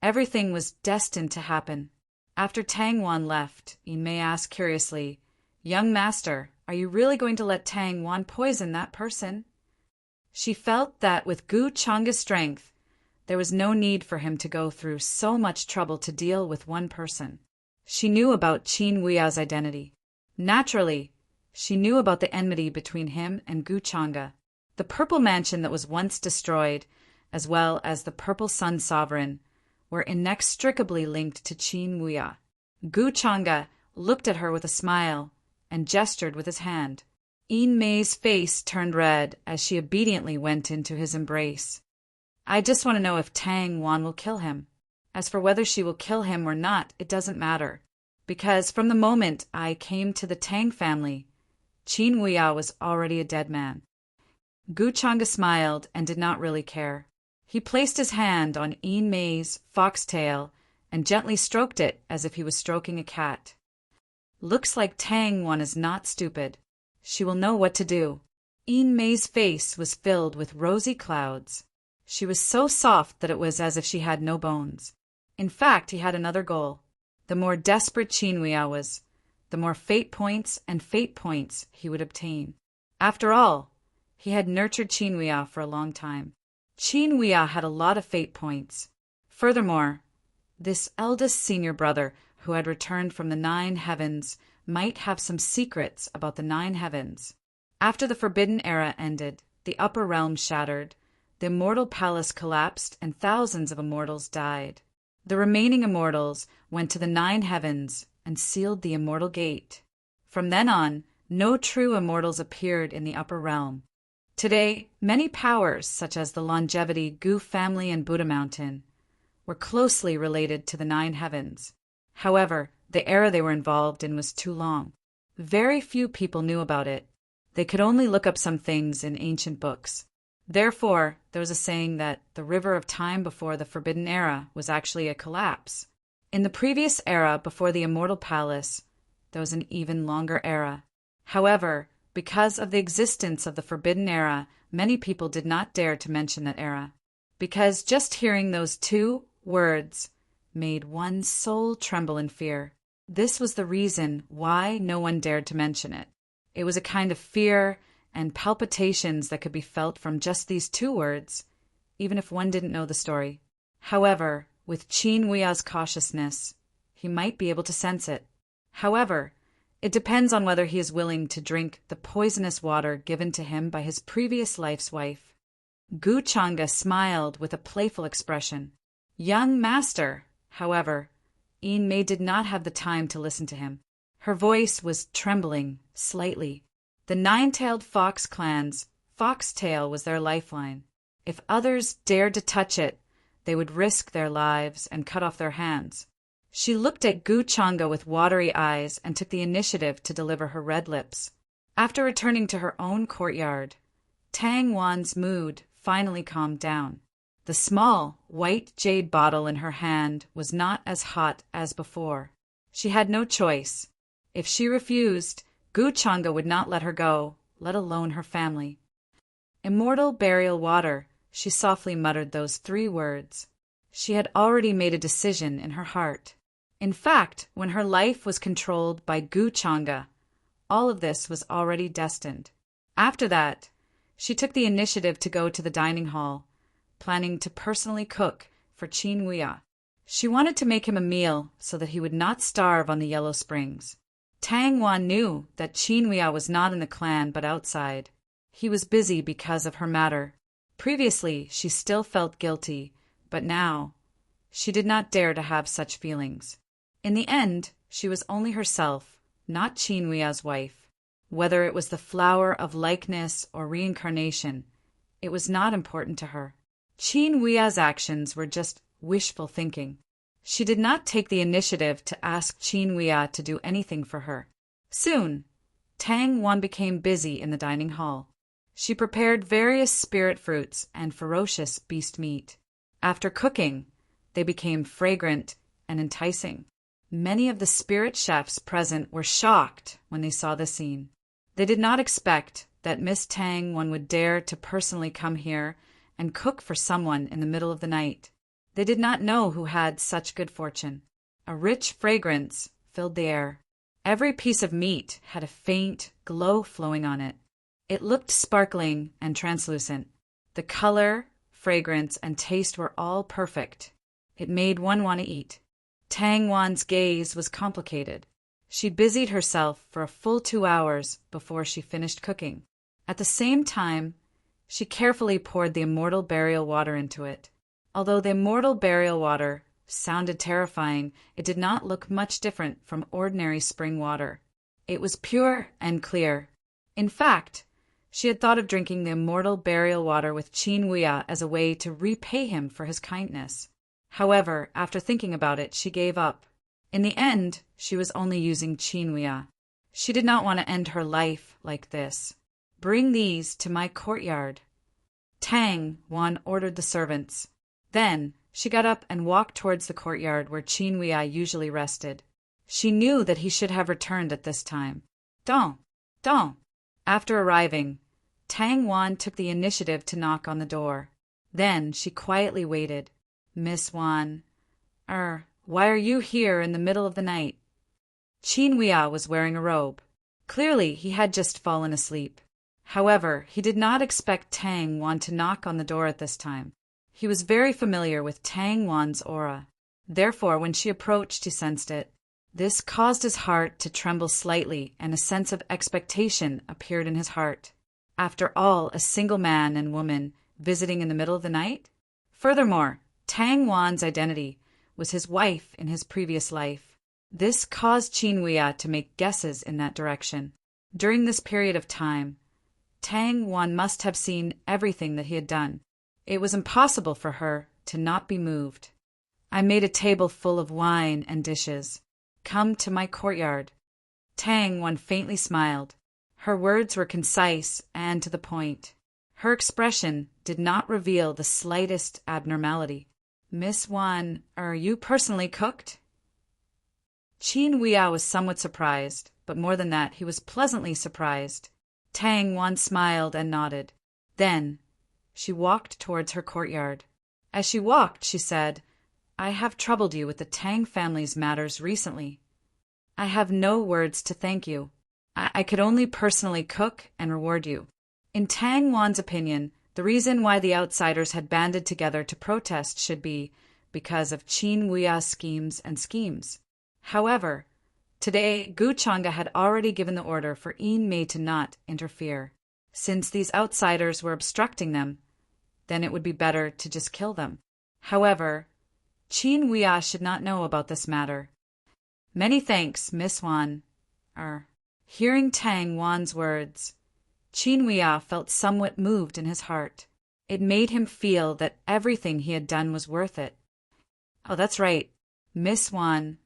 A: Everything was destined to happen. After Tang Wan left, Yin Mei asked curiously, "Young master, are you really going to let Tang Wan poison that person?" She felt that with Gu Changa's strength, there was no need for him to go through so much trouble to deal with one person. She knew about Qin Wuya's identity. Naturally, she knew about the enmity between him and Gu Changa. The purple mansion that was once destroyed, as well as the purple sun sovereign, were inextricably linked to Qin Wuya. Gu Changa looked at her with a smile and gestured with his hand. Yin Mei's face turned red as she obediently went into his embrace. "I just want to know if Tang Wan will kill him. As for whether she will kill him or not, it doesn't matter. Because from the moment I came to the Tang family, Qin Wuya was already a dead man." Gu Changa smiled and did not really care. He placed his hand on Yin Mei's foxtail and gently stroked it as if he was stroking a cat. "Looks like Tang Wan is not stupid. She will know what to do." Yin Mei's face was filled with rosy clouds. She was so soft that it was as if she had no bones. In fact, he had another goal. The more desperate Qin Wuya was, the more fate points and fate points he would obtain. After all, he had nurtured Qinhuia for a long time. Qinhuia had a lot of fate points. Furthermore, this eldest senior brother who had returned from the 9 heavens might have some secrets about the 9 heavens. After the Forbidden Era ended, the upper realm shattered, the immortal palace collapsed, and thousands of immortals died. The remaining immortals went to the 9 heavens and sealed the immortal gate. From then on, no true immortals appeared in the upper realm. Today, many powers, such as the longevity, Gu family, and Buddha Mountain, were closely related to the 9 heavens. However, the era they were involved in was too long. Very few people knew about it. They could only look up some things in ancient books. Therefore, there was a saying that the river of time before the Forbidden Era was actually a collapse. In the previous era, before the Immortal Palace, there was an even longer era. However, because of the existence of the Forbidden Era, many people did not dare to mention that era, because just hearing those 2 words made one's soul tremble in fear. This was the reason why no one dared to mention it. It was a kind of fear and palpitations that could be felt from just these 2 words, even if one didn't know the story. However, with Qinhuia's cautiousness, he might be able to sense it. However, it depends on whether he is willing to drink the poisonous water given to him by his previous life's wife. Gu Changa smiled with a playful expression. Young master, however, Yin Mei did not have the time to listen to him. Her voice was trembling slightly. The 9-tailed fox clan's foxtail was their lifeline. If others dared to touch it, they would risk their lives and cut off their hands. She looked at Gu Changa with watery eyes and took the initiative to deliver her red lips. After returning to her own courtyard, Tang Wan's mood finally calmed down. The small, white jade bottle in her hand was not as hot as before. She had no choice. If she refused, Gu Changa would not let her go, let alone her family. Immortal burial water, she softly muttered those 3 words. She had already made a decision in her heart. In fact, when her life was controlled by Gu Changa, all of this was already destined. After that, she took the initiative to go to the dining hall, planning to personally cook for Qinhuia. She wanted to make him a meal so that he would not starve on the Yellow Springs. Tang Wan knew that Qinhuia was not in the clan but outside. He was busy because of her matter. Previously, she still felt guilty, but now she did not dare to have such feelings. In the end, she was only herself, not Qinhuia's wife. Whether it was the flower of likeness or reincarnation, it was not important to her. Qinhuia's actions were just wishful thinking. She did not take the initiative to ask Qinhuia to do anything for her. Soon, Tang Wan became busy in the dining hall. She prepared various spirit fruits and ferocious beast meat. After cooking, they became fragrant and enticing. Many of the spirit chefs present were shocked when they saw the scene. They did not expect that Miss Tang Wan would dare to personally come here and cook for someone in the middle of the night. They did not know who had such good fortune. A rich fragrance filled the air. Every piece of meat had a faint glow flowing on it. It looked sparkling and translucent. The color, fragrance, and taste were all perfect. It made one want to eat. Tang Wan's gaze was complicated. She busied herself for a full 2 hours before she finished cooking. At the same time, she carefully poured the immortal burial water into it. Although the immortal burial water sounded terrifying, it did not look much different from ordinary spring water. It was pure and clear. In fact, she had thought of drinking the immortal burial water with Qinhuia as a way to repay him for his kindness. However, after thinking about it, she gave up. In the end, she was only using Qinhuia. She did not want to end her life like this. "Bring these to my courtyard," Tang Wan ordered the servants. Then she got up and walked towards the courtyard where Qinhuia usually rested. She knew that he should have returned at this time. Dong! Dong! After arriving, Tang Wan took the initiative to knock on the door. Then she quietly waited. "Miss Wan, why are you here in the middle of the night?" Qin Huia was wearing a robe. Clearly, he had just fallen asleep. However, he did not expect Tang Wan to knock on the door at this time. He was very familiar with Tang Wan's aura. Therefore, when she approached, he sensed it. This caused his heart to tremble slightly, and a sense of expectation appeared in his heart. After all, a single man and woman visiting in the middle of the night? Furthermore, Tang Wan's identity was his wife in his previous life. This caused Qin Huia to make guesses in that direction. During this period of time, Tang Wan must have seen everything that he had done. It was impossible for her to not be moved. I made a table full of wine and dishes. Come to my courtyard. Tang Wan faintly smiled. Her words were concise and to the point. Her expression did not reveal the slightest abnormality. Miss Wan, you personally cooked? Qin Huia was somewhat surprised, but more than that, he was pleasantly surprised. Tang Wan smiled and nodded. Then she walked towards her courtyard. As she walked, she said, I have troubled you with the Tang family's matters recently. I have no words to thank you. I could only personally cook and reward you. In Tang Wan's opinion, the reason why the outsiders had banded together to protest should be because of Qin Huia's schemes. However, today Gu Chang'e had already given the order for Yin Mei to not interfere. Since these outsiders were obstructing them, then it would be better to just kill them. However, Qin Huia should not know about this matter. Many thanks, Miss Wan. Hearing Tang Wan's words, Qin Huia felt somewhat moved in his heart. It made him feel that everything he had done was worth it. Oh, that's right. Miss Wan.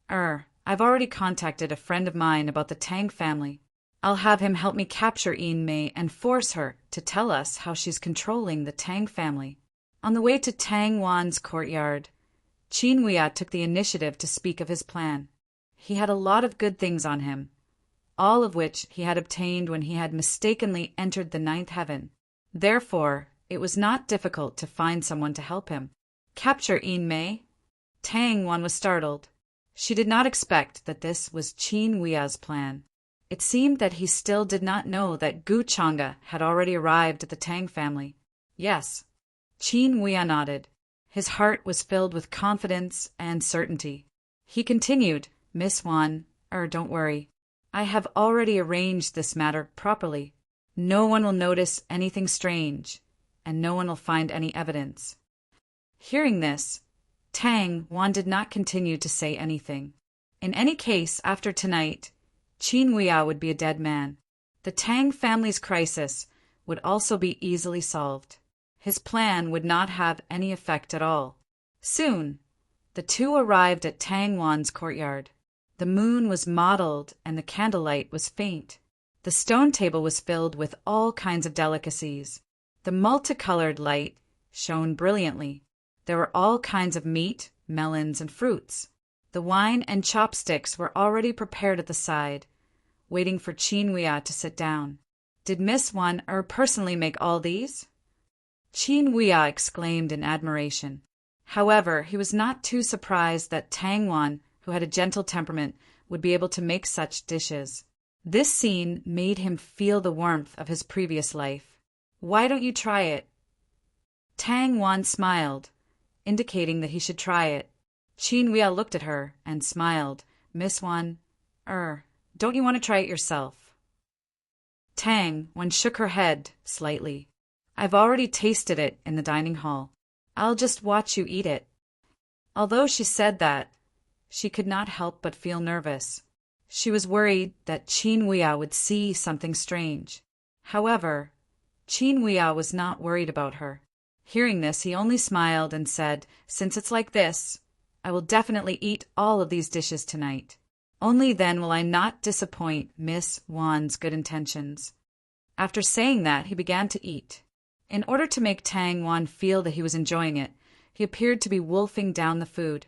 A: I've already contacted a friend of mine about the Tang family. I'll have him help me capture Yin Mei and force her to tell us how she's controlling the Tang family. On the way to Tang Wan's courtyard, Qin Huia took the initiative to speak of his plan. He had a lot of good things on him, all of which he had obtained when he had mistakenly entered the ninth heaven. Therefore, it was not difficult to find someone to help him. Capture Yin Mei? Tang Wan was startled. She did not expect that this was Qin Huia's plan. It seemed that he still did not know that Gu Chang'e had already arrived at the Tang family. Yes. Qin Huia nodded. His heart was filled with confidence and certainty. He continued, Miss Wan, don't worry. I have already arranged this matter properly. No one will notice anything strange, and no one will find any evidence. Hearing this, Tang Wan did not continue to say anything. In any case, after tonight, Qin Huia would be a dead man. The Tang family's crisis would also be easily solved. His plan would not have any effect at all. Soon, the two arrived at Tang Wan's courtyard. The moon was mottled and the candlelight was faint. The stone table was filled with all kinds of delicacies. The multicolored light shone brilliantly. There were all kinds of meat, melons, and fruits. The wine and chopsticks were already prepared at the side, waiting for Qin Huia to sit down. Did Miss Wan personally make all these? Qin Huia exclaimed in admiration. However, he was not too surprised that Tang Wan, who had a gentle temperament, would be able to make such dishes. This scene made him feel the warmth of his previous life. Why don't you try it? Tang Wan smiled, indicating that he should try it. Qin Huia looked at her and smiled. Miss Wan, don't you want to try it yourself? Tang Wan shook her head slightly. I've already tasted it in the dining hall. I'll just watch you eat it. Although she said that, she could not help but feel nervous. She was worried that Qin Huia would see something strange. However, Qin Huia was not worried about her. Hearing this, he only smiled and said, Since it's like this, I will definitely eat all of these dishes tonight. Only then will I not disappoint Miss Wan's good intentions. After saying that, he began to eat. In order to make Tang Wan feel that he was enjoying it, he appeared to be wolfing down the food,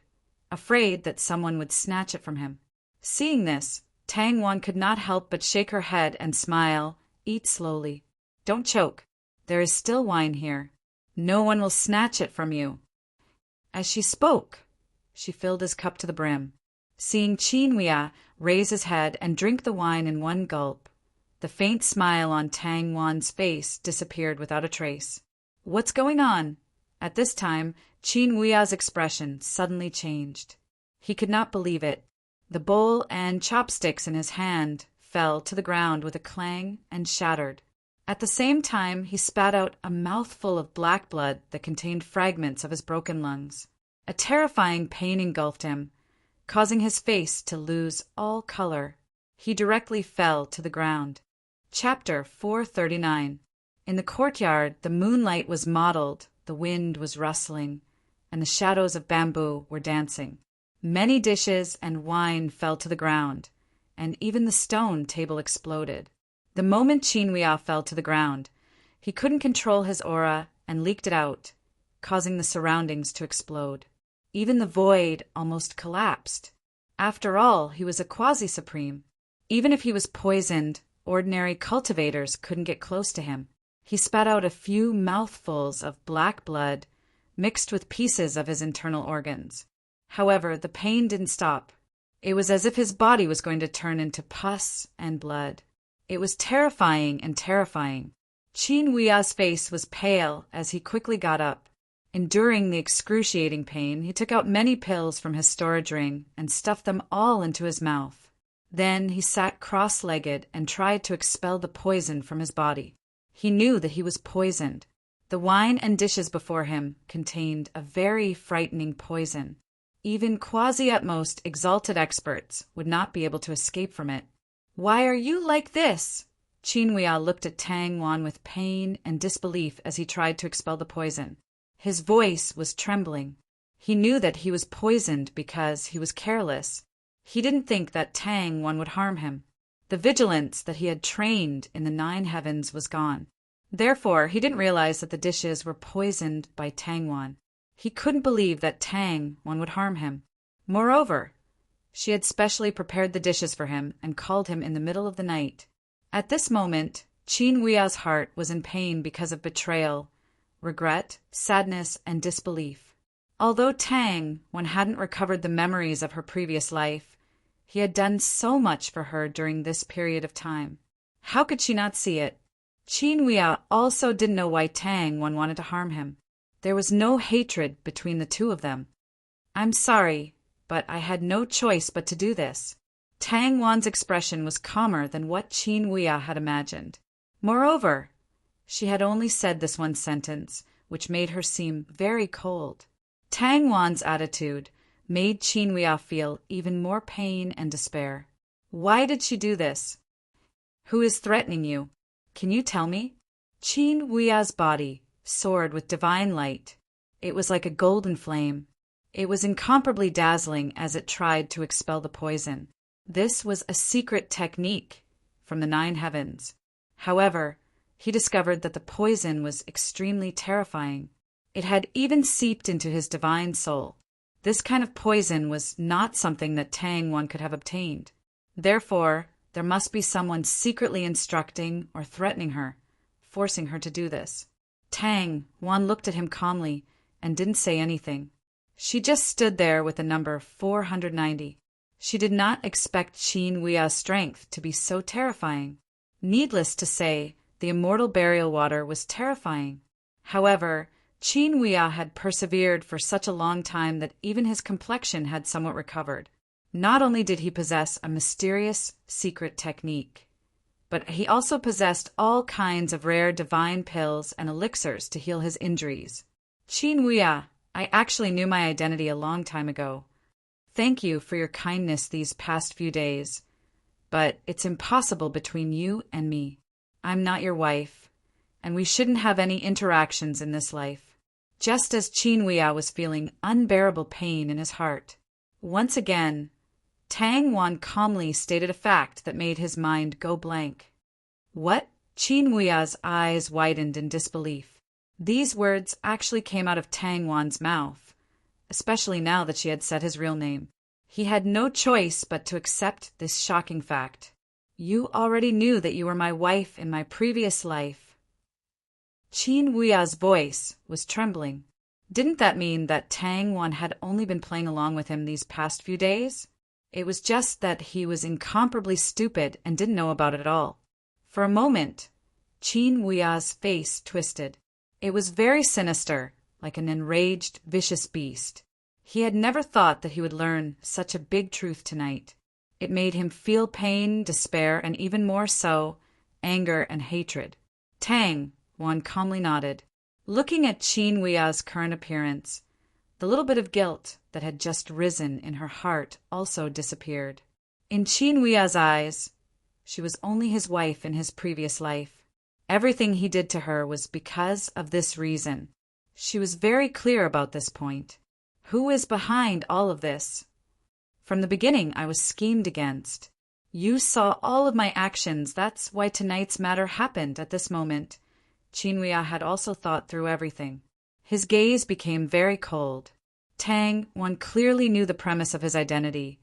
A: afraid that someone would snatch it from him. Seeing this, Tang Wan could not help but shake her head and smile. Eat slowly. Don't choke. There is still wine here. No one will snatch it from you. As she spoke, she filled his cup to the brim. Seeing Qin Huia raise his head and drink the wine in one gulp, the faint smile on Tang Wan's face disappeared without a trace. What's going on? At this time, Qin Huia's expression suddenly changed. He could not believe it. The bowl and chopsticks in his hand fell to the ground with a clang and shattered. At the same time, he spat out a mouthful of black blood that contained fragments of his broken lungs. A terrifying pain engulfed him, causing his face to lose all color. He directly fell to the ground. Chapter 439. In the courtyard, the moonlight was mottled, the wind was rustling, and the shadows of bamboo were dancing. Many dishes and wine fell to the ground, and even the stone table exploded. The moment Qin Huia fell to the ground, he couldn't control his aura and leaked it out, causing the surroundings to explode. Even the void almost collapsed. After all, he was a quasi-supreme. Even if he was poisoned, ordinary cultivators couldn't get close to him. He spat out a few mouthfuls of black blood, mixed with pieces of his internal organs. However, the pain didn't stop. It was as if his body was going to turn into pus and blood. It was terrifying and terrifying. Qin Huia's face was pale as he quickly got up. Enduring the excruciating pain, he took out many pills from his storage ring and stuffed them all into his mouth. Then he sat cross-legged and tried to expel the poison from his body. He knew that he was poisoned. The wine and dishes before him contained a very frightening poison. Even quasi-utmost exalted experts would not be able to escape from it. "Why are you like this?" Qin Huia looked at Tang Wan with pain and disbelief as he tried to expel the poison. His voice was trembling. He knew that he was poisoned because he was careless. He didn't think that Tang Wan would harm him. The vigilance that he had trained in the 9 heavens was gone. Therefore, he didn't realize that the dishes were poisoned by Tang Wan. He couldn't believe that Tang Wan would harm him. Moreover, she had specially prepared the dishes for him and called him in the middle of the night. At this moment, Qin Huia's heart was in pain because of betrayal, regret, sadness, and disbelief. Although Tang Wan hadn't recovered the memories of her previous life, he had done so much for her during this period of time. How could she not see it? Qin Huia also didn't know why Tang Wan wanted to harm him. There was no hatred between the two of them. "I'm sorry, but I had no choice but to do this." Tang Wan's expression was calmer than what Qin Huia had imagined. Moreover, she had only said this one sentence, which made her seem very cold. Tang Wan's attitude made Qin Huia feel even more pain and despair. Why did she do this? Who is threatening you? Can you tell me? Qin Huia's body soared with divine light. It was like a golden flame. It was incomparably dazzling as it tried to expel the poison. This was a secret technique from the 9 heavens. However, he discovered that the poison was extremely terrifying. It had even seeped into his divine soul. This kind of poison was not something that Tang Wan could have obtained. Therefore, there must be someone secretly instructing or threatening her, forcing her to do this. Tang Wan looked at him calmly and didn't say anything. She just stood there with the number 490. She did not expect Qin Huia's strength to be so terrifying. Needless to say, the immortal burial water was terrifying. However, Qin Huia had persevered for such a long time that even his complexion had somewhat recovered. Not only did he possess a mysterious secret technique, but he also possessed all kinds of rare divine pills and elixirs to heal his injuries. "Qin Huia, I actually knew my identity a long time ago. Thank you for your kindness these past few days, but it's impossible between you and me. I'm not your wife, and we shouldn't have any interactions in this life." Just as Qin Huia was feeling unbearable pain in his heart, once again, Tang Wan calmly stated a fact that made his mind go blank. "What?" Qin Huia's eyes widened in disbelief. These words actually came out of Tang Wan's mouth, especially now that she had said his real name. He had no choice but to accept this shocking fact. "You already knew that you were my wife in my previous life." Qin Huia's voice was trembling. Didn't that mean that Tang Wan had only been playing along with him these past few days? It was just that he was incomparably stupid and didn't know about it at all. For a moment, Qin Wuya's face twisted. It was very sinister, like an enraged, vicious beast. He had never thought that he would learn such a big truth tonight. It made him feel pain, despair, and even more so, anger and hatred. Tang, Wan calmly nodded. Looking at Qin Wuya's current appearance, the little bit of guilt that had just risen in her heart also disappeared. In Qin Wuya's eyes, she was only his wife in his previous life. Everything he did to her was because of this reason. She was very clear about this point. Who is behind all of this? From the beginning, I was schemed against. You saw all of my actions. That's why tonight's matter happened at this moment. Qin Wuya had also thought through everything. His gaze became very cold. Tang, one clearly knew the premise of his identity,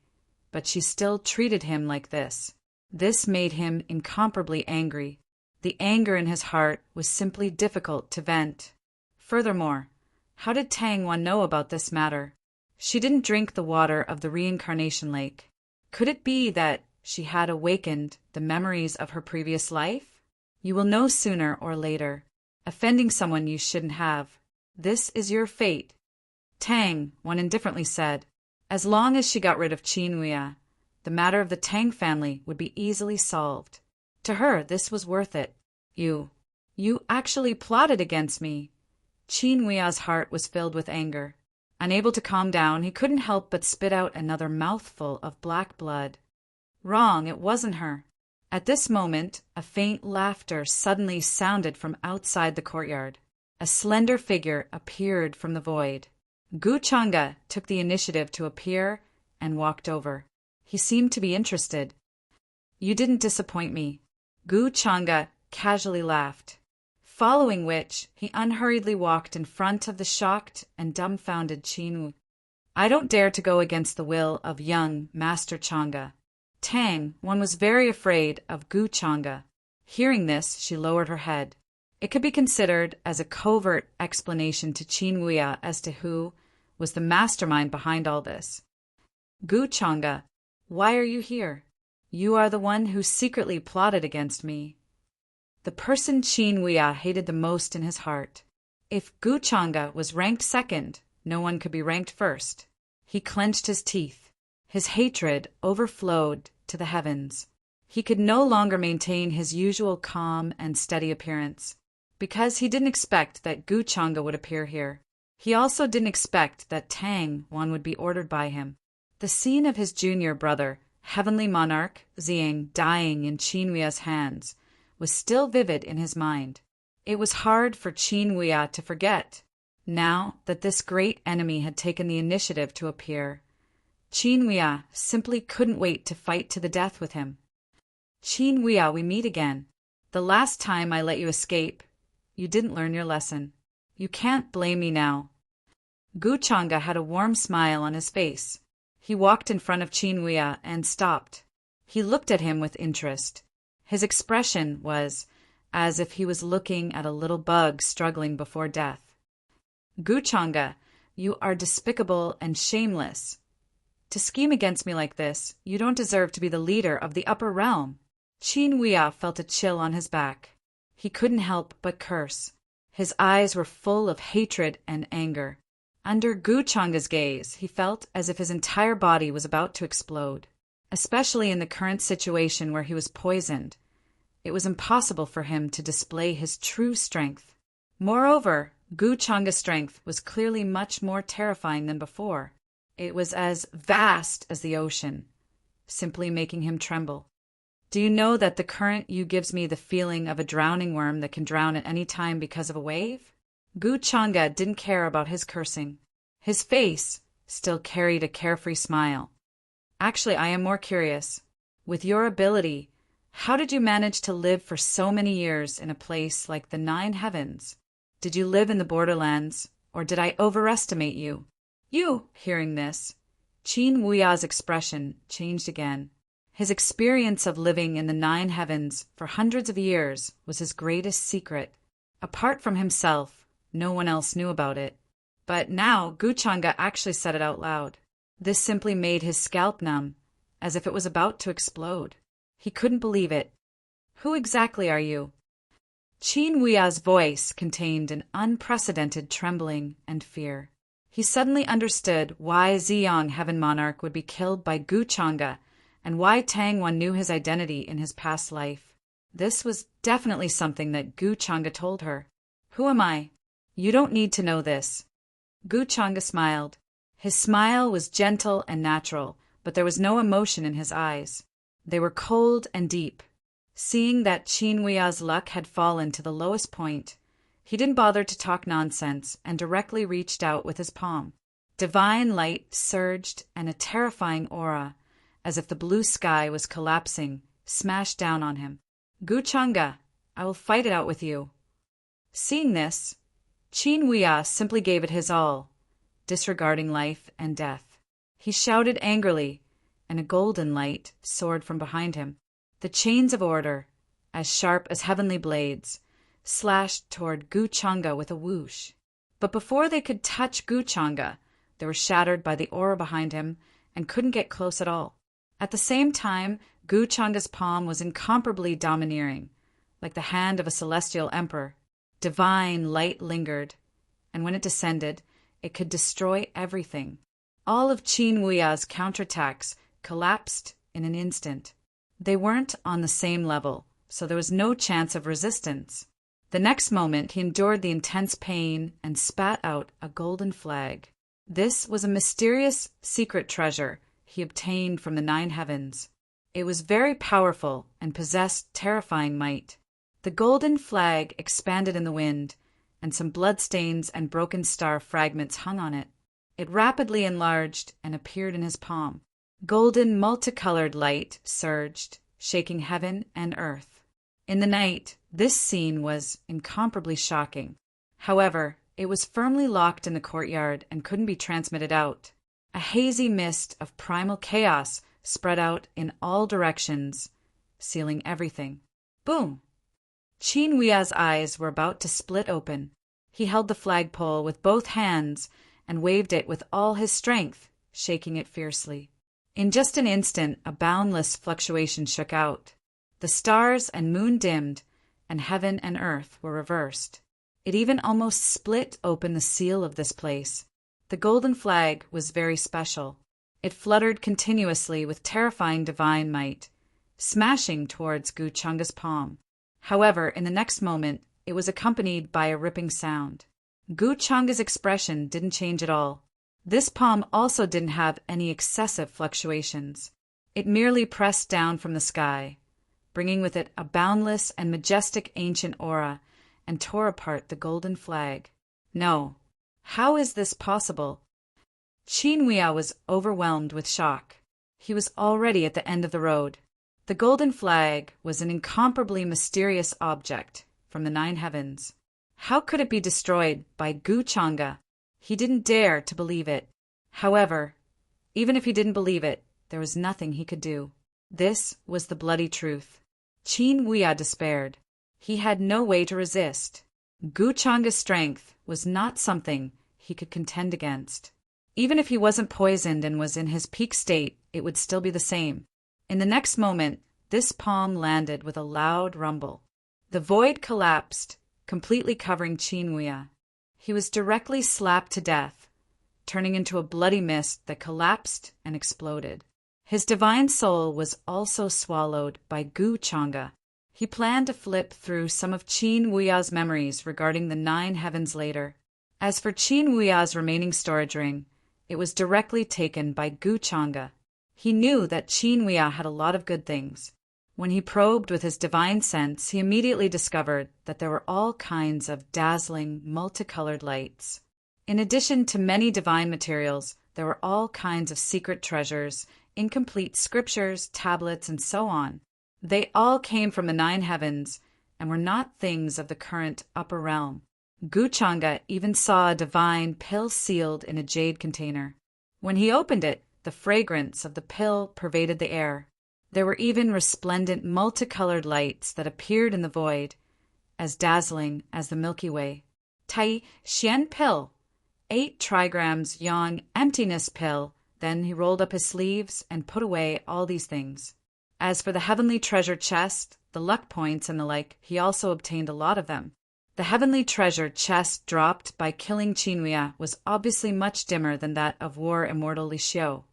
A: but she still treated him like this. This made him incomparably angry. The anger in his heart was simply difficult to vent. Furthermore, how did Tang Wan know about this matter? She didn't drink the water of the reincarnation lake. Could it be that she had awakened the memories of her previous life? You will know sooner or later. Offending someone you shouldn't have. This is your fate. Tang, one indifferently said. As long as she got rid of Qin Wuya, the matter of the Tang family would be easily solved. To her, this was worth it. You actually plotted against me. Qin Wuya's heart was filled with anger. Unable to calm down, he couldn't help but spit out another mouthful of black blood. Wrong, it wasn't her. At this moment, a faint laughter suddenly sounded from outside the courtyard. A slender figure appeared from the void. Gu Chang'e took the initiative to appear and walked over. He seemed to be interested. You didn't disappoint me. Gu Chang'e casually laughed. Following which, he unhurriedly walked in front of the shocked and dumbfounded Qin Wu. I don't dare to go against the will of young Master Chang'e. Tang, one was very afraid of Gu Chang'e. Hearing this, she lowered her head. It could be considered as a covert explanation to Qin Wuya as to who was the mastermind behind all this. Gu Chang'e, why are you here? You are the one who secretly plotted against me. The person Qin Wuya hated the most in his heart. If Gu Chang'e was ranked second, no one could be ranked first. He clenched his teeth. His hatred overflowed to the heavens. He could no longer maintain his usual calm and steady appearance, because he didn't expect that Gu Chang'e would appear here. He also didn't expect that Tang Wan would be ordered by him. The scene of his junior brother, Heavenly Monarch Xiang, dying in Qin Wuya's hands was still vivid in his mind. It was hard for Qin Wuya to forget, now that this great enemy had taken the initiative to appear. Qin Wuya simply couldn't wait to fight to the death with him. Qin Wuya, we meet again. The last time I let you escape, you didn't learn your lesson. You can't blame me now. Gu Chang'e had a warm smile on his face. He walked in front of Qin Wuya and stopped. He looked at him with interest. His expression was as if he was looking at a little bug struggling before death. Gu Chang'e, you are despicable and shameless. To scheme against me like this, you don't deserve to be the leader of the upper realm. Qin Wuya felt a chill on his back. He couldn't help but curse. His eyes were full of hatred and anger. Under Gu Chang'e's gaze, he felt as if his entire body was about to explode. Especially in the current situation where he was poisoned, it was impossible for him to display his true strength. Moreover, Gu Chang'e's strength was clearly much more terrifying than before. It was as vast as the ocean, simply making him tremble. Do you know that the current you gives me the feeling of a drowning worm that can drown at any time because of a wave? Gu Chang'e didn't care about his cursing. His face still carried a carefree smile. Actually, I am more curious. With your ability, how did you manage to live for so many years in a place like the Nine Heavens? Did you live in the borderlands, or did I overestimate you? Hearing this, Qin Wuya's expression changed again. His experience of living in the Nine Heavens for hundreds of years was his greatest secret. Apart from himself, no one else knew about it. But now Gu Chang'e actually said it out loud. This simply made his scalp numb. as if it was about to explode. He couldn't believe it. Who exactly are you? Qin Hui's voice contained an unprecedented trembling and fear. He suddenly understood why Ziyang Heaven Monarch would be killed by Gu Chang'e and why Tang Wan knew his identity in his past life. This was definitely something that Gu Chang'e told her. Who am I? You don't need to know this. Gu Chang'e smiled. His smile was gentle and natural, but there was no emotion in his eyes. They were cold and deep. Seeing that Qin Hui's luck had fallen to the lowest point, he didn't bother to talk nonsense and directly reached out with his palm. Divine light surged and a terrifying aura, as if the blue sky was collapsing, smashed down on him. Gu Chang'e, I will fight it out with you. Seeing this, Qin Hui simply gave it his all, disregarding life and death. He shouted angrily, and a golden light soared from behind him. The chains of order, as sharp as heavenly blades, slashed toward Gu Chang'e with a whoosh. But before they could touch Gu Chang'e, they were shattered by the aura behind him and couldn't get close at all. At the same time, Gu Chang'e's palm was incomparably domineering, like the hand of a celestial emperor. Divine light lingered, and when it descended, it could destroy everything. All of Qin Hui's counterattacks collapsed in an instant. They weren't on the same level, so there was no chance of resistance. The next moment, he endured the intense pain and spat out a golden flag. This was a mysterious secret treasure he obtained from the 9 heavens. It was very powerful and possessed terrifying might. The golden flag expanded in the wind, and some bloodstains and broken star fragments hung on it. It rapidly enlarged and appeared in his palm. Golden, multicolored light surged, shaking heaven and earth. In the night, this scene was incomparably shocking. However, it was firmly locked in the courtyard and couldn't be transmitted out. A hazy mist of primal chaos spread out in all directions, sealing everything. Boom! Qin Hui's eyes were about to split open. He held the flagpole with both hands and waved it with all his strength, shaking it fiercely. In just an instant, a boundless fluctuation shook out. The stars and moon dimmed, and heaven and earth were reversed. It even almost split open the seal of this place. The golden flag was very special. It fluttered continuously with terrifying divine might, smashing towards Gu Chang'e's palm. However, in the next moment, it was accompanied by a ripping sound. Gu Chang'e's expression didn't change at all. This palm also didn't have any excessive fluctuations. It merely pressed down from the sky, bringing with it a boundless and majestic ancient aura, and tore apart the golden flag. No. How is this possible? Qin Hui was overwhelmed with shock. He was already at the end of the road. The golden flag was an incomparably mysterious object from the 9 heavens. How could it be destroyed by Gu Chang'e? He didn't dare to believe it. However, even if he didn't believe it, there was nothing he could do. This was the bloody truth. Qin Hui despaired. He had no way to resist. Gu Chang'e's strength was not something he could contend against. Even if he wasn't poisoned and was in his peak state, it would still be the same. In the next moment, this palm landed with a loud rumble. The void collapsed, completely covering Qin Hui. He was directly slapped to death, turning into a bloody mist that collapsed and exploded. His divine soul was also swallowed by Gu Chang'e. He planned to flip through some of Qin Hui's memories regarding the 9 heavens later. As for Qin Hui's remaining storage ring, it was directly taken by Gu Chang'e. He knew that Qin Hui had a lot of good things. When he probed with his divine sense, he immediately discovered that there were all kinds of dazzling, multicolored lights. In addition to many divine materials, there were all kinds of secret treasures, incomplete scriptures, tablets, and so on. They all came from the 9 heavens and were not things of the current upper realm. Gu Chang'e even saw a divine pill sealed in a jade container. When he opened it, the fragrance of the pill pervaded the air. There were even resplendent multicolored lights that appeared in the void, as dazzling as the Milky Way. Tai Xian pill, 8 trigrams yang emptiness pill Then he rolled up his sleeves and put away all these things. As for the heavenly treasure chest, the luck points and the like, he also obtained a lot of them. The heavenly treasure chest dropped by killing Qinhuia was obviously much dimmer than that of war immortal Li Xiu.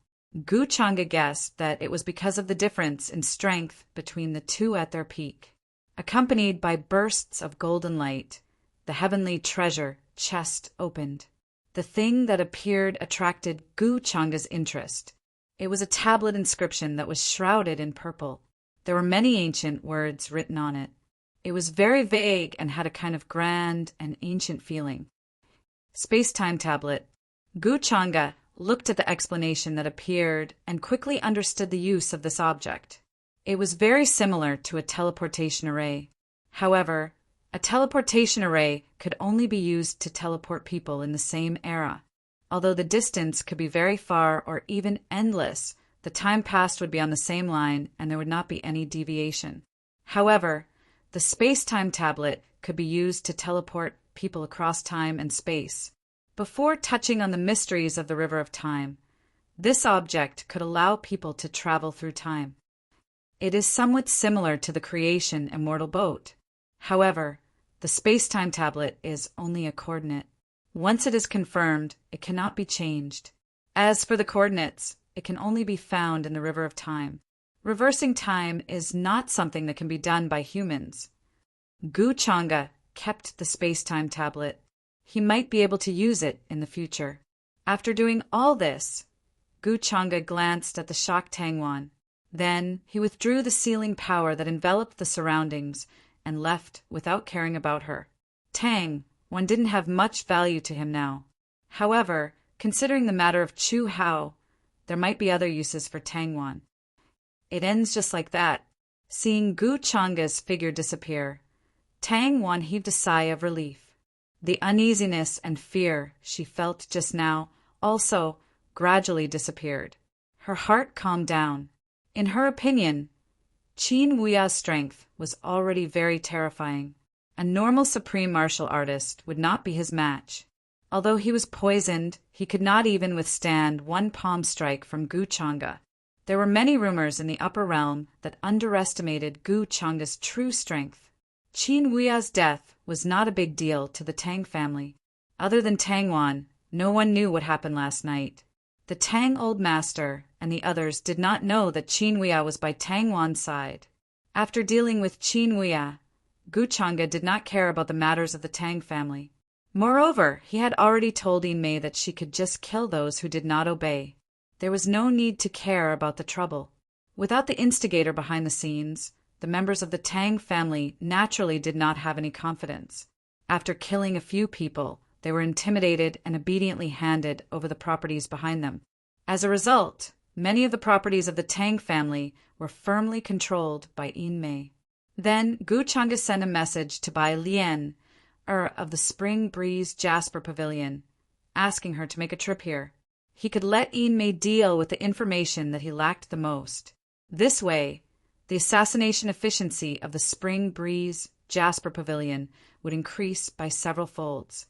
A: Gu Chang'e guessed that it was because of the difference in strength between the two at their peak. Accompanied by bursts of golden light, the heavenly treasure chest opened. The thing that appeared attracted Gu Chang'e's interest. It was a tablet inscription that was shrouded in purple. There were many ancient words written on it. It was very vague and had a kind of grand and ancient feeling. Space-time tablet. Gu Chang'e looked at the explanation that appeared and quickly understood the use of this object. It was very similar to a teleportation array. However, a teleportation array could only be used to teleport people in the same era. Although the distance could be very far or even endless, the time passed would be on the same line and there would not be any deviation. However, the space-time tablet could be used to teleport people across time and space. Before touching on the mysteries of the River of Time, this object could allow people to travel through time. It is somewhat similar to the creation immortal boat. However, the space-time tablet is only a coordinate. Once it is confirmed, it cannot be changed. As for the coordinates, it can only be found in the River of Time. Reversing time is not something that can be done by humans. Gu Chang'e kept the space-time tablet. He might be able to use it in the future. After doing all this, Gu Chang'e glanced at the shocked Tangwan. Then he withdrew the sealing power that enveloped the surroundings and left without caring about her. One didn't have much value to him now. However, considering the matter of Chu Hao, there might be other uses for Tangwan. It ends just like that. Seeing Gu Chang'e's figure disappear, Tangwan heaved a sigh of relief. The uneasiness and fear she felt just now also gradually disappeared. Her heart calmed down. In her opinion, Qin Wuya's strength was already very terrifying. A normal supreme martial artist would not be his match. Although he was poisoned, he could not even withstand one palm strike from Gu Chang'e. There were many rumors in the upper realm that underestimated Gu Chang'e's true strength. Qin Wuya's death was not a big deal to the Tang family. Other than Tangwan, no one knew what happened last night. The Tang Old Master and the others did not know that Qin Wuya was by Tangwan's side. After dealing with Qin Wuya, Gu Chang'e did not care about the matters of the Tang family. Moreover, he had already told Yin Mei that she could just kill those who did not obey. There was no need to care about the trouble. Without the instigator behind the scenes, the members of the Tang family naturally did not have any confidence. After killing a few people, they were intimidated and obediently handed over the properties behind them. As a result, many of the properties of the Tang family were firmly controlled by Yin Mei. Then Gu Chang'e sent a message to Bai Lian, of the Spring Breeze Jasper Pavilion, asking her to make a trip here. He could let Yin Mei deal with the information that he lacked the most. This way, the assassination efficiency of the Spring Breeze Jasper Pavilion would increase by several folds.